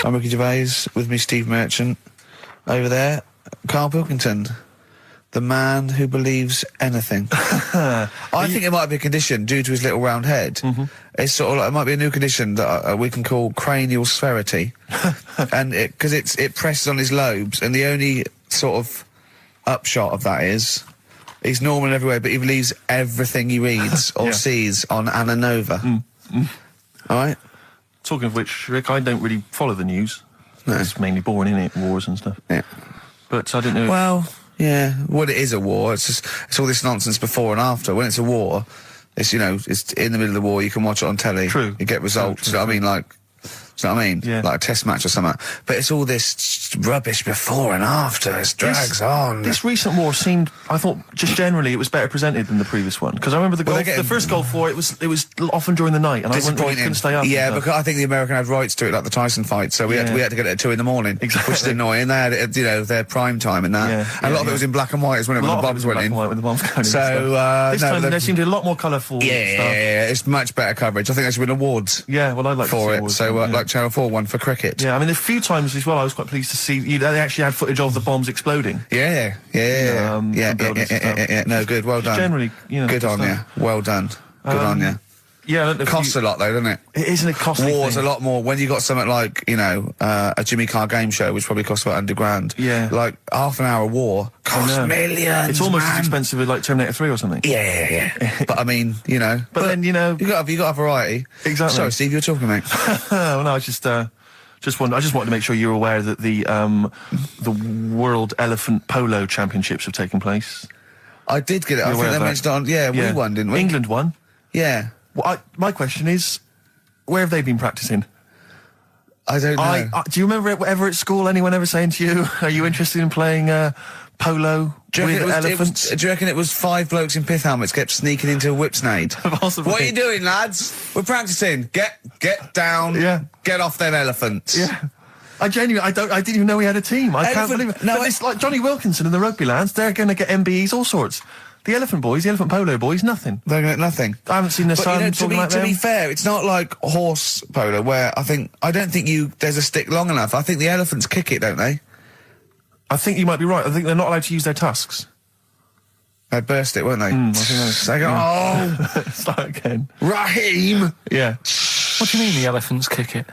I'm Ricky Gervais, with me Steve Merchant. Over there, Karl Pilkington. The man who believes anything. I think it might be a condition due to his little round head. Mm-hmm. It's sort of like, it might be a new condition that we can call cranial spherity. And because it presses on his lobes, and the only sort of upshot of that is he's normal in every way, but he believes everything he reads or Yeah. sees on Anna Nova. Alright? Talking of which, Rick, I don't really follow the news. No. It's mainly boring, isn't it? Wars and stuff. Yeah. But I don't know. Well, yeah. Well, it is a war. It's all this nonsense before and after. When it's a war, it's, it's in the middle of the war. You can watch it on telly. True. You get results. True, You know what I mean? Like, do you know what I mean? Yeah. Like a test match or something. But it's all this rubbish before and after. It drags on. This recent war seemed, I thought, just generally, it was better presented than the previous one. Because I remember Well, they're getting- the first Gulf War, it was often during the night, and I couldn't stay up. Yeah, and stuff. because I think the American had rights to it, like the Tyson fight, so we had to get it at 2 a.m. Exactly. Which is annoying. They had it at, their prime time and that. Yeah, and a lot of it yeah. was in black and white as well, A when lot the of it bombs was went black in. and white when the bombs going in. So, this no, time but there seemed to be a lot more colourful yeah, stuff. it's much better coverage. I think there should win awards Yeah, well, I'd like to for see it. awards, So, yeah. like Channel 4 won for cricket. Yeah, I mean, a few times as well, I was quite pleased to see they actually had footage of the bombs exploding. Yeah. some buildings and stuff. No, good. Well done. Generally, good good on you. stuff. Well done. Good on you. Yeah, I don't know if Costs a lot though, doesn't it? It isn't a costly War's thing. a lot more. When you got something like, a Jimmy Carr game show, which probably costs about £100. Yeah. Like half an hour war I costs know. millions. It's almost man. as expensive as like Terminator 3 or something. Yeah. But I mean, But then, you got a variety. Exactly. Sorry, Steve, you were talking, mate. Well, no, I was just I just wanted to make sure you're aware that the World Elephant Polo Championships have taken place. I did get it. I You're think aware they of that? mentioned it on. Yeah, we won, didn't we? England won. Yeah. Well, my question is, where have they been practicing? I don't know. Do you remember ever at school anyone ever saying to you, "Are you interested in playing polo Do you with reckon elephants?" do you reckon it was 5 blokes in pith helmets kept sneaking into a whipsnade? Possibly. What are you doing, lads? We're practicing. Get down. Yeah. Get off them elephants. Yeah. I didn't even know we had a team. I can't Elephant- believe it. no, But it's like Johnny Wilkinson and the rugby lads, they're going to get MBEs, all sorts. The elephant boys, the elephant polo boys, nothing. They're going to nothing. I haven't seen their But son you know, talking like to them. be fair, it's not like horse polo where I don't think there's a stick long enough. I think the elephants kick it, don't they? I think you might be right. I think they're not allowed to use their tusks. They burst it, weren't they? I think that's- They go, oh, Start again. Raheem! Yeah. What do you mean the elephants kick it?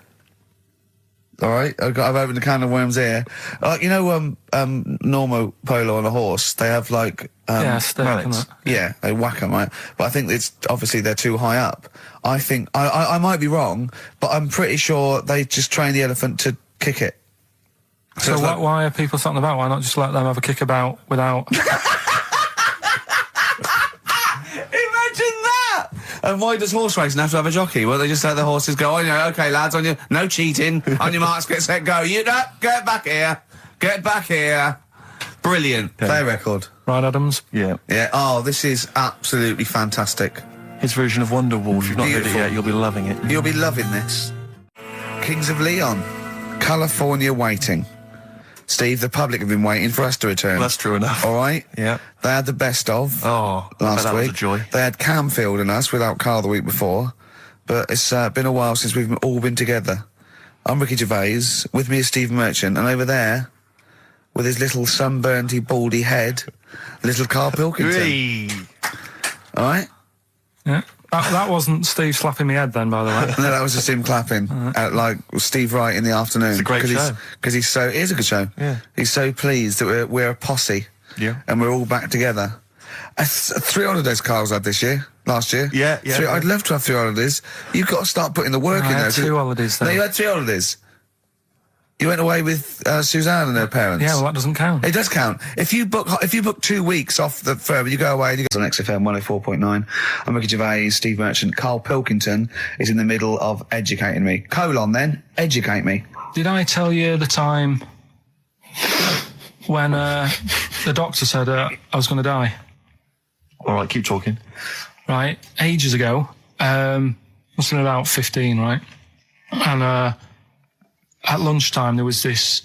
All right, I've opened a can of worms here. Normal polo on a horse, they have like... Yeah, stick and mallets. that. Yeah, they whack them, right? But I think it's obviously they're too high up. I think I might be wrong, but I'm pretty sure they just train the elephant to kick it. So it's like- why are people talking about? Why not just let them have a kick about without? Imagine that! And why does horse racing have to have a jockey? Well, they just let the horses go. Oh, okay, lads, on your no cheating. On your marks, get set, go. You get back here. Get back here. Brilliant. Play record. Right, Adams? Yeah. Yeah. Oh, this is absolutely fantastic. His version of Wonderwall. If you've not heard it Beautiful. yet, you'll be loving it. You'll be loving this. Kings of Leon, California Waiting. Steve, the public have been waiting for us to return. That's true enough. All right? Yeah. They had the best of Oh, I bet last that week. was a joy. They had Camfield and us without Carl the week before. But it's been a while since we've all been together. I'm Ricky Gervais. With me is Steve Merchant. And over there, with his little sunburnedy, baldy head, little Karl Pilkington. Hey. All right? Yeah. That wasn't Steve slapping me head then, by the way. No, that was just him clapping at like Steve Wright in the afternoon. It's a great show. Because it is a good show. Yeah. He's so pleased that we're a posse. Yeah. And we're all back together. 3 holidays Carl's had last year. Yeah. I'd love to have 3 holidays. You've got to start putting the work I in had there. 2 holidays No, then. you had 3 holidays. You went away with Suzanne and her parents. Yeah, well, that doesn't count. It does count. If you book 2 weeks off the firm, you go away and you go on XFM 104.9. I'm Ricky Gervais, Steve Merchant. Karl Pilkington is in the middle of educating me. Educate me. Did I tell you the time when the doctor said I was going to die? All right, keep talking. Right, ages ago. Must have been about 15, right? And at lunchtime there was this.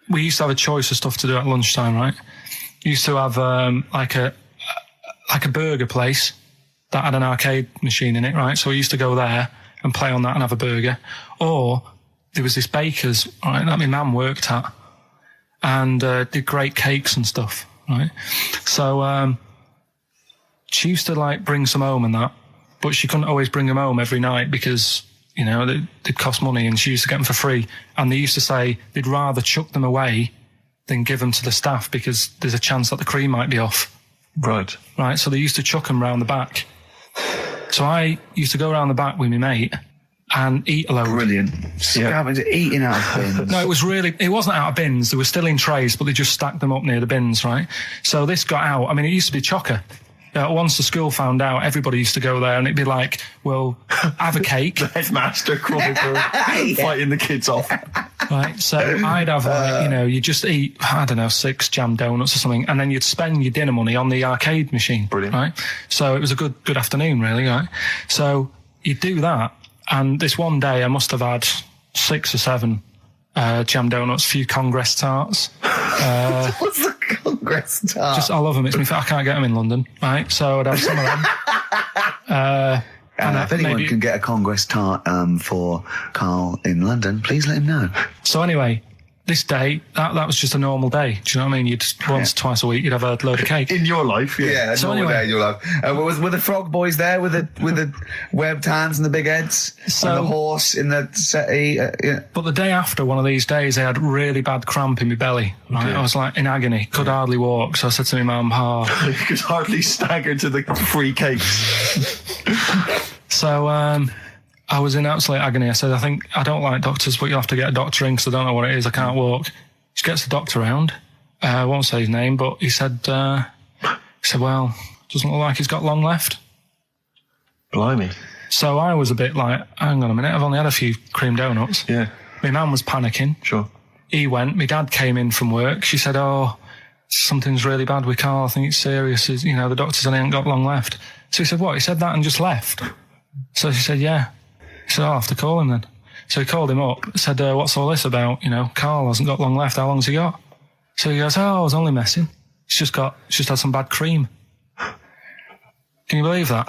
We used to have a choice of stuff to do at lunchtime, right? Used to have like a burger place that had an arcade machine in it, right? So we used to go there and play on that and have a burger. Or there was this baker's, right, that my mum worked at, and did great cakes and stuff, right? So she used to like bring some home and that, but she couldn't always bring them home every night because, you know, they'd cost money, and she used to get them for free. And they used to say they'd rather chuck them away than give them to the staff because there's a chance that the cream might be off. Right. Right, so they used to chuck them round the back. So I used to go around the back with my mate and eat a load. Brilliant. Eating out of bins. No, it wasn't out of bins. They were still in trays, but they just stacked them up near the bins, right? So this got out. I mean, it used to be chocker. Once the school found out, everybody used to go there, and it'd be like, well, have a cake. Headmaster crawling fighting the kids off. Right, so I'd have, you just eat, I don't know, 6 jam donuts or something, and then you'd spend your dinner money on the arcade machine. Brilliant. Right? So it was a good afternoon, really, right? So you'd do that, and this one day I must have had 6 or 7 jam donuts, a few Congress tarts. What's the Congress tart? I love them. I can't get them in London, right? So I'd have some of them. If anyone can get a Congress tart for Karl in London, please let him know. So anyway, this day, that was just a normal day. Do you know what I mean? Twice a week, you'd have a load of cake. In your life, yeah. So anyway, day you'll have. Were the frog boys there with the webbed hands and the big heads? And the horse in the settee? Yeah. But the day after one of these days, I had really bad cramp in my belly. Right? I was like in agony, could hardly walk. So I said to my mum, You could hardly stagger to the free cakes. So I was in absolute agony. I said, I think I don't like doctors, but you'll have to get a doctor in because I don't know what it is. I can't walk. She gets the doctor round. I won't say his name, but he said, well, doesn't look like he's got long left. Blimey. So I was a bit like, hang on a minute, I've only had a few cream donuts. Yeah. My mum was panicking. Sure. He went. My dad came in from work. She said, oh, something's really bad with Karl. I think it's serious. The doctor said he ain't got long left. So he said, what? He said that and just left. So she said, yeah. He said, I'll have to call him then. So he called him up, said, what's all this about? Karl hasn't got long left. How long's he got? So he goes, I was only messing. It's just had some bad cream. Can you believe that?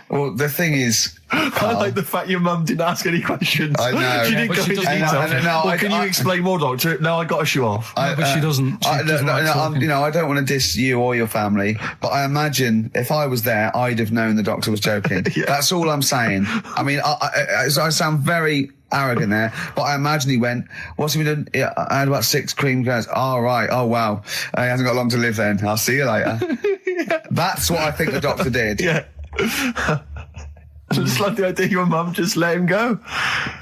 Well, the thing is, I like the fact your mum didn't ask any questions. I know. She didn't But go she into doesn't. detail. Can you explain more, doctor? No, I got to shoe off. But she doesn't. She doesn't like talking. I don't want to diss you or your family, but I imagine if I was there, I'd have known the doctor was joking. Yeah. That's all I'm saying. I mean, I sound very arrogant there, but I imagine he went, what's he been doing? Yeah, I had about 6 cream cans. Oh, right. Oh, wow. He hasn't got long to live then. I'll see you later. Yeah. That's what I think the doctor did. Yeah. I just like the idea your mum just let him go.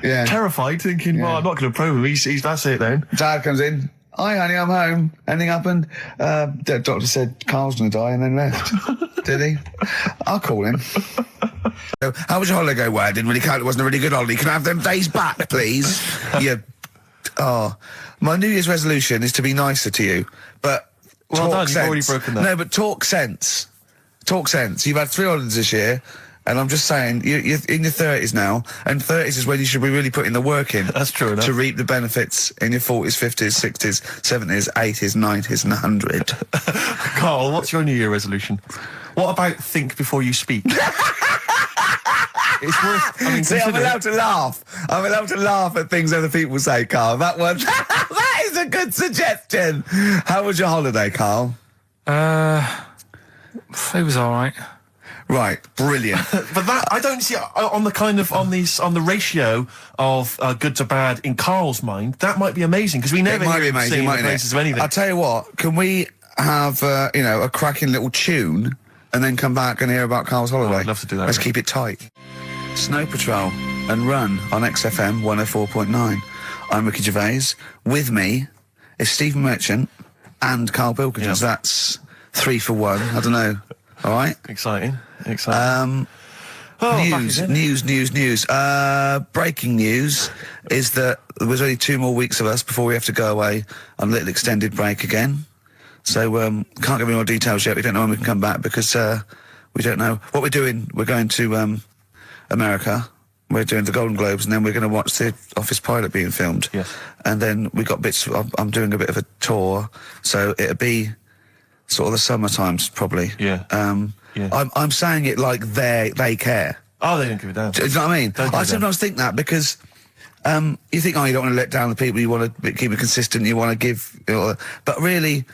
Yeah. Terrified, thinking, well, I'm not going to probe him. He's that's it then. Dad comes in. Hi, honey, I'm home. Anything happened? The doctor said Karl's going to die and then left. Did he? I'll call him. So, how was your holiday go? Well, I didn't really count. It wasn't a really good holiday. Can I have them days back, please? My New Year's resolution is to be nicer to you. But Well talk done, sense. you've already broken that. No, but talk sense. Talk sense. You've had 3 holidays this year. And I'm just saying, you're in your 30s now, and 30s is when you should be really putting the work in. That's true enough. To reap the benefits in your 40s, 50s, 60s, 70s, 80s, 90s, and 100. Karl, what's your New Year resolution? What about think before you speak? It's worth. I mean, See, I'm consider- allowed to laugh. I'm allowed to laugh at things other people say, Karl. That one, that is a good suggestion. How was your holiday, Karl? It was all right. Right, brilliant. But that I don't see on the ratio of good to bad in Karl's mind. That might be amazing because we never It might be hear him amazing, sing the mightn't praises it? of anything. I'll tell you what, can we have, a cracking little tune and then come back and hear about Karl's holiday? I'd love to do that, Let's really. keep it tight. Snow Patrol and Run on XFM 104.9. I'm Ricky Gervais. With me is Stephen Merchant and Karl Pilkington. Yeah. So that's 3 for 1. I don't know. All right? Exciting. News. Breaking news is that there's only 2 more weeks of us before we have to go away on a little extended break again. So, can't give any more details yet. We don't know when we can come back because, we don't know what we're doing. We're going to, America. We're doing the Golden Globes and then we're going to watch the Office pilot being filmed. Yes. And then we got bits, I'm doing a bit of a tour. So it'll be sort of the summer times probably. Yeah. Yeah. I'm saying it like they care. Oh, they don't give a damn. Do you know what I mean? Don't give I a sometimes think that because you think, you don't want to let down the people, you want to keep it consistent, you want to give, but really,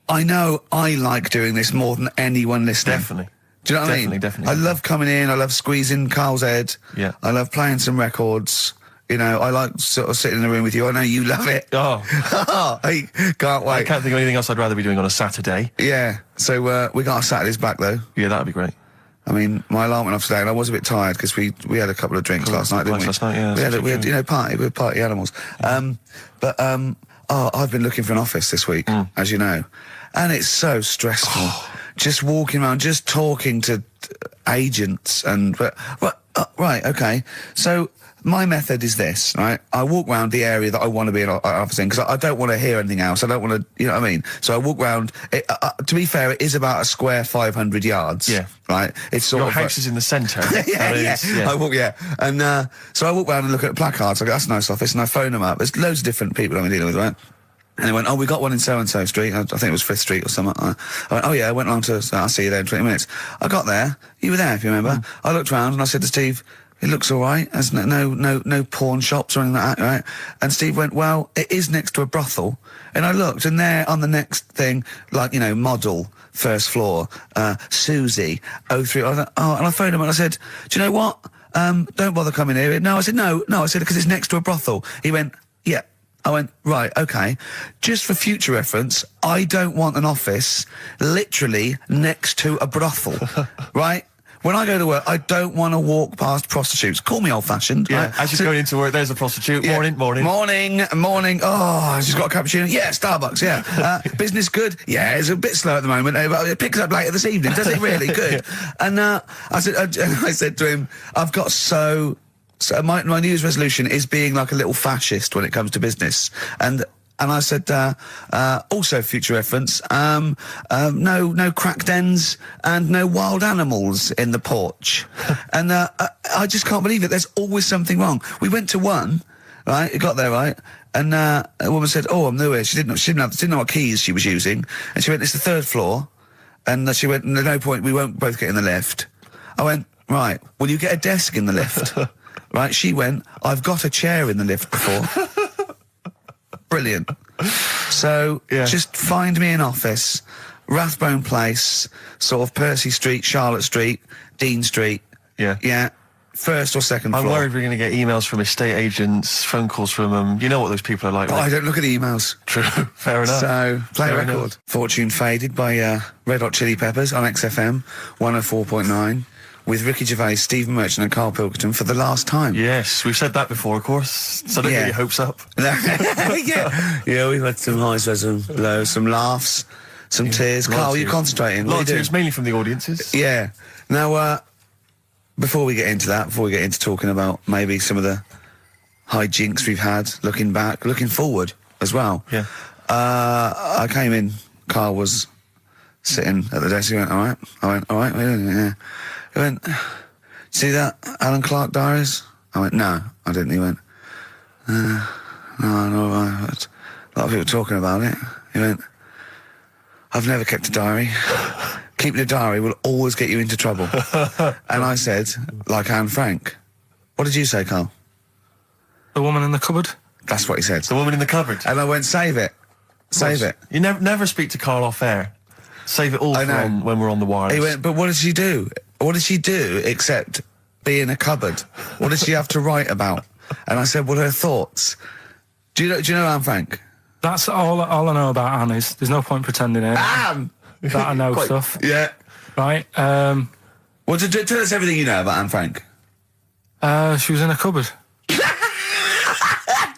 I know I like doing this more than anyone listening. Definitely. Do you know what I mean? Definitely. I love coming in, I love squeezing Karl's head. Yeah. I love playing some records. I like sort of sitting in the room with you. I know you love it. Oh, I can't wait. I can't think of anything else I'd rather be doing on a Saturday. Yeah. So we got our Saturdays back though. Yeah, that'd be great. I mean, my alarm went off today, and I was a bit tired because we had a couple of drinks last night, didn't we? Last night, yeah. We had party. We were party animals. I've been looking for an office this week, as you know, and it's so stressful. Just walking around, just talking to agents, right, okay. So my method is this, right? I walk around the area that I want to be an office in because I don't want to hear anything else. I don't want to, you know what I mean? So I walk around. To be fair, it is about a square 500 yards. Yeah. Right? It's sort Your of house is in the centre. yeah. I walk, and so I walk around and look at placards. I go, that's a nice office, and I phone them up. There's loads of different people I'm dealing with, right? And they went, we got one in so-and-so street. I think it was 5th Street or something. I went, I went along to, I'll see you there in 20 minutes. I got there. You were there, if you remember. I looked round and I said to Steve, it looks all right. There's no pawn shops or anything like that, right? And Steve went, well, it is next to a brothel. And I looked, and there on the next thing, like, model, first floor, Susie, 03. I thought, and I phoned him and I said, do you know what? Don't bother coming here. No, I said, no, I said, because it's next to a brothel. He went, yeah. I went, right, okay. Just for future reference, I don't want an office literally next to a brothel, right? When I go to work, I don't want to walk past prostitutes. Call me old-fashioned. Yeah, right? as you're going into work, there's a prostitute. Yeah. Morning. Morning. Oh, she's got a cappuccino. Yeah, Starbucks, yeah. Business good? Yeah, it's a bit slow at the moment. But it picks up later this evening. Does it really? Good. And I said to him, I've got so my New Year's resolution is being like a little fascist when it comes to business. And I said, also future reference, no crack dens and no wild animals in the porch. And I just can't believe it. There's always something wrong. We went to one, right? It got there, right? And a woman said, "Oh, I'm new here." She didn't know what keys she was using. And she went, "It's the 3rd floor." And she went, "There's no point. We won't both get in the lift." I went, "Right. Will you get a desk in the lift?" Right? She went, "I've got a chair in the lift before." Brilliant. So, just find me an office, Rathbone Place, sort of Percy Street, Charlotte Street, Dean Street. Yeah. Yeah. 1st or 2nd floor. I'm worried we're going to get emails from estate agents, phone calls from them. You know what those people are like. But I don't look at the emails. True. Fair enough. So, play a Fair record. enough. Fortune Faded by Red Hot Chili Peppers on XFM 104.9 with Ricky Gervais, Stephen Merchant and Karl Pilkington for the last time. Yes, we've said that before, of course. So don't get your hopes up. Yeah, we've had some highs, some lows, some laughs, some tears. Karl, you concentrating? A lot of tears, mainly from the audiences. Yeah. Now, before we get into talking about maybe some of the hijinks we've had, looking back, looking forward as well. Yeah. I came in, Karl was sitting at the desk, he went, all right. I went, all right, yeah. He went, see that Alan Clark diaries? I went, no, I didn't. He went, no, a lot of people talking about it. He went, I've never kept a diary. Keeping a diary will always get you into trouble. And I said, like Anne Frank. What did you say, Karl? The woman in the cupboard? That's what he said. The woman in the cupboard. And I went, save it. Save it. You never speak to Karl off air. Save it all for when we're on the wireless. He went, but what did she do? What did she do except be in a cupboard? What did she have to write about? And I said, well, her thoughts. Do you know Anne Frank? That's all I know about Anne is there's no point pretending it. Anne! That I know stuff. Yeah. Right? Well, tell us everything you know about Anne Frank. She was in a cupboard.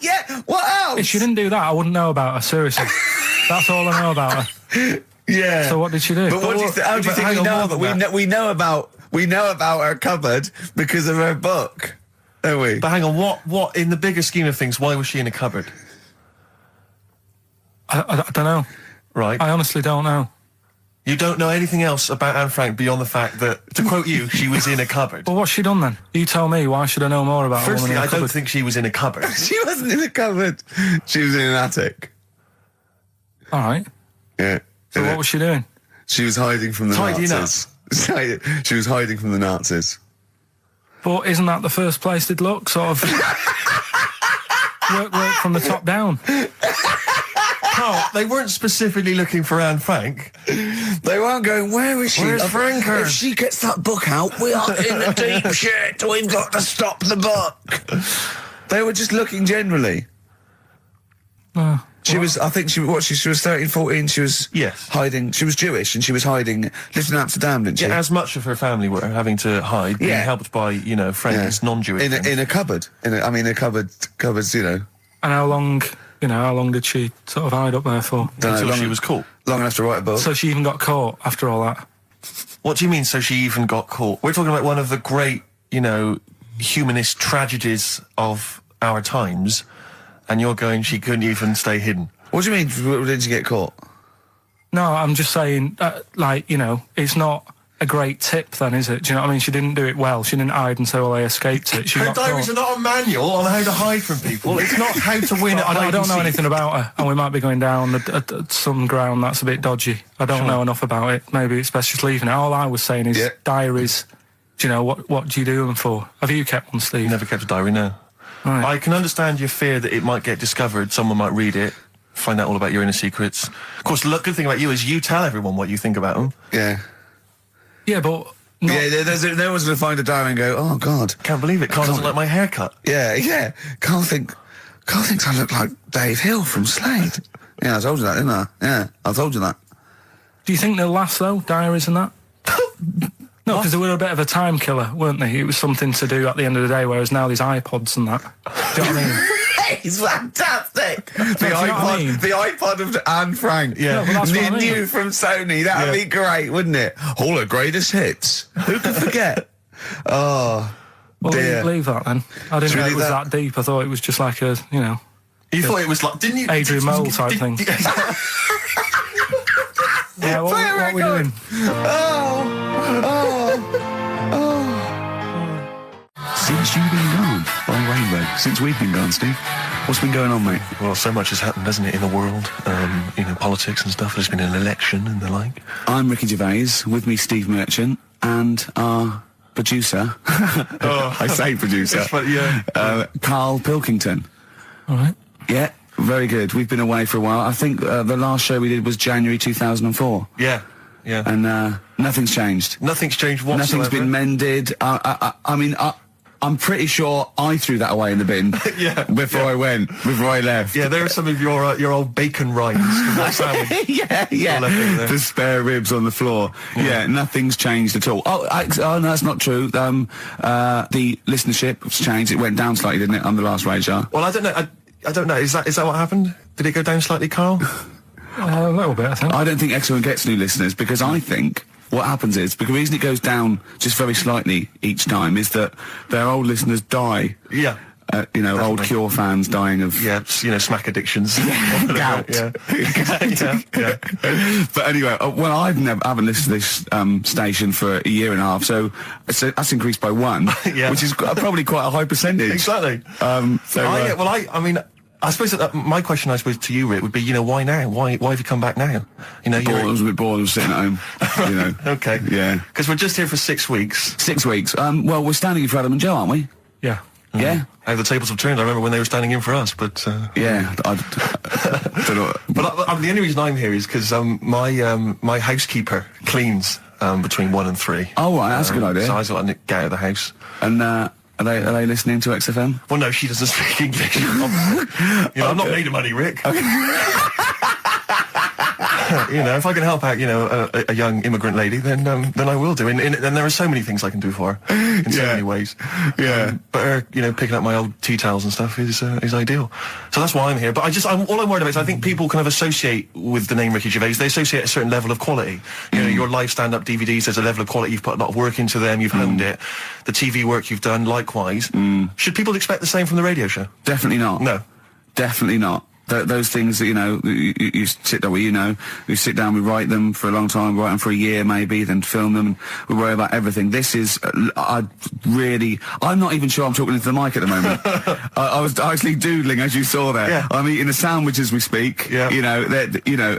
Yeah, what else? If she didn't do that, I wouldn't know about her, seriously. That's all I know about her. Yeah. So what did she do? But what do you how do you think we know about her cupboard because of her book, don't we? But hang on, what in the bigger scheme of things, why was she in a cupboard? I don't know. Right. I honestly don't know. You don't know anything else about Anne Frank beyond the fact that, to quote you, she was in a cupboard. Well, what's she done then? You tell me, why should I know more about a woman Firstly, in a I cupboard? don't think she was in a cupboard. She wasn't in a cupboard. She was in an attic. All right. Yeah. So what was she doing? She was hiding from the Tidying Nazis. She was hiding from the Nazis. But isn't that the first place they'd look? Sort of work from the top down. Carl, they weren't specifically looking for Anne Frank. They weren't going, where is she? Where's Franker? If she gets that book out, we are in a deep shit. We've got to stop the book. They were just looking generally. She was 13, 14, she was hiding, she was Jewish and she was hiding, lived in Amsterdam, didn't she? Yeah, as much of her family were having to hide, being helped by, friends, non-Jewish friends. In a cupboard. Cupboards, And how long did she sort of hide up there for? Until she was caught. Long enough to write a book. So she even got caught after all that? What do you mean, so she even got caught? We're talking about one of the great, humanist tragedies of our times, and you're going, she couldn't even stay hidden. What do you mean, didn't she get caught? No, I'm just saying, it's not a great tip then, is it? Do you know what I mean? She didn't do it well. She didn't hide and say, well, I escaped it. She Her got diaries caught. are not a manual on how to hide from people. It's not how to win at I don't know hide and anything about her, and we might be going down at some ground that's a bit dodgy. I don't know enough about it. Maybe it's best just leaving it. All I was saying is diaries. Do you know, what do you do them for? Have you kept one, Steve? Never kept a diary, no. Right. I can understand your fear that it might get discovered, someone might read it, find out all about your inner secrets. Of course, the good thing about you is you tell everyone what you think about them. Yeah. Yeah, but... no one's going to find a diary and go, oh, God. Can't believe it. Carl doesn't like my haircut. Yeah. Carl thinks I look like Dave Hill from Slade. Yeah, I told you that, didn't I? Yeah, I told you that. Do you think they'll last, though, diaries and that? No, because they were a bit of a time killer, weren't they? It was something to do at the end of the day, whereas now there's iPods and that. Do you know what I mean? It's fantastic. The you know what I mean? the iPod of Anne Frank. Yeah. No, but that's what I mean. New from Sony. That'd be great, wouldn't it? All the greatest hits. Who could forget? Oh, Well, dear. leave that then. I didn't Should we know it leave was that? that deep. I thought it was just like a, you know, You thought it was like, didn't you? Adrian Mole type thing. Yeah, what are we doing? Since you've been gone by Rainbow, since we've been gone, Steve, what's been going on, mate? Well, so much has happened, hasn't it, in the world? You know, politics and stuff. There's been an election and the like. I'm Ricky Gervais, with me Steve Merchant, and our producer, I say producer, It's funny, yeah. Karl Pilkington. All right. Yeah, very good. We've been away for a while. I think the last show we did was January 2004. Yeah, yeah. And nothing's changed. Nothing's changed whatsoever. Nothing's been mended. I mean, I'm pretty sure I threw that away in the bin Yeah, before I left. Yeah, there are some of your old bacon rinds from that sandwich. yeah. All left over there. The spare ribs on the floor. Yeah, nothing's changed at all. Oh, no, that's not true. The listenership has changed. It went down slightly, didn't it, on the last radio? Well, I don't know. I don't know. Is that what happened? Did it go down slightly, Carl? A little bit, I think. I don't think XFM gets new listeners because I think what happens is, because the reason it goes down just very slightly each time is that their old listeners die. Yeah. You know, old Definitely. Cure fans dying of... Yeah, you know, smack addictions. Gout. Yeah. yeah. But anyway, well, I haven't listened to this station for a year and a half, so that's increased by 1, Yeah. which is probably quite a high percentage. Exactly. I mean, I suppose that my question, I suppose, to you, Rick, would be, you know, why now? Why have you come back now? You know, I was a bit bored of sitting at home. You know. Okay. Yeah. Because we're just here for 6 weeks. 6 weeks. Well, we're standing in for Adam and Joe, aren't we? Yeah. Yeah. How the tables have turned. I remember when they were standing in for us, but Yeah. I don't know. but the only reason I'm here is because my housekeeper cleans between 1 and 3. Oh, right, that's a good idea. So I just want to get out of the house. And are they listening to XFM? Well, no, she doesn't speak English. You know, I'm not made of money, Rick. You know, if I can help out, you know, a young immigrant lady, then I will do. And there are so many things I can do for her in so many ways. Yeah. But her, you know, picking up my old tea towels and stuff is ideal. So that's why I'm here. But all I'm worried about is I think people kind of associate with the name Ricky Gervais. They associate a certain level of quality. You know, your live stand-up DVDs, there's a level of quality. You've put a lot of work into them. You've honed it. The TV work you've done, likewise. Should people expect the same from the radio show? Definitely not. No. Definitely not. Those things that, you know, you sit down, you know, we sit down, we write them for a long time, write them for a year maybe, then film them, and we worry about everything. This is, I'm not even sure I'm talking into the mic at the moment. I was actually doodling, as you saw there. Yeah. I'm eating a sandwich as we speak. Yeah. You know,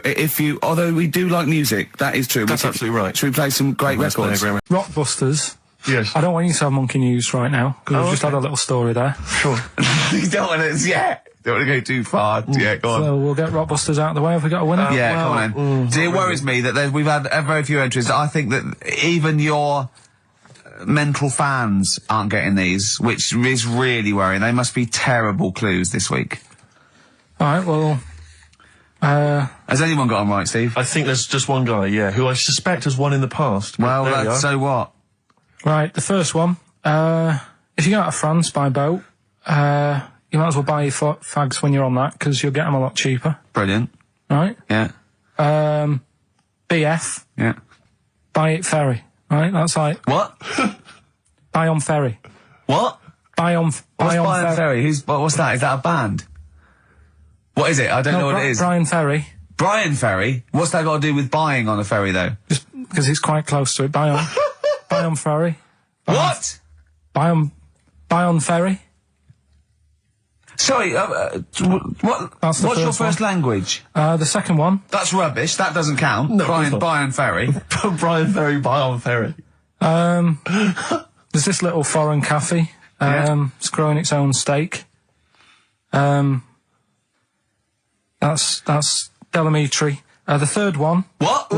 although we do like music, that is true. That's absolutely right. Should we play some great records? Rockbusters. Yes. I don't want you to have monkey news right now, because we've just had a little story there. Sure. You don't want to, don't want to go too far. Yeah, go on. So we'll get Rockbusters out of the way. Have we got a winner? Yeah, come on then. It worries me that we've had very few entries. I think that even your mental fans aren't getting these, which is really worrying. They must be terrible clues this week. All right, well... Has anyone got them right, Steve? I think there's just one guy, yeah, who I suspect has won in the past. Well, There we are. so what? Right, the first one. If you go out of France by boat, you might as well buy your fags when you're on that, because you'll get them a lot cheaper. Brilliant. Right? Yeah. BF, Yeah. buy it ferry. Right? That's like, What? buy on ferry. What? Buy on What's ferry. Brian Ferry? What's that? Is that a band? What is it? I don't know what it is. Brian Ferry. Brian Ferry? What's that got to do with buying on a ferry, though? Just because it's quite close to it. Buy on, buy on ferry. What? Buy on ferry. Sorry, That's the what's your first first language? The second one. That's rubbish. That doesn't count. No, Brian it's not. Ferry. Brian Ferry, Brian Ferry. There's this little foreign cafe. It's growing its own steak. That's Delamitri. The third one. What?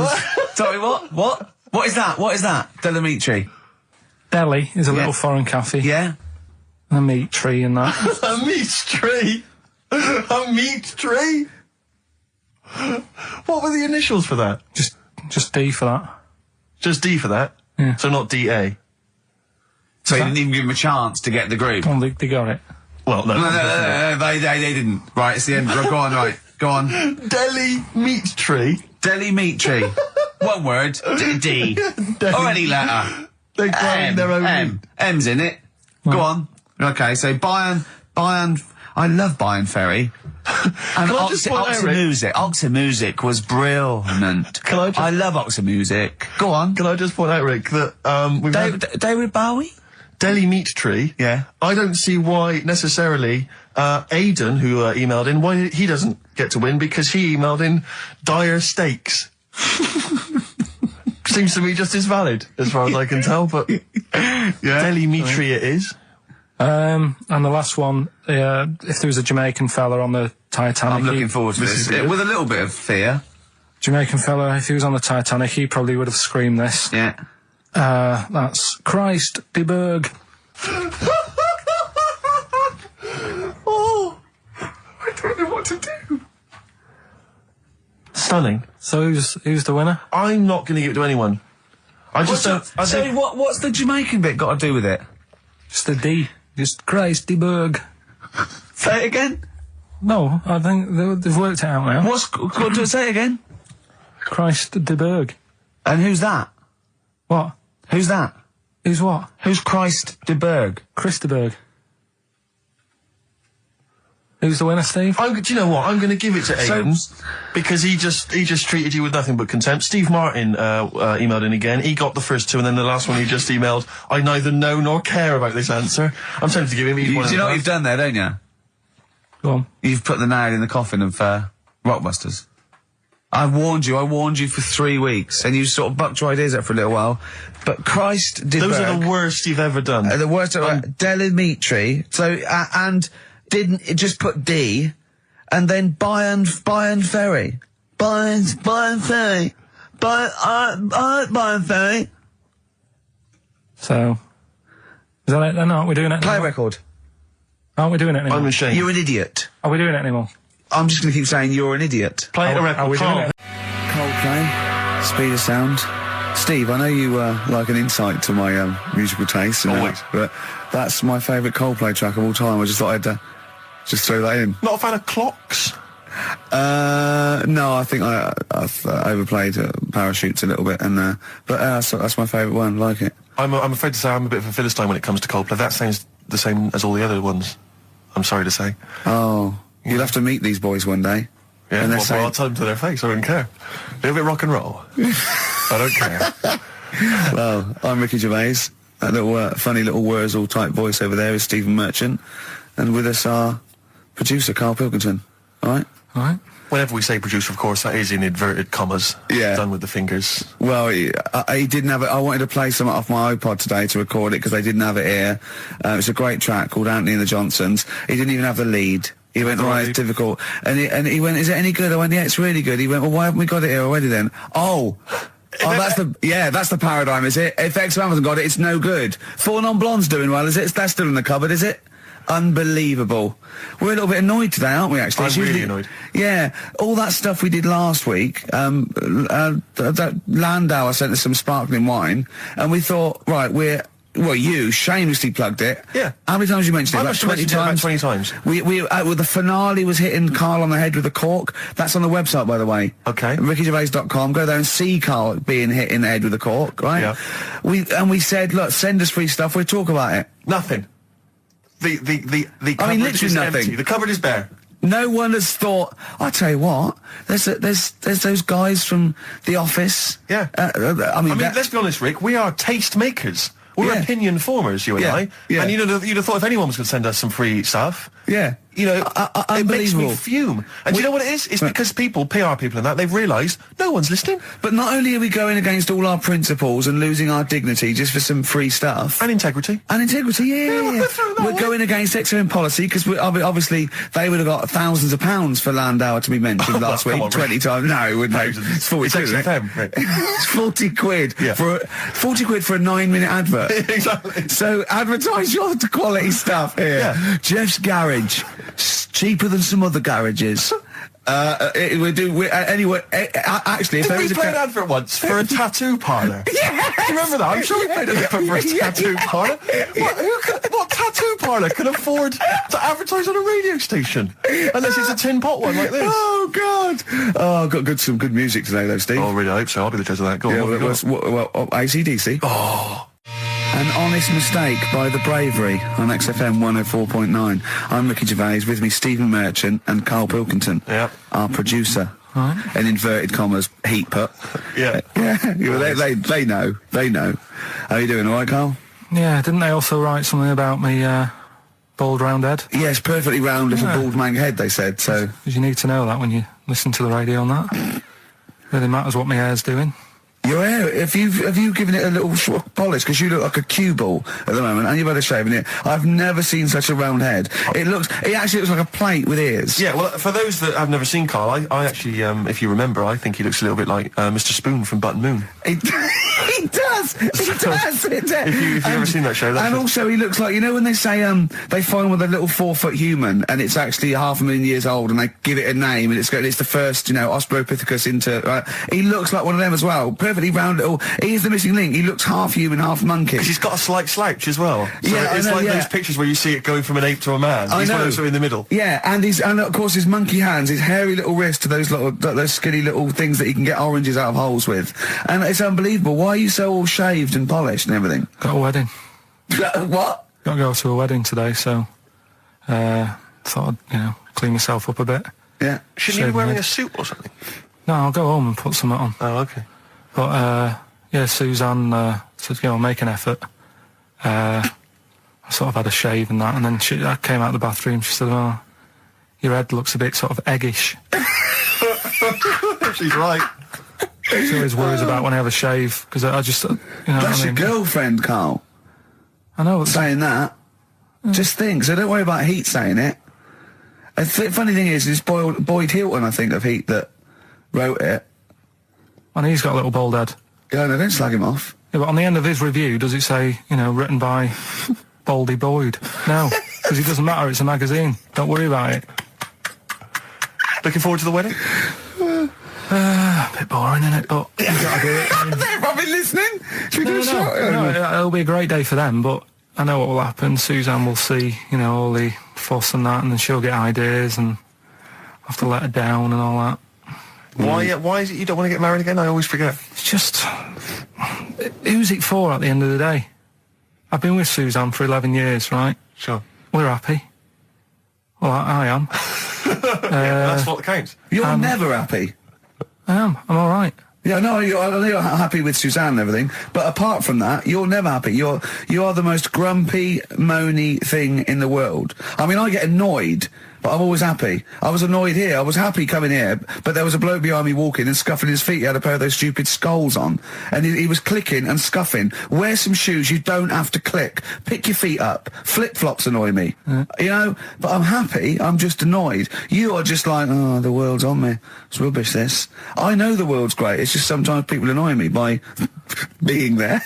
Sorry, what? What is that? What is that? Delamitri. Delhi is a little foreign cafe. Yeah? A meat tree and that. A meat tree? A meat tree? What were the initials for that? just D for that. Just D for that? So not DA. So you didn't even give them a chance to get the group. Well, they got it. Well, no. No, they didn't. Right, it's the end. Go on, right. Go on. Deli Meat Tree. Deli Meat Tree. One word. D. Or any letter. They claim their own M. meat. M's in it. Go on. Okay, so Bayern, I love Bayern Ferry. And I just point out, Rick- Oxymusic was brilliant. I love Oxymusic. Go on. Can I just point out, Rick, that we've had David Bowie? Deli Meat Tree. Yeah. I don't see why necessarily Aidan, who emailed in, why he doesn't get to win, because he emailed in dire steaks. Seems to me just as valid, as far as I can tell, but Deli Meat Tree it is. And the last one, if there was a Jamaican fella on the Titanic... I'm looking forward to this. With a little bit of fear. Jamaican fella, if he was on the Titanic, he probably would have screamed this. Yeah. That's Christ de Berg. Oh, I don't know what to do. Stunning. So who's the winner? I'm not going to give it to anyone. I just don't... What's the Jamaican bit got to do with it? Just a D. Just Christ de Berg. Say it again. No, I think they've worked it out now. Say it again. Christ de Berg. And who's that? What? Who's that? Who's what? Who's Christ de Berg? Chris de Berg. Who's the winner, Steve? Do you know what? I'm going to give it to Aidan because he just treated you with nothing but contempt. Steve Martin emailed in again. He got the first two, and then the last one he just emailed. I neither know nor care about this answer. I'm tempted to give him each one. Do you know what you've done there, don't you? Go on. You've put the nail in the coffin of Rockbusters. I warned you for 3 weeks, and you sort of bucked your ideas up for a little while. But Christ did Those are the worst you've ever done. The worst. Deli Meat Tree. So and didn't it just put D, and then Bayern Ferry. Bayern Ferry. Bayern Ferry. So is that it then? Aren't we doing it? Play anymore? record. Aren't we doing it anymore? I'm ashamed. You're an idiot. Are we doing it anymore? I'm just going to keep saying you're an idiot. Play a record. Are we doing it? Coldplay, Speed of Sound. Steve, I know you like an insight to my musical taste, Always. but that's my favourite Coldplay track of all time. I just thought I'd just throw that in. Not a fan of clocks? No, I think I've overplayed Parachutes a little bit, and but that's my favourite one. Like it. I'm afraid to say I'm a bit of a Philistine when it comes to Coldplay. That sounds the same as all the other ones. I'm sorry to say. Oh, you'll have to meet these boys one day. Yeah, and well, I'll tell them to their face. I don't care. A little bit rock and roll. I don't care. Well, I'm Ricky Gervais. That little funny little Wurzel type voice over there is Stephen Merchant, and with us our producer Karl Pilkington. All right. Whenever we say producer, of course, that is in inverted commas. Yeah. Done with the fingers. Well, he didn't have it. I wanted to play some off my iPod today to record it because they didn't have it here. It's a great track called Anthony and the Johnsons. He didn't even have the lead. He went, right, it's difficult. And he went, is it any good? I went, yeah, it's really good. He went, well, why haven't we got it here already then? Oh, that's the paradigm, is it? If XFM hasn't got it, it's no good. Four Non-Blondes doing well, is it? That's still in the cupboard, is it? Unbelievable. We're a little bit annoyed today, aren't we, actually? I'm really annoyed. Yeah. All that stuff we did last week, that Landau sent us some sparkling wine, and we thought, right, you shamelessly plugged it. Yeah. How many times you mentioned it? I Like must have 20 mentioned it about times? 20 times. Well, the finale was hitting Carl on the head with a cork. That's on the website, by the way. Okay. RickyGervais.com. Go there and see Carl being hit in the head with a cork, right? Yeah. We said, look, send us free stuff. We'll talk about it. Nothing. The cupboard literally is nothing. empty. The cupboard is bare. No one has thought. I tell you what, there's those guys from The Office. Yeah. I mean, let's be honest, Rick. We are taste makers. We're Yeah. opinion formers, you and Yeah. I. Yeah. And you'd have thought if anyone was going to send us some free stuff. Yeah. You know, it makes me unbelievable. fume. And do you know what it is? It's because people, PR people and that, they've realised no one's listening. But not only are we going against all our principles and losing our dignity just for some free stuff. And integrity. And integrity, yeah. we're going against XFM policy because obviously they would have got thousands of pounds for Landauer to be mentioned last week. come on, 20 times. No, it wouldn't. It's 40 It's quid. isn't it? XFM, Rick. It's 40 quid. Yeah. 40 quid for a 9-minute advert. Exactly. So advertise your quality stuff here. Yeah. Jeff's Garage. Cheaper than some other garages. Anyway, actually, if Did there we is a play an advert once for a tattoo parlour? Yes! Do you remember that? I'm sure we played an advert for a tattoo parlour. What tattoo parlour can afford to advertise on a radio station? Unless it's a tin pot one like this. Oh, God. Oh, I've got some good music today, though, Steve. Oh, really? I hope so. I'll be the judge of that. Go on, what have you got? AC/DC. Oh. An Honest Mistake by The Bravery on XFM 104.9. I'm Ricky Gervais, with me Stephen Merchant and Karl Pilkington, Yep. our producer. Right. In inverted commas, heat put. Yeah. They know. How are you doing, all right, Karl? Yeah, didn't they also write something about me, bald round head? Yes, perfectly round little bald man head, they said, so... Because you need to know that when you listen to the radio on that. Really matters what my hair's doing. Your hair, have you given it a little polish? Because you look like a cue ball at the moment, and you've had a shave in it. I've never seen such a round head. It actually looks like a plate with ears. Yeah, well, for those that have never seen Karl, I actually, if you remember, I think he looks a little bit like Mr. Spoon from Button Moon. He does. If you've ever seen that show, and also he looks like, you know when they say they find with a little 4-foot human and it's actually 500,000 years old and they give it a name and it's the first, Australopithecus into. He looks like one of them as well. Perfectly round little. He is the missing link. He looks half human, half monkey. Because he's got a slight slouch as well. So yeah, it's like those pictures where you see it going from an ape to a man. He's one of those in the middle. Yeah, and of course his monkey hands, his hairy little wrist to those skinny little things that he can get oranges out of holes with. And it's unbelievable. Why are you so all shaved and polished and everything? Got a wedding. What? Got to go to a wedding today, so thought I'd, clean myself up a bit. Yeah. Shouldn't you be wearing a suit or something? No, I'll go home and put something on. Oh, okay. But, Suzanne said, make an effort. I sort of had a shave and that, and then I came out of the bathroom, she said, oh, your head looks a bit sort of eggish. She's right. She always worries about when I have a shave, because I just, That's your girlfriend, Karl. I know. Saying that. Just think, so don't worry about Heat saying it. The funny thing is, it's Boyd Hilton, I think, of Heat that wrote it. And he's got a little bald head. Yeah, no, don't slag him off. Yeah, but on the end of his review, does it say, written by Baldy Boyd? No, because it doesn't matter, it's a magazine. Don't worry about it. Looking forward to the wedding? A bit boring, isn't it? But you gotta do it. They're probably listening. Should we do a shot? No, it'll be a great day for them, but I know what will happen. Suzanne will see, all the fuss and that, and then she'll get ideas, and I'll have to let her down and all that. Why is it you don't want to get married again? I always forget. It's just, who's it for at the end of the day? I've been with Suzanne for 11 years, right? Sure. We're happy. Well, I am. That's what counts. You're never happy. I am. I'm all right. Yeah, no, I know you're happy with Suzanne and everything, but apart from that, you're never happy. You are the most grumpy, moany thing in the world. I mean, I get annoyed, but I'm always happy. I was annoyed here. I was happy coming here, but there was a bloke behind me walking and scuffing his feet. He had a pair of those stupid skulls on, and he was clicking and scuffing. Wear some shoes. You don't have to click. Pick your feet up. Flip-flops annoy me. But I'm happy. I'm just annoyed. You are just like, oh, the world's on me. It's rubbish, this. I know the world's great. It's just sometimes people annoy me by being there,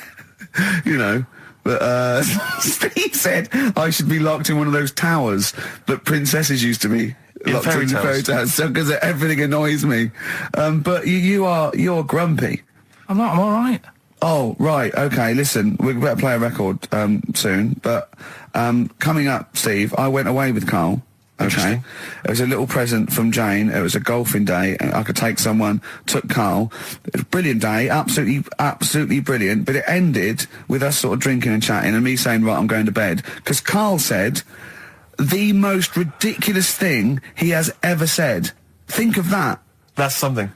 But Steve said I should be locked in one of those towers that princesses used to be locked in fairy tales, because everything annoys me. But you're grumpy. I'm not. I'm all right. Oh, right. Okay, listen, we better play a record soon. But coming up, Steve, I went away with Karl. Okay. It was a little present from Jane. It was a golfing day. I could take someone, took Karl. It was a brilliant day, absolutely brilliant. But it ended with us sort of drinking and chatting and me saying, right, I'm going to bed. Because Karl said the most ridiculous thing he has ever said. Think of that. That's something.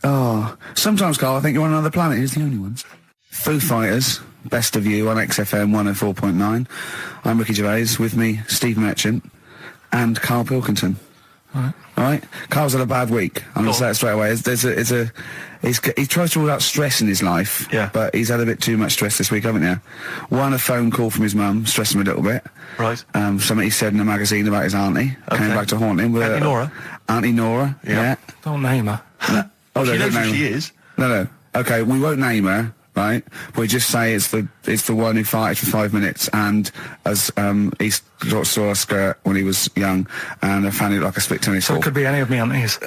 Oh, sometimes, Karl, I think you're on another planet. Here's the only ones. Foo Fighters, Best of You on XFM 104.9. I'm Ricky Gervais, with me, Steve Merchant. And Karl Pilkington. All right. Karl's had a bad week. I'm going to say it straight away. He tries to rule out stress in his life. Yeah. But he's had a bit too much stress this week, haven't you? One, a phone call from his mum, stressed him a little bit. Right. Something he said in a magazine about his auntie. Okay. Came back to haunt him. With Auntie Nora? Auntie Nora, yeah. Don't name her. No. She don't knows name who her. she is. No. Okay, we won't name her, right? We just say it's the one who farted for 5 minutes, and as he saw a skirt when he was young, and I found it like a split tennis So ball. it could be any of me aunties.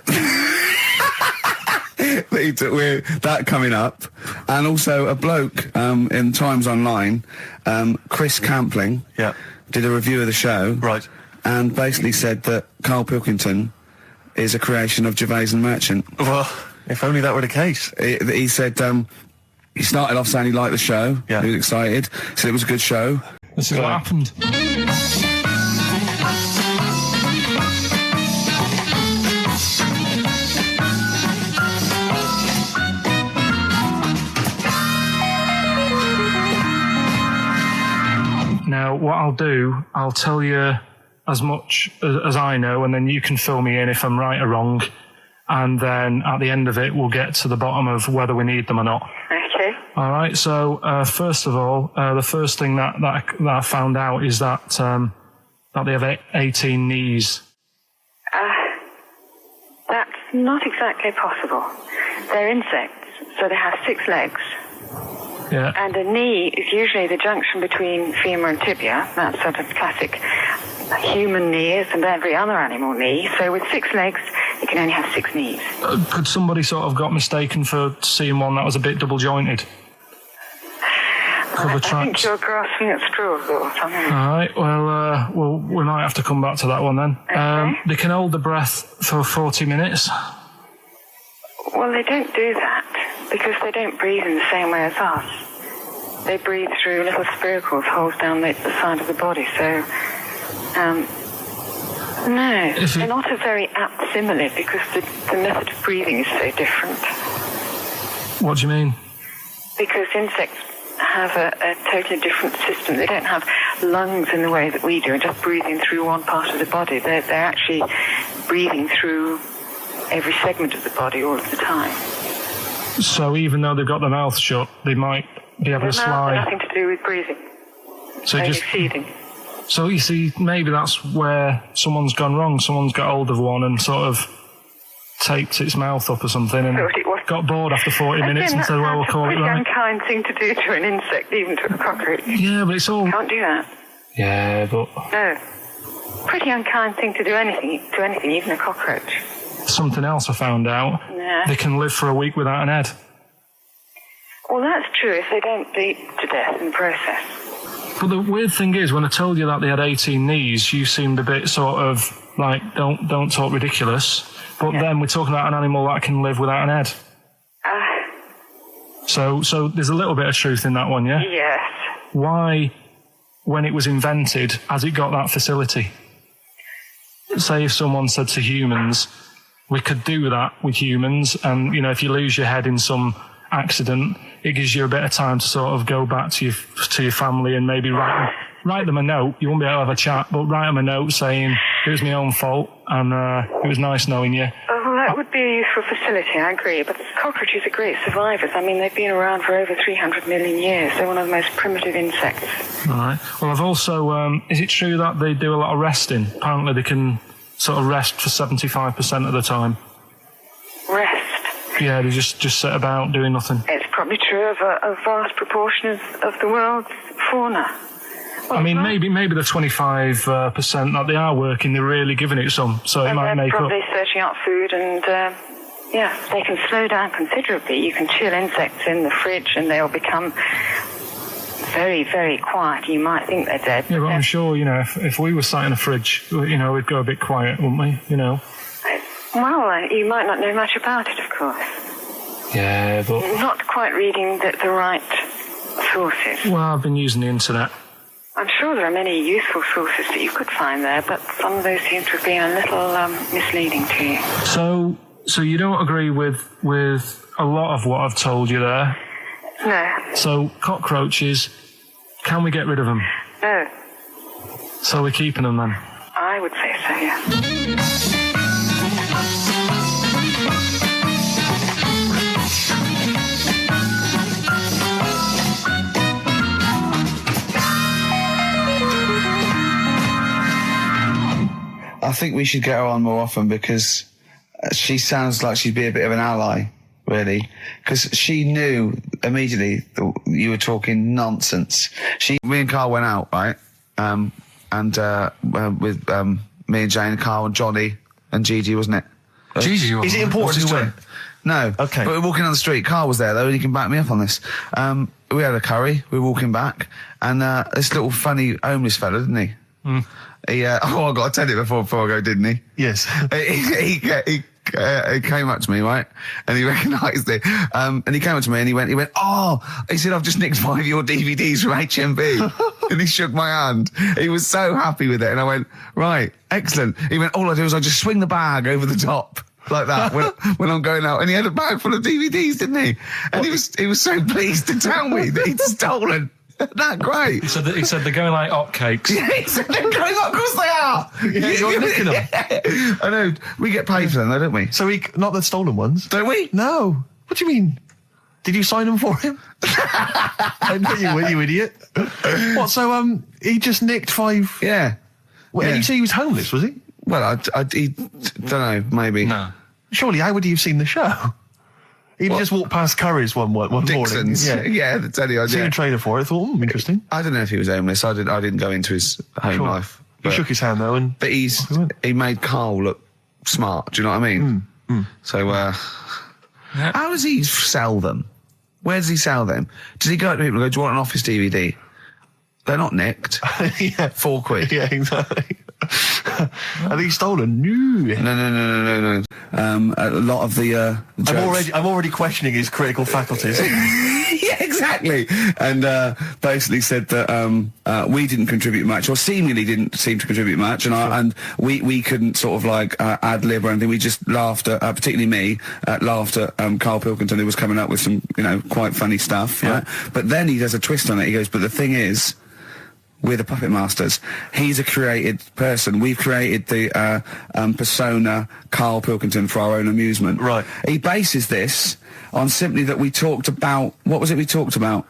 With that coming up, and also a bloke in Times Online, Chris Campling, Yeah. did a review of the show, Right. and basically said that Karl Pilkington is a creation of Gervais and Merchant. Well, if only that were the case. He said he started off saying he liked the show, Yeah. he was excited, said it was a good show. This is what happened. Now, what I'll do, I'll tell you as much as I know, and then you can fill me in if I'm right or wrong. And then at the end of it, we'll get to the bottom of whether we need them or not. Okay. All right. So first of all, the first thing that I found out is that they have 18 knees. That's not exactly possible. They're insects, so they have 6 legs. Yeah. And a knee is usually the junction between femur and tibia. That's sort of classic human knees and every other animal knee. So with 6 legs, you can only have 6 knees. Could somebody sort of got mistaken for seeing one that was a bit double jointed? I think you're grasping at straws or something. All right. Well, we might have to come back to that one then. Okay. They can hold the breath for 40 minutes. Well, they don't do that because they don't breathe in the same way as us. They breathe through little spiracles, holes down the side of the body. So, no, they're not a very apt simile because the method of breathing is so different. What do you mean? Because insects have a totally different system. They don't have lungs in the way that we do and just breathing through one part of the body. They're actually breathing through every segment of the body all of the time. So even though they've got their mouth shut, they might be able to Their mouth has slide. nothing to do with breathing. So Only just feeding. so you see, maybe that's where someone's gone wrong. Someone's got hold of one and sort of taped its mouth up or something, and Thought it was- got bored after 40 minutes Again, and said, "Well, we'll call it that's a right." pretty unkind thing to do to an insect, even to a cockroach. Yeah, but it's all. Can't do that. Yeah, but No. Pretty unkind thing to do anything, even a cockroach. something else I found out. Yeah. They can live for a week without an head. Well, that's true if they don't bleed to death in the process. But the weird thing is, when I told you that they had 18 knees, you seemed a bit sort of like, don't talk ridiculous. But then we're talking about an animal that can live without an head. So there's a little bit of truth in that one, yeah? Yes. Why, when it was invented, has it got that facility? Say if someone said to humans, we could do that with humans, and, you know, if you lose your head in some accident, it gives you a bit of time to sort of go back to your family and maybe write them a note. You won't be able to have a chat, but write them a note saying, it was my own fault, and it was nice knowing you. Well, that would be a useful facility, I agree. But cockroaches are great survivors. I mean, they've been around for over 300 million years. They're one of the most primitive insects. All right. Well, I've also, is it true that they do a lot of resting? Apparently they can sort of rest for 75% of the time. Rest. Yeah, they just sit about doing nothing. It's probably true of a vast proportion of the world's fauna. I mean, maybe the 25% that they are working, they're really giving it some, so it And might they're make up. probably searching out food and, they can slow down considerably. You can chill insects in the fridge and they'll become very, very quiet. You might think they're dead. Yeah, but I'm sure, you know, if we were sat in a fridge, you know, we'd go a bit quiet, wouldn't we? You know. Well, you might not know much about it, of course. Yeah, but... Not quite reading the right sources. Well, I've been using the internet. I'm sure there are many useful sources that you could find there, but some of those seem to have been a little misleading to you. So you don't agree with a lot of what I've told you there? No. So cockroaches, can we get rid of them? No. So we're keeping them then? I would say so, yeah. I think we should get her on more often because she sounds like she'd be a bit of an ally really, because she knew immediately that you were talking nonsense. Me and Carl went out, right? With me and Jane, Carl and Johnny and Gigi, wasn't it? Gigi, Is it important who went? No. Okay. But we're walking down the street. Carl was there, though, and he can back me up on this. We had a curry. We were walking back, and this little funny homeless fella, didn't he? He, I got to tell you before I go, didn't he? Yes. He came up to me, right? And he recognised it. And he came up to me and he went, he said, I've just nicked 5 of your DVDs from HMV. And he shook my hand. He was so happy with it. And I went, right, excellent. He went, all I do is I just swing the bag over the top. Like that when I'm going out, and he had a bag full of DVDs, didn't he? And he was so pleased to tell me that he'd stolen. That great. He said they're going like hotcakes. Yeah, he said they're going up. Of course they are. Yeah, you're nicking them. Yeah. I know. We get paid for them, though, don't we? So not the stolen ones? Don't we? No. What do you mean? Did you sign them for him? I know you would, you idiot. What? So he just nicked 5. Yeah. Well, Yeah. Did you say he was homeless? Was he? Well, he don't know. Maybe. No. Surely, how would he have seen the show? He'd just walked past Curry's one morning. Dixon's. Yeah. That's any idea. Seen a trailer for it. I thought, interesting. I don't know if he was homeless. I didn't go into his home Sure. life. He shook his hand though, and But he made Carl look smart. Do you know what I mean? So, how does he sell them? Where does he sell them? Does he go to people and go, do you want an Office DVD? They're not nicked. yeah, £4. yeah, exactly. Are these stolen? No. No. A lot of the jokes. I'm already questioning his critical faculties. Yeah, exactly. And basically said that we didn't contribute much, or seemingly didn't seem to contribute much, and we couldn't sort of like ad lib or anything. We just laughed at, particularly me, laughed at Karl Pilkington, who was coming up with some, quite funny stuff. Yeah. Right? But then he does a twist on it. He goes, but the thing is, we're the puppet masters. He's a created person. We've created the persona Karl Pilkington for our own amusement. Right. He bases this on simply that we talked about, what was it we talked about?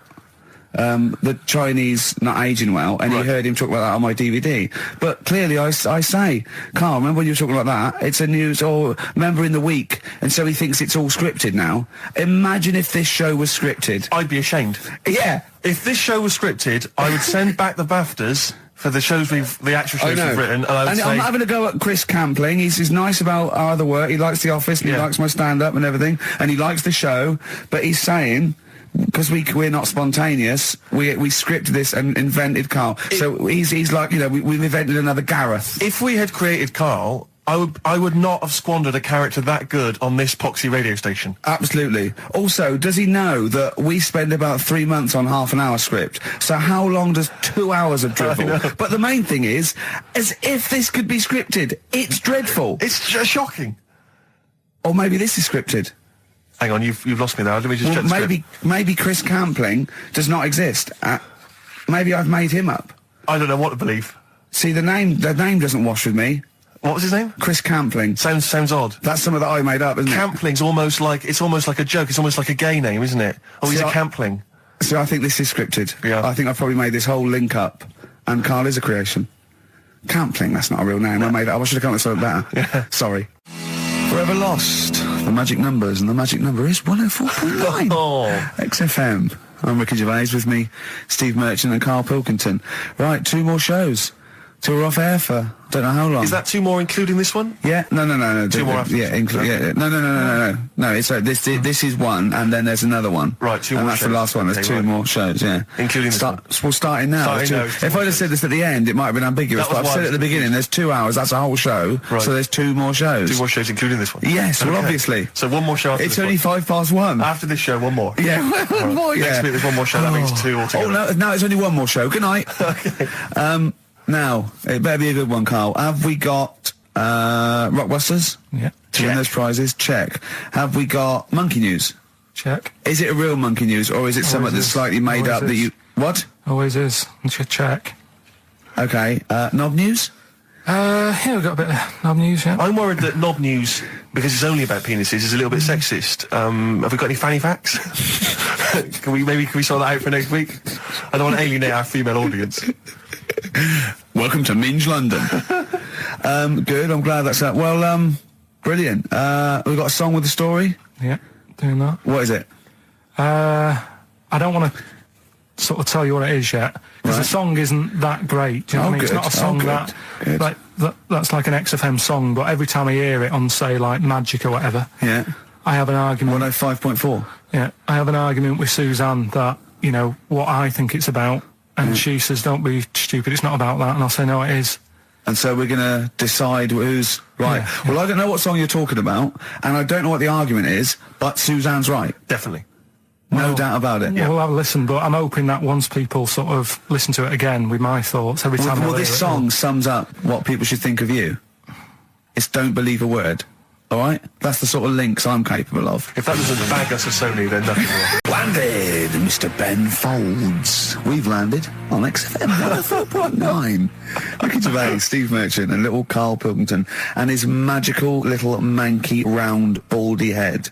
The Chinese not aging well, and Right. you heard him talk about that on my DVD. But clearly I say, Carl, remember when you were talking like that? It's a news, or remember in the week, and so he thinks it's all scripted now. Imagine if this show was scripted. I'd be ashamed. Yeah. If this show was scripted, I would send back the BAFTAs for the actual shows we've written, and I would say, I'm not having a go at Chris Campling. He's nice about our other work. He likes The Office, and he Yeah. likes my stand-up and everything, and he likes the show. But he's saying, because we're not spontaneous, we scripted this and invented Carl. So he's like, we've invented another Gareth. if we had created Carl, I would not have squandered a character that good on this poxy radio station. Absolutely. Also, does he know that we spend about 3 months on half an hour script? So how long does 2 hours of drivel? But the main thing is, as if this could be scripted, it's dreadful. It's shocking. Or maybe this is scripted. Hang on, you've lost me there. Let me just check the script. Maybe Chris Campling does not exist. Maybe I've made him up. I don't know what to believe. See, the name doesn't wash with me. What was his name? Chris Campling. Sounds odd. That's something that I made up, isn't Campling's almost like a joke. It's almost like a gay name, isn't it? Oh, he's See, a Campling. it? So I think this is scripted. Yeah. I think I've probably made this whole link up, and Carl is a creation. Campling, that's not a real name. I made it up. I should have come up with something better. Yeah. Sorry. Forever Lost, the magic numbers, and the magic number is 104.9. Oh. XFM. I'm Ricky Gervais, with me, Steve Merchant and Karl Pilkington. Right, 2 more shows. 2 are off air for don't know how long. Is that 2 more including this one? Yeah, no. 2 more after Yeah, this one. yeah. No. It's this is one, and then there's another one. Right, 2 and more that's shows. the last one. There's Okay, 2 right. more shows. Yeah, Including this one. We're starting now. Starting now, If 2 I'd more have said this at the end, it might have been ambiguous. That was But I've why said I it at the was beginning. There's 2 hours. That's a whole show. Right. So there's 2 more shows. 2 more shows including this one? Yes, well, Okay. obviously. So 1 more show after It's this only one. 1:05. After this show, 1 more. Yeah, one more. Yeah. Next week there's 1 more show. That means 2 altogether. Oh no, now it's only 1 more show. Good night. Okay. Now it better be a good one, Carl. Have we got Rockbusters? Yeah. To win Check. those prizes? Check. Have we got Monkey News? Check. Is it a real Monkey News, or is it something that's is. slightly made Always up that is. you... What? Always is. Check. Okay. Knob News? Yeah, we've got a bit of knob news, yeah. I'm worried that Knob News, because it's only about penises, is a little bit sexist. Have we got any fanny facts? Can we sort that out for next week? I don't want to alienate our female audience. Welcome to Minge London. Good, I'm glad that's that. Well, brilliant. We've got a song with a story. Yeah. doing that. What is it? I don't want to sort of tell you what it is yet, because the song isn't that great. Do you know what I mean? It's not a song that's like an XFM song, but every time I hear it on, say, like Magic or whatever, I have an argument. 105.4. Yeah, I have an argument with Suzanne that, you know, what I think it's about, and she says, don't be stupid, it's not about that, and I'll say, no, it is. And so we're going to decide who's right. Yeah, Well, I don't know what song you're talking about, and I don't know what the argument is, but Suzanne's right. Definitely. No doubt about it. We'll have a listen, but I'm hoping that once people sort of listen to it again with my thoughts every time. Well, this song sums up what people should think of you. It's don't believe a word. All right? That's the sort of links I'm capable of. If that doesn't bag us a Sony, then nothing will. Landed, Mr. Ben Folds. We've landed on XFM 104.9. Ricky Gervais, Steve Merchant, and little Karl Pilkington, and his magical little manky, round, baldy head.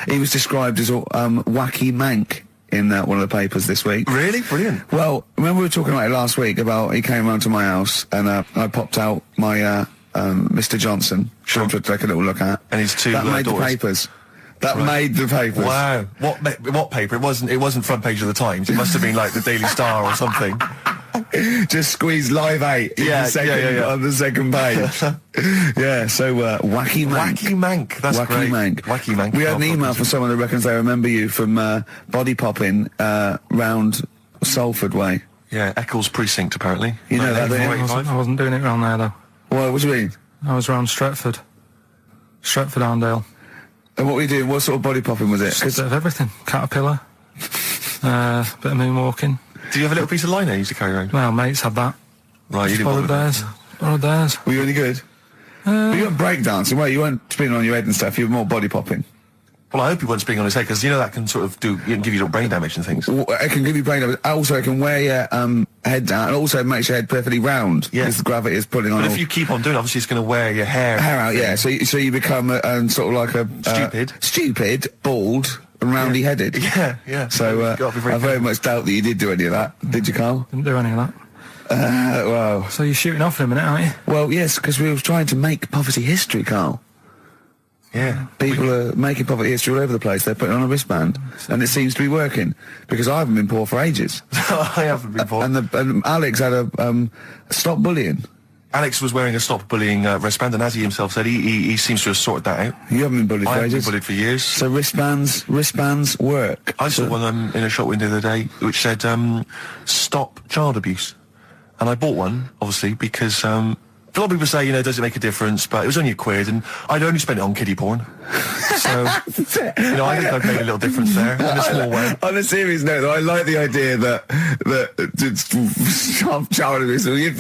He was described as a wacky mank in one of the papers this week. Really? Brilliant. Well, remember we were talking about it last week about he came round to my house and I popped out my Mr. Johnson, showed him to take a little look at. And his two that made daughters. the papers. That made the papers. Wow. What paper? It wasn't front page of the Times. It must have been like the Daily Star or something. Just squeeze Live 8 in on the second page. So Wacky Mank. Wacky Mank, that's Wacky great. Mank. Wacky Mank. We had an email from someone that reckons they remember you from body popping round Salford Way. Yeah, Eccles Precinct, apparently. You know that, don't you? I wasn't doing it round there, though. What do you mean? I was round Stretford. Stretford-Arndale. And what were you doing? What sort of body popping was it? Just a bit of everything. Caterpillar. Bit of moonwalking. Do you have a little piece of line there you used to carry around? Well, mates had that. Right, you didn't bother with that. Borrowed theirs. Were you any good? But you weren't breakdancing, well, you weren't spinning on your head and stuff, you were more body popping. Well, I hope he wasn't spinning on his head, because you know that can sort of give you little brain damage and things. It can give you brain damage. Also, it can wear your head down, and also it makes your head perfectly round, because the gravity is pulling on. But if you keep on doing it, obviously it's going to wear your hair out, yeah. So you become sort of like a... stupid, bald, and roundy-headed. Yeah. So I very much doubt that you did do any of that. Did you, Karl? Didn't do any of that. Well... So you're shooting off in a minute, aren't you? Well, yes, because we were trying to make poverty history, Karl. Yeah. People are making poverty history all over the place. They're putting on a wristband, and it seems to be working, because I haven't been poor for ages. I haven't been poor. And Alex had a stop bullying. Alex was wearing a stop bullying wristband, and as he himself said, he seems to have sorted that out. You haven't been bullied for I haven't ages? been bullied for years. So wristbands work. I saw one in a shop window the other day which said, stop child abuse. And I bought one, obviously, because a lot of people say, does it make a difference? But it was only £1, and I'd only spent it on kiddie porn. So, I think I've made a little difference there, in a small way. On a serious note, though, I like the idea that child abuse. If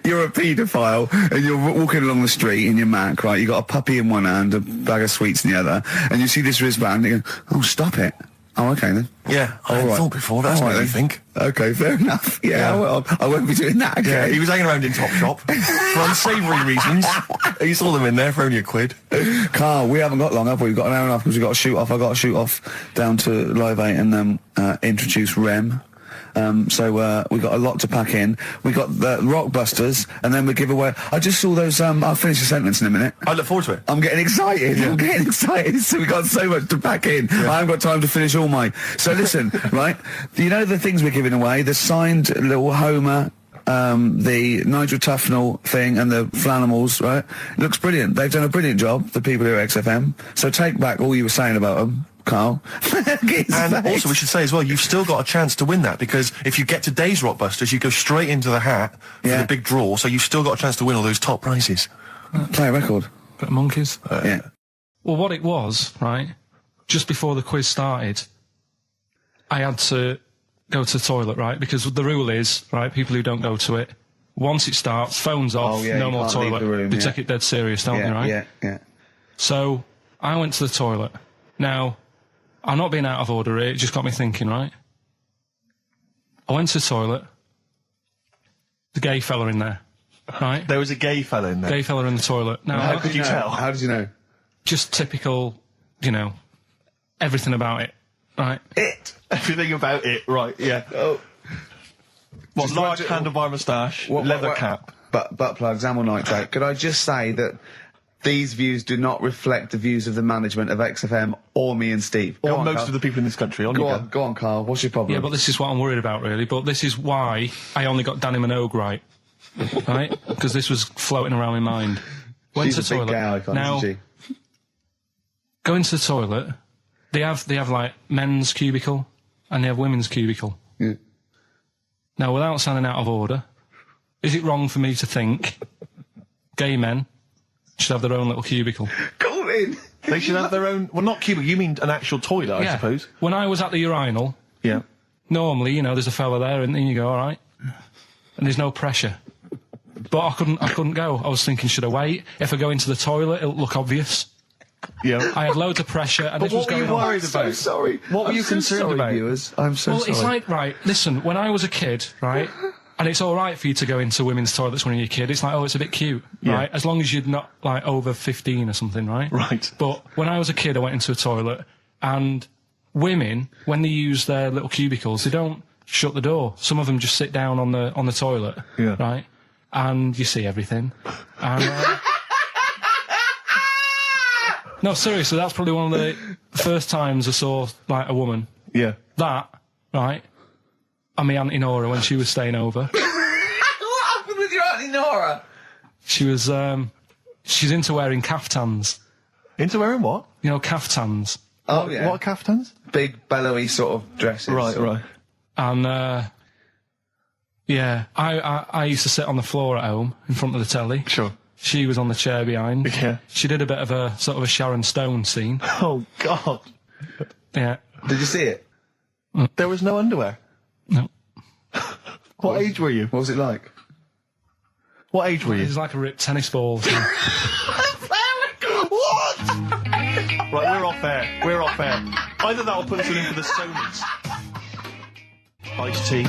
you're a paedophile and you're walking along the street in your Mac, right? You got a puppy in one hand, a bag of sweets in the other, and you see this wristband, and you go, "Oh, stop it." Oh, okay then. Yeah, I hadn't thought before. That's what you think. Okay, fair enough. Yeah. Well, I won't be doing that again. Yeah, he was hanging around in Topshop for unsavoury reasons. He saw them in there for only £1. Karl, we haven't got long, have we? We've got an hour and a half because we've got to shoot off. I've got to shoot off down to Live 8 and introduce Rem. So we got a lot to pack in. We got the Rockbusters, and then we give away. I just saw those. I'll finish the sentence in a minute. I look forward to it. I'm getting excited. Yeah. I'm getting excited. So we got so much to pack in. Yeah. I haven't got time to finish all my. So listen, right? You know the things we're giving away. The signed little Homer. The Nigel Tufnell thing and the Flanimals, right? It looks brilliant. They've done a brilliant job, the people here at XFM. So take back all you were saying about them, Karl. And also we should say as well, you've still got a chance to win that, because if you get today's Rockbusters, you go straight into the hat for the big draw, so you've still got a chance to win all those top prizes. Play a record. Bit of monkeys. Yeah. Well, what it was, right, just before the quiz started, I had to go to the toilet, right? Because the rule is, right, people who don't go to it, once it starts, phones off, no more toilet. They take it dead serious, don't they, right? Yeah. So I went to the toilet. Now, I'm not being out of order here, it just got me thinking, right? I went to the toilet, the gay fella in there, right? There was a gay fella in there? Gay fella in the toilet. Now, how could you tell? How did you know? Just typical, everything about it, right? Everything about it, right, yeah. Oh. What, large handlebar moustache, leather cap. Butt plugs, amyl nitrate. Could I just say that These views do not reflect the views of the management of XFM or me and Steve. Go Or on, most Carl. of the people in this country. On you Go on, Carl. What's your problem? Yeah, but this is what I'm worried about, really. But this is why I only got Danny Minogue right. Right? Because this was floating around my mind. Went She's to a the big toilet. gay icon, Now, isn't she? go into the toilet. They have like men's cubicle and they have women's cubicle. Yeah. Now, without sounding out of order, is it wrong for me to think gay men should have their own little cubicle? Call in. They should have their own... Well, not cubicle, you mean an actual toilet, I suppose. When I was at the urinal, Yeah. normally, you know, there's a fella there and then you go, all right. And there's no pressure. But I couldn't go. I was thinking, should I wait? If I go into the toilet, it'll look obvious. Yeah. I had loads of pressure and But this was what were going you on. worried about? So sorry. What were I'm you so concerned sorry, about? viewers? I'm so Well, sorry. it's like, right, listen, when I was a kid, right, and it's all right for you to go into women's toilets when you're a kid, it's like, oh, it's a bit cute, Yeah. right, as long as you're not, like, over 15 or something, right? Right. But when I was a kid, I went into a toilet, and women, when they use their little cubicles, they don't shut the door. Some of them just sit down on the toilet, Yeah. right, and you see everything. And, no, seriously, that's probably one of the first times I saw, like, a woman. Yeah. That, right, and my Auntie Nora when she was staying over. What happened with your Auntie Nora? She was, she's into wearing caftans. Into wearing what? You know, caftans. Oh, yeah. What are caftans? Big, bellowy sort of dresses. Right. And, yeah, I used to sit on the floor at home in front of the telly. Sure. She was on the chair behind. Yeah. She did a bit of a sort of a Sharon Stone scene. Oh, God. Yeah. Did you see it? There was no underwear. No. What age were you? What was it like? What age were It you? was like a ripped tennis ball. What? Right, we're off air. We're off air. Either that or put us in for the Sonys. Iced tea.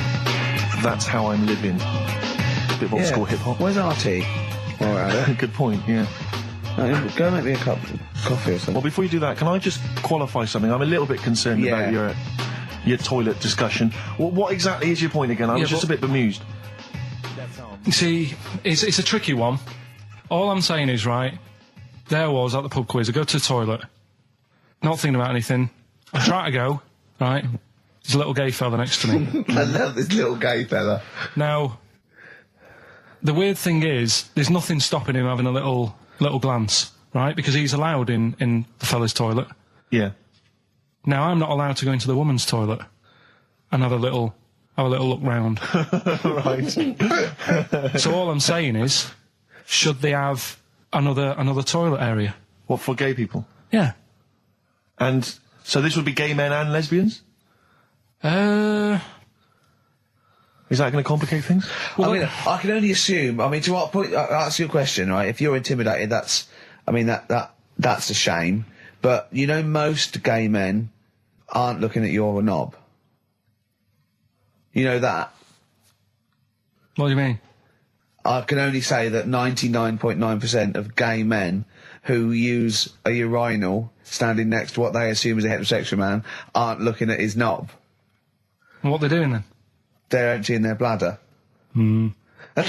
That's how I'm living. A bit of old school hip hop. Where's RT? All right. Good point, yeah. Go make me a cup of coffee or something. Well, before you do that, can I just qualify something? I'm a little bit concerned Yeah. about your toilet discussion. What exactly is your point again? I was just a bit bemused. You see, it's a tricky one. All I'm saying is, right, there I was at the pub quiz. I go to the toilet, not thinking about anything. I try to go, right? There's a little gay fella next to me. I love this little gay fella. Now, the weird thing is, there's nothing stopping him having a little glance, right? Because he's allowed in the fella's toilet. Yeah. Now, I'm not allowed to go into the woman's toilet and have a little look round. Right. So all I'm saying is, should they have another toilet area? What, for gay people? Yeah. And so this would be gay men and lesbians? Is that going to complicate things? I mean, I can only assume. I mean, to what point? I'll ask you a question, right? If you're intimidated, that's a shame. But you know, most gay men aren't looking at your knob. You know that. What do you mean? I can only say that 99.9% of gay men who use a urinal standing next to what they assume is a heterosexual man aren't looking at his knob. What they're doing then? They're emptying their bladder. No, but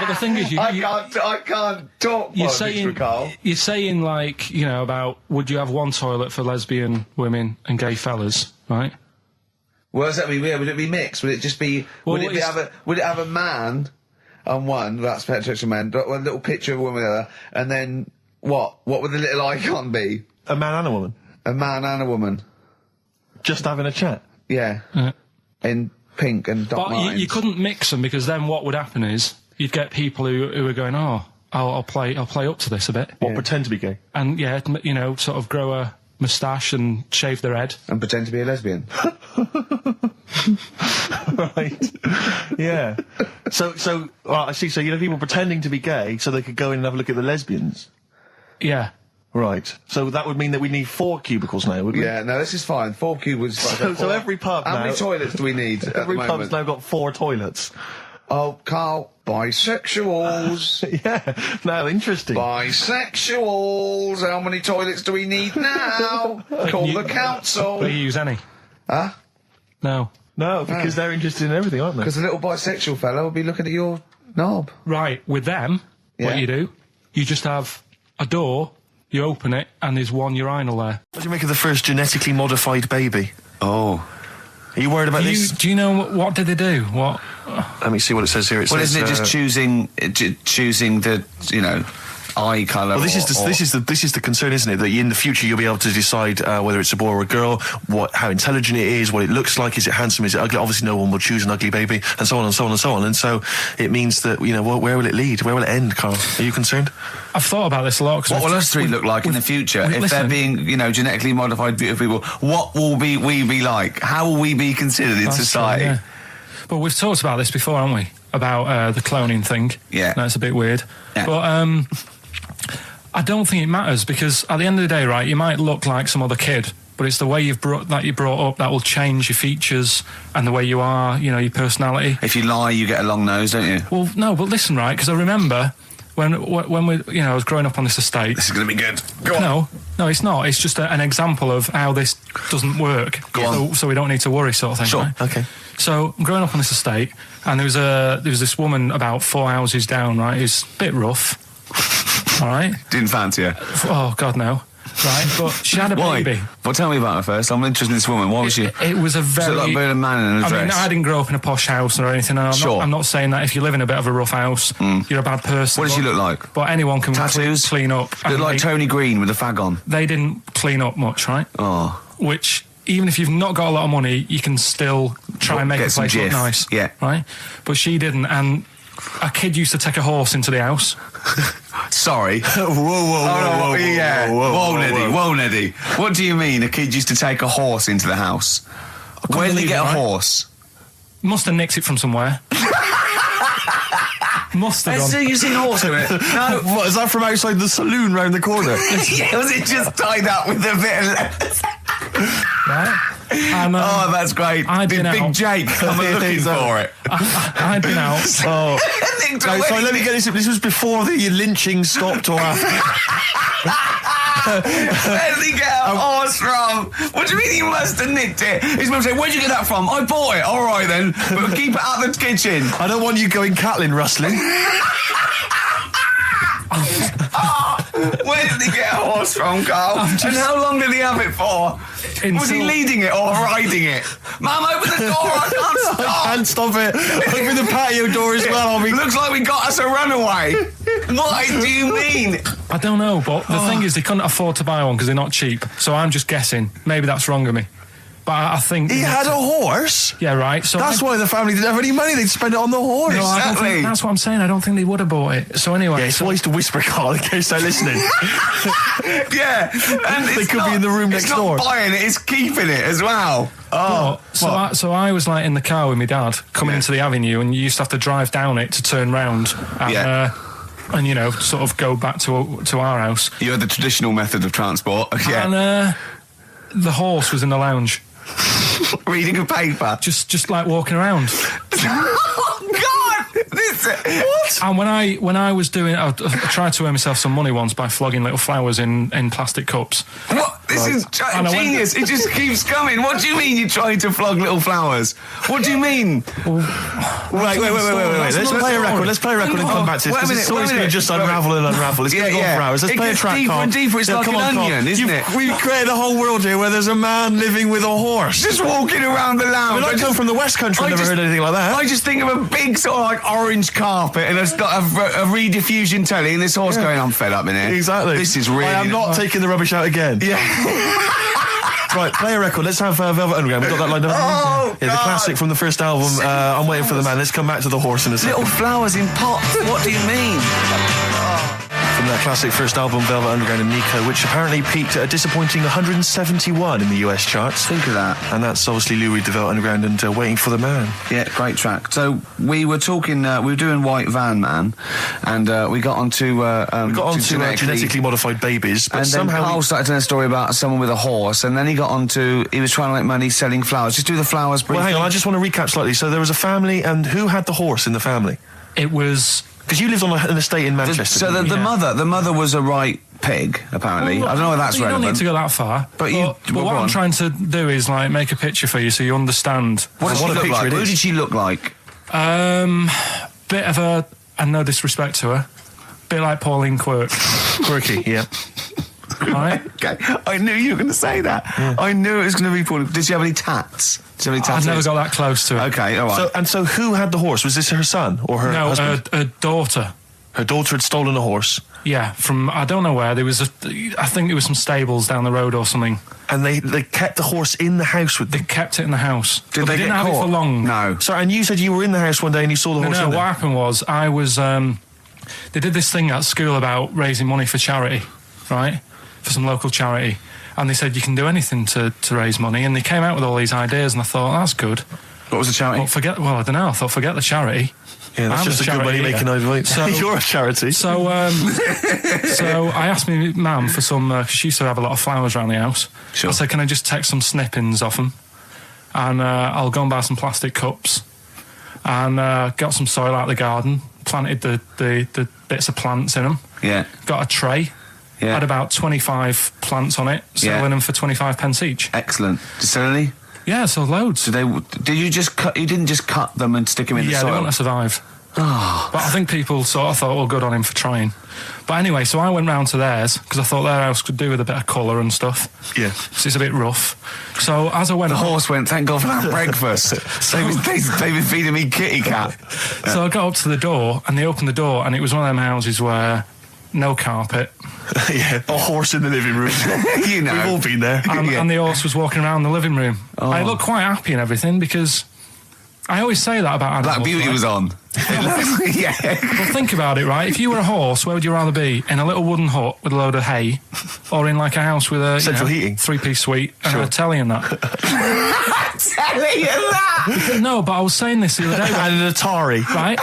the thing is, I can't talk politics for Carl. you're saying like, you know, about would you have one toilet for lesbian women and gay fellas, right? What does that mean? Yeah, would it be mixed? Would it just be? Well, would it have a man on one? That's heterosexual man. One little picture of a woman, there, and then what? What would the little icon be? A man and a woman? A man and a woman. Just having a chat? Yeah. In pink and dot But lines. you couldn't mix them because then what would happen is you'd get people who are going, oh, I'll play up to this a bit, What, pretend to be gay? and yeah, you know, sort of grow a moustache and shave their head. And pretend to be a lesbian. Right. Yeah. So, I see, so you have people pretending to be gay so they could go in and have a look at the lesbians? Yeah. Right. So that would mean that we need 4 cubicles now, would we? Yeah, no, this is fine. 4 cubicles. So every pub How now... many toilets do we need at the Every moment? pub's now got 4 toilets. Oh, Carl, bisexuals. Yeah. Now, interesting. Bisexuals. How many toilets do we need now? Call the council. Do you use any? Huh? No. No, because they're interested in everything, aren't they? Because the little bisexual fellow will be looking at your knob. Right, with them, what you do, you just have a door, you open it, and there's one urinal there. What do you make of the first genetically modified baby? Oh. Are you worried about this? Do you know what did they do? What? Let me see what it says here. It Well, says, isn't it just choosing the, eye colour? Well, this is the concern, isn't it? That in the future you'll be able to decide whether it's a boy or a girl, how intelligent it is, what it looks like, is it handsome, is it ugly? Obviously, no one will choose an ugly baby, and so on and so on and so on. And so it means that where will it lead? Where will it end, Carl? Are you concerned? I've thought about this a lot. What will us three look like in the future if they're being, genetically modified beautiful people? What will we be like? How will we be considered in society? True, yeah. But we've talked about this before, haven't we? About the cloning thing. Yeah, that's a bit weird. Yeah. But I don't think it matters, because at the end of the day, right, you might look like some other kid, but it's the way you're brought up that will change your features and the way you are, your personality. If you lie, you get a long nose, don't you? Well, no, but listen, right, because I remember when we, I was growing up on this estate. This is going to be good. Go on. No, it's not. It's just an example of how this doesn't work. Go on. So we don't need to worry, sort of thing. Sure. Right? Okay. So I'm growing up on this estate, and there was this woman about 4 houses down, right, who's a bit rough. All right. Didn't fancy her. Oh God, no. Right, but she had a baby. Well, tell me about her first. I'm interested in this woman. What was she? It was a very. Was it like a man in a dress? I mean, I didn't grow up in a posh house or anything. And I'm not saying that if you live in a bit of a rough house, you're a bad person. What did she look like? But anyone can Tattoos? clean up. Looked like Tony Green with a fag on. They didn't clean up much, right? Oh. Which, even if you've not got a lot of money, you can still try and make the place look nice. Yeah. Right? But she didn't, and a kid used to take a horse into the house. Sorry. Whoa, Neddy. What do you mean a kid used to take a horse into the house? Where did he get a horse? Must have nicked it from somewhere. Must have done. You've seen a horse with it? No. What, is that from outside the saloon round the corner? Yeah, was it just tied up with a bit of leather? Right? And, oh, that's great. Big Jake, I'm looking for it. I'd been out. Oh. No, sorry, let me get this. This was before the lynching stopped or after. Where did he get a horse from? What do you mean he must have nicked it? His mum said, where'd you get that from? I bought it. All right then, but keep it out of the kitchen. I don't want you going Catlin rustling. Where did he get a horse from, Carl? And how long did he have it for? Was he leading it or riding it? Mum, open the door, I can't stop. I can't stop it. Open the patio door as well. Looks like we got us a runaway. What do you mean? I don't know, but the thing is they couldn't afford to buy one because they're not cheap. So I'm just guessing. Maybe that's wrong of me. But I think... He had a horse? Yeah, right. So that's why the family didn't have any money. They'd spend it on the horse. No, I don't think, that's what I'm saying. I don't think they would have bought it. So anyway... Yeah, it's wise to whisper, Carl, in case they're listening. Yeah. And they could be in the room next door. It's not buying it, it's keeping it as well. Oh. So I was like in the car with my dad coming into the avenue, and you used to have to drive down it to turn round. And, and sort of go back to our house. You had the traditional method of transport. Yeah. And the horse was in the lounge. Reading a paper. Just like walking around. Oh God! What? And when I was doing, I tried to earn myself some money once by flogging little flowers in plastic cups. What? This is genius. It just keeps coming. What do you mean you're trying to flog little flowers? What do you mean? Wait. Let's play a record. Let's play a record and come back to this. This story's going to just unravel and unravel. It's going to go on for hours. Let's play a track, Carl. Deeper and deeper. It's like an onion, isn't it? We've created a whole world here where there's a man living with a horse. Just walking around the lounge. I come from the West Country. I've never heard anything like that. I just think of a big sort of like orange carpet and it's got a rediffusion telly and this horse going, I'm fed up in here. Exactly. This is really... I am not taking the rubbish out again. Yeah. Right, play a record. Let's have Velvet Underground. We've got that lined up. Oh, yeah, the classic from the first album. I'm Waiting for the Man. Let's come back to the horse in a second. Little flowers in pots. What do you mean? From that classic first album, Velvet Underground and Nico, which apparently peaked at a disappointing 171 in the US charts. Think of that. And that's obviously Lou Reed, the Velvet Underground, and Waiting for the Man. Yeah, great track. So we were talking, we were doing White Van Man, and we got onto genetically modified babies, but and somehow then Carl started telling a story about someone with a horse, and then he was trying to make money selling flowers. Just do the flowers briefly. Well, hang on, I just want to recap slightly. So there was a family, and who had the horse in the family? It was... Because you lived on an estate in Manchester. So the mother was a right pig, apparently. Well, I don't know whether that's relevant. You don't need to go that far. But what I'm trying to do is like make a picture for you so you understand what did she look like. Who did she look like? Bit of a, and no disrespect to her, bit like Pauline Quirk. Quirky, yeah. Right? Okay, I knew you were going to say that. I knew it was going to be Pauline. Did she have any tats? Did she have any I've tattoos? never got that close to it. Okay, all right. So who had the horse? Was this her son or her No, husband? her daughter. Her daughter had stolen a horse, Yeah, from I don't know where. There was I think there was some stables down the road or something. and they kept the horse in the house with They them. kept it in the house. Did But they didn't get have caught? it for long. No. Sorry, and you said you were in the house one day and you saw the horse in No, there. what happened was I was. They did this thing at school about raising money for charity, right? For some local charity, and they said you can do anything to raise money, and they came out with all these ideas, and I thought that's good. What was the charity? Well, I don't know. I thought forget the charity. Yeah, that's I'm just a good way charity to make eater. an idea. So- You're a charity. So, so I asked my mum for some. 'Cause she used to have a lot of flowers around the house. Sure. I said, "Can I just take some snippings off them, and I'll go and buy some plastic cups, and got some soil out of the garden, planted the bits of plants in them, Yeah. got a tray, Yeah. had about 25 plants on it, selling Yeah. them for 25 pence each. Excellent. Did you sell any? Yeah, so loads. Did you just cut? You didn't just cut them and stick them in Yeah, the they soil. wouldn't have survived. Oh. But I think people sort of thought, well, good on him for trying. But anyway, so I went round to theirs because I thought their house could do with a bit of colour and stuff. Yeah. So it's a bit rough. So as I went The horse went, thank God for that breakfast. They've been feeding me kitty cat. so I got up to the door and they opened the door and it was one of them houses where no carpet Yeah, a horse in the living room. You know. We've all been there. and, Yeah. and the horse was walking around the living room. Oh. I looked quite happy and everything because I always say that about animals. Black Beauty right? was on. Yeah. Well, think about it, right? If you were a horse, where would you rather be? In a little wooden hut with a load of hay, or in like a house with a Central heating. 3-piece suite and Sure. a telly and that? Telling you that. No, but I was saying this the other day, And an Atari. right?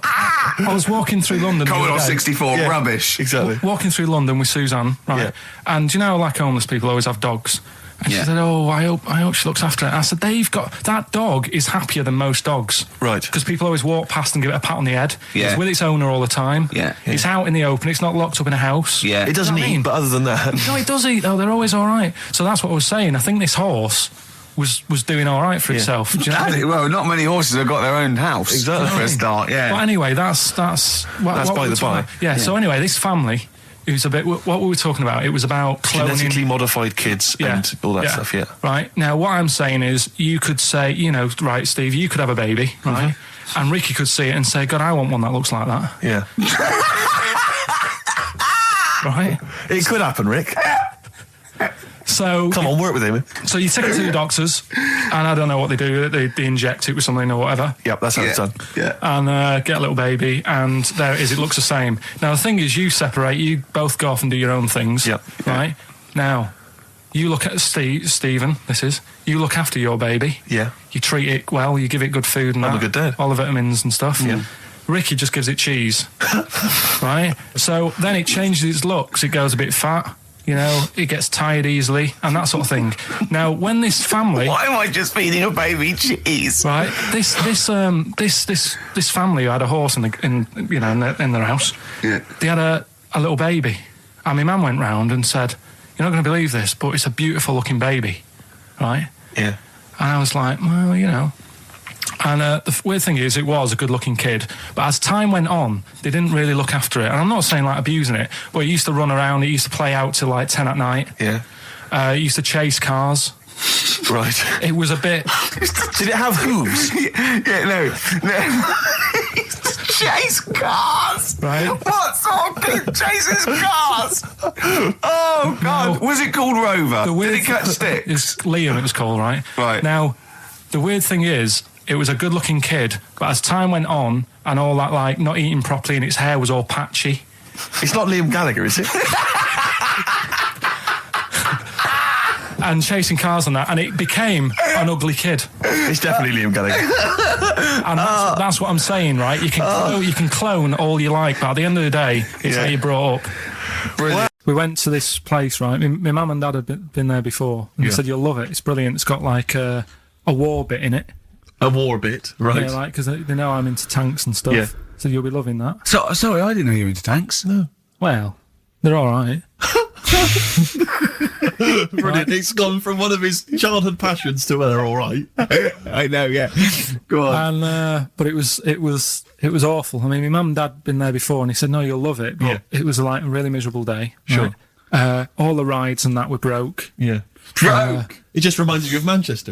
I was walking through London. the Commodore other day. 64, Yeah. rubbish. Exactly. Walking through London with Suzanne, right? Yeah. And you know, like homeless people always have dogs. And Yeah. she said, "Oh, I hope she looks after it." I said, "They've got that dog is happier than most dogs, Right. Because people always walk past and give it a pat on the head. Yeah. It's with its owner all the time. Yeah. It's out in the open. It's not locked up in a house. Yeah. It doesn't You know what I eat, mean? but other than that... No, it does eat though. They're always all right. So that's what I was saying. I think this horse was doing all right for itself. Do you know what I mean? Well, not many horses have got their own house. Exactly. For a start, yeah. But anyway, that's That's what by we were the talking by. about. Yeah. So anyway, this family, who's a bit. What we were talking about, it was about cloning. Genetically modified kids and all that stuff, yeah. Right. Now, what I'm saying is, you could say, you know, right, Steve, you could have a baby, right? And Ricky could see it and say, God, I want one that looks like that, Yeah. right? It could happen, Rick. So, Come on, work with him. so you take it to the doctors, and I don't know what they do. They inject it with something or whatever. Yep, that's how it's done. Yeah. And get a little baby, and there it is. It looks the same. Now the thing is, you separate. You both go off and do your own things. Yep. Right. Now, you look at Stephen. You look after your baby. Yeah. You treat it well. You give it good food and I'm a that, good dad. all the vitamins and stuff. Yeah. Ricky just gives it cheese. Right. So then it changes its looks. It goes a bit fat. You know, it gets tired easily and that sort of thing. Now, when this family. Why am I just feeding a baby cheese? Right, this family who had a horse in their house. Yeah. They had a little baby, and my mum went round and said, "You're not going to believe this, but it's a beautiful looking baby," right? Yeah. And I was like, well, you know. And the weird thing is, it was a good-looking kid, but as time went on, they didn't really look after it. And I'm not saying like abusing it, but it used to run around. It used to play out till like 10 at night. Yeah. It used to chase cars. Right. It was a bit. Did it have hooves? Yeah, no. Chase cars. Right. What sort of kid chases cars? Oh God! No. Was it called Rover? The weird Did he catch stick? It's Liam, it was called, right? Right. Now, the weird thing is, it was a good-looking kid, but as time went on, and all that, like, not eating properly, and its hair was all patchy. It's not Liam Gallagher, is it? And chasing cars and that, and it became an ugly kid. It's definitely Liam Gallagher. And that's what I'm saying, right? You can clone all you like, but at the end of the day, it's how you brought up. Brilliant. We went to this place, right? My mum and dad had been there before, and they said, you'll love it. It's brilliant. It's got like a war bit in it. A war bit, right. Yeah, like, because they know I'm into tanks and stuff. Yeah. So you'll be loving that. So, sorry, I didn't know you were into tanks. No. Well, they're all right. Brilliant. It's gone from one of his childhood passions to they're all right. I know, yeah. Go on. And but it was awful. I mean, my mum and dad had been there before, and he said, "No, you'll love it." But Yeah. it was like a really miserable day. Sure. Right? All the rides and that were broke. Yeah. It just reminds you of Manchester.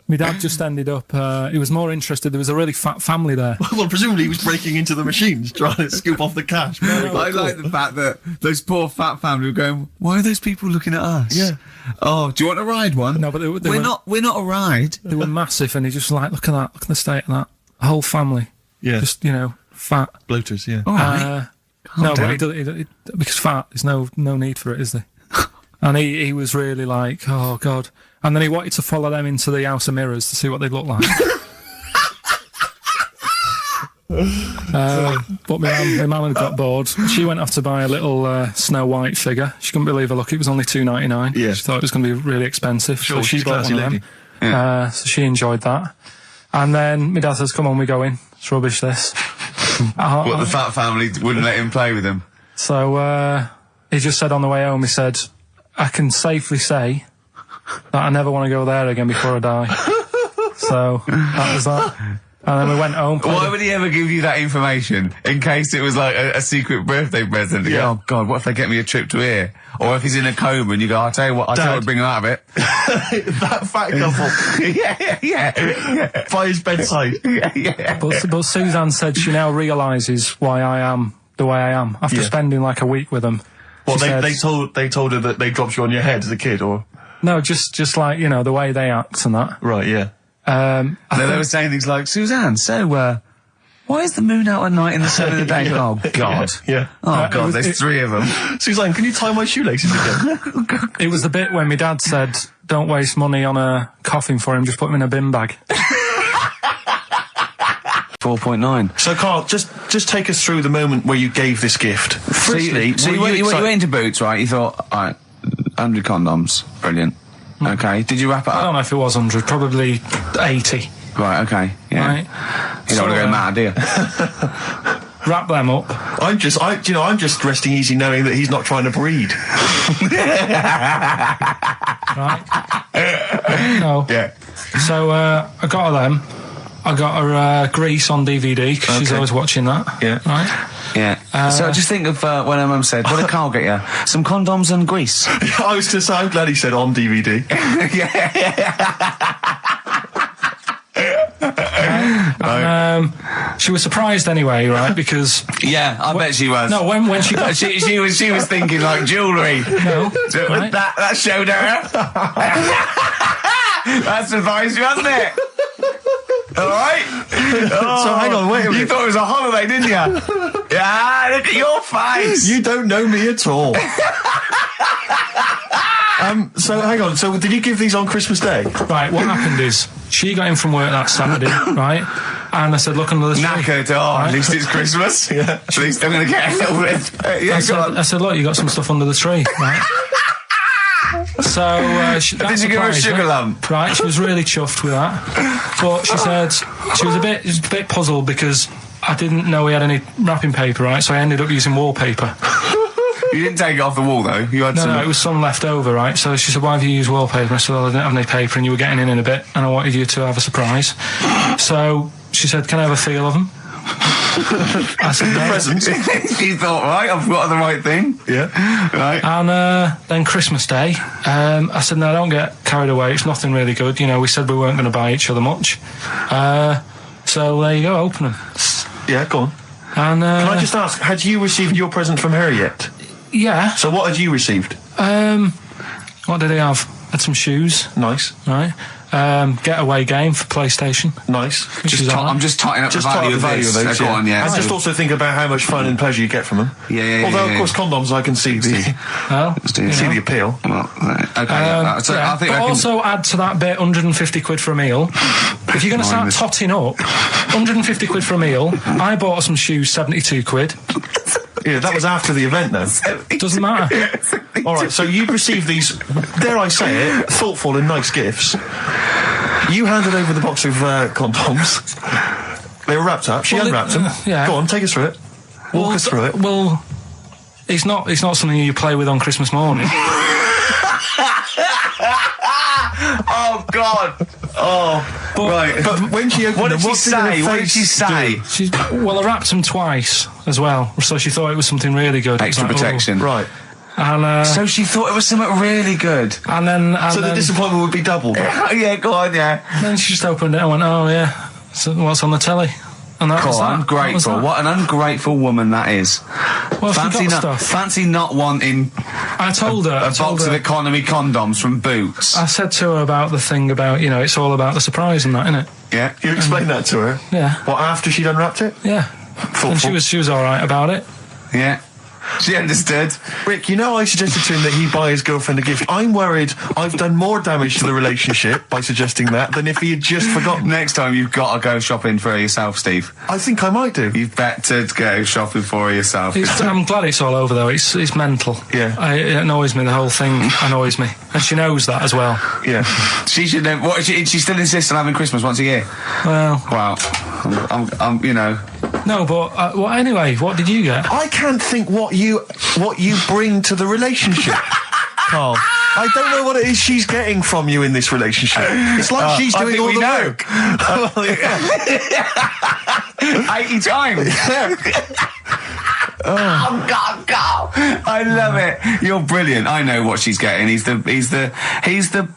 My dad just ended up. He was more interested. There was a really fat family there. Well, presumably he was breaking into the machines, trying to scoop off the cash. I like the fact that those poor fat family were going, why are those people looking at us? Yeah. Oh, do you want to ride one? No, but we're not a ride. They were massive, and he just like, look at that, look at the state of that whole family. Yeah. Just fat. Bloaters, yeah. All right. No, down. but because fat, there's no need for it, is there? And he was really like, oh God. And then he wanted to follow them into the House of Mirrors to see what they'd look like. But my mum had got bored. She went off to buy a little Snow White figure. She couldn't believe her luck. It was only $2.99. Yeah. She thought it was going to be really expensive. Sure, so she she's a bought classy one of them. So she enjoyed that. And then my dad says, come on, we go in. It's rubbish, this. What, the fat family wouldn't let him play with them? So he just said on the way home, he said, I can safely say that I never want to go there again before I die. So that was that. And then we went home. Why would he ever give you that information? In case it was like a secret birthday present. Yeah. Oh God, what if they get me a trip to here? Or if he's in a coma and you go, I'll tell you what, bring him out of it. That fat couple. yeah. By his bedside. Yeah. But Suzanne said she now realises why I am the way I am after spending like a week with them. Well, She they said- told her that they dropped you on your head as a kid, or No, just like, the way they act and that. right? Yeah. They were saying things like, Suzanne, so, why is the moon out at night and the sun in the day? Oh God. Yeah. Oh God, there's three of them. Suzanne, can you tie my shoelaces again? It was the bit when my dad said, don't waste money on a coffin for him, just put him in a bin bag. 4.9. So, Carl, just take us through the moment where you gave this gift. Firstly, So you went into Boots, right? You thought, alright, 100 condoms. Brilliant. Okay. Did you wrap it I don't up? know if it was 100, probably 80. Right, okay. Yeah. Right? You don't want to go mad, do you? Wrap them up. I'm just resting easy knowing that he's not trying to breed. Right? No. Yeah. So I got her them. I got her Grease on DVD because she's Okay. always watching that. Yeah. Right? Yeah. So just think of when her mum said, what did Carl get you? Some condoms and grease. I was just. I'm glad he said on DVD. She was surprised anyway, right? Because Yeah, I bet she was. no, when she got she was thinking like jewellery. no, right? That showed her. That surprised you, hasn't it? All right. So hang on, wait a minute. You thought it was a holiday, didn't you? Yeah, look at your face. You don't know me at all. So hang on. So did you give these on Christmas Day? Right, what happened is she got in from work that Saturday, right? And I said, look under the tree. Knackered. Oh, at least it's Christmas. Yeah. At least I'm going to get a little bit. Yeah, go on. I said, look, you got some stuff under the tree, right? So Did you give her a sugar lump? Right, she was really chuffed with that. But she said she was a bit puzzled because I didn't know we had any wrapping paper, right? So I ended up using wallpaper. You didn't take it off the wall though. You had some. No, it was some left over, right? So she said, why have you used wallpaper? I said, well, I didn't have any paper and you were getting in a bit and I wanted you to have a surprise. So she said, can I have a feel of them? I said, yeah. Presents. You thought, right, I've got the right thing. Yeah. Right. And then Christmas Day, I said, no, don't get carried away. It's nothing really good. We said we weren't going to buy each other much. So there you go, open them. Yeah. Go on. And Can I just ask, had you received your present from her yet? yeah. So what had you received? What did he have? Had some shoes, Nice. right? Getaway game for PlayStation. Nice. I'm just totting up Just the tie value up the value of this. those. Go on, yeah. And So- just also think about how much fun and pleasure you get from them. Yeah. Although, of course, condoms, I can see the Well, see the appeal. Well, right. Okay. Yeah. So yeah. I think But I can. also add to that bit 150 quid for a meal. If you're going to start Mindless. totting up, 150 quid for a meal. I bought some shoes, 72 quid. Yeah, that was after the event, though. Doesn't matter. All right, so you've received these, dare I say it, thoughtful and nice gifts. You handed over the box of condoms. They were wrapped up. She Well, unwrapped them. yeah. Go on, take us through it. Walk us through it. Well, It's not something you play with on Christmas morning. Oh God! Oh, But when she opened what them, did she say? What did she say? Well, I wrapped them twice as well, so she thought it was something really good. Extra Like, protection. Right. And So she thought it was something really good. and then So the disappointment would be doubled. Yeah, go on, yeah. then she just opened it and went, "Oh yeah, so what's on the telly?" And that was God, that. That was ungrateful. that. What an ungrateful woman that is. Well, she got stuff. Fancy not wanting I told her. a box of economy condoms from Boots. I said to her about the thing about, it's all about the surprise and that, innit? Yeah. You explained that to her? Yeah. What, after she'd unwrapped it? Yeah. And she was all right about it. Yeah. She understood. Rick, I suggested to him that he buy his girlfriend a gift. I'm worried I've done more damage to the relationship by suggesting that than if he had just forgotten. Next time you've got to go shopping for her yourself, Steve. I think I might do. You've better go shopping for her yourself. I'm glad it's all over though. It's mental. Yeah. It annoys me. The whole thing annoys me, and she knows that as well. Yeah. She should know. What? She still insists on having Christmas once a year. Well, Wow. I'm no, but anyway, what did you get? I can't think what you bring to the relationship, Carl. I don't know what it is she's getting from you in this relationship. It's like she's doing all the work. 80 times. Oh God, God! I love it. You're brilliant. I know what she's getting. He's the.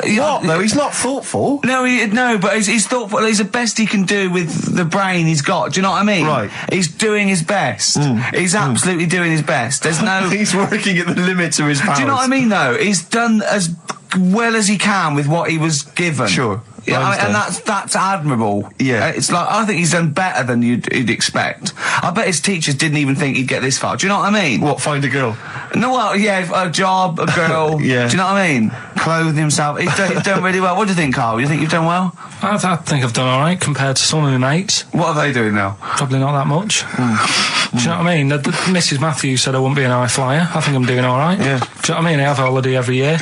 What? No, he's not thoughtful. No, but he's thoughtful. He's the best he can do with the brain he's got. Do you know what I mean? Right. He's doing his best. He's absolutely doing his best. There's no. He's working at the limits of his powers. Do you know what I mean? Though he's done as well as he can with what he was given. Sure. Yeah, and that's admirable. Yeah. It's like, I think he's done better than you'd expect. I bet his teachers didn't even think he'd get this far. Do you know what I mean? What, find a girl? No, well, yeah, a job, a girl. Yeah. Do you know what I mean? Clothe himself. He's done really well. What do you think, Carl? You think you've done well? I think I've done all right compared to some of my mates. What are they doing now? Probably not that much. Do you know what I mean? Mrs. Matthews said I wouldn't be an high flyer. I think I'm doing all right. Yeah. Do you know what I mean? I have a holiday every year.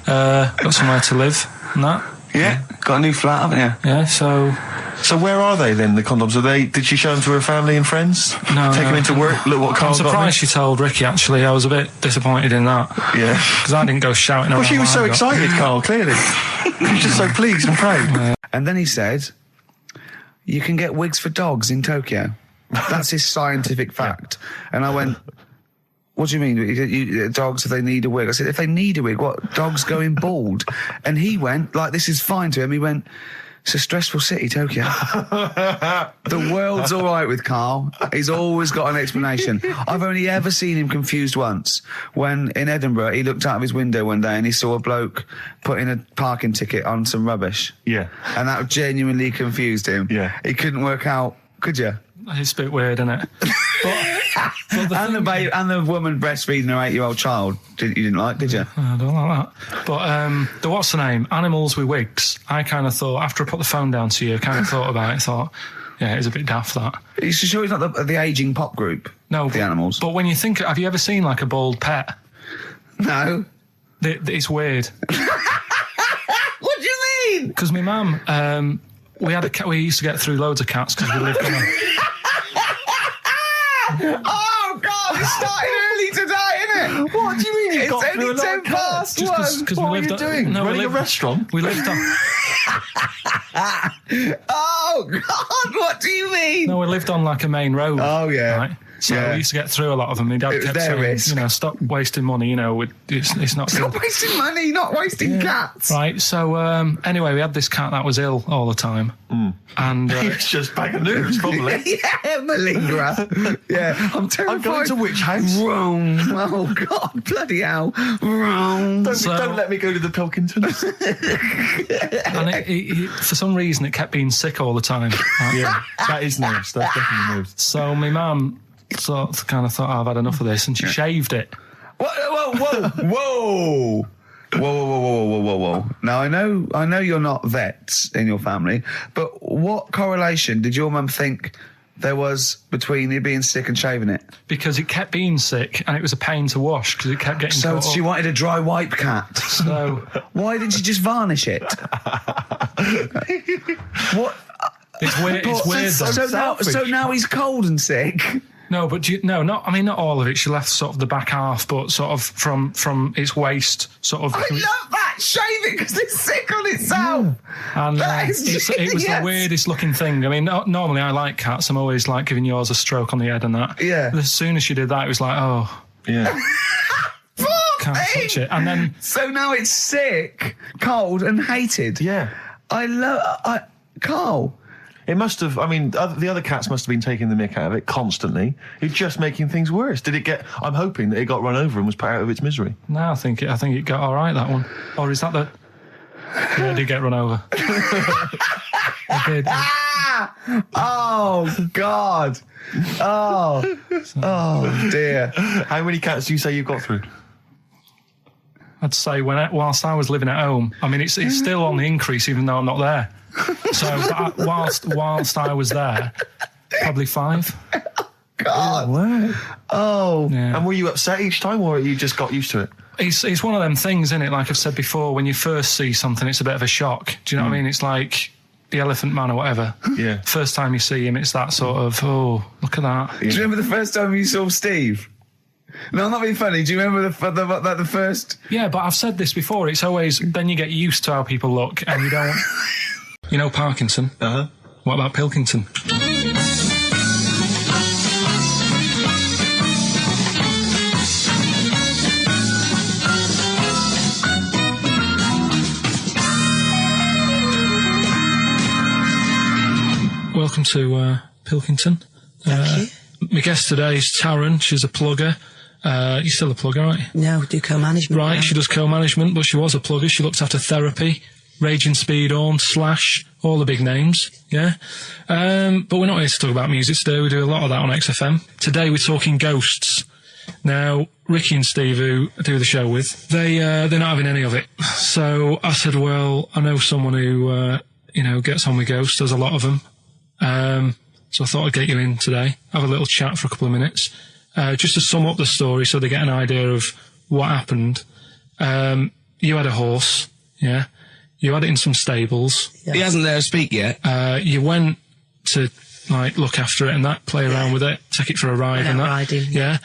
Got somewhere to live and that. Yeah. Got a new flat, haven't you? Yeah, so where are they then, the condoms? Did she show them to her family and friends? No. Take them into work? Look what Carl I'm surprised she told Ricky, actually. I was a bit disappointed in that. Yeah. Because I didn't go shouting around. Well, she was so excited, Carl, clearly. She was just so pleased and proud. And then he said, you can get wigs for dogs in Tokyo. That's his scientific fact. And I went, what do you mean? Dogs, if they need a wig? I said, if they need a wig, what? Dogs going bald? And he went, like, this is fine to him. He went, it's a stressful city, Tokyo. The world's all right with Carl. He's always got an explanation. I've only ever seen him confused once. When in Edinburgh, he looked out of his window one day and he saw a bloke putting a parking ticket on some rubbish. Yeah. And that genuinely confused him. Yeah. He couldn't work out, could you? It's a bit weird, isn't it? And the woman breastfeeding her 8-year-old child, you didn't like, did you? I don't like that. But what's the name? Animals with wigs. I kind of thought, after I put the phone down to you, I kind of thought about it, thought, yeah, it's a bit daft, that. Are you sure he's not the ageing pop group? No. The Animals? But when you think, have you ever seen like a bald pet? No. It's weird. What do you mean? Because my mum, we had a cat, we used to get through loads of cats because we lived on a... Oh, God, it started early today, isn't it? What do you mean you got It's through a only lot 10 of cats? past 1. What are you doing? No, Running a restaurant? We lived on... Oh, God, what do you mean? No, we lived on like a main road. Oh, yeah. Right? So Yeah. we used to get through a lot of them. My dad It was kept their saying, risk. stop wasting money, it's not Stop good. wasting money, not wasting cats. Right, so anyway, we had this cat that was ill all the time. And It's just bag of nerves, probably. Yeah, malingerer. Yeah, I'm terrified. I'm going to which house? Rome. Oh, God, bloody hell. Rome. Don't let me go to the Pilkingtons. and it, for some reason, it kept being sick all the time. Right? Yeah, that is nerves. That's definitely nerves. So my mum kind of thought, I've had enough of this, and she shaved it. Whoa. Whoa. Now, I know you're not vets in your family, but what correlation did your mum think there was between you being sick and shaving it? Because it kept being sick, and it was a pain to wash, because it kept getting So caught she up. wanted a dry wipe cat. So Why didn't she just varnish it? What? it's weird. It's weird. Though. So now he's cold and sick. No, but not all of it. She left sort of the back half, but sort of from its waist, sort of. I love that. Shave it because it's sick on itself. And That is it was the genius. weirdest looking thing. I mean, normally I like cats. I'm always like giving yours a stroke on the head and that. Yeah. But as soon as she did that, it was like, oh, Yeah. can't touch it. And then So now it's sick, cold, and hated. Yeah. Carl. It must have, I mean, the other cats must have been taking the mick out of it constantly. It's just making things worse. Did it get, I'm hoping that it got run over and was put out of its misery. no, I think it got all right, that one. Or is that the? Yeah, it did get run over. It did. Oh, God. Oh, dear. How many cats do you say you've got through? I'd say whilst I was living at home, I mean, it's still on the increase even though I'm not there. So whilst I was there, probably 5. God. Wow. Oh. Yeah. And were you upset each time, or you just got used to it? It's one of them things, isn't it? Like I've said before, when you first see something, it's a bit of a shock. Do you know what I mean? It's like the Elephant Man or whatever. Yeah. First time you see him, it's that sort of, oh, look at that. Do you remember the first time you saw Steve? No, I'm not being funny. Do you remember the first... Yeah, but I've said this before. It's always, then you get used to how people look and you don't... You know Parkinson? Uh-huh. What about Pilkington? Welcome to Pilkington. Thank you. My guest today is Taryn. She's a plugger. You're still a plugger, aren't you? No, do co-management. Right, now. she does co-management, but she was a plugger. She looked after Therapy, Raging Speedhorn, Slash, all the big names, yeah? But we're not here to talk about music today. We do a lot of that on XFM. Today we're talking ghosts. Now, Ricky and Steve, who I do the show with, they're not having any of it. So I said, well, I know someone who, gets on with ghosts. There's a lot of them. So I thought I'd get you in today, have a little chat for a couple of minutes, just to sum up the story so they get an idea of what happened. You had a horse, yeah? You had it in some stables. Yeah. He hasn't let her speak yet. You went to, look after it and that, play around with it, take it for a ride Went and out that. riding, Yeah.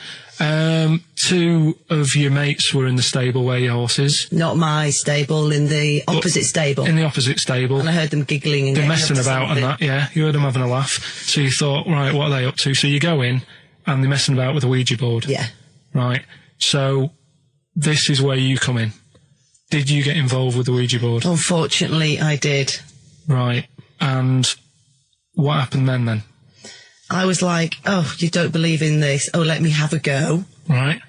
2 of your mates were in the stable where your horse is. Not my stable, in the opposite stable. In the opposite stable. And I heard them giggling and They're getting messing up to about and something. that, yeah. You heard them having a laugh. So you thought, right, what are they up to? So you go in and they're messing about with a Ouija board. Yeah. Right. So this is where you come in. Did you get involved with the Ouija board? Unfortunately, I did. Right. And what happened then? I was like, oh, you don't believe in this? Oh, let me have a go. Right.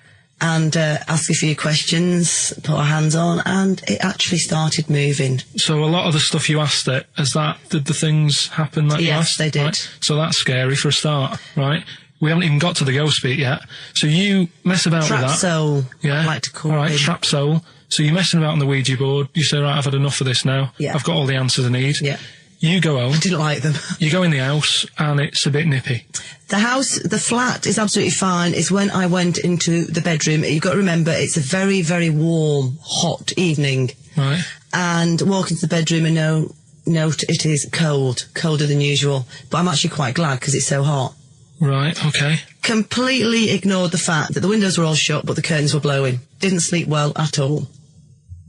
And ask a few questions, put our hands on, and it actually started moving. So a lot of the stuff you asked it, did the things happen that you Yes, asked? they did. Right? So that's scary for a start, right? We haven't even got to the ghost bit yet. So you mess about Trap with that. soul, Yeah. I like to call All right, him. trap soul. So you're messing about on the Ouija board. You say, right, I've had enough of this now. Yeah. I've got all the answers I need. Yeah. You go home. I didn't like them. You go in the house and it's a bit nippy. The flat is absolutely fine. It's when I went into the bedroom. You've got to remember, it's a very, very warm, hot evening. Right. And walk into the bedroom and note it is cold, colder than usual. But I'm actually quite glad because it's so hot. Right, okay. Completely ignored the fact that the windows were all shut but the curtains were blowing. Didn't sleep well at all.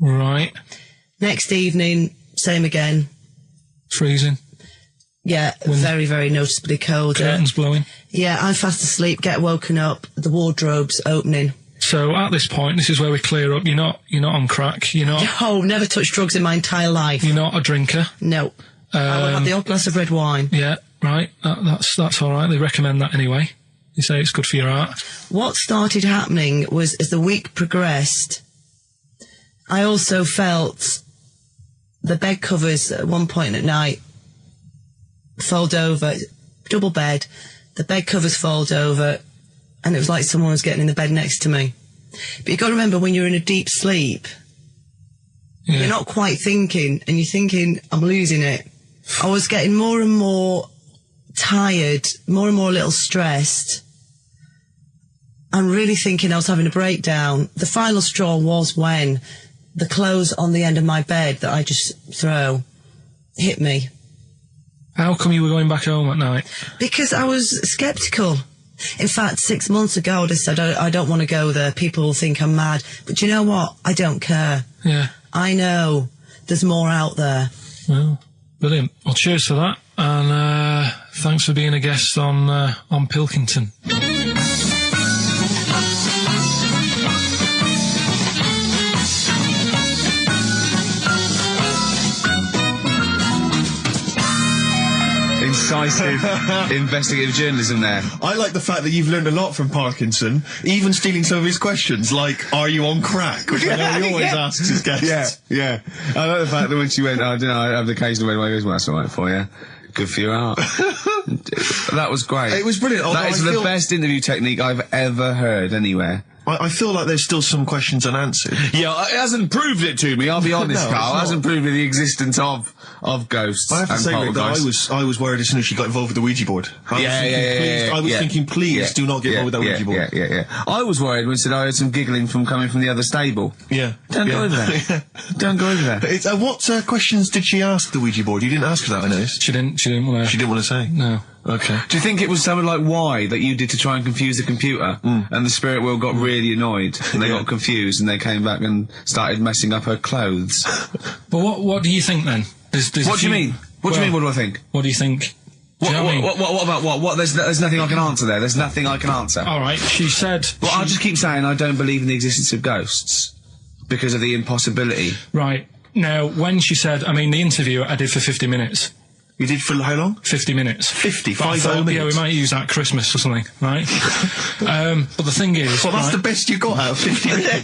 Right. Next evening, same again. Freezing. Yeah, very, very noticeably colder. Curtains blowing. Yeah, I'm fast asleep, get woken up, the wardrobe's opening. So at this point, this is where we clear up. You're not on crack. You're not. Oh, never touched drugs in my entire life. You're not a drinker. No. I will have the odd glass of red wine. Yeah. Right. That's all right. They recommend that anyway. You say it's good for your heart. What started happening was, as the week progressed, I also felt the bed covers at one point at night fold over, double bed, the bed covers fold over, and it was like someone was getting in the bed next to me. But you've got to remember, when you're in a deep sleep, you're not quite thinking, and you're thinking, I'm losing it. I was getting more and more tired, more and more a little stressed. I'm really thinking I was having a breakdown. The final straw was when the clothes on the end of my bed that I just throw hit me. How come you were going back home at night? Because I was sceptical. In fact, 6 months ago, I just said, I don't want to go there. People will think I'm mad. But you know what? I don't care. Yeah. I know there's more out there. Well, brilliant. Well, cheers for that. And thanks for being a guest on Pilkington. Incisive investigative journalism there. I like the fact that you've learned a lot from Parkinson, even stealing some of his questions, like, are you on crack? Which I know he always asks his guests. Yeah. I like the fact that when she went, I don't know, I have the occasional way away, well, that's alright for you. Good for your art. That was great. It was brilliant. That is the best interview technique I've ever heard anywhere. I feel like there's still some questions unanswered. Yeah, it hasn't proved it to me, I'll be honest, No, Carl. it's It hasn't proved me the existence of ghosts. I have to and say, Rick, that poltergeists. I was worried as soon as she got involved with the Ouija board. I was thinking, please do not get involved with that Ouija board. Yeah. I was worried when I heard some giggling coming from the other stable. Yeah. Don't go over there. Don't go over there. It's, what questions did she ask the Ouija board? You didn't ask her that, I noticed. She didn't want to. She didn't want to say? No. Okay. Do you think it was something like why that you did to try and confuse the computer, and the spirit world got really annoyed, and they got confused, and they came back and started messing up her clothes? But what do you think then? What do you mean? What do you mean? What do I think? What do you think? Do you know what I mean? What about what? What? There's nothing I can answer there. There's nothing I can answer. All right. She said. Well, I'll just keep saying I don't believe in the existence of ghosts because of the impossibility. Right. Now, when she said, I mean, the interview I did for 50 minutes. You did for how long? 50 minutes. 50? But I thought, minutes? yeah, we might use that at Christmas or something, right? But the thing is... Well, that's right, the best you got out of 50 minutes.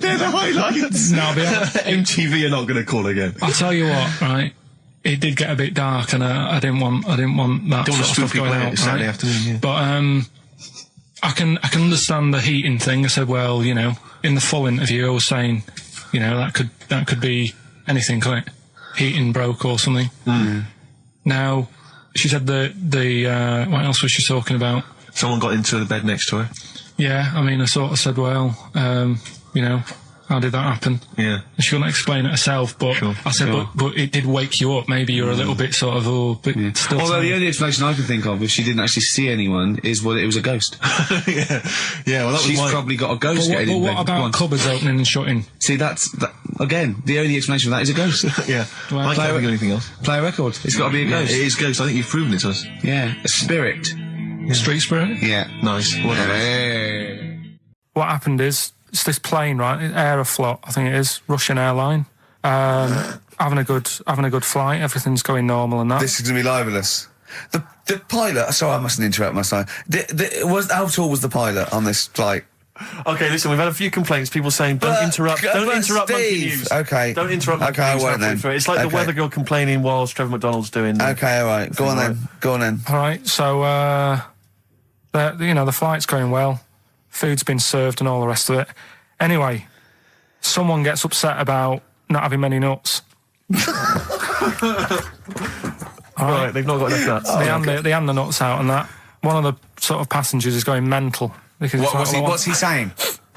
They're the highlights. No, I'll be honest. MTV are not going to call again. I'll tell you what, right? It did get a bit dark, and I didn't want that Don't want sort to of spook stuff people going out out. Saturday Right? afternoon, yeah. But I can understand the heating thing. I said, well, you know, in the full interview, I was saying, you know, that could be anything, couldn't it? Heating broke or something. Now, she said what else was she talking about? Someone got into the bed next to her. Yeah, I mean, I sort of said, well, you know, how did that happen? Yeah. And she couldn't explain it herself, but Sure, I said, sure. but it did wake you up. Maybe you're a little bit sort of, still. Although tired. the only explanation I can think of, if she didn't actually see anyone, is it was a ghost. Yeah, well, that She's was probably got a ghost But getting in what bed. Go about on. cupboards opening and shutting? See, again, the only explanation for that is a ghost. Yeah. Well, I can't think of anything else. Play a record. It's got to be a Yeah, ghost. it is ghost. I think you've proven it to us. Yeah, a spirit. Street spirit? Yeah. Nice. Whatever. Hey. What happened is, it's this plane, right? Aeroflot, I think it is, Russian airline. Having a good flight, everything's going normal and that. This is going to be libelous. The pilot, sorry, I mustn't interrupt my side. How tall was the pilot on this flight? Okay, listen, we've had a few complaints, people saying, don't interrupt Monkey Steve, News. okay. Don't interrupt Monkey Okay, I News. won't then. It's like the Okay. weather girl complaining whilst Trevor McDonald's doing... Okay, alright, go on then. All right, so, the flight's going well. Food's been served and all the rest of it. Anyway, someone gets upset about not having many nuts. Right, they've not got enough nuts. They hand the nuts out and that. One of the sort of passengers is going mental. Because it's like, well, What's he saying?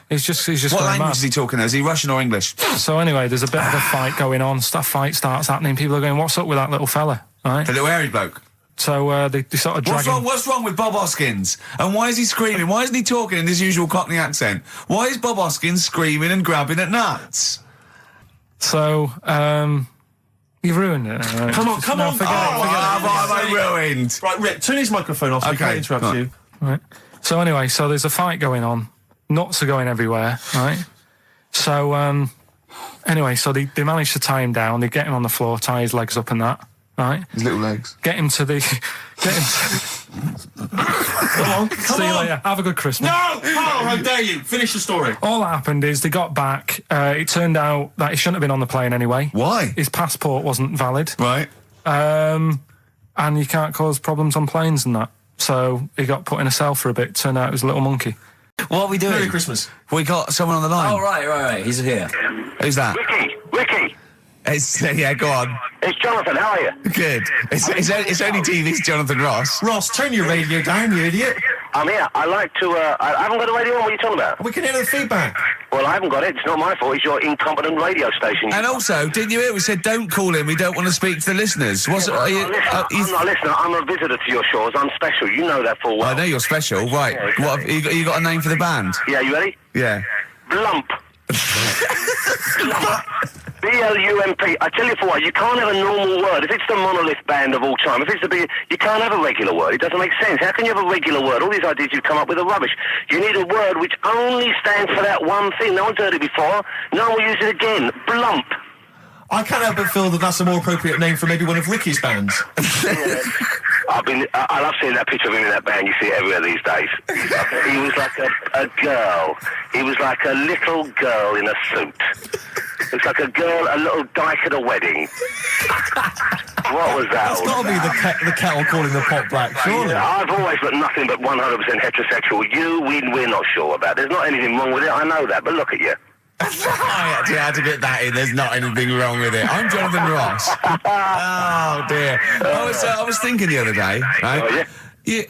He's just What going language mad. is he talking? Is he Russian or English? So anyway, there's a bit of a fight going on. Fight starts happening. People are going, "What's up with that little fella?" Right? The little hairy bloke. So they sort of drag him. What's wrong with Bob Hoskins? And why is he screaming? Why isn't he talking in his usual Cockney accent? Why is Bob Hoskins screaming and grabbing at nuts? So you've ruined it. Right? Come on. What have I ruined? Right, Rick, turn his microphone off so we Okay, can't interrupt go on. you. Right. So anyway, so there's a fight going on. Nuts are going everywhere. Right. So anyway, so they manage to tie him down. They get him on the floor, tie his legs up and that. Right. His little legs. Get him to. Come See you on. later. Have a good Christmas. No! Carl, how dare you? Finish the story. All that happened is they got back. It turned out that he shouldn't have been on the plane anyway. Why? His passport wasn't valid. Right. And you can't cause problems on planes and that. So he got put in a cell for a bit. Turned out it was a little monkey. What are we doing? Merry Christmas. We got someone on the line. Oh, right. He's here. Who's that? Ricky, Go on. it's Jonathan. How are you? Good. It's only TV's Jonathan Ross. Ross, turn your radio down, you idiot. I'm here. I like to, I haven't got a radio on. What are you talking about? We can hear the feedback. Well, I haven't got it. It's not my fault. It's your incompetent radio station. And also, didn't you hear we said don't call in, we don't want to speak to the listeners? I'm not a listener. I'm a visitor to your shores. I'm special. You know that full well. I know you're special. Right. Yeah, exactly. What have you got a name for the band? Yeah, you ready? Yeah. Blump. B-L-U-M-P. I tell you for what, you can't have a normal word. If it's the monolith band of all time, if it's the big, you can't have a regular word. It doesn't make sense. How can you have a regular word? All these ideas you've come up with are rubbish. You need a word which only stands for that one thing. No one's heard it before. No one will use it again. Blump. I can't help but feel that that's a more appropriate name for maybe one of Ricky's bands. I love seeing that picture of him in that band. You see it everywhere these days. He was like a girl. He was like a little girl in a suit. It's like a girl, a little dyke at a wedding. What was that? That's got to be the kettle calling the pot black, surely. Yeah, I've always been nothing but 100% heterosexual. We're not sure about. There's not anything wrong with it. I know that, but look at you. I actually had to get that in. There's not anything wrong with it. I'm Jonathan Ross. Oh dear. I was thinking the other day, right? Oh, yeah?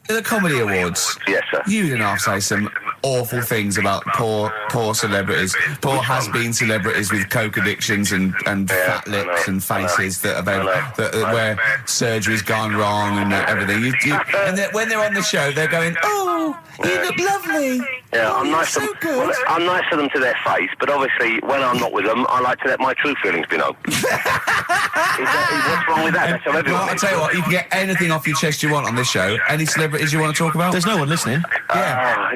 The Comedy Awards. Yes, sir. You didn't have to say some awful things about poor celebrities, poor has-been celebrities with coke addictions and fat lips and faces that where surgery's gone wrong and everything. And when they're on the show, they're going, "Oh, you look lovely." Yeah, I'm nice so to them. good. Well, I'm nice to them to their face, but obviously when I'm not with them, I like to let my true feelings be known. What's wrong with that? That's how everyone I'll tell you what, you can get anything off your chest you want on this show. Any celebrities you want to talk about? There's no one listening.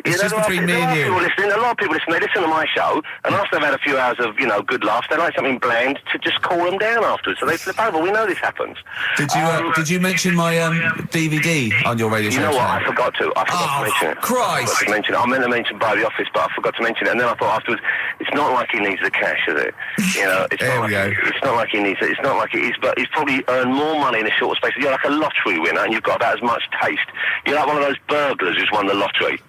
It's just between me and you. A lot of people listen. They listen to my show, and after they've had a few hours of, good laughs, they like something bland to just cool them down afterwards. So they flip over. We know this happens. Did you mention my DVD on your radio show? You know what? I forgot to mention it. Christ! I forgot to mention it. I meant to mention by the office, but I forgot to mention it. And then I thought afterwards, it's not like he needs the cash, is it? It's not like he needs it. It's not like it is, but he's probably earned more money in a short space. You're like a lottery winner, and you've got about as much taste. You're like one of those burglars who's won the lottery.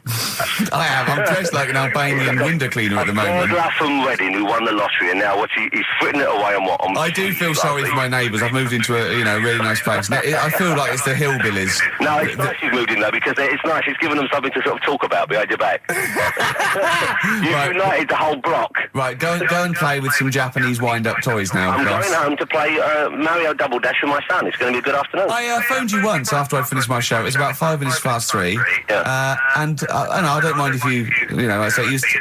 I am. I'm dressed like an Albanian window cleaner at the moment. Burglar from Reading who won the lottery, and now he's fritting it away on what? I do feel sorry for my neighbours. I've moved into a really nice place. I feel like it's the hillbillies. No, it's nice you've moved in though, because it's nice. It's given them something to sort of talk about behind your back. You've united the whole block. Right, go and play with some Japanese wind-up toys now. I'm going home to play Mario Double Dash with my son. It's going to be a good afternoon. I phoned you once after I finished my show. It's about 5 minutes past 3. Yeah. And I don't mind if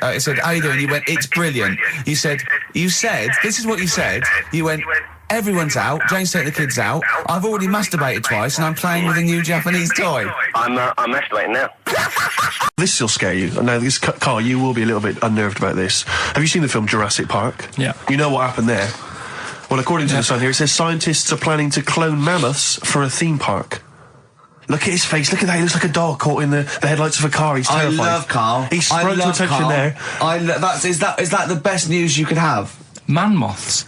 I said, how you doing? You went, it's brilliant. You said, this is what you said. You went, everyone's out. Jane's taking the kids out. I've already masturbated twice, and I'm playing with a new Japanese toy. I'm masturbating now. This will scare you. I know, Carl, you will be a little bit unnerved about this. Have you seen the film Jurassic Park? Yeah. You know what happened there? Well, according to the Sun here, it says scientists are planning to clone mammoths for a theme park. Look at his face. Look at that. He looks like a dog caught in the headlights of a car. He's terrified. I love Carl. He's sprung to attention Carl. there. Is that the best news you could have? Man moths.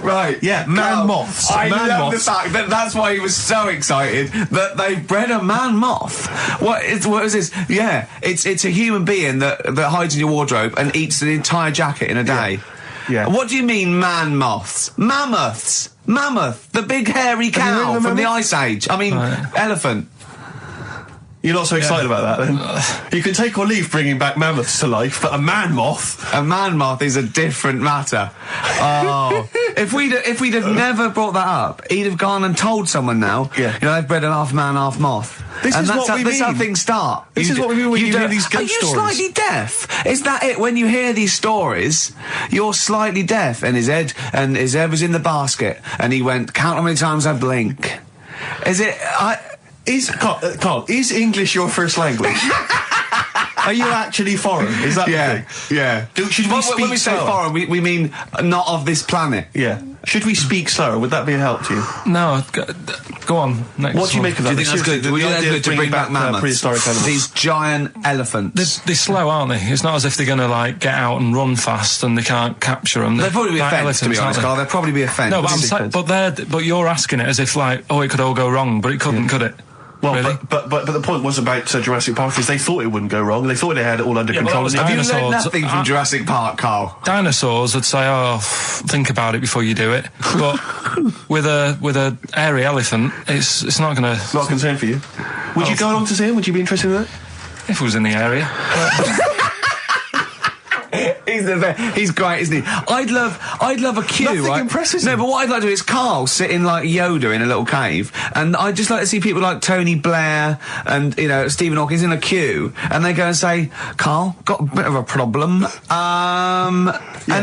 Right, yeah, man moths. I man love moths. the fact that that's why he was so excited that they bred a man moth. What is this? Yeah, it's a human being that hides in your wardrobe and eats an entire jacket in a day. Yeah. What do you mean, man moths? Mammoths. Mammoth, the big hairy cow from the Ice Age. I mean, elephant. You're not so excited about that, then? You can take or leave bringing back mammoths to life, but a man moth... A man moth is a different matter. Oh. If we'd have never brought that up, he'd have gone and told someone now, they've bred an half man, half moth. This is how things start. This is what we mean when you hear these ghost stories. Are you slightly deaf? Is that it? When you hear these stories, you're slightly deaf. And his head was in the basket, and he went, count how many times I blink. Is it... Carl, is English your first language? Are you actually foreign? Is that the thing? Yeah. Should we speak when we say foreign, we mean not of this planet. Yeah. Should we speak slower? Would that be a help to you? No, go on. Next what do you make of that? Do you think that's good? Do you think that's good to bring back mammoths? Prehistoric animals. These giant elephants. They're slow, aren't they? It's not as if they're going to get out and run fast and they can't capture them. They'd probably be a fence, to be honest, Carl. They'd probably be a fence. No, but you're asking it as if it could all go wrong, but it couldn't, could it? Well, Really? but the point was about Jurassic Park is they thought it wouldn't go wrong. They thought they had it all under Yeah, but control. that was And Have you dinosaurs. learned nothing from Jurassic Park, Carl? Dinosaurs would say, "Oh, think about it before you do it." But with a hairy elephant, it's not going to. not a concern for you. Would you go along to see him? Would you be interested in that? If it was in the area. He's great, isn't he? I'd love a queue, Nothing right? impresses No, him. but what I'd like to do is Carl sitting like Yoda in a little cave, and I'd just like to see people like Tony Blair and, you know, Stephen Hawking's in a queue, and they go and say, "Carl, got a bit of a problem." And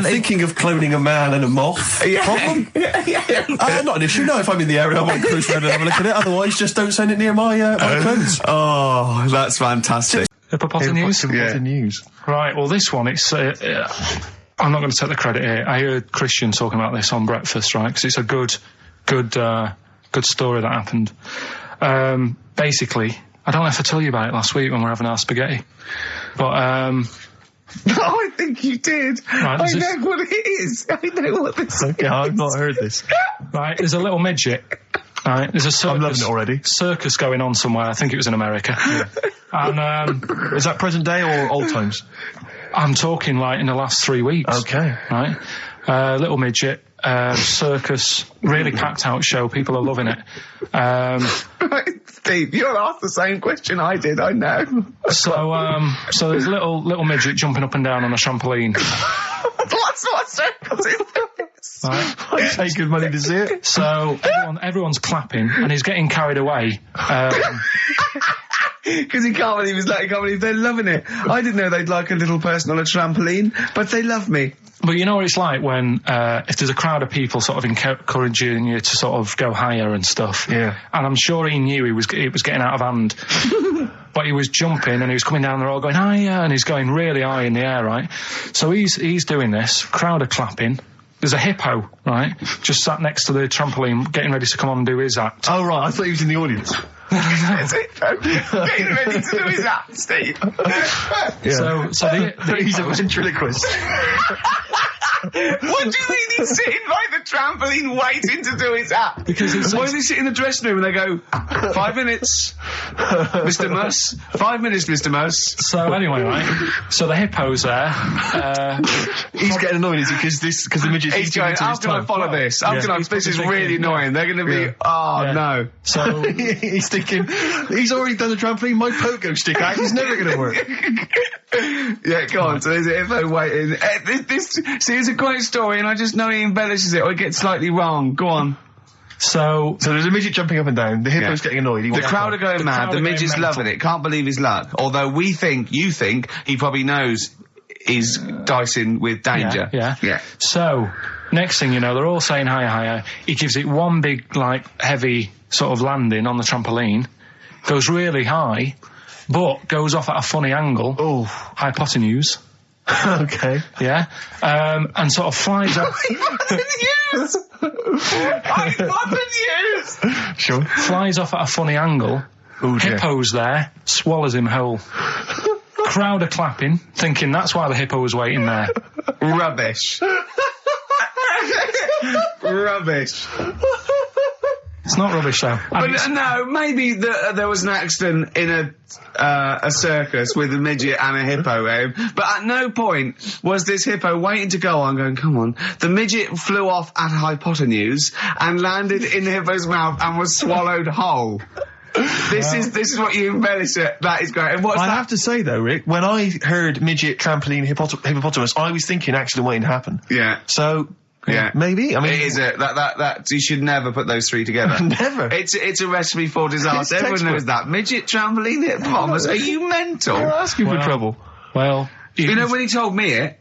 thinking of cloning a man and a moth. Problem? Not an issue. No, if I'm in the area, I might cruise around and have a look at it. Otherwise, just don't send it near my clothes. Oh, that's fantastic. Hippopotamus? News. Right, well, this one, it's... I'm not going to take the credit here. I heard Christian talking about this on breakfast, right? Because it's a good story that happened. Basically, I don't know if I told you about it last week when we were having our spaghetti. But, I think you did. Right, I know what it is. I know what this is. Yeah, I've not heard this. right, there's a little midget. Right, there's a circus, I'm loving it already. circus going on somewhere. I think it was in America. And, Is that present day or old times? I'm talking like in the last 3 weeks. Okay. Right? Little midget, circus, really packed out show. People are loving it. Steve, you'll ask the same question I did, I know. So there's a little midget jumping up and down on a trampoline. What circus is this? Right? I pay good money to see it. So everyone's clapping and he's getting carried away. Because he can't believe they're loving it. I didn't know they'd like a little person on a trampoline, but they love me. But you know what it's like when, if there's a crowd of people sort of encouraging you to sort of go higher and stuff. Yeah. And I'm sure he knew it was getting out of hand. But he was jumping and he was coming down the road going higher and he's going really high in the air, right? So he's doing this, crowd are clapping. There's a hippo, right, just sat next to the trampoline getting ready to come on and do his act. Oh, right. I thought he was in the audience. Getting ready to do his act, Steve. So the He's a hippo- ventriloquist. What do you mean he's sitting by the trampoline waiting to do his act? Because it's- why does he sit in the dressing room and they go, 5 minutes, Mr. Muss, 5 minutes, Mr. Muss. So anyway, right, so the hippo's there. He's getting annoyed, is he? Because the midget's He's going, how can I follow this? This is really annoying. They're going to be, no. So He's thinking, he's already done the trampoline, my pogo stick act is never going to work. Yeah, go on. So there's a hippo waiting. See, it's a great story, and I just know he embellishes it or it gets slightly wrong. Go on. So there's a midget jumping up and down. The hippo's getting annoyed. The crowd are going mad. The midget's loving it. Can't believe his luck. Although you think he probably knows he's dicing with danger. Yeah. So next thing you know, they're all saying higher. He gives it one big, like, heavy sort of landing on the trampoline, goes really high, but goes off at a funny angle. Oh. Hypotenuse. Okay. Yeah. And sort of flies off. Hypotenuse! Sure. Flies off at a funny angle. Oh, dear. Hippo's there, swallows him whole. Crowd are clapping, thinking that's why the hippo was waiting there. Rubbish. Rubbish. It's not rubbish though. But no, maybe there was an accident in a circus with a midget and a hippo, but at no point was this hippo waiting to go on, going, come on. The midget flew off at a hypotenuse and landed in the hippo's mouth and was swallowed whole. This is what you embellish it. That is great. And what's I that? have to say though, Rick, when I heard midget, trampoline, hippopotamus, I was thinking accident waiting to happen. Yeah. So. Yeah, maybe. I mean, it is that you should never put those three together. Never. It's a recipe for disaster. Everyone textbook. knows that. Midget, trampoline, hippopotamus. Are you mental? You're asking for trouble. Well, you know when he told me it,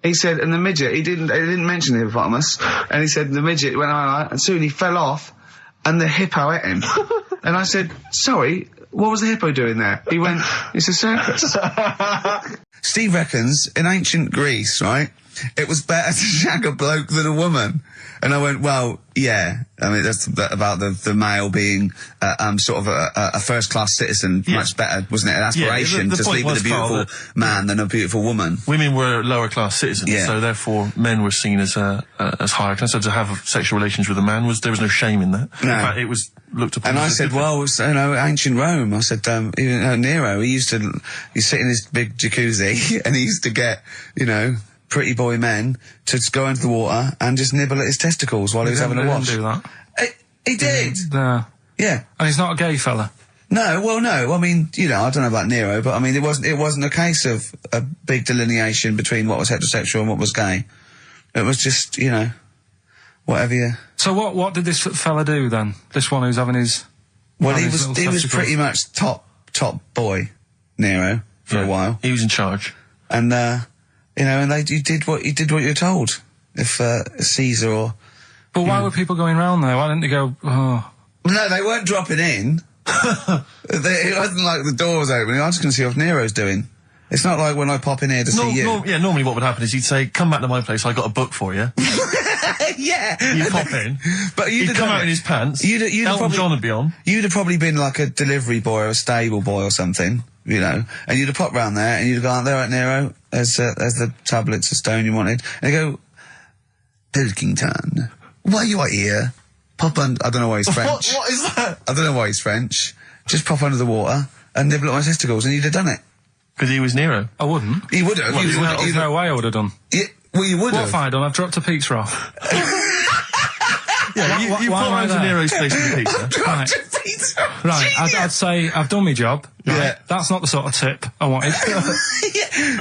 he said, and the midget, he didn't mention the hippopotamus, and he said the midget went on, and soon he fell off, and the hippo ate him. And I said, sorry, what was the hippo doing there? He went, it's a circus. Steve reckons in ancient Greece, right, it was better to shag a bloke than a woman. And I went, well, yeah. I mean, that's about the male being sort of a first-class citizen. Yeah. Much better, wasn't it? An aspiration the to point sleep with a was, Carl, beautiful man than a beautiful woman. Women were lower class citizens, Yeah. so therefore men were seen as higher class. So to have sexual relations with a man there was no shame in that. No. In fact, it was looked upon. And I as a said, different- well, it's, ancient Rome. I said, Nero, he'd sit in his big jacuzzi and he used to get, pretty boy men to just go into the water and just nibble at his testicles while he was having a wash. He didn't do that. He did. No. Yeah. And he's not a gay fella. No, well, no. I mean, I don't know about Nero, but I mean, it wasn't a case of a big delineation between what was heterosexual and what was gay. It was just, whatever you... So what did this fella do then? This one who's having his... Well, having he his was little pretty much top boy, Nero, for a while. He was in charge. And, and you did what you were told. If, Caesar or... But why were people going round there? Why didn't they go, oh... No, they weren't dropping in. It wasn't like the door was opening. I'm just going to see what Nero's doing. It's not like when I pop in here to see you. Normally what would happen is he'd say, come back to my place, I got a book for you. Yeah. You'd pop in. But he'd come out in his pants. Elton John would be on. You'd have probably been like a delivery boy or a stable boy or something, and you'd have popped round there and you'd have gone, there at Nero, there's the tablets of stone you wanted. And they go, Pilkington, why you are here? Pop under, I don't know why he's French. What is that? I don't know why he's French. Just pop under the water and nibble at my testicles and you'd have done it. Because he was Nero. I wouldn't. He would have. There's no way I would have done. Well, you would What have. have I done? I've dropped a pizza off. Yeah, you why put am I around to there? Nero's place with the pizza. Right, I'd say I've done my job. Right? Yeah. That's not the sort of tip I wanted.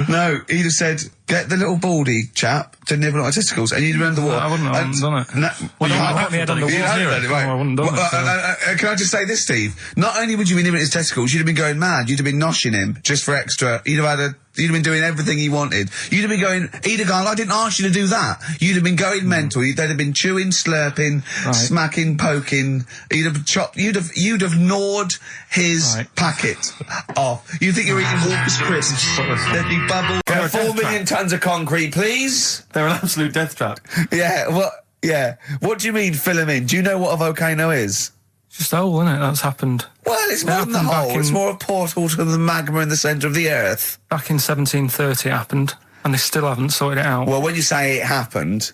No, he'd have said, get the little baldy chap to nibble at my testicles, and you'd run the water. I wouldn't have done it. No, Well, you I might put my head on the you wall. hadn't done it, right? No, I wouldn't have done it, so. Can I just say this, Steve? Not only would you be nibbling his testicles, you'd have been going mad. You'd have been noshing him just for extra. You'd have been doing everything he wanted. You'd have been going, he'd have gone, I didn't ask you to do that. You'd have been going mental. They'd have been chewing, slurping, smacking, poking. You'd have chopped, you'd have gnawed his packet off. You think you're eating Walker's crisps. There'd be bubbles. 4 million tons of concrete, please. They're an absolute death trap. Yeah, what do you mean fill them in? Do you know what a volcano is? Just a hole, isn't it? That's happened. Well, it's more than the happened back hole. It's in- more a portal to the magma in the centre of the earth. Back in 1730 it happened, and they still haven't sorted it out. Well, when you say it happened,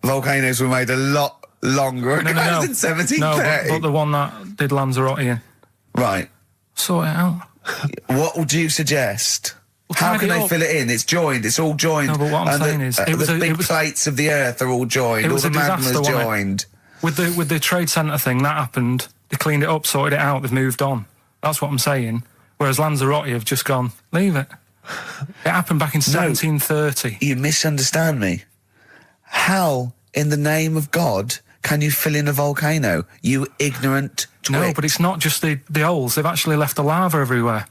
volcanoes were made a lot longer ago than 1730. No, but the one that did Lanzarote in. Right. Sort it out. What would you suggest? Well, How tidy can it they up. fill it in? It's joined. It's all joined. No, but what I'm And saying is, it was the a- big it was- plates of the earth are all joined. It All was the a disaster, magma's wasn't it? joined. With the trade centre thing, that happened. They cleaned it up, sorted it out, they've moved on. That's what I'm saying. Whereas Lanzarote have just gone, leave it. It happened back in 1730. You misunderstand me. How, in the name of God, can you fill in a volcano? You ignorant twit. No, but it's not just the holes. They've actually left the lava everywhere.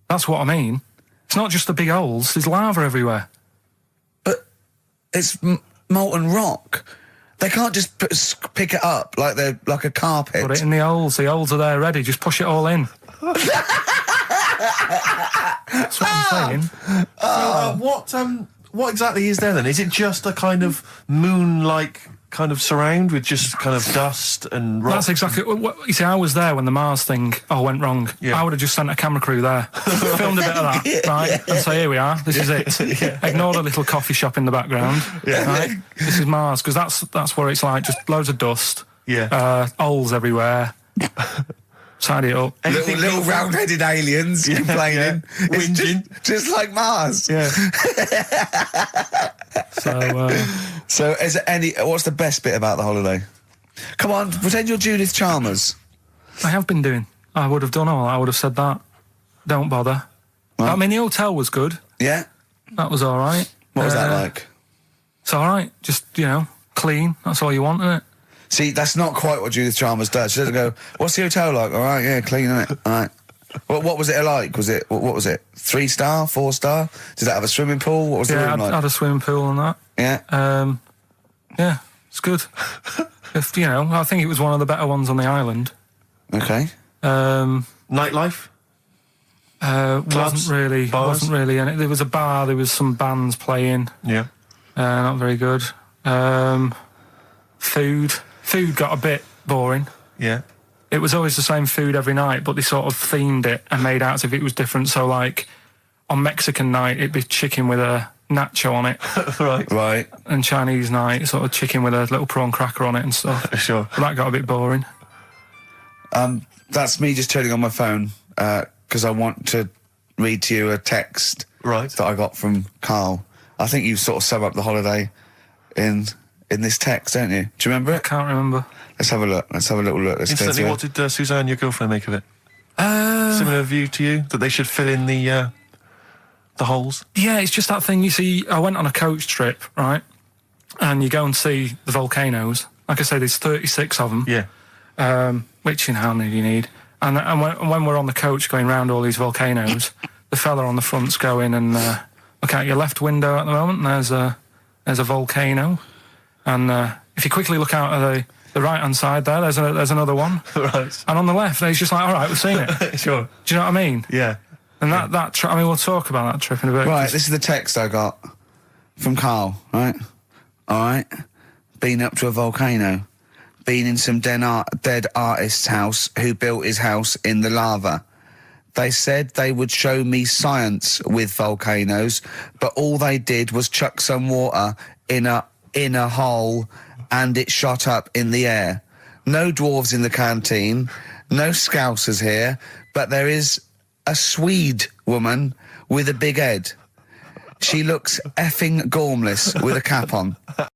That's what I mean. It's not just the big holes. There's lava everywhere. But it's molten rock. They can't just pick it up like they're like a carpet. Put it in the holes. The holes are there ready. Just push it all in. That's what I'm saying. What exactly is there then? Is it just a kind of moon-like kind of surround with just kind of dust and rock? That's exactly what you see. I was there when the Mars thing went wrong. Yeah. I would have just sent a camera crew there, filmed a bit of that, right, and say, here we are. This is it. Ignore the little coffee shop in the background. Right? This is Mars, because that's what it's like. Just loads of dust. Holes everywhere. Tidy it up. Little round-headed aliens complaining. It's Whinging. just like Mars. Yeah. So is there what's the best bit about the holiday? Come on, pretend you're Judith Chalmers. I have been doing. I would have done all. I would have said that. Don't bother. Right. I mean, the hotel was good. Yeah? That was all right. What was that like? It's all right. Just, clean. That's all you want, isn't it? See, that's not quite what Judith Chalmers does. She doesn't go, what's the hotel like? All right, yeah, clean, isn't it? All right. What was it like? What was it? 3-star, 4-star? Did that have a swimming pool? What was the room like? I had a swimming pool and that. Yeah. Yeah, it's good. I think it was one of the better ones on the island. Okay. Nightlife? Wasn't really. And there was a bar. There was some bands playing. Yeah. Not very good. Food got a bit boring. Yeah. It was always the same food every night, but they sort of themed it and made out as if it was different. So, like, on Mexican night, it'd be chicken with a nacho on it, Right. and Chinese night, sort of chicken with a little prawn cracker on it and stuff. Sure. But that got a bit boring. That's me just turning on my phone, because I want to read to you a text that I got from Karl. I think you sort of sum up the holiday in this text, don't you? Do you remember I it? can't remember. Let's have a look. Let's have a little look. Let's go Instantly, through what it. did Suzanne, your girlfriend, make of it? Similar view to you? That they should fill in the holes? Yeah, it's just that thing. You see, I went on a coach trip, right? And you go and see the volcanoes. Like I say, there's 36 of them. Yeah. Which, how many do you need? And when we're on the coach going round all these volcanoes, the fella on the front's going and look out your left window at the moment, and there's a volcano. And if you quickly look out at the right-hand side there's another one. Right. And on the left, he's just like, all right, we've seen it. Sure. Do you know what I mean? Yeah. And that trip, I mean, we'll talk about that trip in a bit. Right, this is the text I got from Karl, right? All right. Been up to a volcano. Been in some dead artist's house who built his house in the lava. They said they would show me science with volcanoes, but all they did was chuck some water in a hole and it shot up in the air. No dwarves in the canteen, no scousers here, but there is a Swede woman with a big head. She looks effing gormless with a cap on.